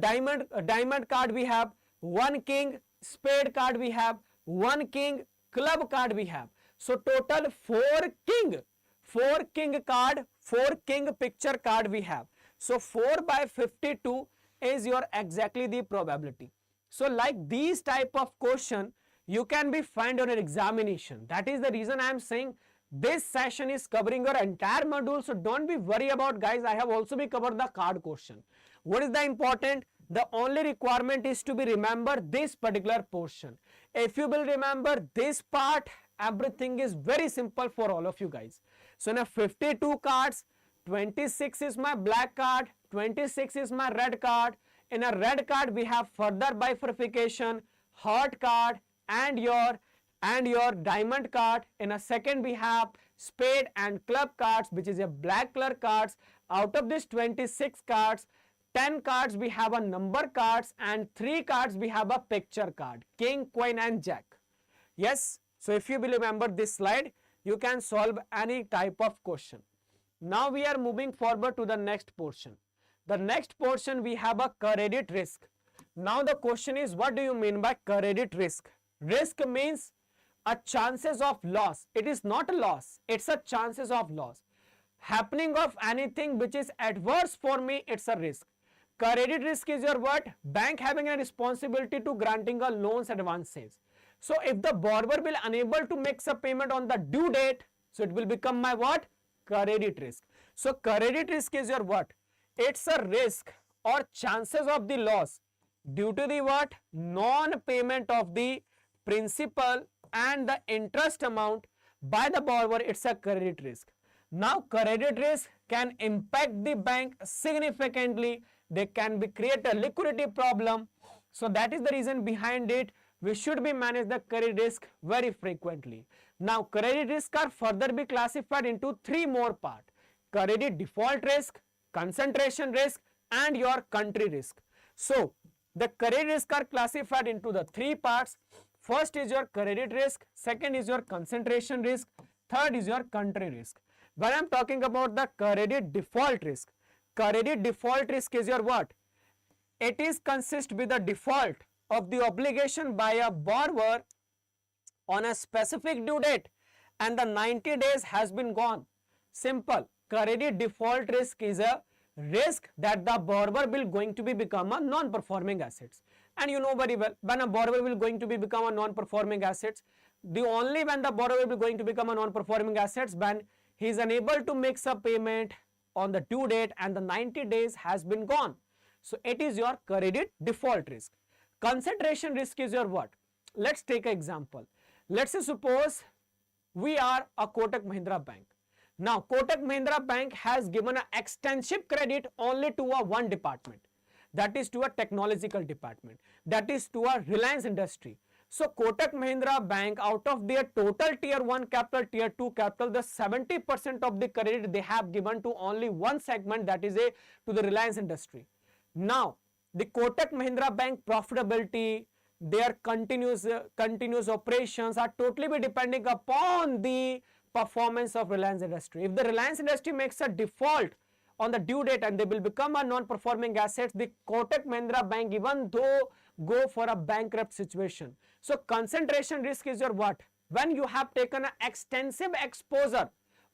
diamond card we have. One king spade card we have. One king club card we have. So total 4 king card, 4 king picture card we have. So 4 by 52 is your exactly the probability. So like these type of question you can be find on an examination. That is the reason I am saying this session is covering your entire module. So don't be worried about, guys. I have also be covered the card question. What is the important? The only requirement is to be remember this particular portion. If you will remember this part, everything is very simple for all of you guys. So in a 52 cards, 26 is my black card, 26 is my red card. In a red card we have further bifurcation, heart card and your diamond card. In a second we have spade and club cards, which is a black color cards. Out of this 26 cards, 10 cards we have a number cards and 3 cards we have a picture card, king, queen and jack. Yes, so if you will remember this slide, you can solve any type of question. Now we are moving forward to the next portion. The next portion we have a credit risk. Now the question is, what do you mean by credit risk? Risk means a chances of loss. It is not a loss, it's a chances of loss. Happening of anything which is adverse for me, it's a risk. Credit risk is your what? Bank having a responsibility to granting a loans advances. So if the borrower will unable to make a payment on the due date, so it will become my what? Credit risk. So credit risk is your what? It's a risk or chances of the loss due to the what? Non-payment of the principal and the interest amount by the borrower. It's a credit risk. Now credit risk can impact the bank significantly. They can be create a liquidity problem. So that is the reason behind it. We should be manage the credit risk very frequently. Now credit risk are further be classified into 3 more part: credit default risk, concentration risk and your country risk. So the credit risk are classified into the 3 parts. First is your credit risk, second is your concentration risk, third is your country risk. When I am talking about the credit default risk is your what? It is consist with the default of the obligation by a borrower on a specific due date and the 90 days has been gone. Simple. Credit default risk is a risk that the borrower will going to be become a non-performing assets. And you know very well, when a borrower will going to be become a non-performing assets, the only when the borrower will going to become a non-performing assets when he is unable to make a payment on the due date and the 90 days has been gone. So it is your credit default risk. Concentration risk is your what? Let's take an example. Let's say suppose we are a Kotak Mahindra Bank. Now Kotak Mahindra Bank has given an extensive credit only to a one department, that is to a technological department, that is to a Reliance Industry. So Kotak Mahindra Bank, out of their total tier 1 capital, tier 2 capital, the 70% of the credit they have given to only one segment, that is to the Reliance Industry. Now the Kotak Mahindra Bank profitability, their continuous operations are totally be depending upon the performance of Reliance Industry. If the Reliance Industry makes a default on the due date and they will become a non-performing assets, the Kotak Mahindra Bank even though go for a bankrupt situation. So concentration risk is your what? When you have taken an extensive exposure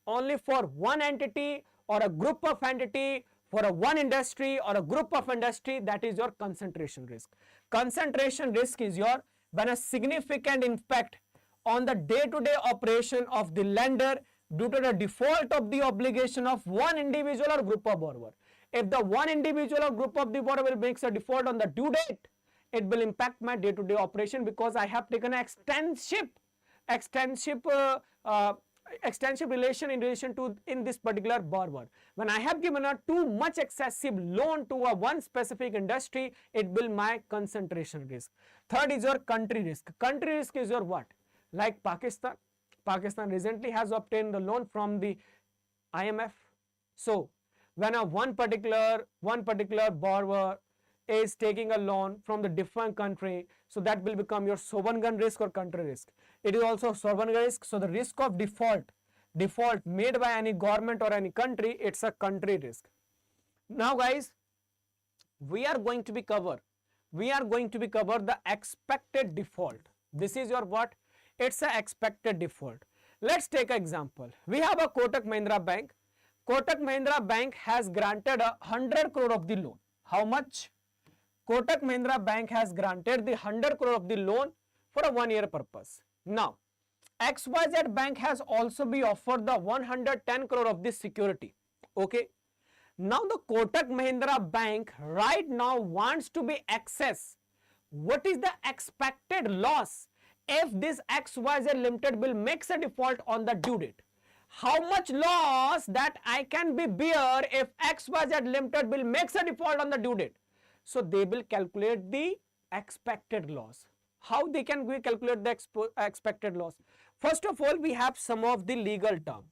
only for one entity or a group of entity, for a one industry or a group of industry, that is your concentration risk. Concentration risk is your when a significant impact on the day-to-day operation of the lender due to the default of the obligation of one individual or group of borrower. If the one individual or group of the borrower makes a default on the due date, it will impact my day-to-day operation because I have taken an extensive relation in relation to in this particular borrower. When I have given a too much excessive loan to a one specific industry, it will my concentration risk. Third is your country risk. Country risk is your what? Like Pakistan. Pakistan recently has obtained the loan from the IMF. So when a one particular borrower is taking a loan from the different country, so that will become your sovereign risk or country risk. It is also sovereign risk. So the risk of default made by any government or any country, it's a country risk. Now guys, we are going to be cover the expected default. This is your what? It's an expected default. Let's take an example. We have a Kotak Mahindra Bank. Kotak Mahindra Bank has granted 100 crore of the loan. How much? Kotak Mahindra Bank has granted the 100 crore of the loan for a 1 year purpose. Now, XYZ Bank has also been offered the 110 crore of this security. Okay. Now, the Kotak Mahindra Bank right now wants to be access. What is the expected loss if this XYZ Limited will make a default on the due date? How much loss that I can be bear if XYZ Limited will make a default on the due date? So, they will calculate the expected loss. How they can calculate the expected loss? First of all, we have some of the legal term.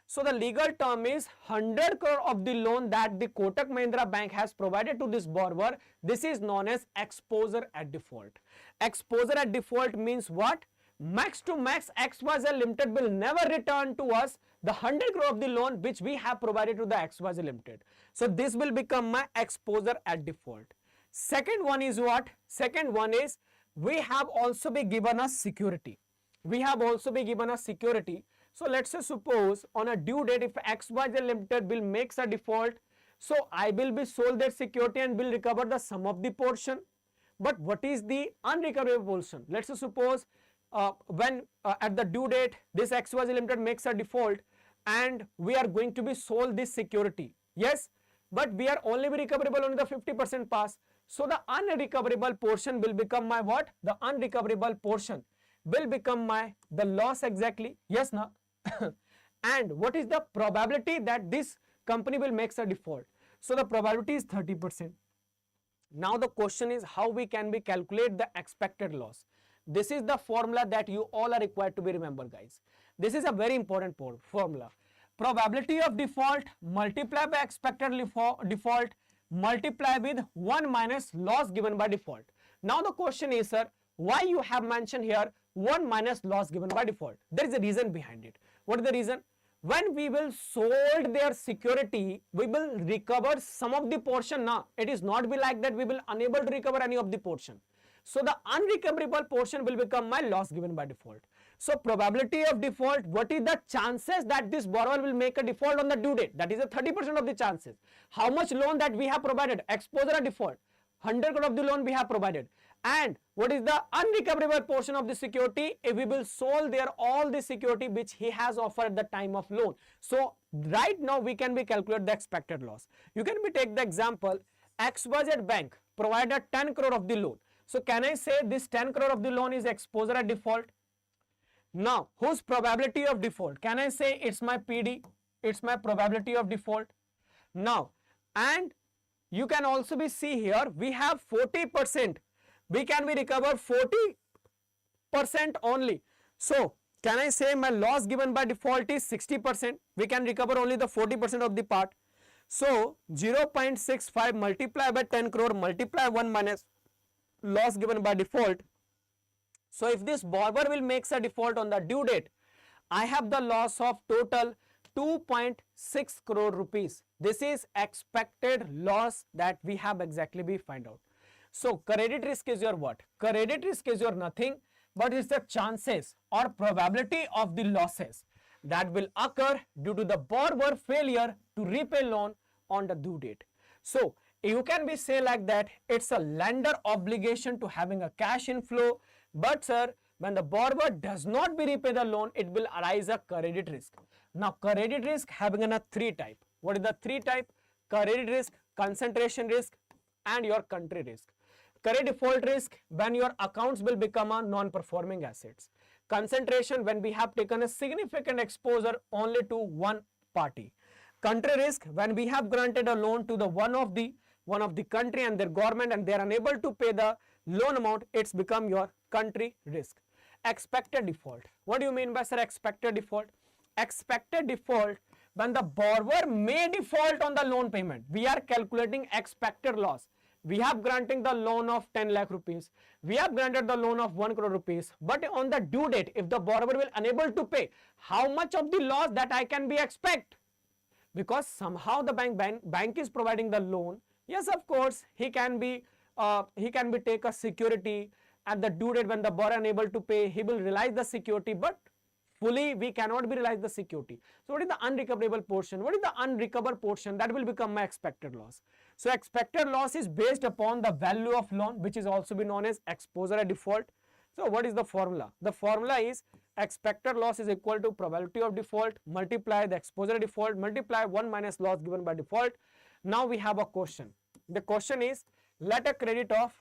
So, the legal term is 100 crore of the loan that the Kotak Mahindra Bank has provided to this borrower. This is known as exposure at default. Exposure at default means what? Max to max XYZ Limited will never return to us the 100 crore of the loan which we have provided to the XYZ Limited. So, this will become my exposure at default. Second one is what? Second one is we have also been given a security. We have also been given a security. So, let's say suppose on a due date if XYZ Limited will make a default, so I will be sold that security and will recover the sum of the portion. But what is the unrecoverable portion? Let's say suppose when at the due date this XYZ Limited makes a default and we are going to be sold this security. Yes, but we are only be recoverable on the 50% pass. So, the unrecoverable portion will become my what? The unrecoverable portion will become my the loss exactly. Yes, na? And what is the probability that this company will make a default? So, the probability is 30%. Now, the question is how we can be calculate the expected loss. This is the formula that you all are required to be remember, guys. This is a very important formula. Probability of default multiplied by expected default multiply with 1 minus loss given by default. Now, the question is, sir, why you have mentioned here 1 minus loss given by default? There is a reason behind it. What is the reason? When we will sold their security, we will recover some of the portion. Now, it is not be like that we will unable to recover any of the portion. So, the unrecoverable portion will become my loss given by default. So, probability of default, what is the chances that this borrower will make a default on the due date? That is a 30% of the chances. How much loan that we have provided? Exposure at default. 100 crore of the loan we have provided. And what is the unrecoverable portion of the security if we will sold their all the security which he has offered at the time of loan. So, right now we can be calculate the expected loss. You can be take the example XYZ Bank provided 10 crore of the loan. So, can I say this 10 crore of the loan is exposure at default? Now, whose probability of default? Can I say it's my PD? It's my probability of default. Now, and you can also be see here we have 40%. We can be recover 40% only. So, can I say my loss given by default is 60%? We can recover only the 40% of the part. So, 0.65 multiply by 10 crore multiply 1 minus loss given by default. So, if this borrower will make a default on the due date, I have the loss of total 2.6 crore rupees. This is expected loss that we have exactly we find out. So, credit risk is your what? Credit risk is your nothing but it's the chances or probability of the losses that will occur due to the borrower failure to repay loan on the due date. So, you can be say like that it's a lender obligation to having a cash inflow, but sir, when the borrower does not be repay the loan, it will arise a credit risk. Now, credit risk having a 3 type. What is the 3 type? Credit risk, concentration risk and your country risk. Credit default risk when your accounts will become a non-performing assets. Concentration when we have taken a significant exposure only to one party. Country risk when we have granted a loan to the one of the country and their government and they are unable to pay the loan amount, it's become your country risk. Expected default. What do you mean by sir expected default? Expected default when the borrower may default on the loan payment. We are calculating expected loss. We have granting the loan of 10 lakh rupees. We have granted the loan of 1 crore rupees. But on the due date, if the borrower will unable to pay, how much of the loss that I can be expect? Because somehow the bank is providing the loan. Yes, of course, he can be take a security at the due date when the borrower unable to pay, he will realize the security, but fully we cannot be realize the security. So what is the unrecoverable portion? What is the unrecovered portion? That will become my expected loss. So expected loss is based upon the value of loan, which is also be known as exposure at default. So what is the formula? The formula is expected loss is equal to probability of default multiply the exposure at default multiply 1 minus loss given by default. Now we have a question. The question is, let a credit of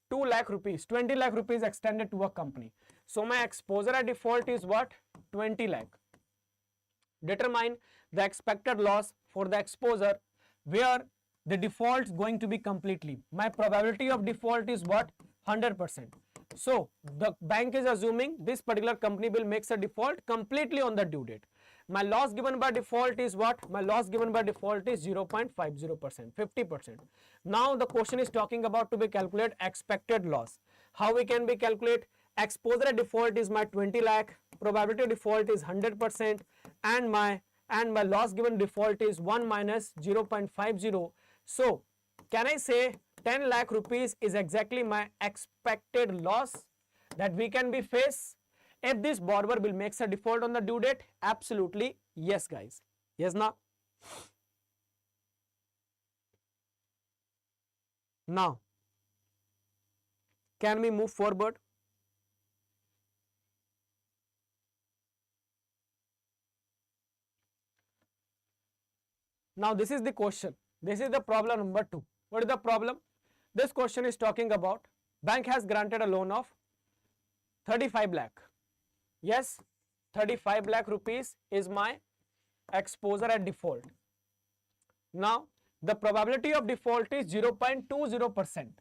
2 lakh rupees, 20 lakh rupees extended to a company. So my exposure at default is what? 20 lakh. Determine the expected loss for the exposure where the default is going to be completely. My probability of default is what? 100%. So the bank is assuming this particular company will make a default completely on the due date. My loss given by default is what? My loss given by default is 0.50%, 50%. Now the question is talking about to be calculate expected loss. How we can be calculate? Exposure at default is my 20 lakh, probability of default is 100%, and my loss given default is 1 minus 0.50. So can I say 10 lakh rupees is exactly my expected loss that we can be face if this borrower will make a default on the due date? Absolutely yes, guys. Yes, now. Now, can we move forward? Now this is the question. This is the problem number 2. What is the problem? This question is talking about bank has granted a loan of 35 lakh. Yes, 35 lakh rupees is my exposure at default. Now the probability of default is 0.20%.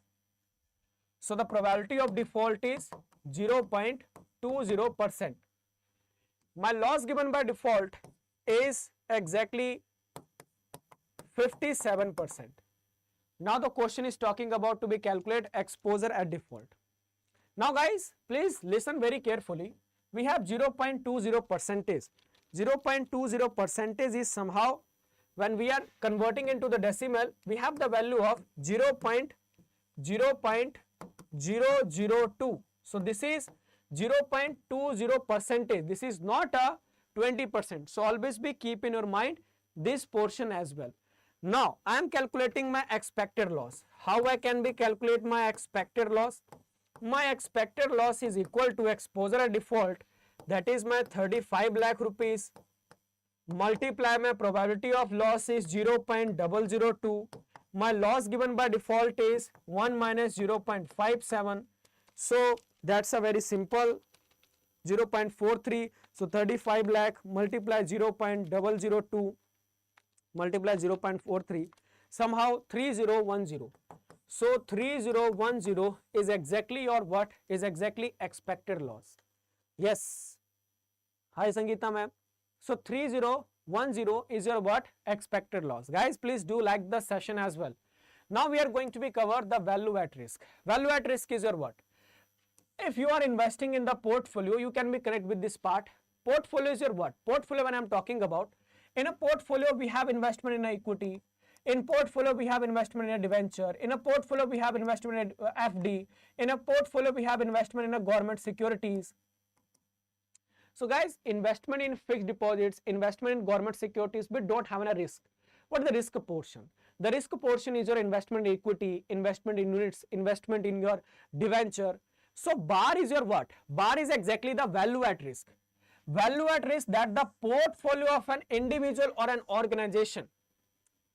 So the probability of default is 0.20%. My loss given by default is exactly 57%. Now the question is talking about to be calculate exposure at default. Now guys, please listen very carefully. We have 0.20%. 0.20% is somehow, when we are converting into the decimal, we have the value of 0.002. So this is 0.20%. This is not a 20%. So always be keep in your mind this portion as well. Now I am calculating my expected loss. How I can be calculate my expected loss? My expected loss is equal to exposure at default, that is my 35 lakh rupees, multiply my probability of loss is 0.002. My loss given by default is 1 minus 0.57. So that's a very simple 0.43. So 35 lakh multiply 0.002 multiply 0.43, somehow 3010. So 3010 is exactly your what? Is exactly expected loss. Yes. Hi Sangeeta ma'am. So 3010 is your what? Expected loss. Guys, please do like the session as well. Now we are going to be cover the value at risk. Value at risk is your what? If you are investing in the portfolio, you can be correct with this part. Portfolio is your what? Portfolio, when I am talking about, in a portfolio we have investment in equity. In portfolio we have investment in a debenture. In a portfolio we have investment in a FD. In a portfolio we have investment in a government securities. So guys, investment in fixed deposits, investment in government securities, we don't have a risk. What is the risk portion? The risk portion is your investment in equity, investment in units, investment in your debenture. So bar is your what? Bar is exactly the value at risk. Value at risk, that the portfolio of an individual or an organization.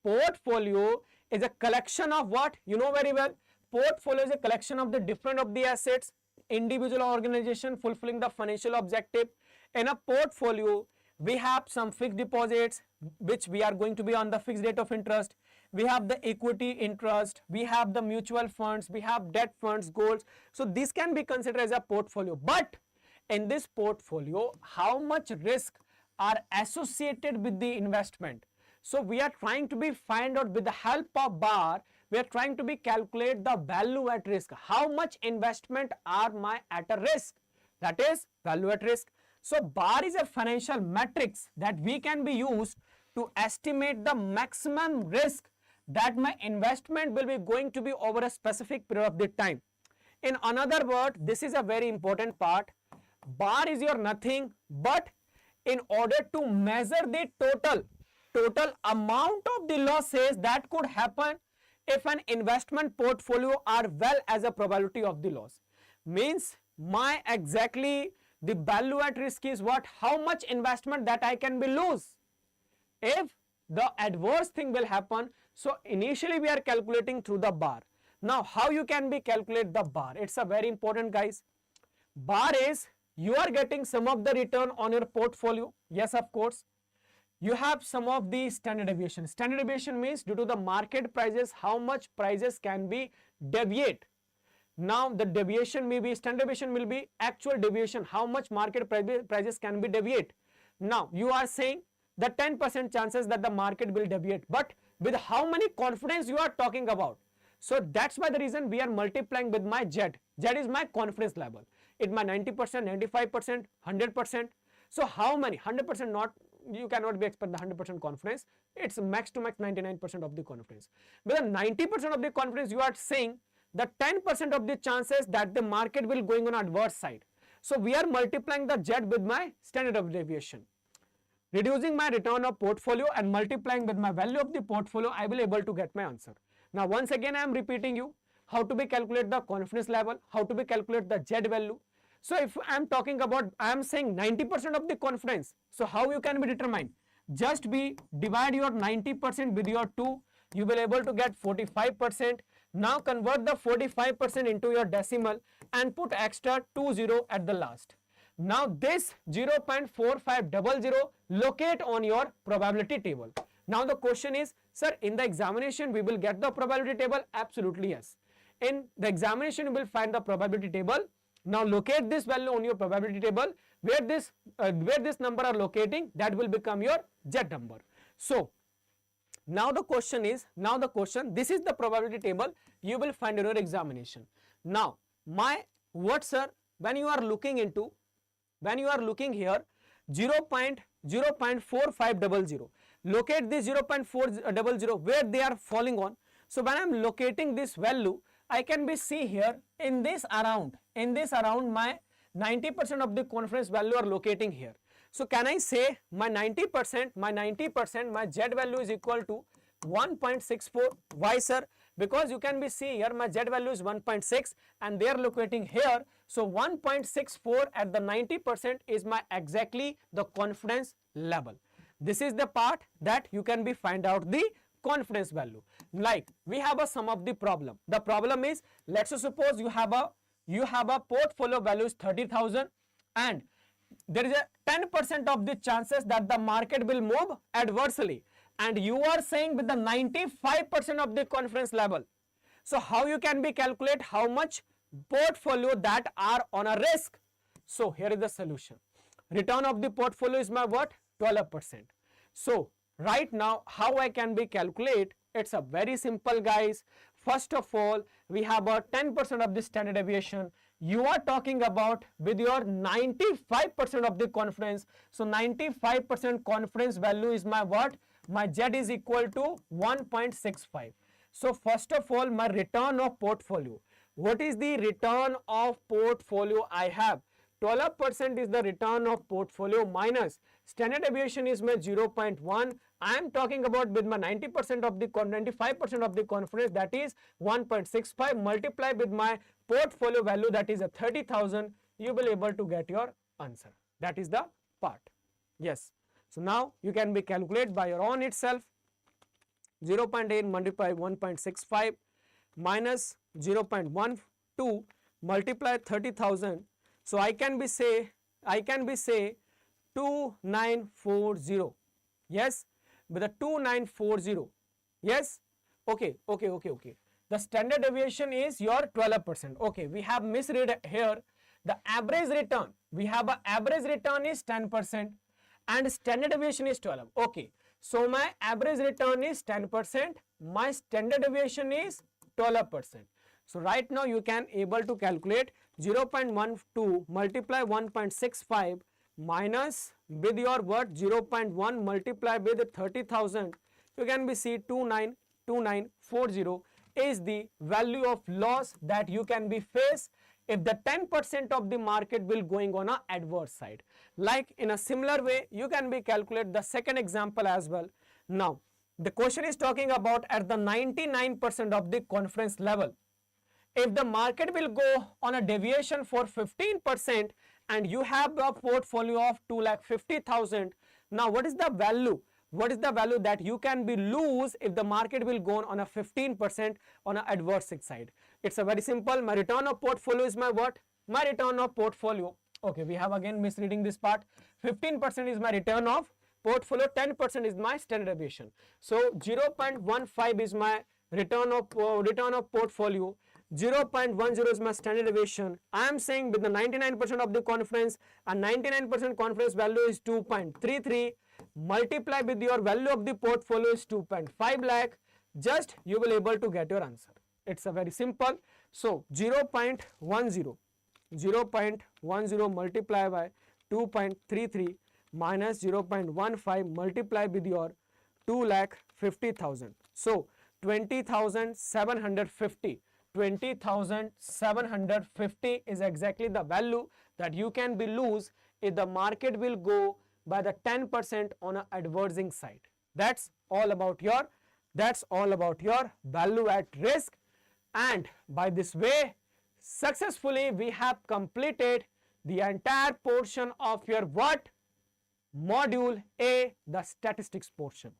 Portfolio is a collection of what? You know very well. Portfolio is a collection of the different of the assets, individual or organization fulfilling the financial objective. In a portfolio, we have some fixed deposits which we are going to be on the fixed rate of interest. We have the equity interest, we have the mutual funds, we have debt funds, golds. So this can be considered as a portfolio. But in this portfolio, how much risk are associated with the investment? So we are trying to be find out with the help of bar, we are trying to be calculate the value at risk. How much investment are my at a risk? That is value at risk. So bar is a financial matrix that we can be used to estimate the maximum risk that my investment will be going to be over a specific period of the time. In another word, this is a very important part. Bar is your nothing but in order to measure the total amount of the losses that could happen if an investment portfolio are well as a probability of the loss. Means my exactly the value at risk is what? How much investment that I can be lose if the adverse thing will happen. So initially we are calculating through the bar. Now how you can be calculate the bar? It's a very important, guys. Bar is you are getting some of the return on your portfolio. Yes, of course. You have some of the standard deviation. Standard deviation means due to the market prices, how much prices can be deviate. Now the deviation may be, standard deviation will be actual deviation, how much market prices can be deviate. Now you are saying the 10% chances that the market will deviate, but with how many confidence you are talking about. So that's why the reason we are multiplying with my Z. Z is my confidence level. It my 90%, 95%, 100%. So how many? 100% not, you cannot be expect the 100% confidence. It's max to max 99% of the confidence. With a 90% of the confidence, you are saying the 10% of the chances that the market will going on adverse side. So we are multiplying the Z with my standard of deviation. Reducing my return of portfolio and multiplying with my value of the portfolio, I will able to get my answer. Now once again I am repeating you how to be calculate the confidence level, how to be calculate the Z value. So if I am talking about, I am saying 90% of the confidence. So how you can be determined? Just be divide your 90% with your 2, you will able to get 45%. Now convert the 45% into your decimal and put extra 20 at the last. Now this 0.4500 locate on your probability table. Now the question is, sir, in the examination we will get the probability table? Absolutely yes. In the examination you will find the probability table. Now locate this value on your probability table. Where this number are locating, that will become your Z number. So now the question is, this is the probability table you will find in your examination. Now sir, when you are looking here 0.4500, locate this 0.400 where they are falling on. So when I am locating this value, I can be see here in this around my 90% of the confidence value are locating here. So can I say my 90%, my Z value is equal to 1.64. Why, sir? Because you can be see here my Z value is 1.6 and they are locating here. So 1.64 at the 90% is my exactly the confidence level. This is the part that you can be find out the confidence value. Like we have a sum of the problem. The problem is, let's suppose you have a portfolio value is 30,000 and there is a 10% of the chances that the market will move adversely, and you are saying with the 95% of the confidence level. So how you can be calculate how much portfolio that are on a risk? So here is the solution. Return of the portfolio is my what? 12%. So right now how I can be calculate? It's a very simple, guys. First of all, we have a 10% of the standard deviation. You are talking about with your 95% of the confidence. So 95% confidence value is my what? My Z is equal to 1.65. So first of all, my return of portfolio. What is the return of portfolio I have? 12% is the return of portfolio minus standard deviation is my 0.1. I am talking about with my 95% of the confidence, that is 1.65, multiply with my portfolio value, that is a 30,000. You will able to get your answer. That is the part. Yes. So now you can be calculate by your own itself. 0.8 multiply 1.65 minus 0.12 multiply 30,000. So I can be say 2940. Yes, with a 2940. Yes. Okay. The standard deviation is your 12%. Okay, we have misread here. The average return, we have a average return is 10% and standard deviation is 12. Okay, so my average return is 10%, my standard deviation is 12%. So right now you can able to calculate 0.12 multiply 1.65 minus with your what 0.1 multiply with 30,000. You can be see 2940. is the value of loss that you can be faced if the 10% of the market will going on a adverse side. Like in a similar way, you can be calculate the second example as well. Now, the question is talking about at the 99% of the confidence level. If the market will go on a deviation for 15% and you have a portfolio of 2,50,000, now what is the value? What is the value that you can be lose if the market will go on a 15% on a adverse side? It's a very simple. My return of portfolio is my what? My return of portfolio. Okay, we have again misreading this part. 15% is my return of portfolio, 10% is my standard deviation. So 0.15 is my return of portfolio. 0.10 is my standard deviation. I am saying with the 99% of the confidence, and 99% confidence value is 2.33. Multiply with your value of the portfolio is 2.5 lakh. Just you will able to get your answer. It's a very simple. So 0.10 multiply by 2.33 minus 0.15 multiply with your 2,50,000. So 20,750. 20,750 is exactly the value that you can be lose if the market will go by the 10% on a adversing side. That's all about your value at risk. And by this way, successfully we have completed the entire portion of your what? Module A, the statistics portion.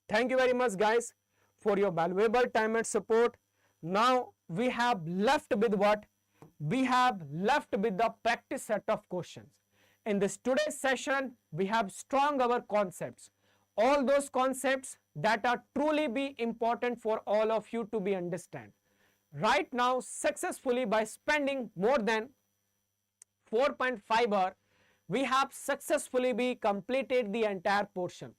Thank you very much guys for your valuable time and support. Now we have left with what? We have left with the practice set of questions. In this today's session, we have strong our concepts. All those concepts that are truly be important for all of you to be understand. Right now, successfully by spending more than 4.5 hours, we have successfully be completed the entire portion.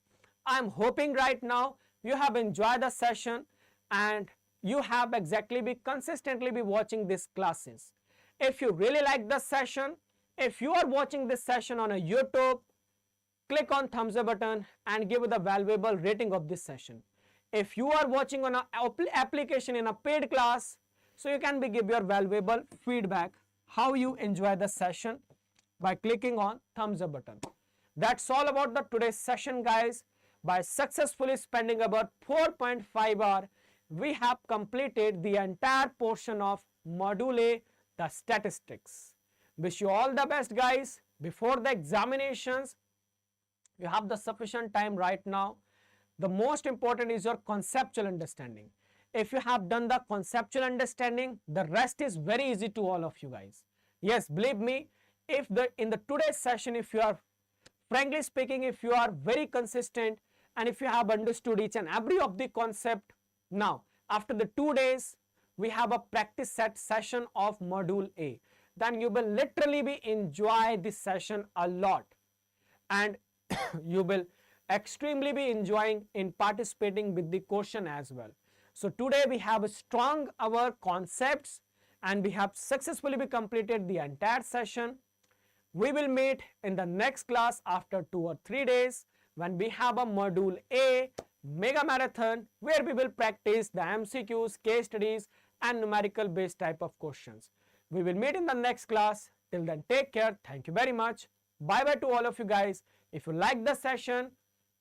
I am hoping right now you have enjoyed the session and you have exactly be consistently be watching these classes. If you really like the session, if you are watching this session on a YouTube, click on thumbs up button and give the valuable rating of this session. If you are watching on an application in a paid class, so you can be give your valuable feedback how you enjoy the session by clicking on thumbs up button. That's all about the today's session guys. By successfully spending about 4.5 hours, we have completed the entire portion of Module A, the statistics. Wish you all the best guys. Before the examinations, you have the sufficient time right now. The most important is your conceptual understanding. If you have done the conceptual understanding, the rest is very easy to all of you guys. Yes, believe me, if in the today's session, if you are, frankly speaking, if you are very consistent and if you have understood each and every of the concept, now after the 2 days, we have a practice set session of Module A. Then you will literally be enjoy this session a lot and you will extremely be enjoying in participating with the question as well. So today we have strong our concepts and we have successfully be completed the entire session. We will meet in the next class after 2 or 3 days when we have a Module A mega marathon where we will practice the MCQs, case studies and numerical based type of questions. We will meet in the next class. Till then, take care. Thank you very much. Bye bye to all of you guys. If you like the session,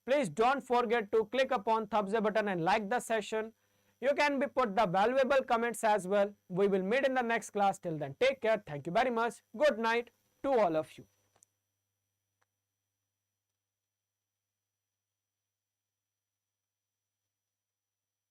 please don't forget to click upon thumbs up button and like the session. You can be put the valuable comments as well. We will meet in the next class. Till then, take care. Thank you very much. Good night to all of you.